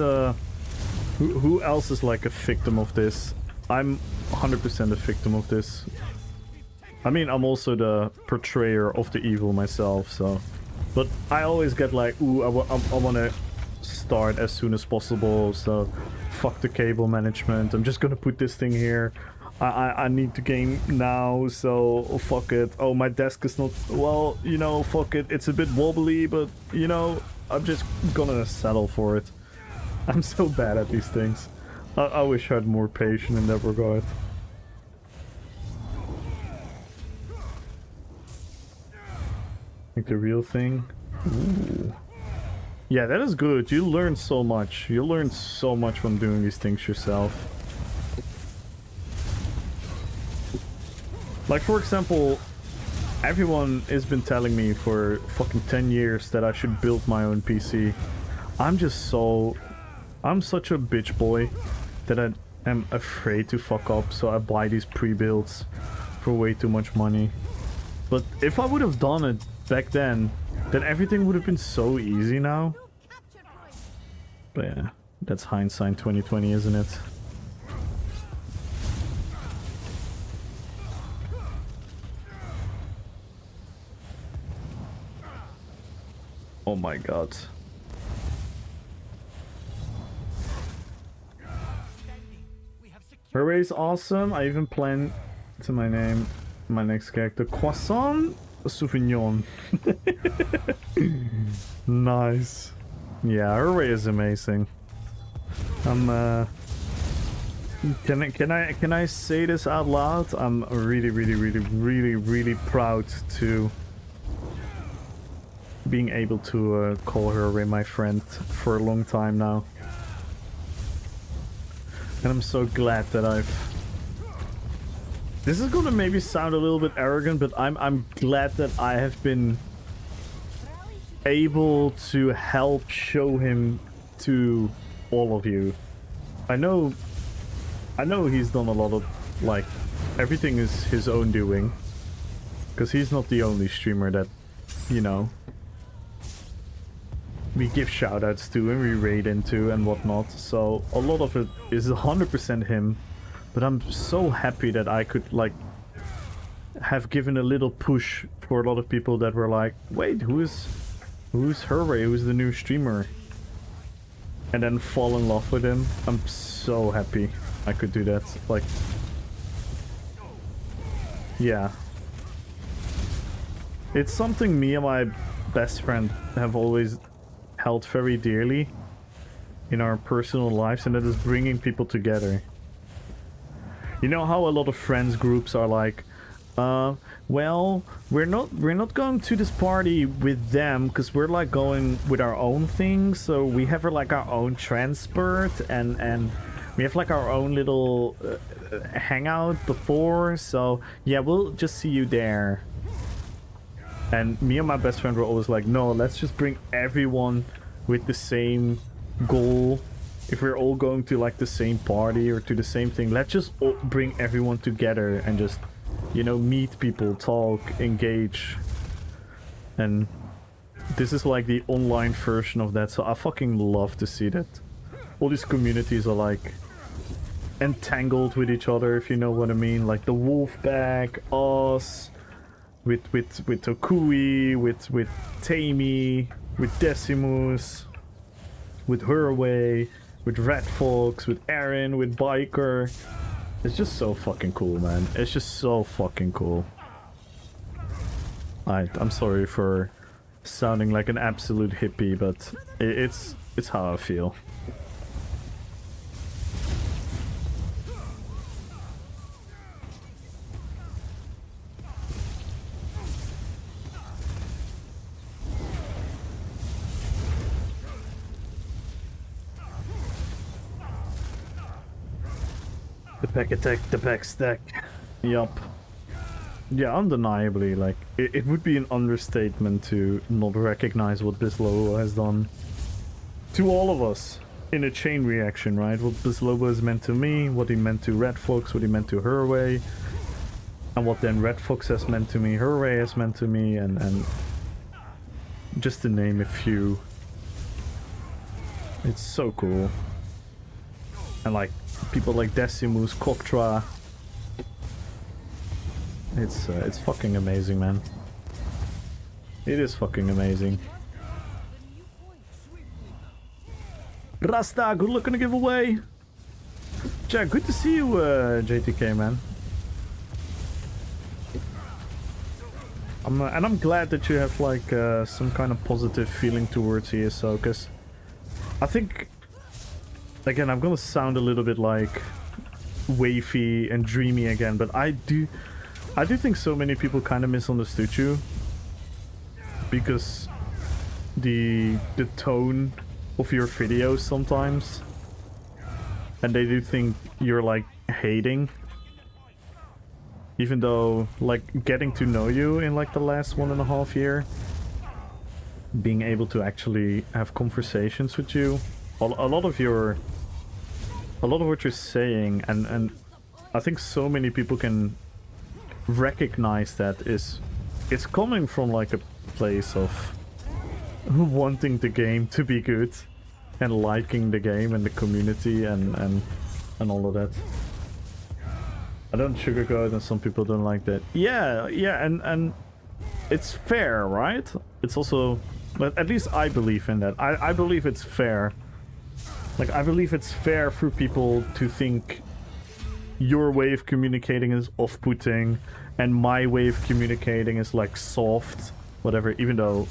who else is like a victim of this? I'm 100% a victim of this. I mean, I'm also the portrayer of the evil myself, so. But I always get like, ooh, I want to start as soon as possible, so fuck the cable management. I'm just gonna put this thing here. I need to game now, so fuck it. Oh, my desk is not, well, you know, fuck it. It's a bit wobbly, but, you know, I'm just gonna settle for it. I'm so bad at these things. I wish I had more patience in that regard. Like the real thing. Ooh. Yeah, that is good. You learn so much. You learn so much from doing these things yourself. Like, for example, everyone has been telling me for fucking 10 years that I should build my own PC. I'm such a bitch boy that I am afraid to fuck up, so I buy these pre-builds for way too much money. But if I would have done it back then everything would have been so easy now. But yeah, that's hindsight 2020, isn't it? Oh my god. Her is awesome. I even plan to my name, my next character, Croissant Sauvignon. Nice. Yeah, her is amazing. Can I say this out loud? I'm really proud to being able to call her Ray my friend for a long time now. And I'm so glad that this is gonna maybe sound a little bit arrogant, but I'm glad that I have been able to help show him to all of you. I know he's done a lot of, like, everything is his own doing, because he's not the only streamer that, you know, we give shoutouts to and we raid into and whatnot, so a lot of it is 100% him. But I'm so happy that I could, like, have given a little push for a lot of people that were like, wait, who's Herway, who's the new streamer? And then fall in love with him. I'm so happy I could do that. Like, yeah. It's something me and my best friend have always held very dearly in our personal lives, and that is bringing people together. You know how a lot of friends groups are like, well, we're not going to this party with them because we're like going with our own things, so we have like our own transport and we have like our own little hangout before, so yeah, we'll just see you there. And me and my best friend were always like, no, let's just bring everyone with the same goal. If we're all going to like the same party or to the same thing, let's just bring everyone together and just, you know, meet people, talk, engage. And this is like the online version of that, so I fucking love to see that. All these communities are like entangled with each other, if you know what I mean. Like the Wolfpack, us, with Tokui, with Tammy, with Decimus, with Herway, with Red Fox, with Aaron, with Biker. It's just so fucking cool, man. It's just so fucking cool. I'm sorry for sounding like an absolute hippie, but it's how I feel. The pack attack, the pack stack. Yup. Yeah, undeniably, like, it would be an understatement to not recognize what Bislobo has done to all of us in a chain reaction, right? What Bislobo has meant to me, what he meant to Red Fox, what he meant to Herway, and what then Red Fox has meant to me, Herway has meant to me, and just to name a few. It's so cool. And like, people like Decimus, Koktra. It's fucking amazing, man. It is fucking amazing. Rasta, good luck on the giveaway. Jack, good to see you, JTK, man. I'm glad that you have like some kind of positive feeling towards ESO, because I think, again, I'm gonna sound a little bit like wavy and dreamy again, but I do think so many people kind of misunderstood you because the tone of your videos sometimes, and they do think you're like hating, even though like getting to know you in like the last 1.5 year, being able to actually have conversations with you, a lot of what you're saying, and I think so many people can recognize that it's coming from like a place of wanting the game to be good and liking the game and the community and all of that. I don't sugarcoat, and some people don't like that. Yeah, and it's fair, right? It's also, but at least I believe in that. I believe it's fair. Like, I believe it's fair for people to think your way of communicating is off-putting and my way of communicating is like soft, whatever, even though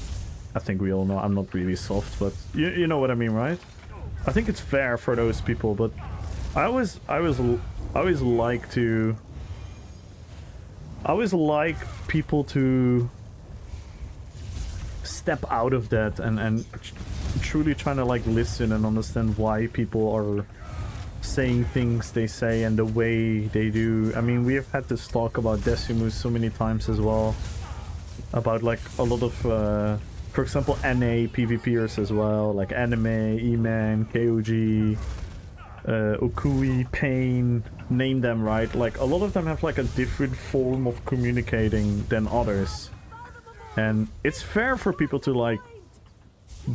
I think we all know I'm not really soft, but you know what I mean, right? I think it's fair for those people, but I always like people to step out of that and truly trying to like listen and understand why people are saying things they say and the way they do. I mean, we have had this talk about Decimus so many times as well, about like a lot of for example NA PvPers as well, like Anime, E-Man, KOG, Okui, Pain, name them, right? Like, a lot of them have like a different form of communicating than others, and it's fair for people to like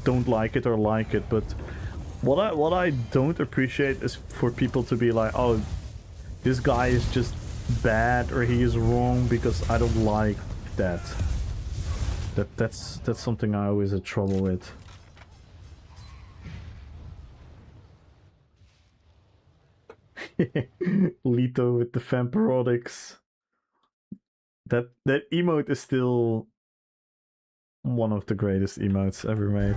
don't like it or like it, but what I don't appreciate is for people to be like, oh, this guy is just bad or he is wrong because I don't like that. That's something I always had trouble with. Lito with the Vampirodics. That emote is still one of the greatest emotes ever made.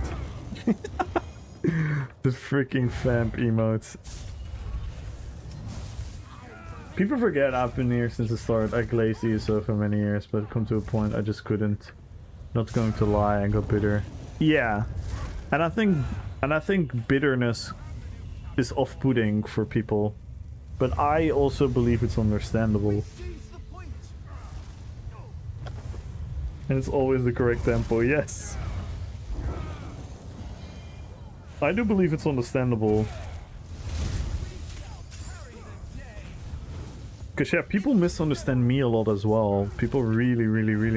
The freaking vamp emotes. People forget I've been here since the start. I glazed ESO for many years, but come to a point I just couldn't. Not going to lie, I got bitter. Yeah, and I think bitterness is off-putting for people, but I also believe it's understandable. And it's always the correct tempo, yes. I do believe it's understandable. Because yeah, people misunderstand me a lot as well. People really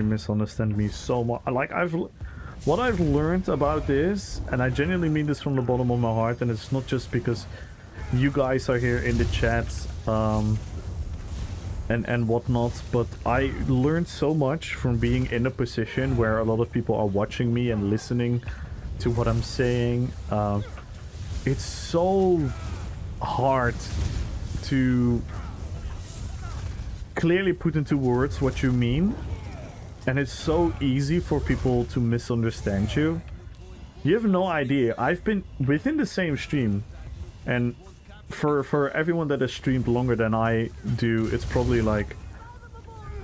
misunderstand me so much. Like, what I've learned about this, and I genuinely mean this from the bottom of my heart, and it's not just because you guys are here in the chats and whatnot, but I learned so much from being in a position where a lot of people are watching me and listening to what I'm saying. It's so hard to clearly put into words what you mean, and it's so easy for people to misunderstand you. You have no idea. I've been within the same stream, and for everyone that has streamed longer than I do, it's probably like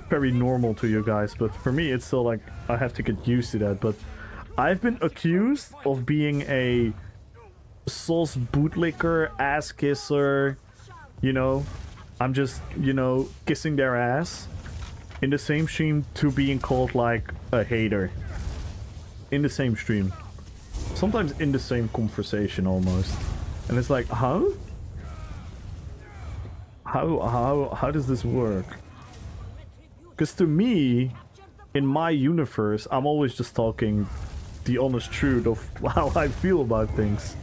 very normal to you guys, but for me it's still like I have to get used to that. But I've been accused of being a sauce bootlicker, ass kisser, you know, I'm just, you know, kissing their ass. in the same stream to being called like a hater. In the same stream. Sometimes in the same conversation almost. And it's like, huh? How does this work? Because to me, in my universe, I'm always just talking the honest truth of how I feel about things.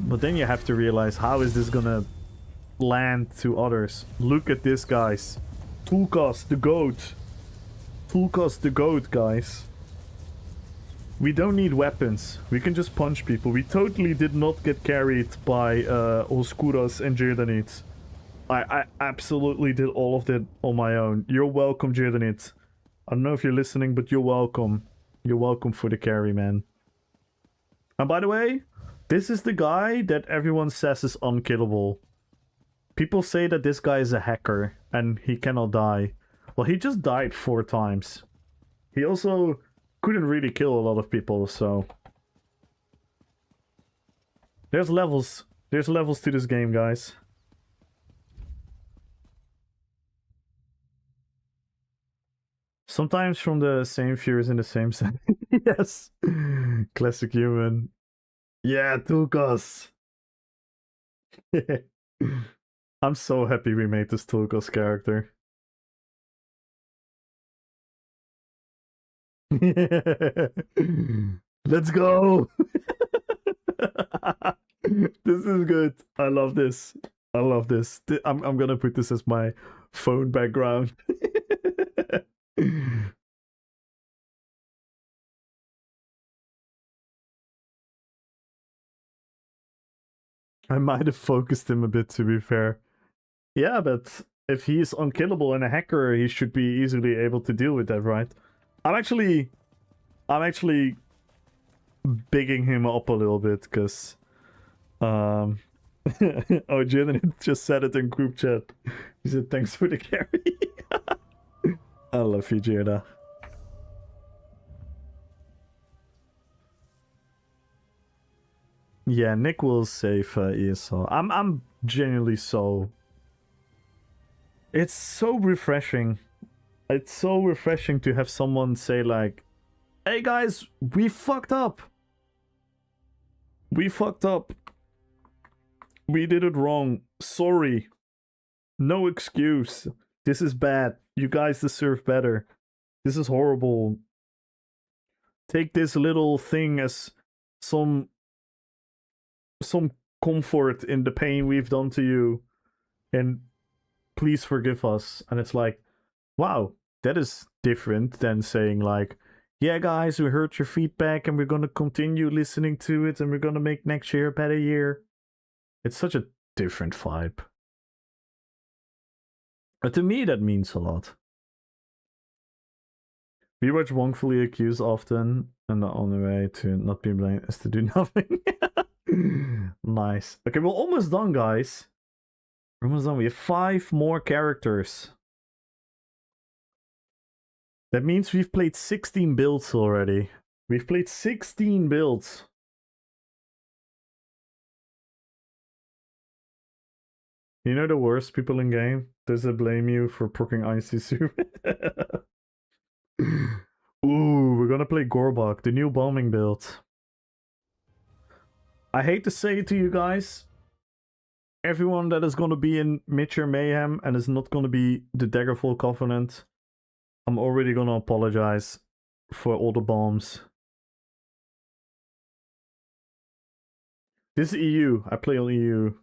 But then you have to realize, how is this gonna land to others? Look at this, guys. Tulkas the goat. Tulkas the goat, guys. We don't need weapons. We can just punch people. We totally did not get carried by Oscuras and Jirdanit. I absolutely did all of that on my own. You're welcome, Jirdanit. I don't know if you're listening, but you're welcome. You're welcome for the carry, man. And by the way, this is the guy that everyone says is unkillable. People say that this guy is a hacker and he cannot die. Well, he just died 4 times. He also couldn't really kill a lot of people, so... There's levels. There's levels to this game, guys. Sometimes from the same viewers in the same sense. Yes. Classic human. Yeah, Tulkas. I'm so happy we made this Tulkas character. Let's go. This is good. I love this. I love this. I'm gonna put this as my phone background. I might have focused him a bit, to be fair. Yeah, but if he's unkillable and a hacker, he should be easily able to deal with that, right? I'm actually bigging him up a little bit, because oh, Jaden just said it in group chat. He said thanks for the carry. I love you, Jada. Yeah, Nick will save ESL. I'm genuinely so... It's so refreshing. It's so refreshing to have someone say like, hey guys, we fucked up. We fucked up. We did it wrong. Sorry. No excuse. This is bad. You guys deserve better. This is horrible. Take this little thing as some comfort in the pain we've done to you, and please forgive us. And it's like, wow, that is different than saying like, yeah guys, we heard your feedback and we're gonna continue listening to it and we're gonna make next year a better year. It's such a different vibe. But to me that means a lot. We watch wrongfully accused often, and the only way to not be blamed is to do nothing. Nice. Okay, we're almost done, guys. We're almost done. We have 5 more characters. That means we've played 16 builds already. We've played 16 builds. You know the worst people in game? Does it blame you for proccing ICSU? Ooh, we're gonna play Gorbak, the new bombing build. I hate to say it to you guys. Everyone that is gonna be in Mitcher Mayhem and is not gonna be the Daggerfall Covenant, I'm already gonna apologize for all the bombs. This is EU. I play on EU.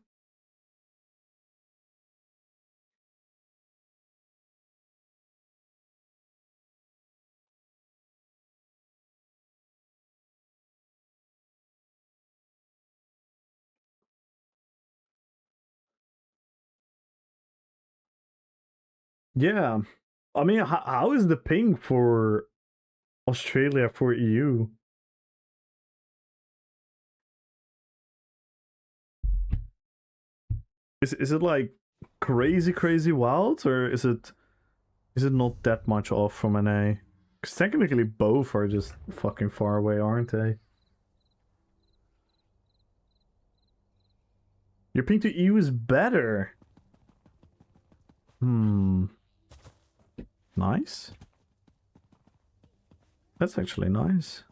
Yeah. I mean, how is the ping for Australia for EU? Is it like crazy wild, or is it not that much off from NA? Because technically both are just fucking far away, aren't they? Your ping to EU is better. Nice. That's actually nice.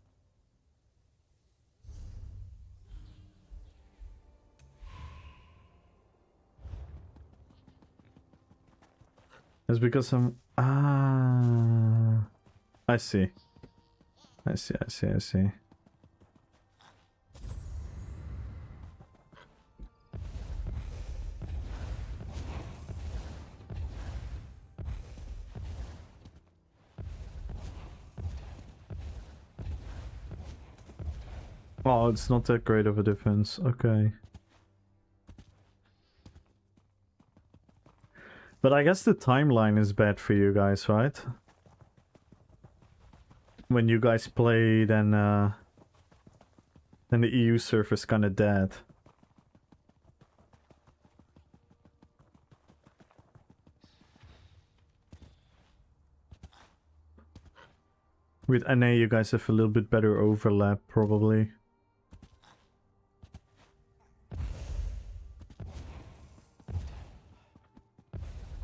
It's because I'm... Ah... I see. I see, I see, I see. Oh, it's not that great of a difference. Okay. But I guess the timeline is bad for you guys, right? When you guys play, then the EU server's kinda dead. With NA, you guys have a little bit better overlap, probably.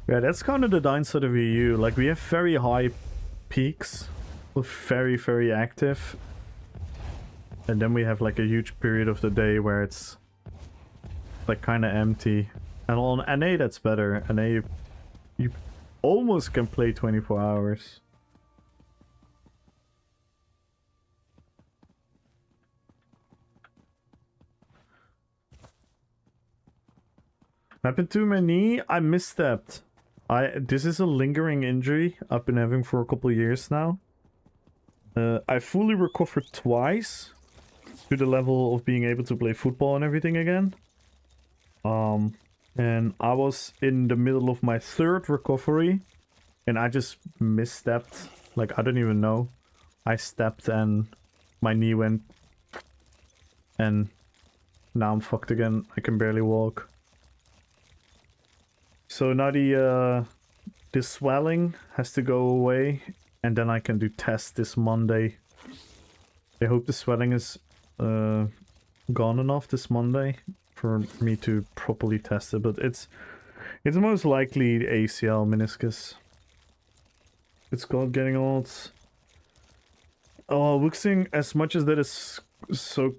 Yeah, that's kind of the downside of EU. Like, we have very high peaks, very, very active. And then we have like a huge period of the day where it's like kind of empty. And on NA, that's better. NA, you almost can play 24 hours. Happened to my knee? I misstepped. This is a lingering injury I've been having for a couple years now. I fully recovered twice to the level of being able to play football and everything again. And I was in the middle of my third recovery and I just misstepped. Like, I don't even know. I stepped and my knee went and now I'm fucked again. I can barely walk. So now the swelling has to go away, and then I can do tests this Monday. I hope the swelling is gone enough this Monday for me to properly test it, but it's most likely the ACL meniscus. It's called getting old. Oh, Wuxing, as much as that is so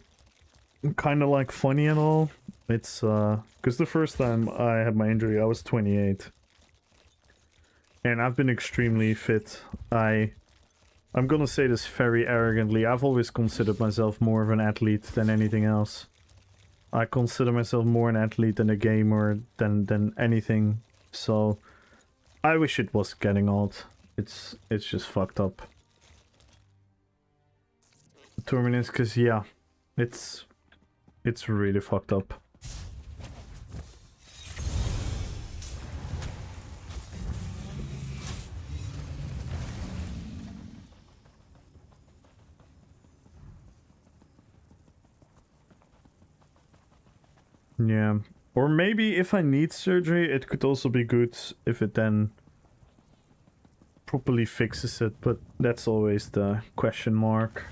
kind of like funny and all, it's because the first time I had my injury I was 28 and I've been extremely fit. I'm gonna say this very arrogantly, I've always considered myself more of an athlete than anything else. I consider myself more an athlete than a gamer than anything, so I wish it was getting old. It's just fucked up. Terminus, because yeah, it's really fucked up. Yeah, or maybe if I need surgery, it could also be good if it then properly fixes it, but that's always the question mark.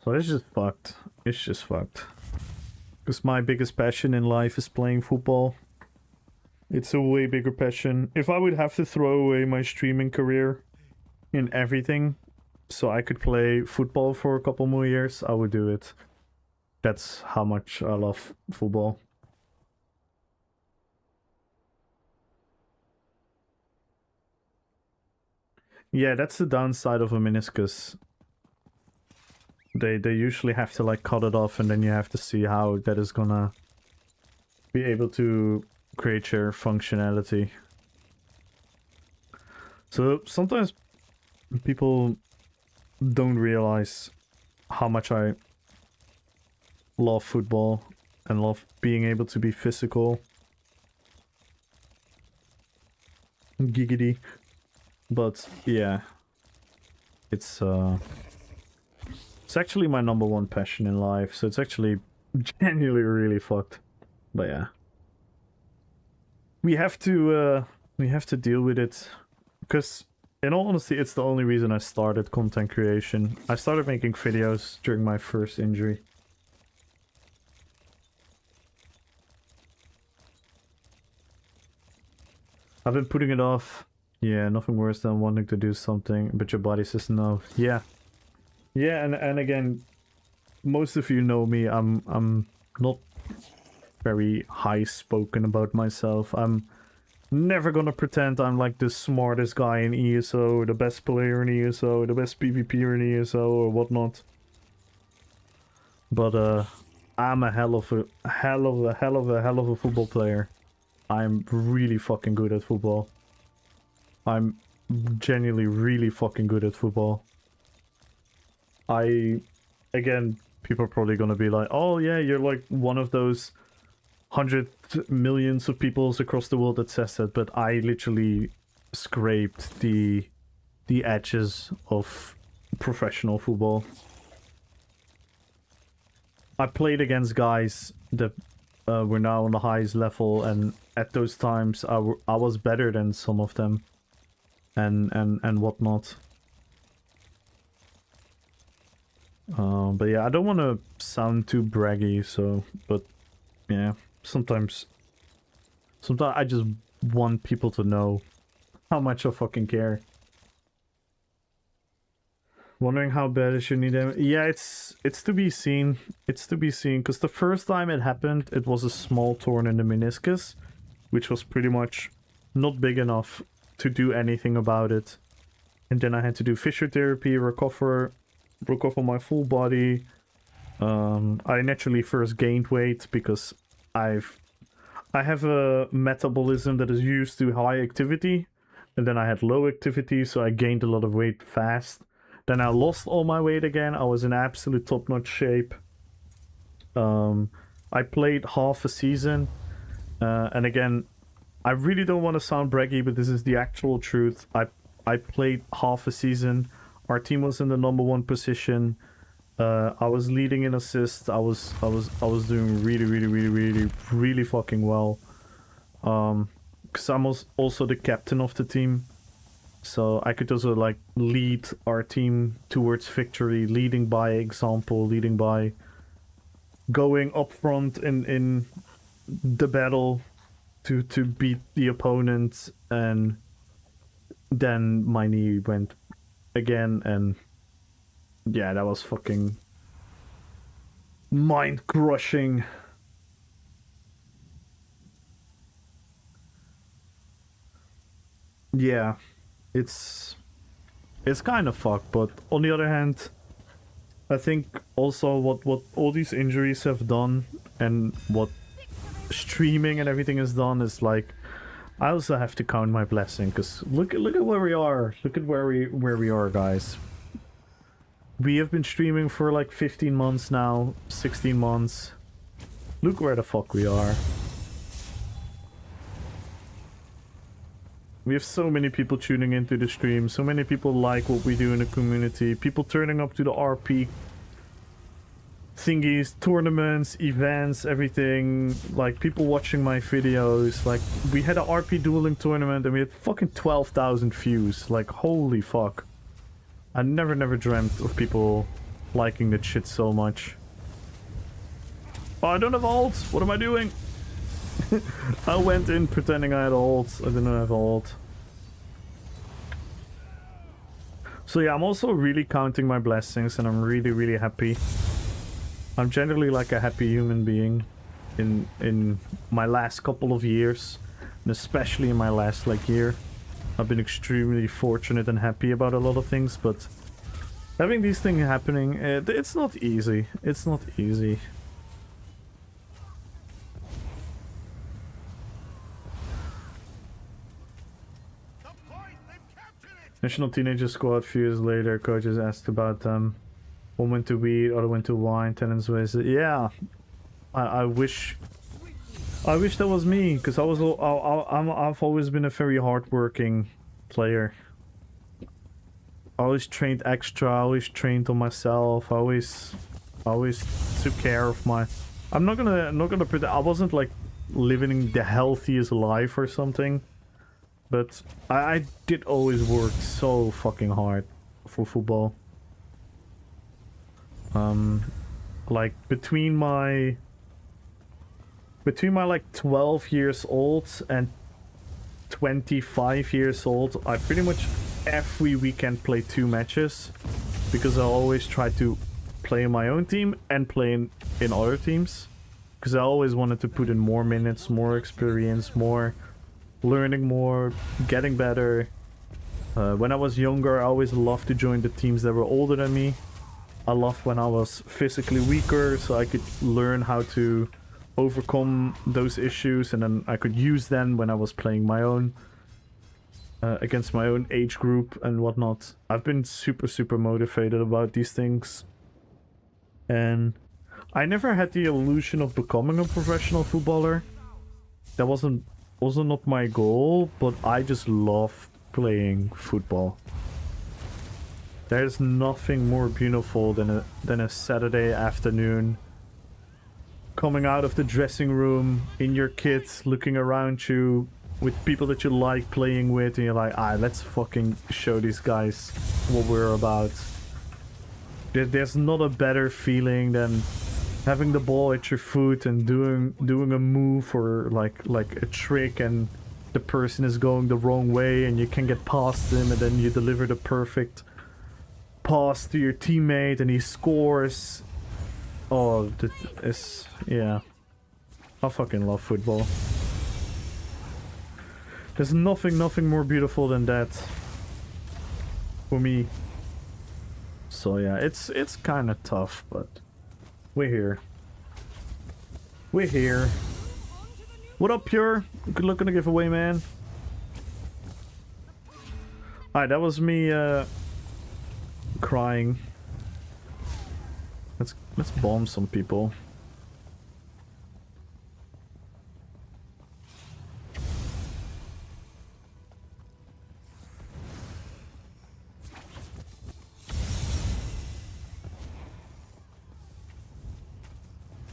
So it's just fucked. It's just fucked. Because my biggest passion in life is playing football. It's a way bigger passion. If I would have to throw away my streaming career in everything so I could play football for a couple more years, I would do it. That's how much I love football. Yeah, that's the downside of a meniscus. They usually have to like cut it off and then you have to see how that is gonna be able to create your functionality. So sometimes people don't realize how much I love football and love being able to be physical. Giggity. But yeah, it's actually my #1 passion in life, so it's actually genuinely really fucked. But yeah, we have to deal with it, because in all honesty, it's the only reason I started content creation. I started making videos during my first injury. I've been putting it off Yeah, nothing worse than wanting to do something, but your body says no. Yeah. Yeah, and again, most of you know me. I'm not very high spoken about myself. I'm never gonna pretend I'm like the smartest guy in ESO, the best player in ESO, the best PvPer in ESO or whatnot. But I'm a hell of a football player. I'm really fucking good at football. I'm genuinely really fucking good at football. Again, people are probably gonna be like, oh yeah, you're like one of those 100 millions of people across the world that says that, but I literally scraped the edges of professional football. I played against guys that were now on the highest level, and at those times I was better than some of them, and whatnot. But yeah, I don't want to sound too braggy, so, but yeah, sometimes I just want people to know how much I fucking care. Wondering how bad it should need them. Yeah, it's to be seen. It's to be seen, because the first time it happened, it was a small torn in the meniscus, which was pretty much not big enough to do anything about it. And then I had to do physiotherapy, recover my full body. I naturally first gained weight because I have a metabolism that is used to high activity, and then I had low activity, so I gained a lot of weight fast. Then I lost all my weight again. I was in absolute top-notch shape. I played half a season, and again, I really don't want to sound braggy, but this is the actual truth. I played half a season. Our team was in the #1 position. I was leading in assists. I was doing really fucking well. Because I'm also the captain of the team, so I could also like lead our team towards victory, leading by example, leading by going up front in the battle to beat the opponent. And then my knee went again, and yeah, that was fucking mind crushing. Yeah, it's kind of fucked, but on the other hand, I think also what all these injuries have done, and what streaming and everything has done, is like, I also have to count my blessing, because look at where we are. Look at where we are, guys. We have been streaming for like 15 months now, 16 months. Look where the fuck we are. We have so many people tuning into the stream, so many people like what we do in the community, people turning up to the RP thingies, tournaments, events, everything, like people watching my videos. Like, we had an RP dueling tournament and we had fucking 12,000 views. Like, holy fuck. I never dreamt of people liking that shit so much. Oh, I don't have ult! What am I doing? I went in pretending I had ult. I didn't have ult. So yeah, I'm also really counting my blessings, and I'm really happy. I'm generally like a happy human being in my last couple of years, and especially in my last like year. I've been extremely fortunate and happy about a lot of things, but having these things happening, it's not easy. It's not easy. National Teenager Squad, few years later, coaches asked about them. One went to weed, other went to wine, tenants wasted. Yeah, I wish that was me, because I've always been a very hardworking player. I always trained extra, I always trained on myself, I always took care of my... I'm not gonna pretend I wasn't like living the healthiest life or something. But I did always work so fucking hard for football. Like between my like 12 years old and 25 years old, I pretty much every weekend play 2 matches because I always try to play in my own team and play in other teams because I always wanted to put in more minutes, more experience, more learning, more getting better. When I was younger, I always loved to join the teams that were older than me. I loved when I was physically weaker so I could learn how to overcome those issues, and then I could use them when I was playing my own against my own age group and whatnot. I've been super motivated about these things, and I never had the illusion of becoming a professional footballer. That wasn't not my goal, but I just love playing football. There's nothing more beautiful than a Saturday afternoon coming out of the dressing room in your kit, looking around you with people that you like playing with, and you're like, let's fucking show these guys what we're about. There's not a better feeling than having the ball at your foot and doing a move or like a trick, and the person is going the wrong way and you can get past him, and then you deliver the perfect pass to your teammate and he scores. Oh, yeah. I fucking love football. There's nothing more beautiful than that for me. So yeah, it's kind of tough, but we're here. We're here. What up, Pure? Good luck on the giveaway, man. Alright, that was me crying. Let's bomb some people.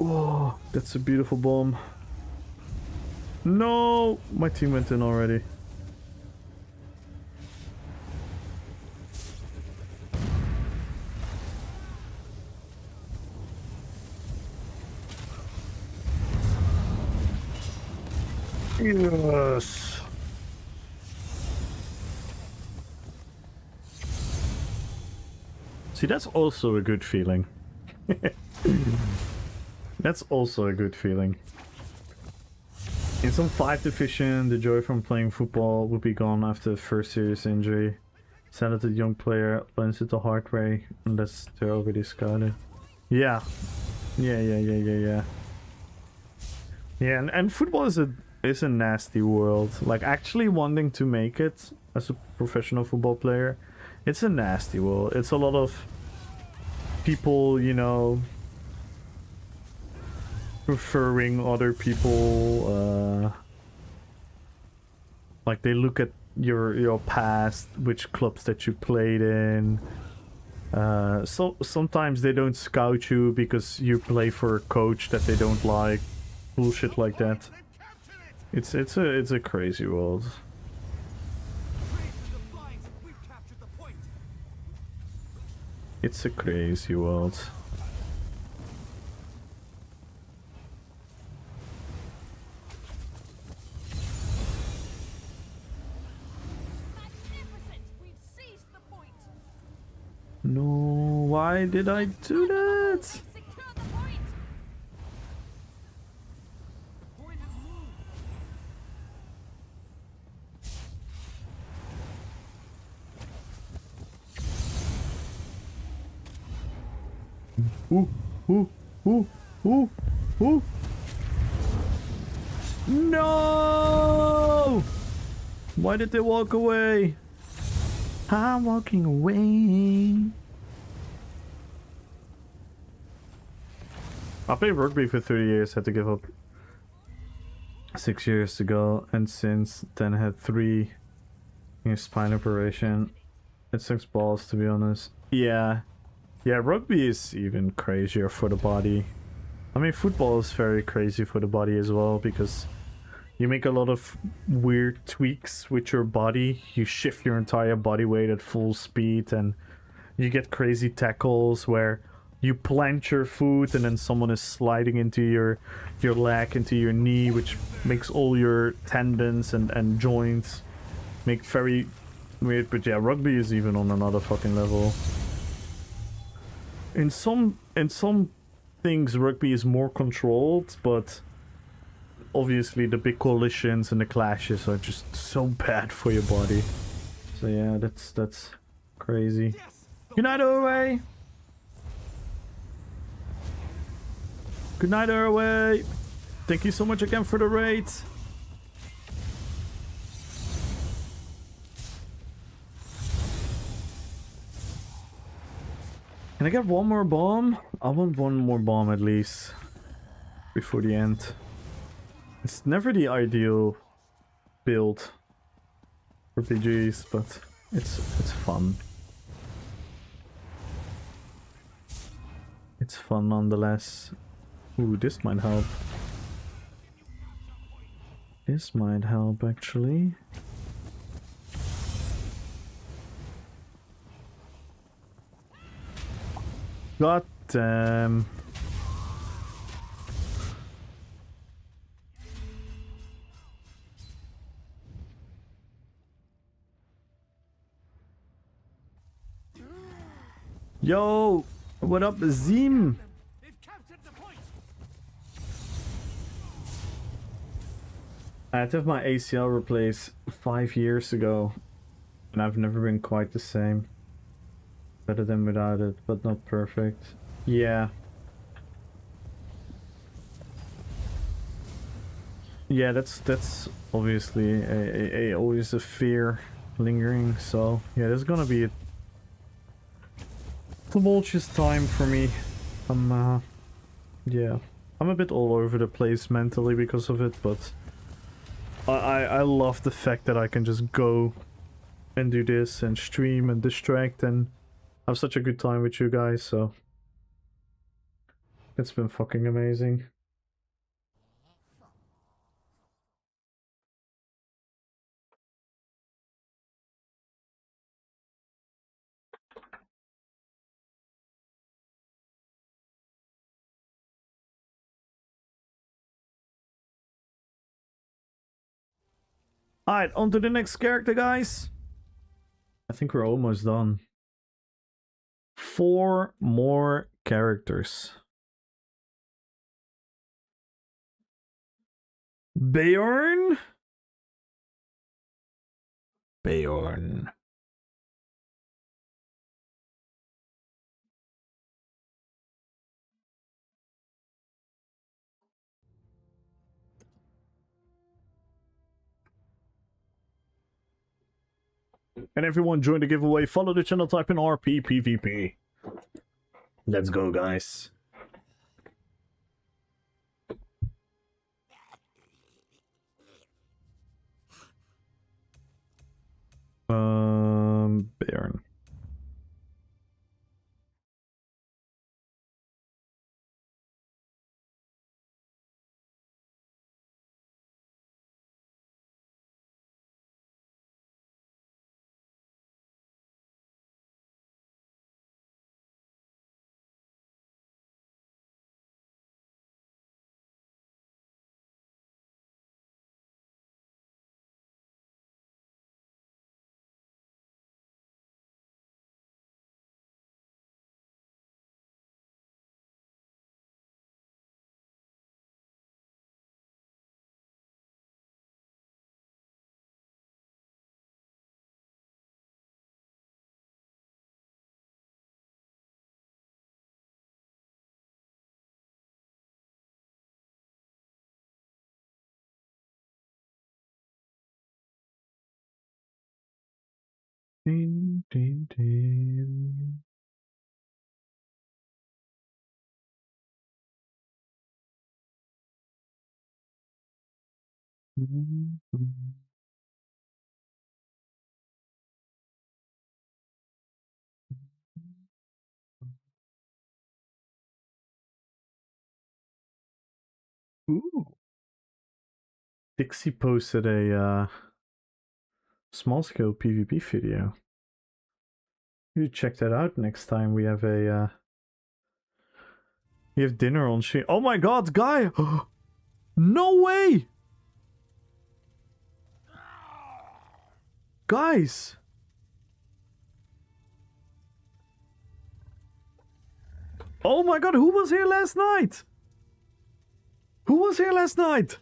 Oh, that's a beautiful bomb. No, my team went in already. Yes. See, that's also a good feeling. That's also a good feeling. In some 5 division, the joy from playing football would be gone after the first serious injury. Talented young player learns it the hard way unless they're already scouted. Yeah. Yeah, and football is a nasty world. Like, actually wanting to make it as a professional football player, it's a nasty world. It's a lot of people, you know, preferring other people, like they look at your past, which clubs that you played in. So sometimes they don't scout you because you play for a coach that they don't like. Bullshit like that. It's a crazy world. It's a crazy world. No, why did I do that? Ooh. No! Why did they walk away? I'm walking away. I played rugby for 30 years, had to give up 6 years ago, and since then had 3 spine operation. It sucks balls, to be honest. Yeah, rugby is even crazier for the body. I mean, football is very crazy for the body as well, because you make a lot of weird tweaks with your body. You shift your entire body weight at full speed, and you get crazy tackles where you plant your foot and then someone is sliding into your leg, into your knee, which makes all your tendons and joints make very weird. But yeah, rugby is even on another fucking level. In some things rugby is more controlled, but obviously the big coalitions and the clashes are just so bad for your body. So yeah, that's crazy. Good night, Orway. Good night, Orway. Thank you so much again for the raid. Can I get one more bomb? I want one more bomb at least before the end. It's never the ideal build for PGs, but it's fun. It's fun nonetheless. Ooh, this might help. This might help actually. God damn. Yo, what up, Zim? They've captured the point. I had to have my ACL replaced 5 years ago, and I've never been quite the same. Better than without it, but not perfect. Yeah. Yeah, that's obviously always a fear lingering. So yeah, there's gonna be a tumultuous time for me. Yeah, I'm a bit all over the place mentally because of it, but I love the fact that I can just go and do this and stream and distract and have such a good time with you guys. So it's been fucking amazing. Alright, on to the next character, guys. I think we're almost done. 4 more characters. Bjorn? Bjorn. And everyone join the giveaway. Follow the channel, type in RP PvP. Let's go, guys. Baron. Ding, ding, ding. Ooh. Dixie posted a small scale PvP video. You check that out next time we have a You have dinner on shit. Oh my god, guy! No way! Guys! Oh my god, who was here last night? Who was here last night?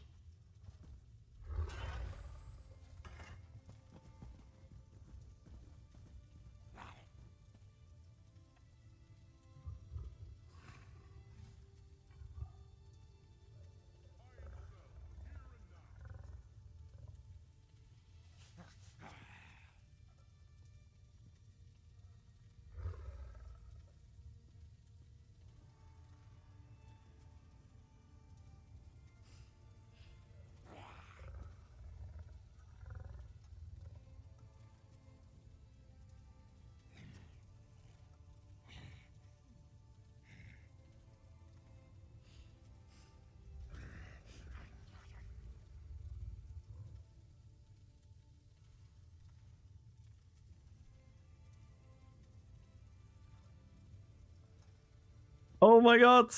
Oh my god!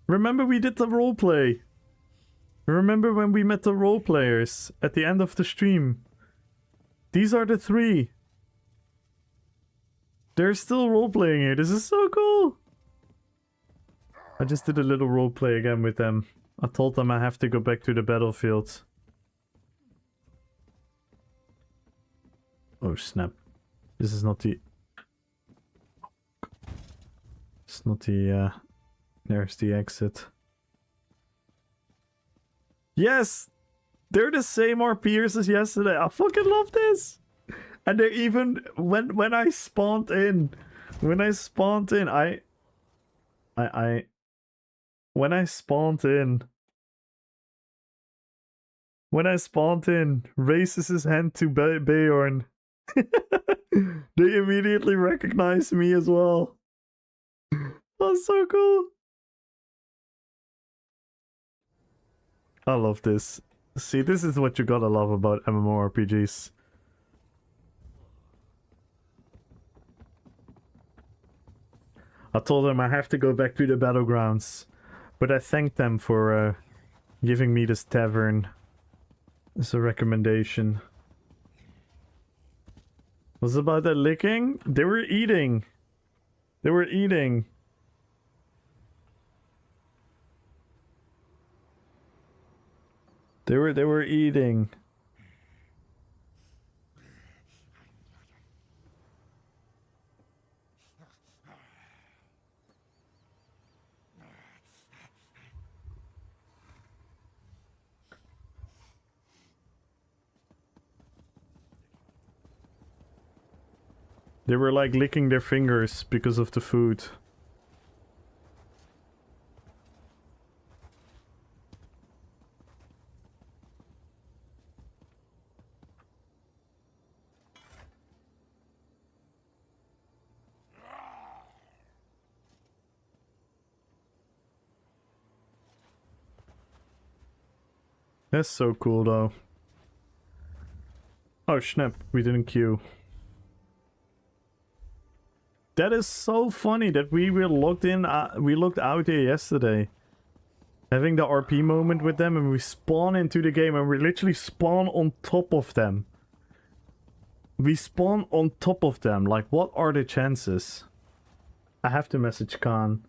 Remember we did the roleplay? Remember when we met the role players at the end of the stream? These are the three. They're still role-playing here. This is so cool! I just did a little roleplay again with them. I told them I have to go back to the battlefield. Oh snap. This is not the... It's not the... There's the exit. Yes! They're the same RPers as yesterday. I fucking love this! And they're even... When I spawned in... When I spawned in, When I spawned in, raises his hand to Beorn. They immediately recognize me as well. That's so cool. I love this. See, this is what you gotta love about MMORPGs. I told them I have to go back to the battlegrounds, but I thanked them for giving me this tavern as a recommendation. Was it about that licking? They were eating. They were eating. They were eating. They were like licking their fingers because of the food. That's so cool though. Oh snap, we didn't queue. That is so funny that we were logged in, we logged out here yesterday. Having the RP moment with them and we spawn into the game and we literally spawn on top of them. We spawn on top of them, like what are the chances? I have to message Khan.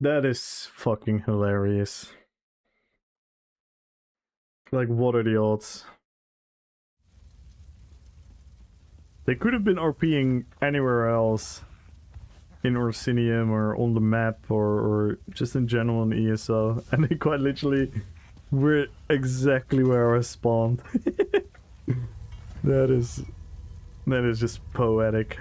That is fucking hilarious. Like, what are the odds? They could have been RPing anywhere else. in Orsinium or on the map or just in general in ESO, and they quite literally were exactly where I spawned. That is just poetic.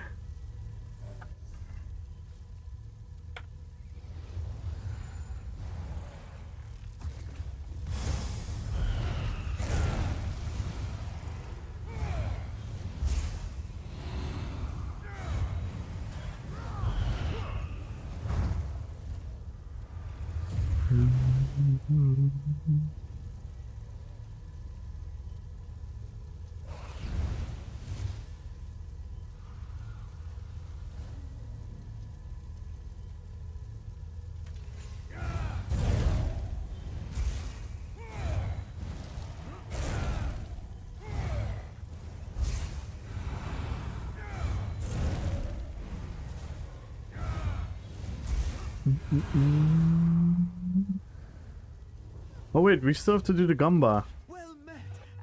Oh wait, we still have to do the Gamba. Well met,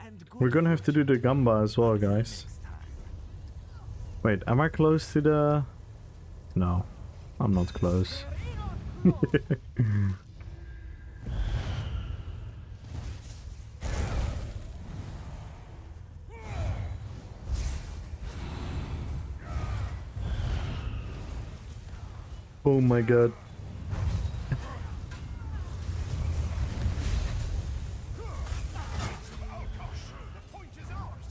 and good We're gonna have to do the Gamba as well, guys. Wait, am I close to the... No, I'm not close. Oh my god. The point is ours.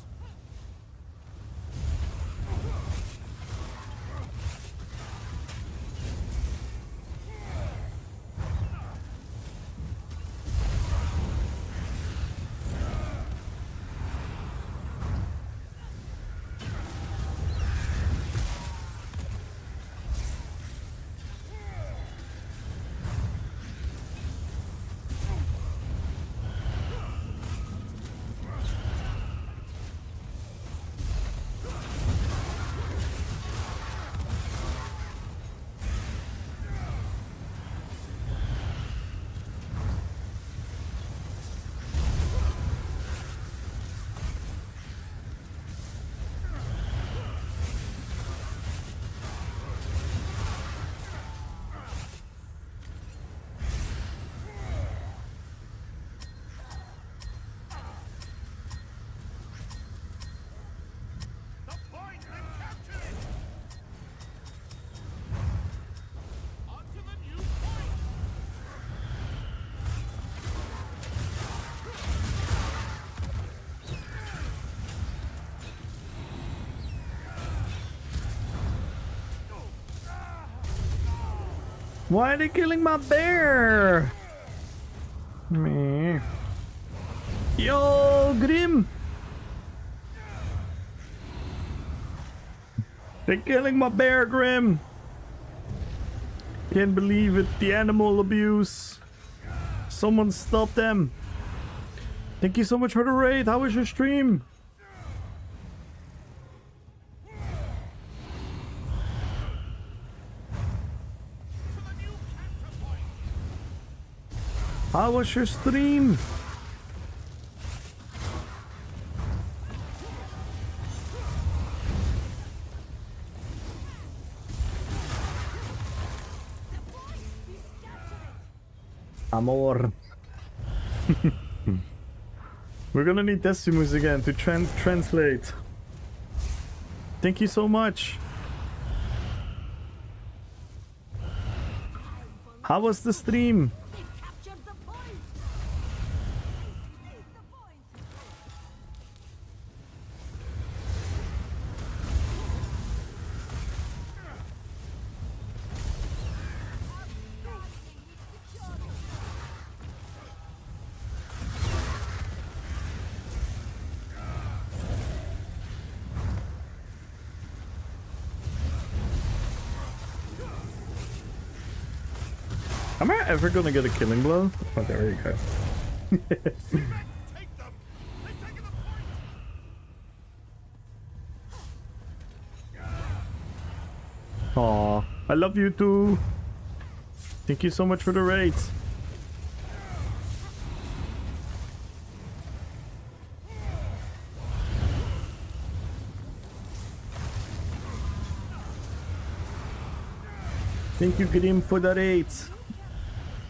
The point, then capture it. On to the new point. Why are they killing my bear? Me. Yo, Grim! They're killing my bear, Grim! Can't believe it, the animal abuse. Someone stop them. Thank you so much for the raid. How was your stream? How was your stream? Amor. We're gonna need Decimus again to translate. Thank you so much. How was the stream? They've captured the point. Seize the point. Am I ever gonna get a killing blow? Oh, there you go. Take them. They've taken the point. Aw, I love you too. Thank you so much for the raid. Thank you, Grim, for that 8.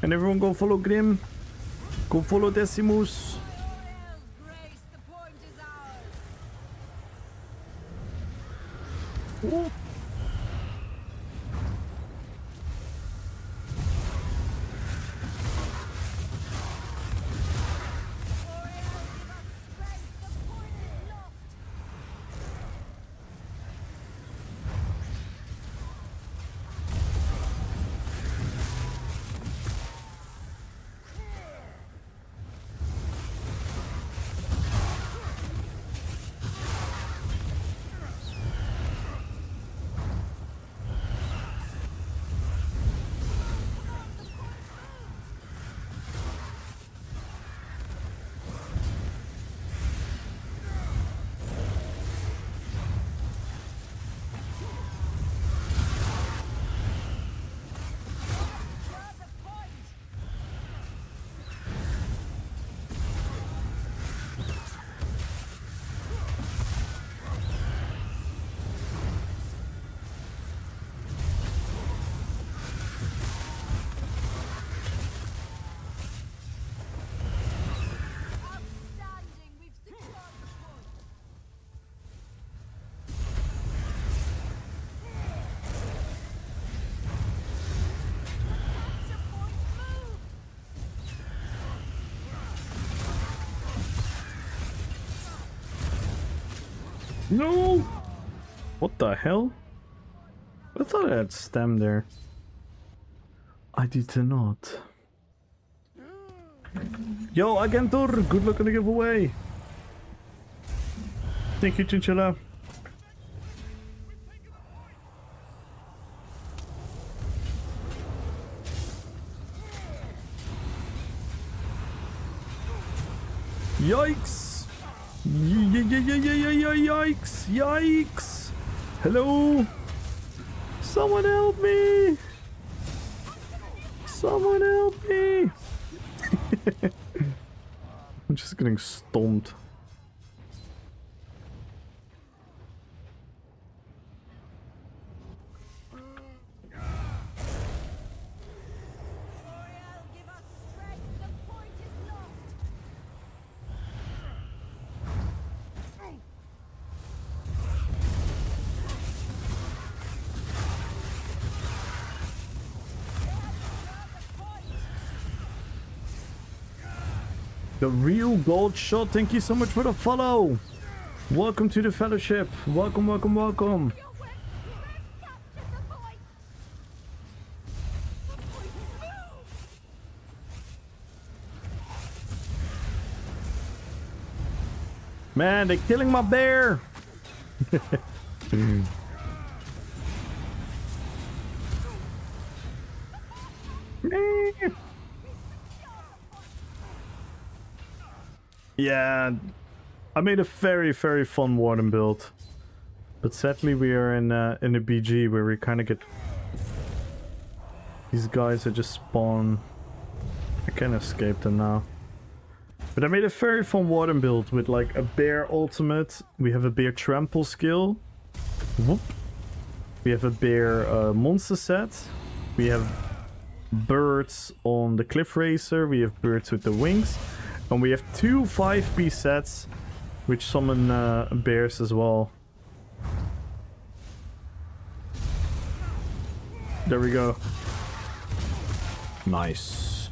And everyone go follow Grim. Go follow Decimus. Royals grace, the point is ours. Ooh. Outstanding, we've secured the point. Capture point, move. No! What the hell? I thought I had stem there. I did not. Yo, Agentor! Good luck on the giveaway! Thank you, Chinchilla. Yikes! Yikes! Yikes! Hello? Someone help me! Someone help me! I'm just getting stomped. Royal, give us strength, the point is lost. The real gold shot, thank you so much for the follow! Welcome to the fellowship. Welcome, welcome, welcome. Your we've captured the point. The point is moved. Man, they're killing my bear! Yeah, I made a very, very fun Warden build. But sadly we are in a BG where we kind of get... These guys that just spawn... I can't escape them now. But I made a very fun Warden build with like a bear ultimate. We have a bear trample skill. Whoop. We have a bear monster set. We have birds on the cliff racer. We have birds with the wings. And we have 2 5-piece sets which summon bears as well. There we go. Nice.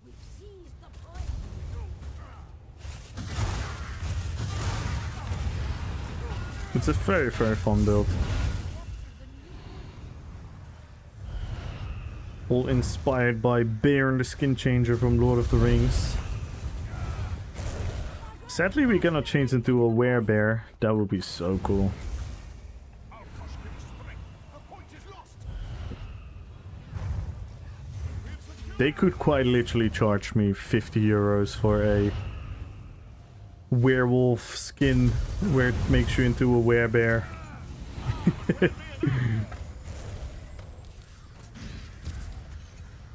We've seized the point. It's a very, very fun build. All inspired by Bear and the Skin Changer from Lord of the Rings. Sadly, we cannot change into a werebear. That would be so cool. They could quite literally charge me 50 euros for a werewolf skin where it makes you into a werebear.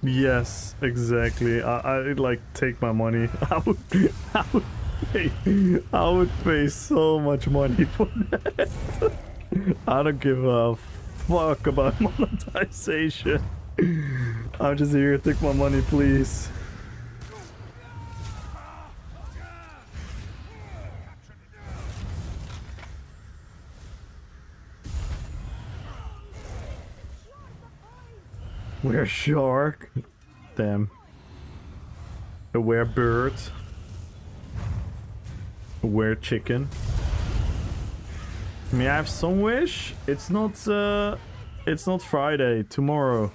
Yes, exactly. I'd like take my money. I would pay so much money for that. I don't give a fuck about monetization. I'm just here to take my money, please. We're shark. Damn. A were bird. A were chicken. May I have some wish? It's not Friday. Tomorrow.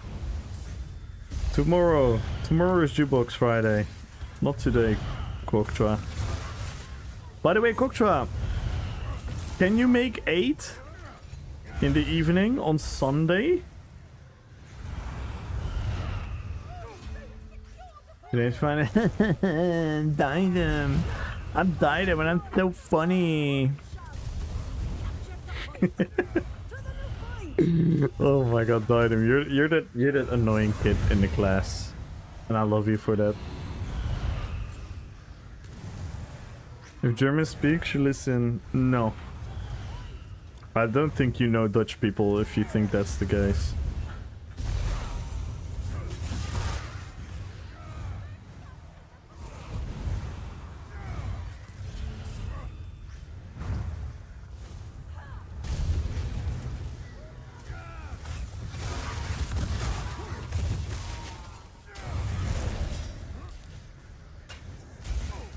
Tomorrow is Jukebox Friday. Not today, Koktra. By the way, Koktra, can you make 8 in the evening on Sunday? Today's Friday. Died him. I died him and I'm so funny. Oh my god, died him. You're that annoying kid in the class. And I love you for that. If German speaks, you listen. No. I don't think you know Dutch people if you think that's the case.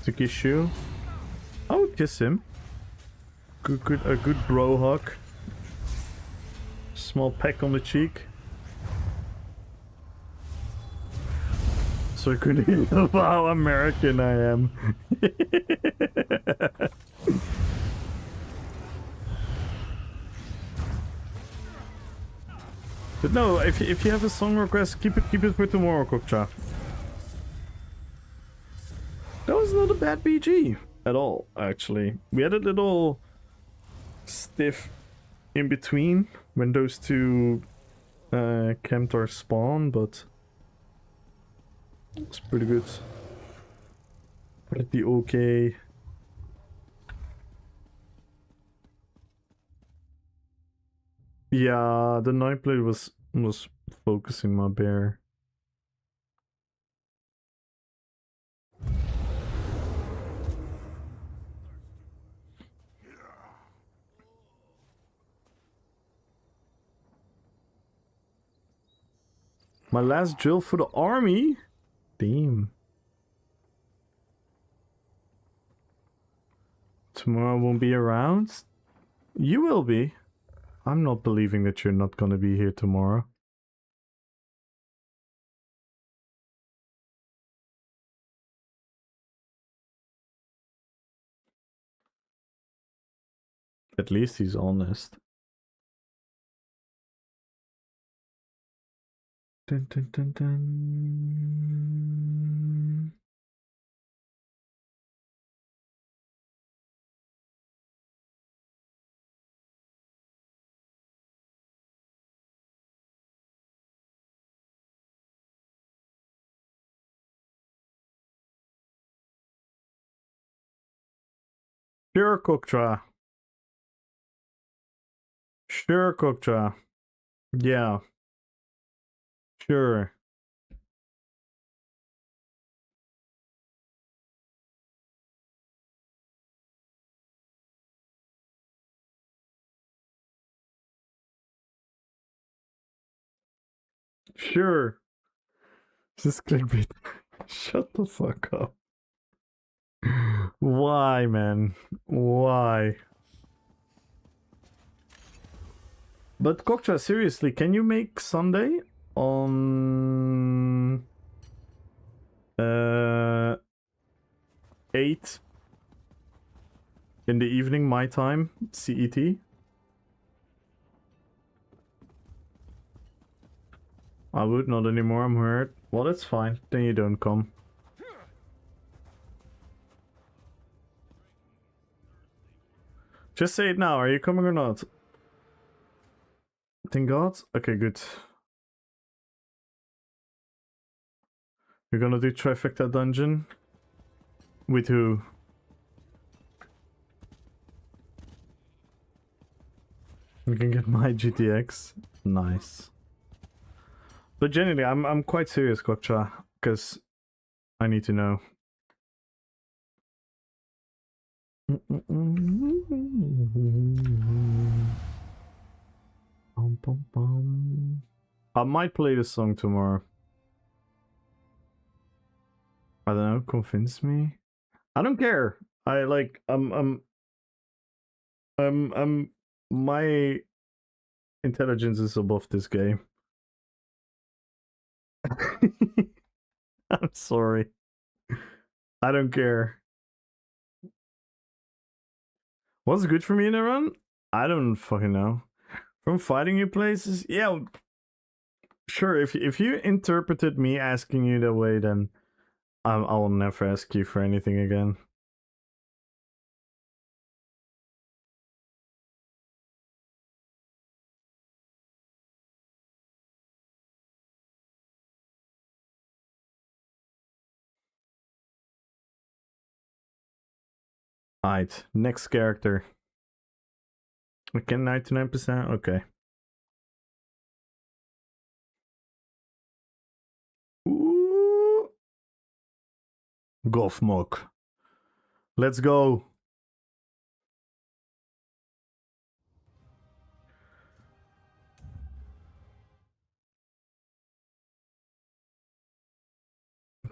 Took his shoe. I would kiss him. A good bro hug. Small peck on the cheek. So I couldn't hear how American I am. But no, if you have a song request, keep it for tomorrow, Kokcha. That was not a bad BG at all, actually. We had a little stiff in between when those two Chemtar spawn, but it's pretty good. Pretty okay. Yeah, the night play was focusing my bear. My last drill for the army? Damn. Tomorrow I won't be around? You will be. I'm not believing that you're not gonna be here tomorrow. At least he's honest. Dun, dun, dun, dun. Sure, Koktra. Sure, Koktra. Yeah. Sure. Sure. Just clickbait. Shut the fuck up. Why, man? Why? But Kokcha, seriously, can you make Sunday on 8 in the evening my time, CET? I would not anymore, I'm hurt. Well, that's fine. Then you don't come. Just say it now. Are you coming or not? Thank God? Okay, good. You're gonna do Trifecta Dungeon? With who? You can get my GTX. Nice. But genuinely, I'm quite serious, Gokcha, because I need to know. I might play this song tomorrow. I don't know, convince me. I don't care. I like my intelligence is above this game. I'm sorry. I don't care. What's good for me in a run? I don't fucking know. From fighting you places? Yeah. Sure, if you interpreted me asking you that way, then I'll never ask you for anything again. Alright, next character. Again, 99%? Okay. Ooh. Goffmok. Let's go.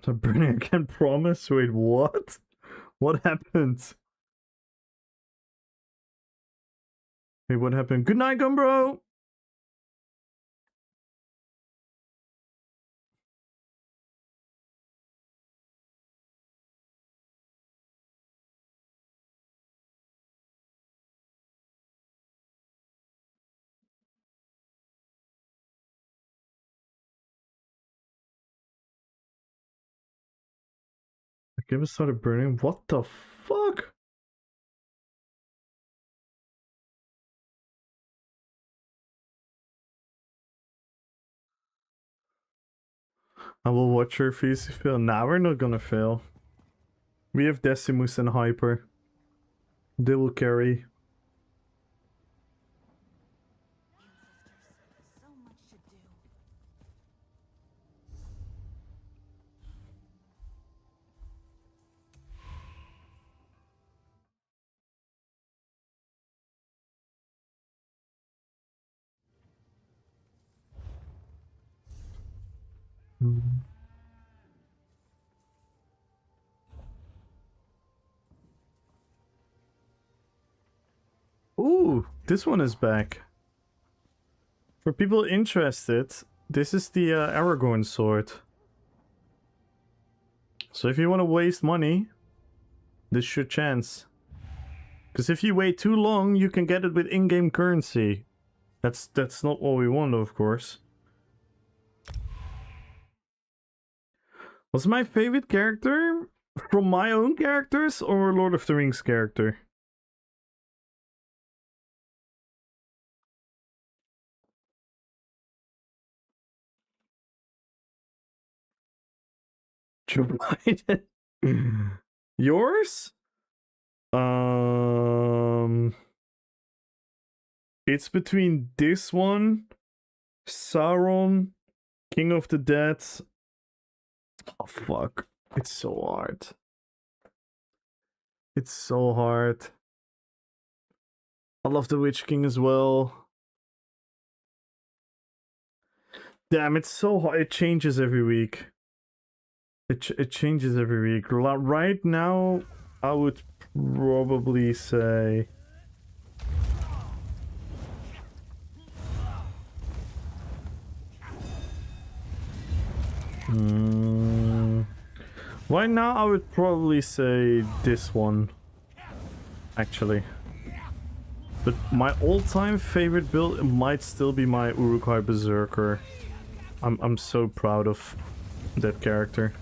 The burning I can promise? Wait, what? What happened? Wait, what happened? Good night, Gumbro! Give us started burning. What the fuck? I will watch her if you fail. Now we're not gonna fail. We have Decimus and Hyper. They will carry. So much to do. Ooh, this one is back. For people interested, this is the Aragorn sword. So if you want to waste money, this is your chance. Because if you wait too long, you can get it with in-game currency. That's not what we want, of course. What's my favorite character? From my own characters or Lord of the Rings character? Joe Biden. Yours? It's between this one, Sauron, King of the Dead. Oh fuck. It's so hard. It's so hard. I love the Witch King as well. Damn, it's so hard. It changes every week. It changes every week. Right now, I would probably say... Right now, I would probably say this one. Actually. But my all-time favorite build might still be my Uruk-hai Berserker. I'm so proud of that character.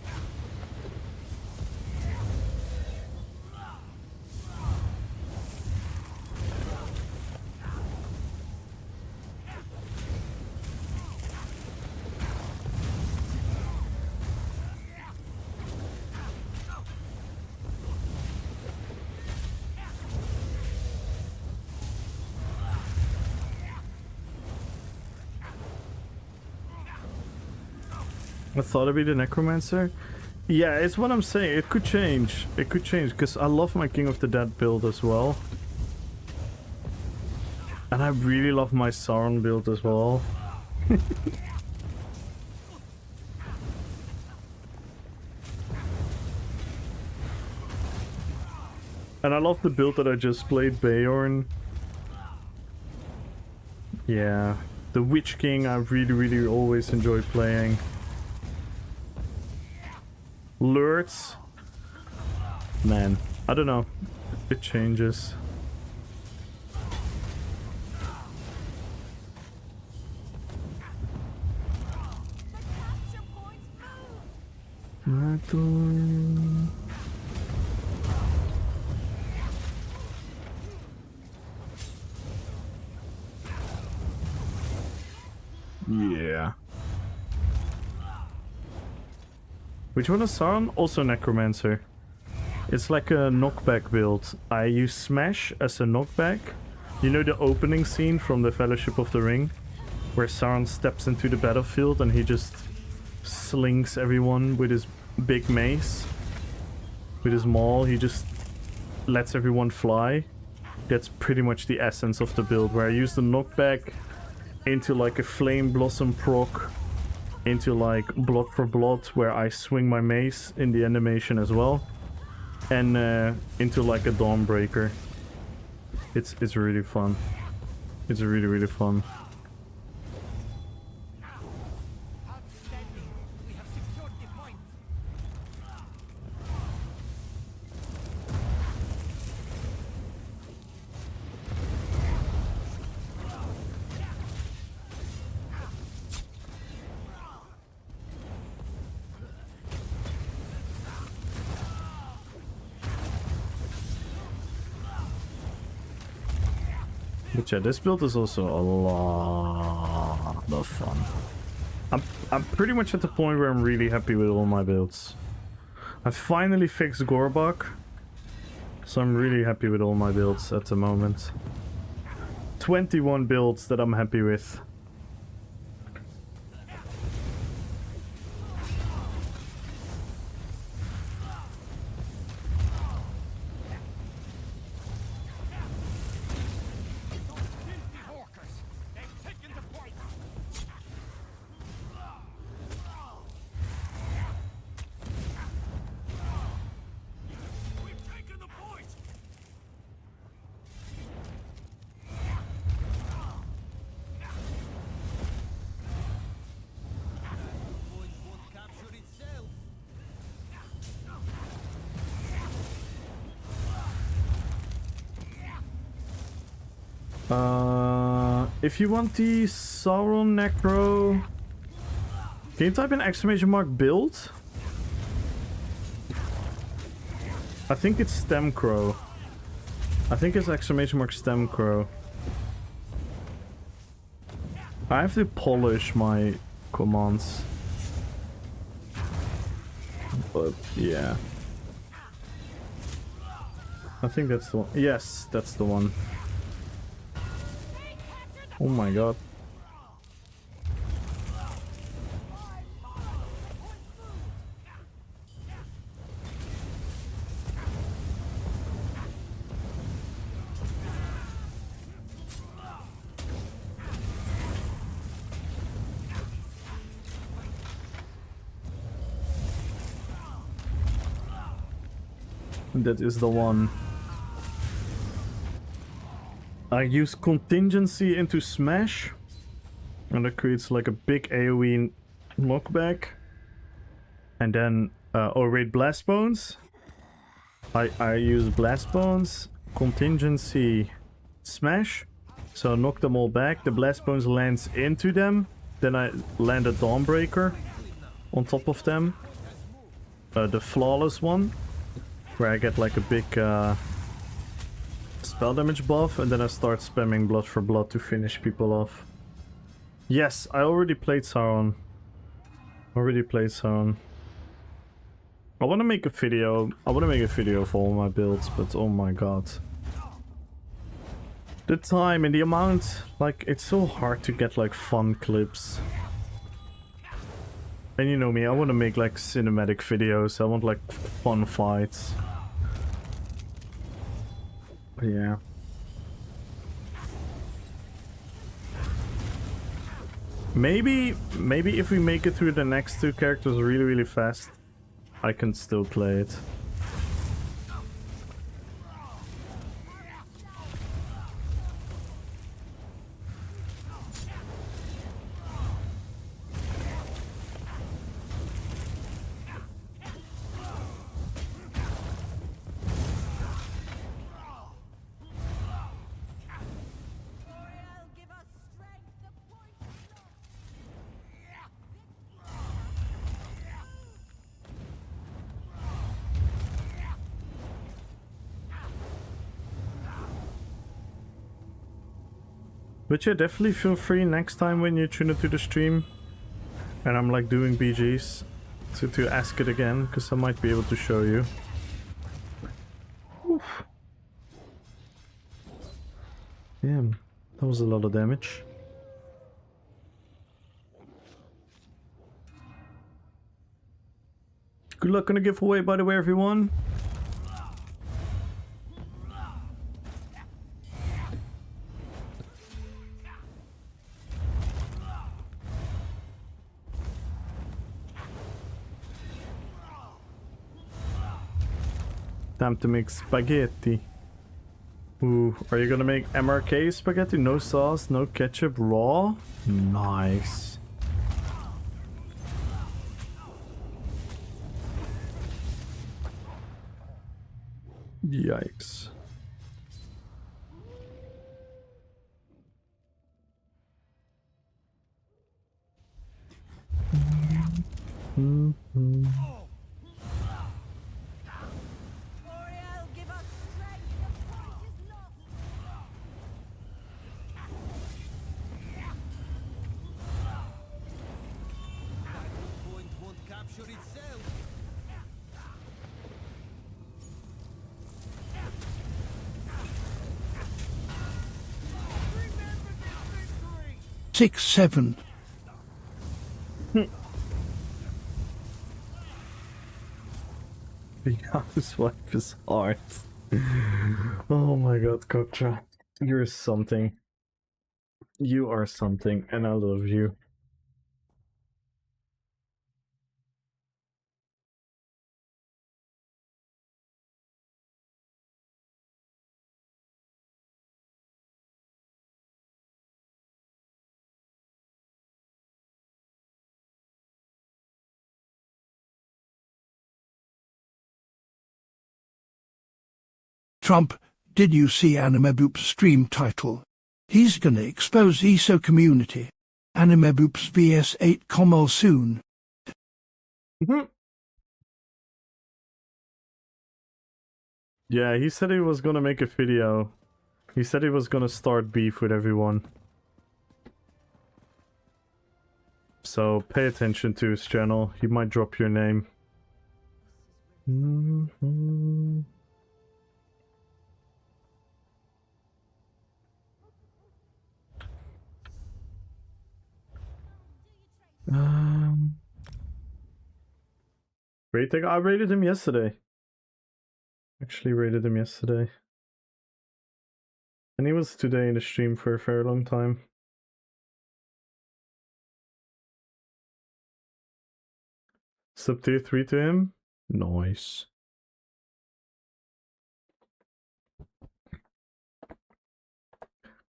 I thought it'd be the Necromancer. Yeah, it's what I'm saying. It could change. It could change because I love my King of the Dead build as well. And I really love my Sauron build as well. And I love the build that I just played, Beorn. Yeah. The Witch King I really always enjoy playing. Lurts. Man, I don't know. It changes. Yeah. Which one is Sauron? Also Necromancer. It's like a knockback build. I use Smash as a knockback. You know the opening scene from the Fellowship of the Ring? Where Sauron steps into the battlefield and he just slings everyone with his big mace. With his maul, he just lets everyone fly. That's pretty much the essence of the build, where I use the knockback into like a Flame Blossom proc, into like Blood for Blood, where I swing my mace in the animation as well, and into like a Dawnbreaker. It's really fun. It's really fun. We have secured the point. But yeah, this build is also a lot of fun. I'm pretty much at the point where I'm really happy with all my builds. I finally fixed Gorbak, so I'm really happy with all my builds at the moment. 21 builds that I'm happy with. Filthy hawkers. They've taken the point. We've taken the point. Point won't capture itself. If you want the Sauron Necro, can you type in !! build? I think it's Stemcrow. I think it's ! Stemcrow. I have to polish my commands. But yeah. I think that's the one. Yes, that's the one. Oh my god. That is the one. I use contingency into Smash, and that creates like a big AoE knockback. And then, oh wait, Blast Bones. I use Blast Bones, contingency, Smash. So knock them all back. The Blast Bones lands into them. Then I land a Dawnbreaker on top of them. The flawless one, where I get like a big spell damage buff, and then I start spamming Blood for Blood to finish people off. Yes, I already played Sauron. I want to make a video. I want to make a video for all my builds, but oh my god. The time and the amount, like, it's so hard to get like fun clips. And you know me, I want to make like cinematic videos. I want like fun fights. But yeah. Maybe if we make it through the next two characters really fast, I can still play it. L'Oreal, give us strength. The point is lost. But yeah, definitely feel free next time when you tune into the stream and I'm like doing BGs to ask it again, because I might be able to show you. Oof. Damn, that was a lot of damage. Good luck on the giveaway, by the way, everyone. Time to make spaghetti. Ooh, are you gonna make MRK spaghetti? No sauce, no ketchup, raw? Nice. Yikes. Mm-hmm. L'Oreal, give us strength. The point is lost. Point won't capture itself. Remember this victory. 6-7. The housewife is hard. Oh my god, Koktra. You're something. You are something, and I love you. Trump, did you see Animeboop's stream title? He's gonna expose ESO community. Animeboop's vs 8 Comel soon. Yeah, he said he was gonna make a video. He said he was gonna start beef with everyone. So pay attention to his channel. He might drop your name. Mm-hmm. Rating? I rated him yesterday. Actually rated him yesterday. And he was today in the stream for a very long time. Sub tier 3 to him? Nice.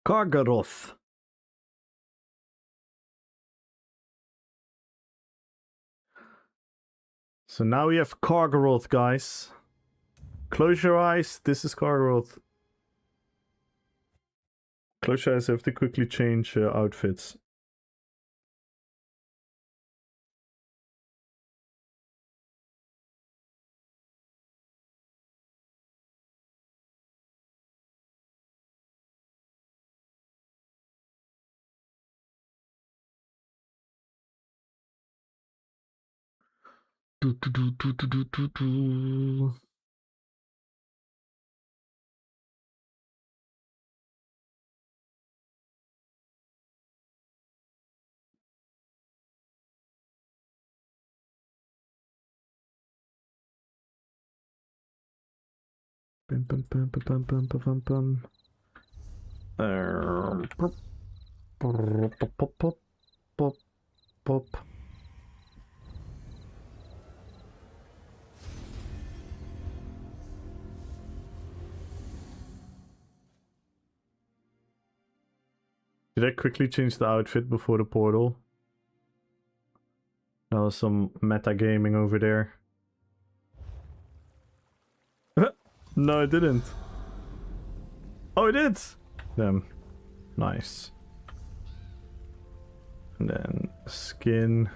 Kargaroth. So now we have Kargaroth, guys. Close your eyes. This is Kargaroth. Close your eyes. I have to quickly change outfits. Do, do, do, do, do, do, do, do. Bum, bum, bum, bum, bum, bum, bum, bum. Pop, pop, pop, pop, pop. Did I quickly change the outfit before the portal? That was some metagaming over there. No, it didn't. Oh, it did! Damn. Nice. And then skin.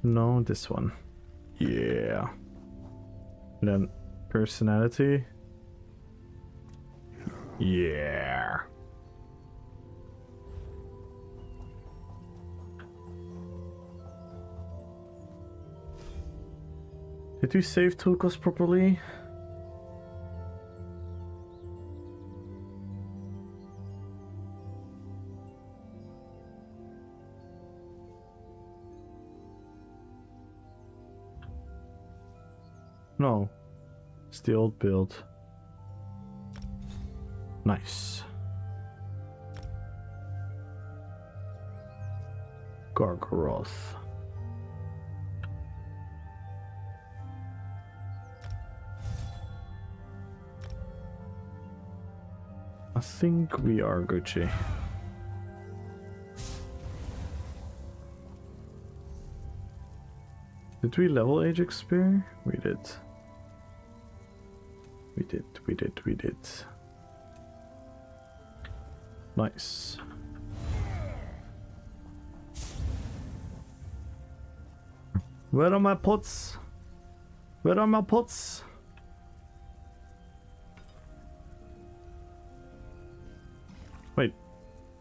No, this one. Yeah. And then personality. Yeah. Did we save Tulkos properly? No. It's the old build. Nice. Gargaroth. I think we are Gucci. Did we level Age Exper? We did. We did. Nice. Where are my pots? Where are my pots? Wait,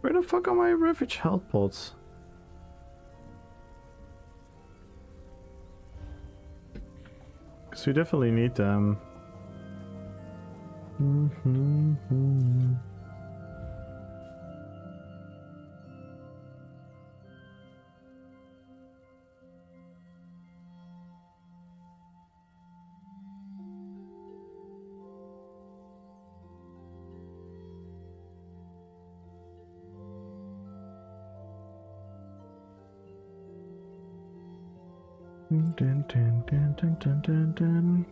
where the fuck are my Ravage health pots? Because we definitely need them. Dun, dun, dun, dun, dun, dun, dun.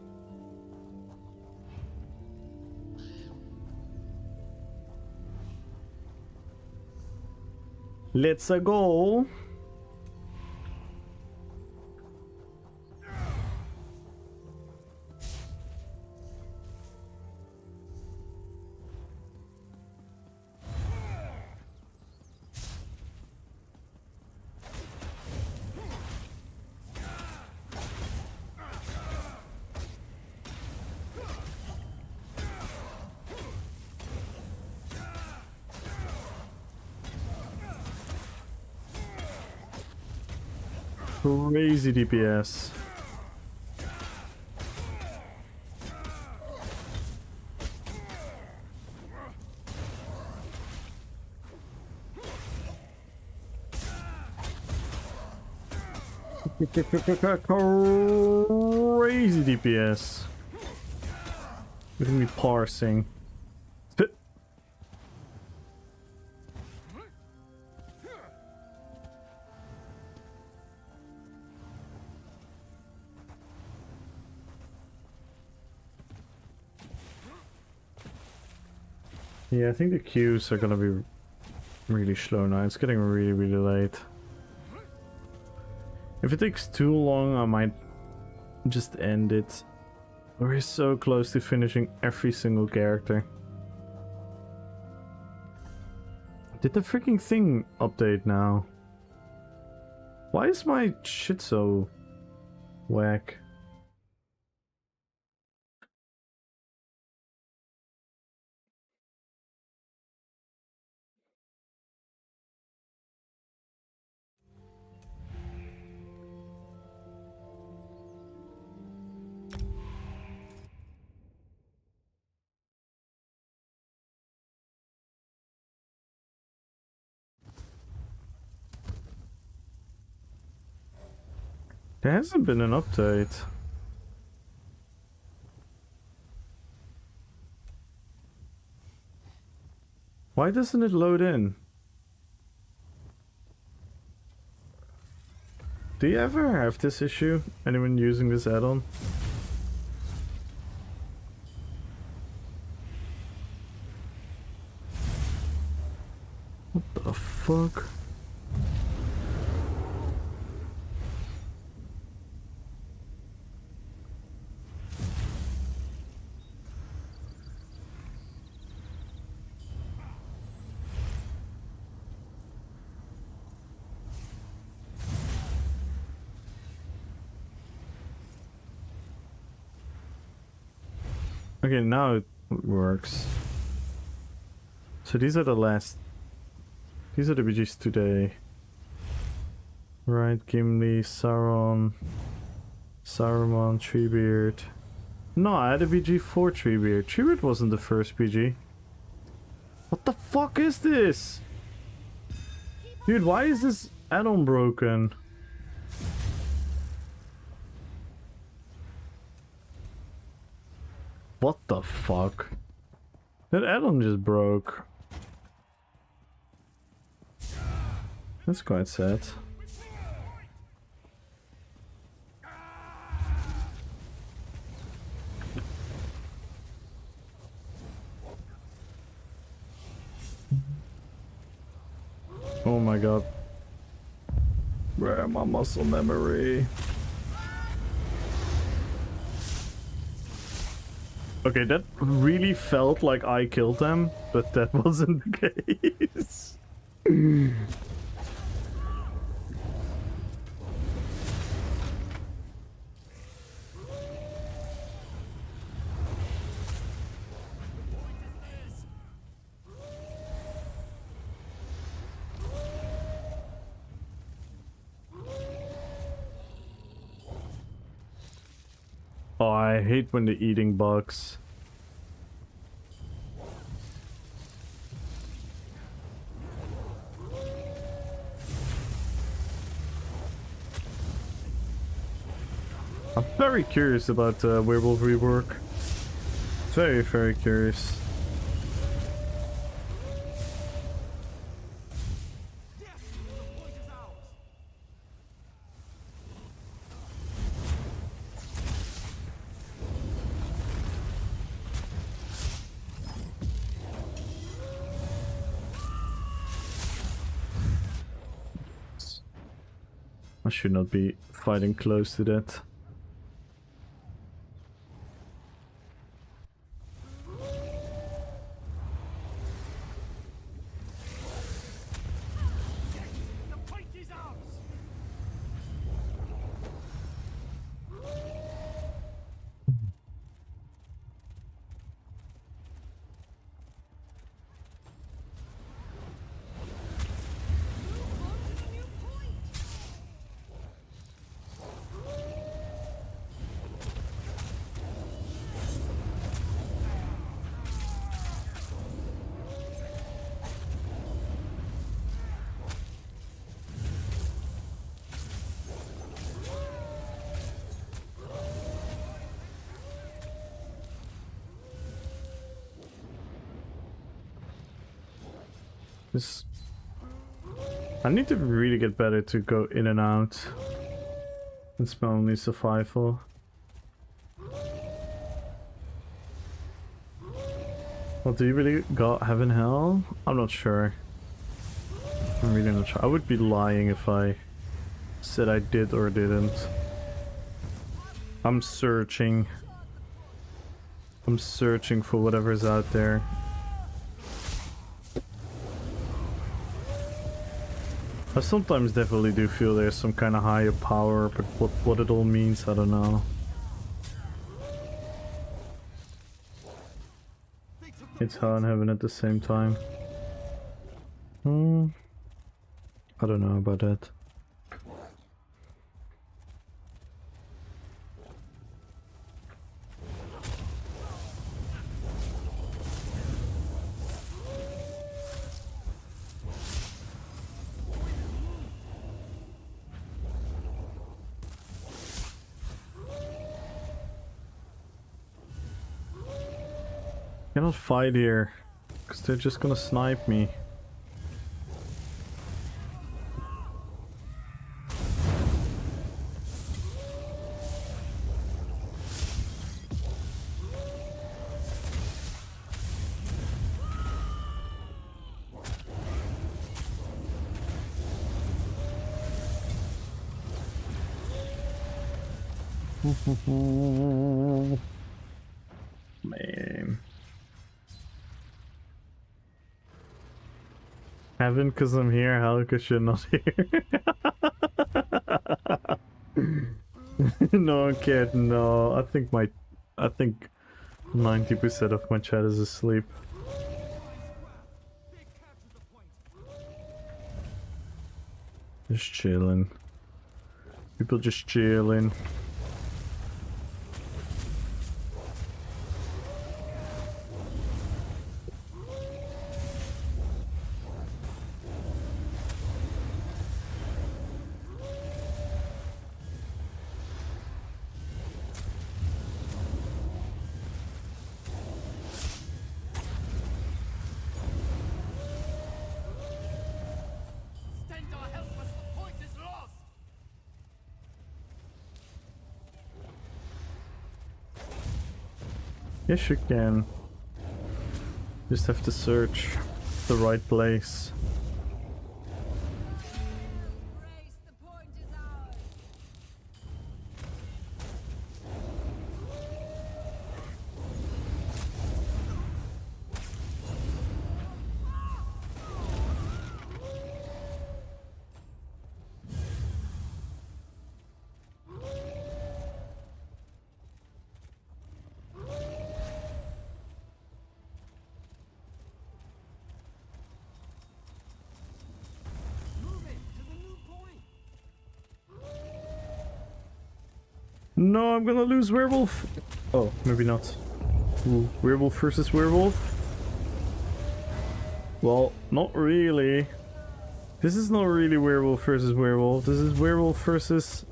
Let's go. Crazy DPS. Crazy DPS. Look at me parsing. Yeah, I think the queues are gonna be really slow now. It's getting really, really late. If it takes too long, I might just end it. We're so close to finishing every single character. Did the freaking thing update now? Why is my shit so whack? There hasn't been an update. Why doesn't it load in? Do you ever have this issue? Anyone using this add-on? What the fuck? Okay, now it works. So these are the last... These are the BGs today. Right, Gimli, Sauron, Saruman, Treebeard. No, I had a BG for Treebeard. Treebeard wasn't the first BG. What the fuck is this? Dude, why is this add-on broken? What the fuck? That add-on just broke. That's quite sad. Oh my god. Where my muscle memory? Okay, that really felt like I killed them, but that wasn't the case. Oh, I hate when they're eating bugs. I'm very curious about Werewolf rework. Very, very curious. I should not be fighting close to that. I need to really get better to go in and out. It's my only survival. Well, do you really got heaven hell? I'm not sure. I'm really not sure. I would be lying if I said I did or didn't. I'm searching. I'm searching for whatever's out there. I sometimes definitely do feel there's some kind of higher power, but what it all means, I don't know. It's hell and heaven at the same time. I don't know about that. Cannot fight here, because they're just gonna snipe me. Man. Heaven, cause I'm here, hell, cause you're not here. No, kid, no. I think 90% of my chat is asleep. They captured the point. Just chilling. People just chilling. Stendar, help us! The point is lost! Yes, you can. Just have to search the right place. Brace, the point is ours. Move it to the new point! No, I'm gonna lose werewolf. Oh, maybe not. Ooh, werewolf versus werewolf? Well, not really. This is not really werewolf versus werewolf. This is werewolf versus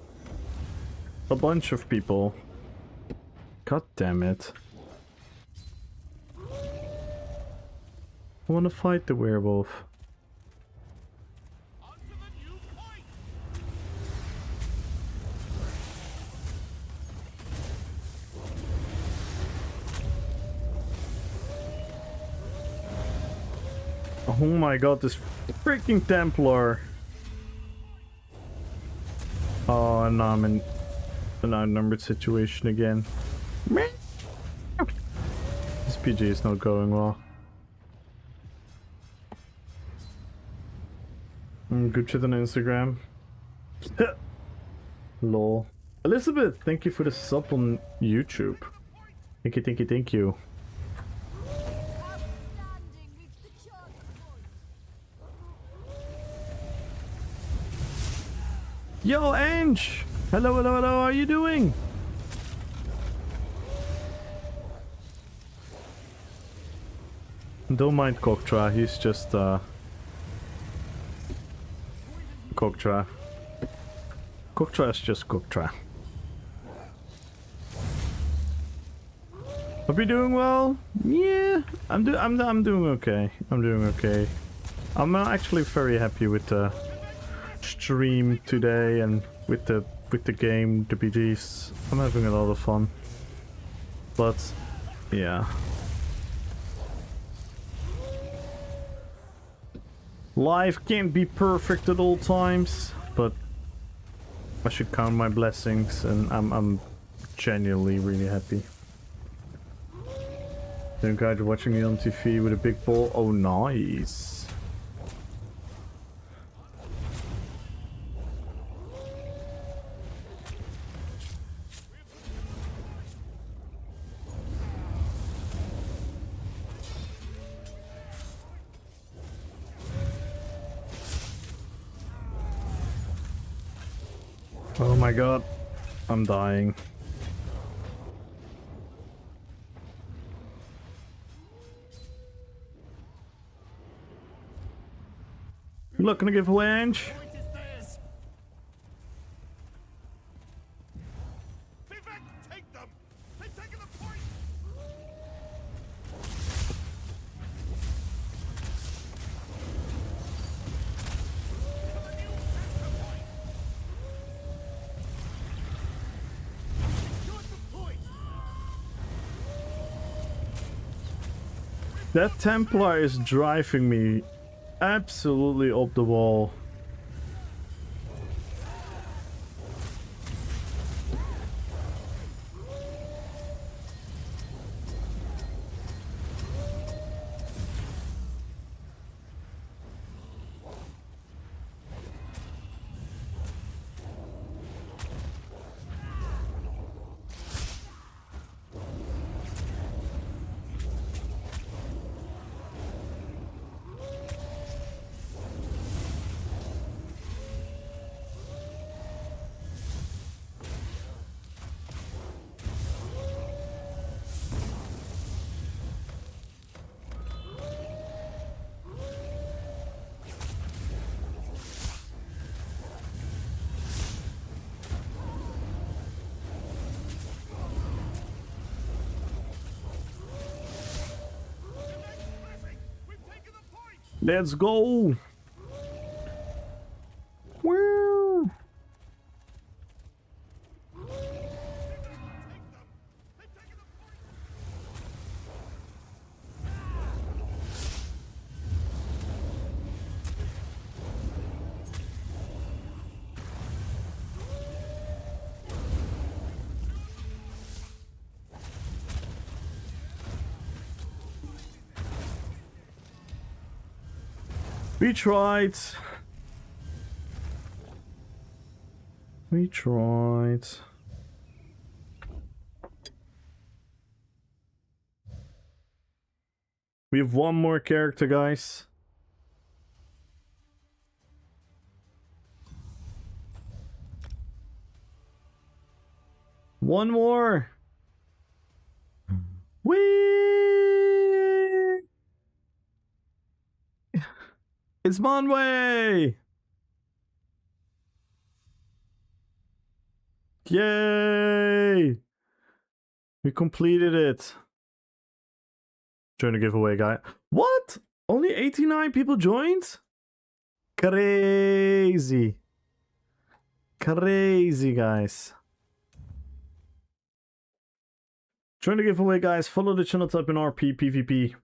a bunch of people. God damn it. I wanna fight the werewolf. Onto the new point! Oh my god, this freaking Templar. Oh, and now I'm in an outnumbered situation again. This PG is not going well. Good shit on Instagram. Lol. Elizabeth, thank you for the sub on YouTube. Thank you, thank you, thank you. Outstanding, we've secured the point. Yo, Ange! Hello, hello, hello, how are you doing? Don't mind Koktra, he's just, Koktra. Koktra is just Koktra. Hope you're doing well? Yeah, I'm doing okay. I'm doing okay. I'm actually very happy with the stream today and with the game, the BGs. I'm having a lot of fun. But yeah. Life can't be perfect at all times, but I should count my blessings, and I'm genuinely really happy. Some guy watching me on TV with a big ball. Oh, nice. Oh my god, I'm dying. You're not gonna give away, Ange? Point is theirs! Vivek, take them! They've taken the point! That Templar is driving me absolutely up the wall. Let's go! Woo! We tried. We tried. We have one more character, guys. One more. Whee! It's Monway! Yay! We completed it. Join the giveaway, guy. What? Only 89 people joined? Crazy. Crazy, guys. Join the giveaway, guys. Follow the channel, type in RP, PvP.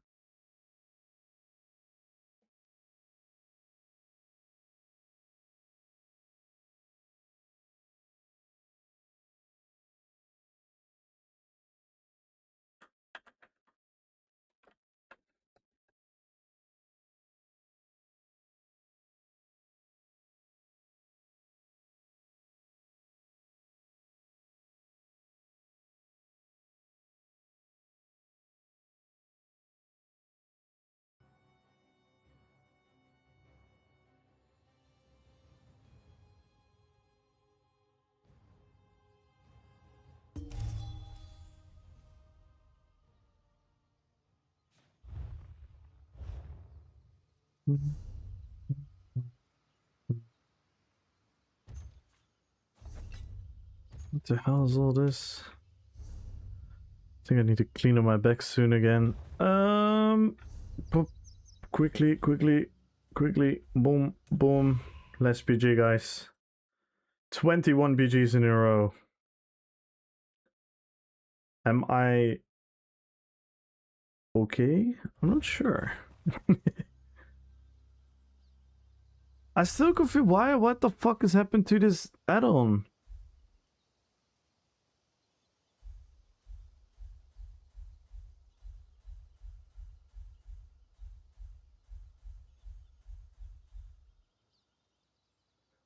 What the hell is all this? I think I need to clean up my back soon again. Quickly. Boom, boom. Less BG, guys. 21 BGs in a row. Am I okay? I'm not sure. I still confused. Why? What the fuck has happened to this add-on?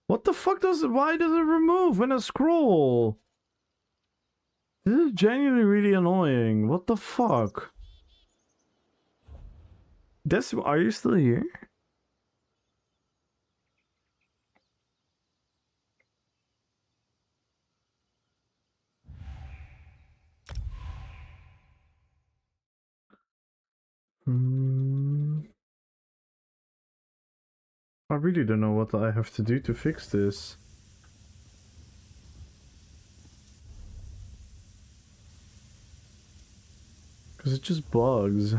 What the fuck does it? Why does it remove when I scroll? This is genuinely really annoying. What the fuck? Are you still here? I really don't know what I have to do to fix this. Because it just bugs.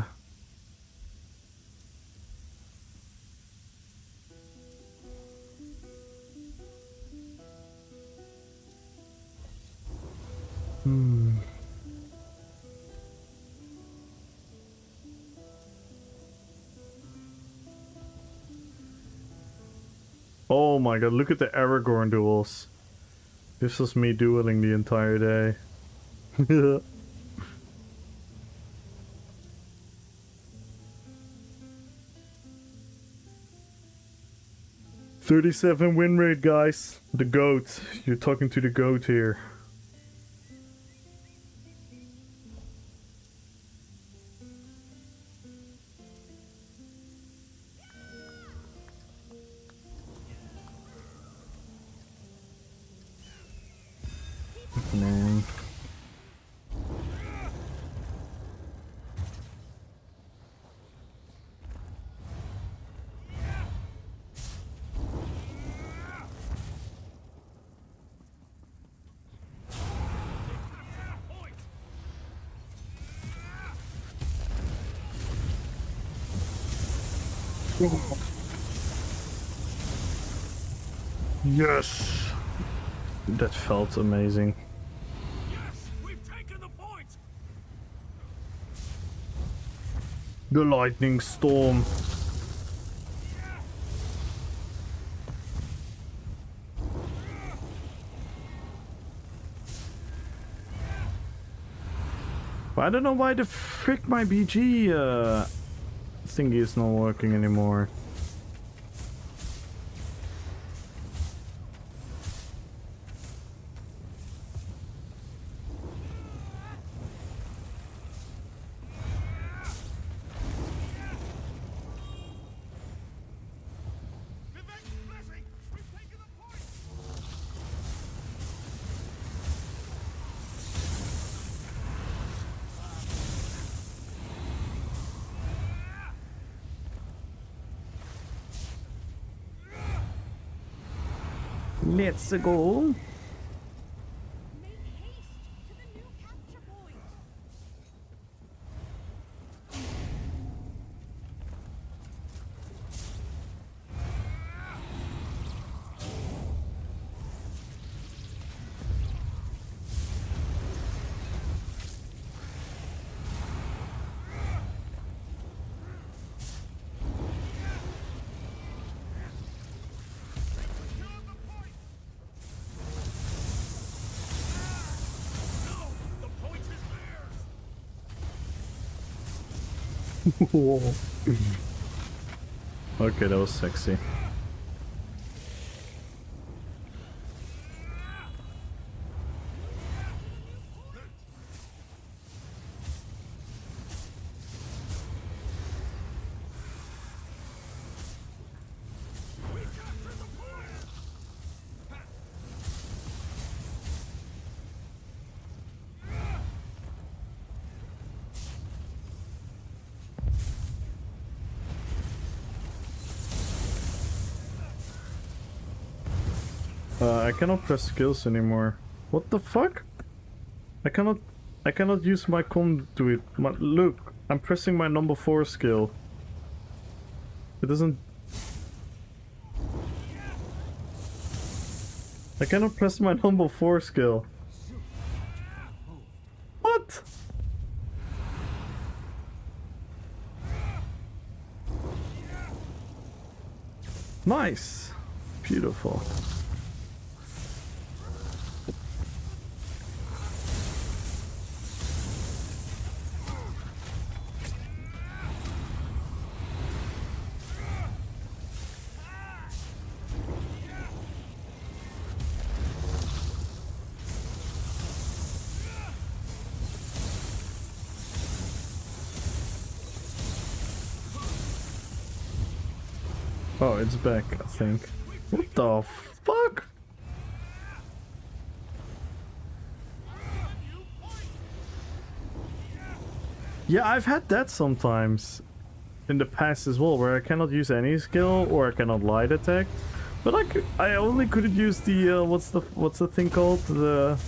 Oh my god, look at the Aragorn duels. This was me dueling the entire day. 37 win rate, guys. The GOAT. You're talking to the GOAT here. Man. Yes! That felt amazing. Yes, we've taken the point. The lightning storm. I don't know why the frick my BG thingy is not working anymore. Let's go. Make haste to the new capture point. Okay, that was sexy. I cannot press skills anymore. What the fuck? I cannot use my conduit. Look, I'm pressing my number 4 skill. It doesn't... I cannot press my number 4 skill. What? Nice. Beautiful. Oh, it's back, I think. What the fuck? Yeah, I've had that sometimes in the past as well, where I cannot use any skill or I cannot light attack. But I only couldn't use the what's the thing called? The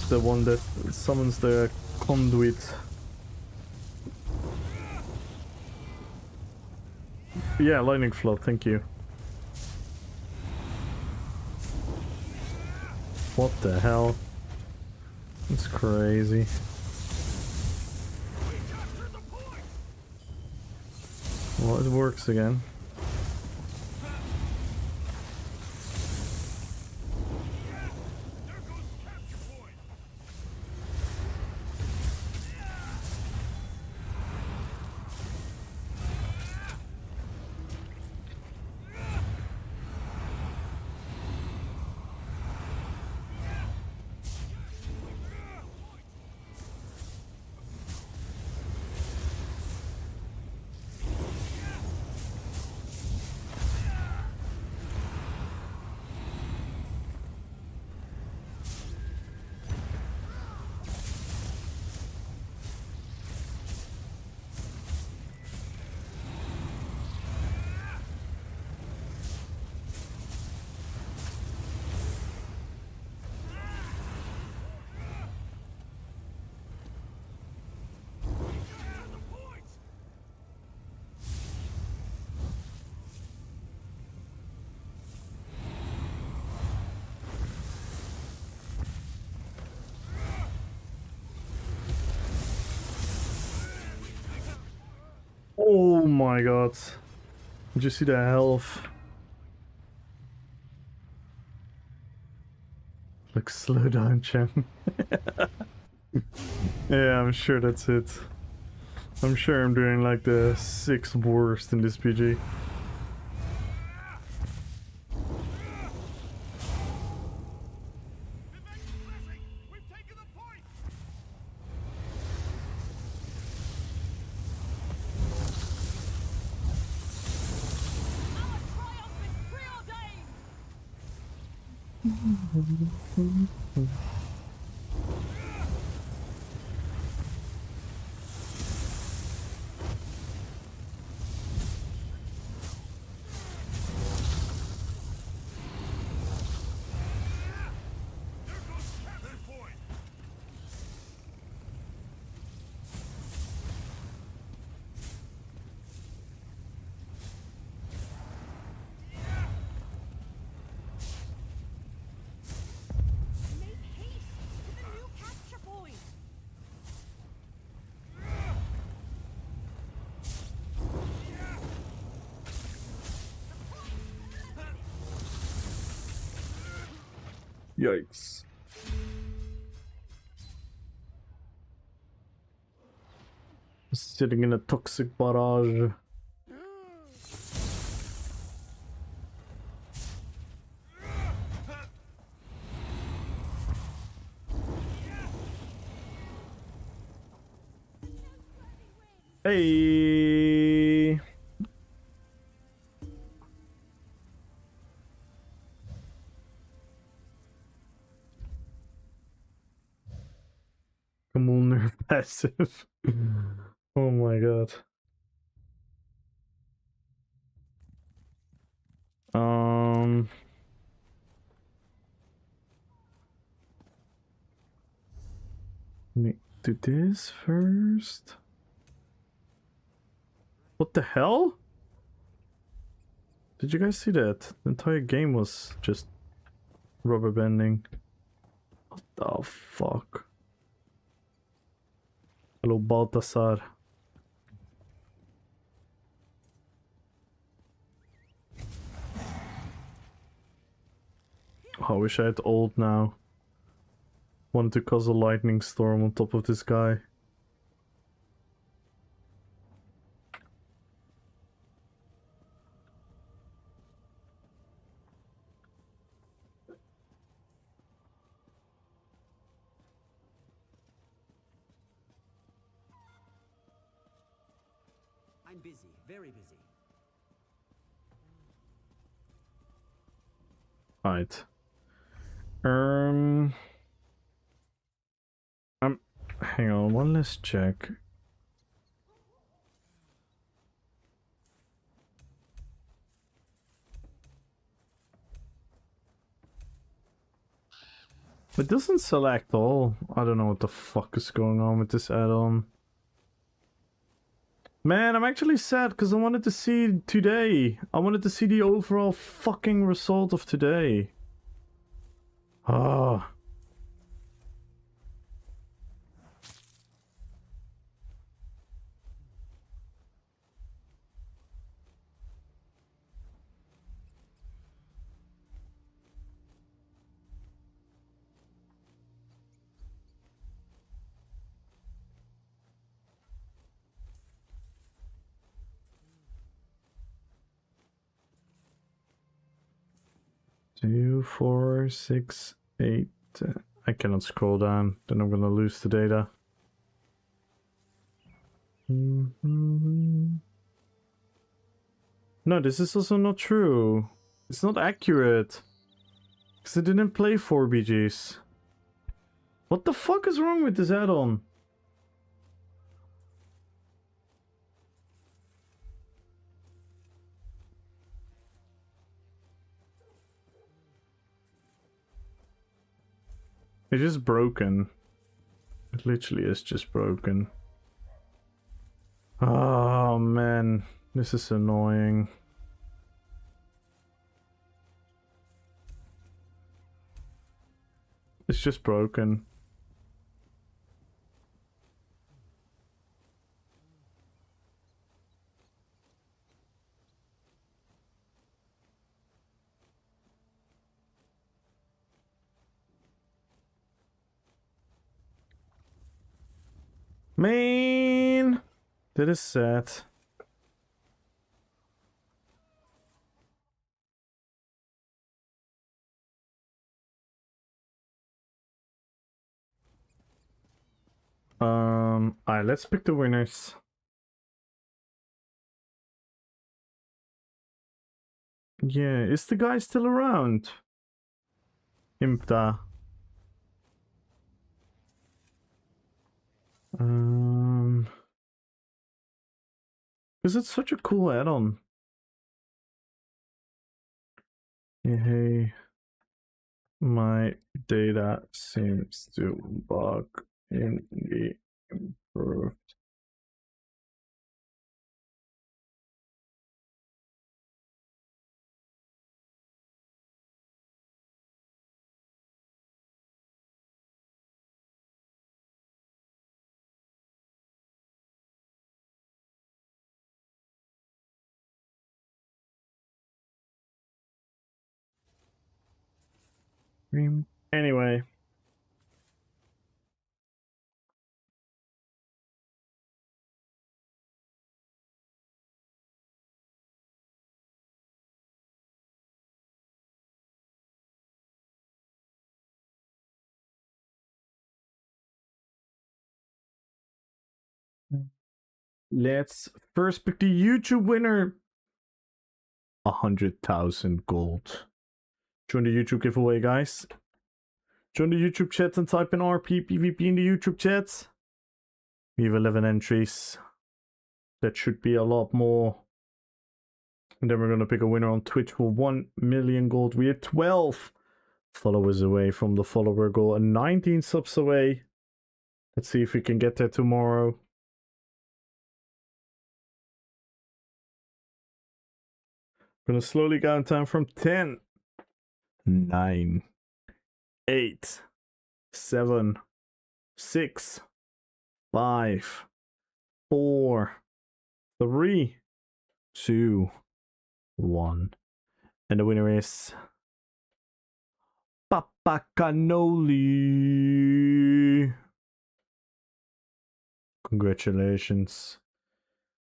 one that summons the conduit. Yeah, lightning flood, thank you. What the hell? It's crazy. Well, it works again. my god. Did you see the health? Like, slow down, Chen. Yeah, I'm sure that's it. I'm sure I'm doing like the 6th worst in this PG. We've taken the point. Our triumph is preordained! There goes capture point. Make haste to the new capture point! Yikes. Sitting in a toxic barrage. Hey. Come on, nerf passive. Oh my god. Let me do this first. What the hell? Did you guys see that? The entire game was just rubber bending. What the fuck? Hello, Baltasar. Oh, I wish I had ult now. Wanted to cause a lightning storm on top of this guy. I'm busy, very busy. Right. Hang on, one last check. It doesn't select all. I don't know what the fuck is going on with this add-on. Man, I'm actually sad because I wanted to see today. I wanted to see the overall fucking result of today. Ah. 2, 4, 6, 8. I cannot scroll down, then I'm gonna lose the data. No, this is also not true. It's not accurate. Because I didn't play 4 BGs. What the fuck is wrong with this add-on? It is broken. It literally is just broken. Oh man, this is annoying. It's just broken. Man, that is sad. Alright, let's pick the winners. Yeah, is the guy still around? Impta. Because it's such a cool add-on. Hey, my data seems to bug in the improved. Anyway. Let's first pick the YouTube winner. 100,000 gold. Join the YouTube giveaway, guys. Join the YouTube chat and type in RP PvP in the YouTube chat. We have 11 entries. That should be a lot more. And then we're going to pick a winner on Twitch for 1 million gold. We are 12 followers away from the follower goal and 19 subs away. Let's see if we can get there tomorrow. We're going to slowly count down from 10, 9, 8, 7, 6, 5, 4, 3, 2, 1. And the winner is Papa Cannoli. Congratulations.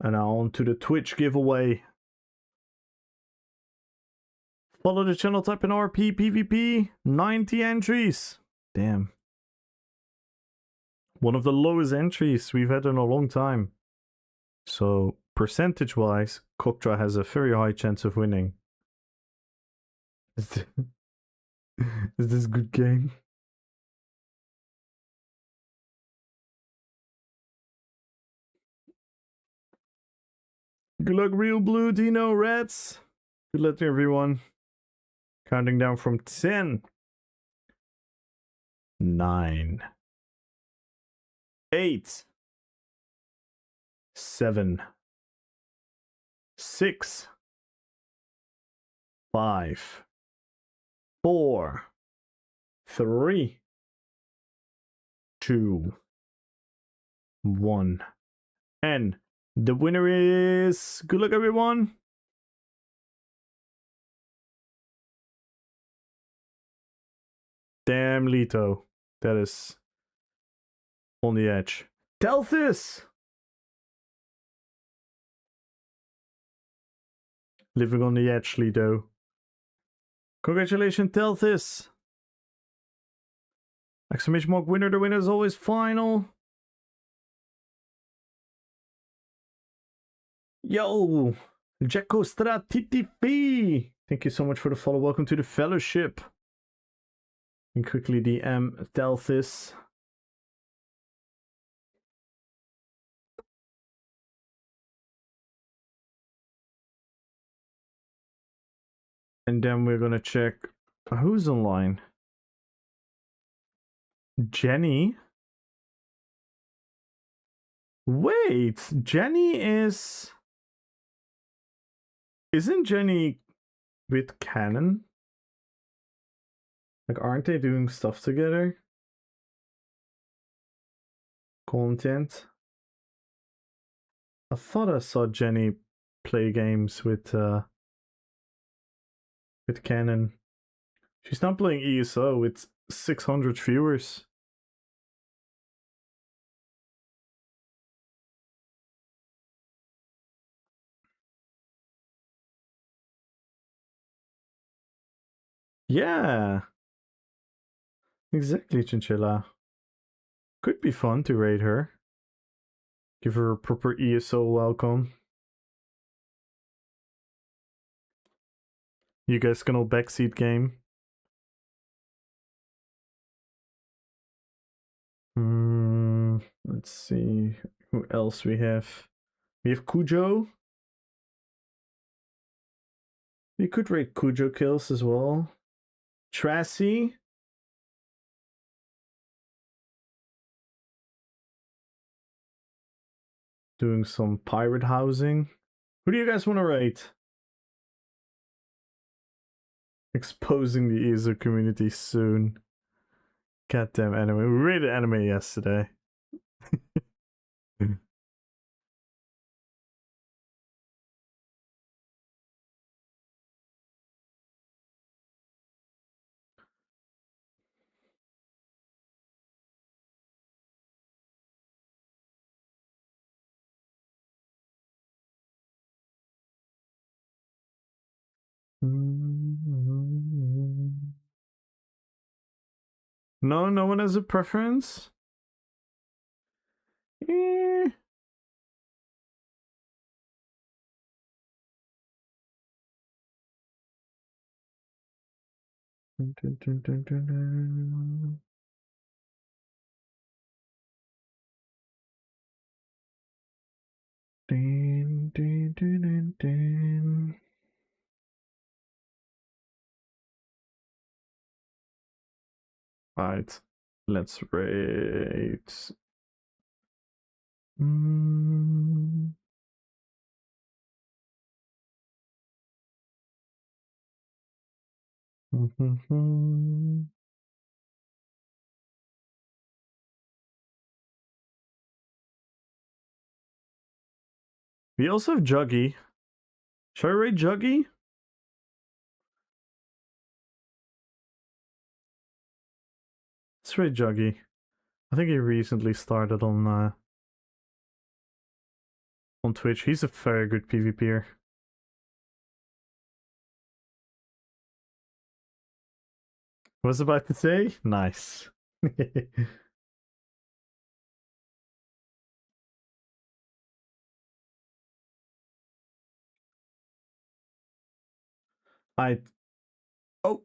And now on to the Twitch giveaway. Follow the channel, type in RP PvP. 90 entries. Damn. One of the lowest entries we've had in a long time. So, percentage-wise, Koktra has a very high chance of winning. Is this a good game? Good luck, Real Blue, Dino, Reds. Good luck to everyone. Counting down from 10, 9, 8, 7, 6, 5, 4, 3, 2, 1. And the winner is... Good luck, everyone. Damn, Lito. That is on the edge. Telthis! Living on the edge, Lito. Congratulations, Telthis! Exclamation mark winner. The winner is always final. Yo! Jacko Stratitifi! Thank you so much for the follow. Welcome to the fellowship. And quickly DM Telthis. And then we're gonna check who's online. Jenny? Wait, Jenny is... Isn't Jenny with Canon? Like, aren't they doing stuff together? Content? I thought I saw Jenny play games with Canon. She's not playing ESO with 600 viewers. Yeah. Exactly, Chinchilla. Could be fun to raid her. Give her a proper ESO welcome. You guys can all backseat game. Let's see who else we have. We have Cujo. We could rate Cujo kills as well. Tracy. Doing some pirate housing. Who do you guys want to rate? Exposing the ESO community soon. Goddamn anime. We rated anime yesterday. No, no one has a preference? Eh. Right, let's rate. We also have Juggy. Should I rate Juggy? Let's rate Juggy. I think he recently started on Twitch. He's a very good PvPer. I was about to say, nice. I. Oh,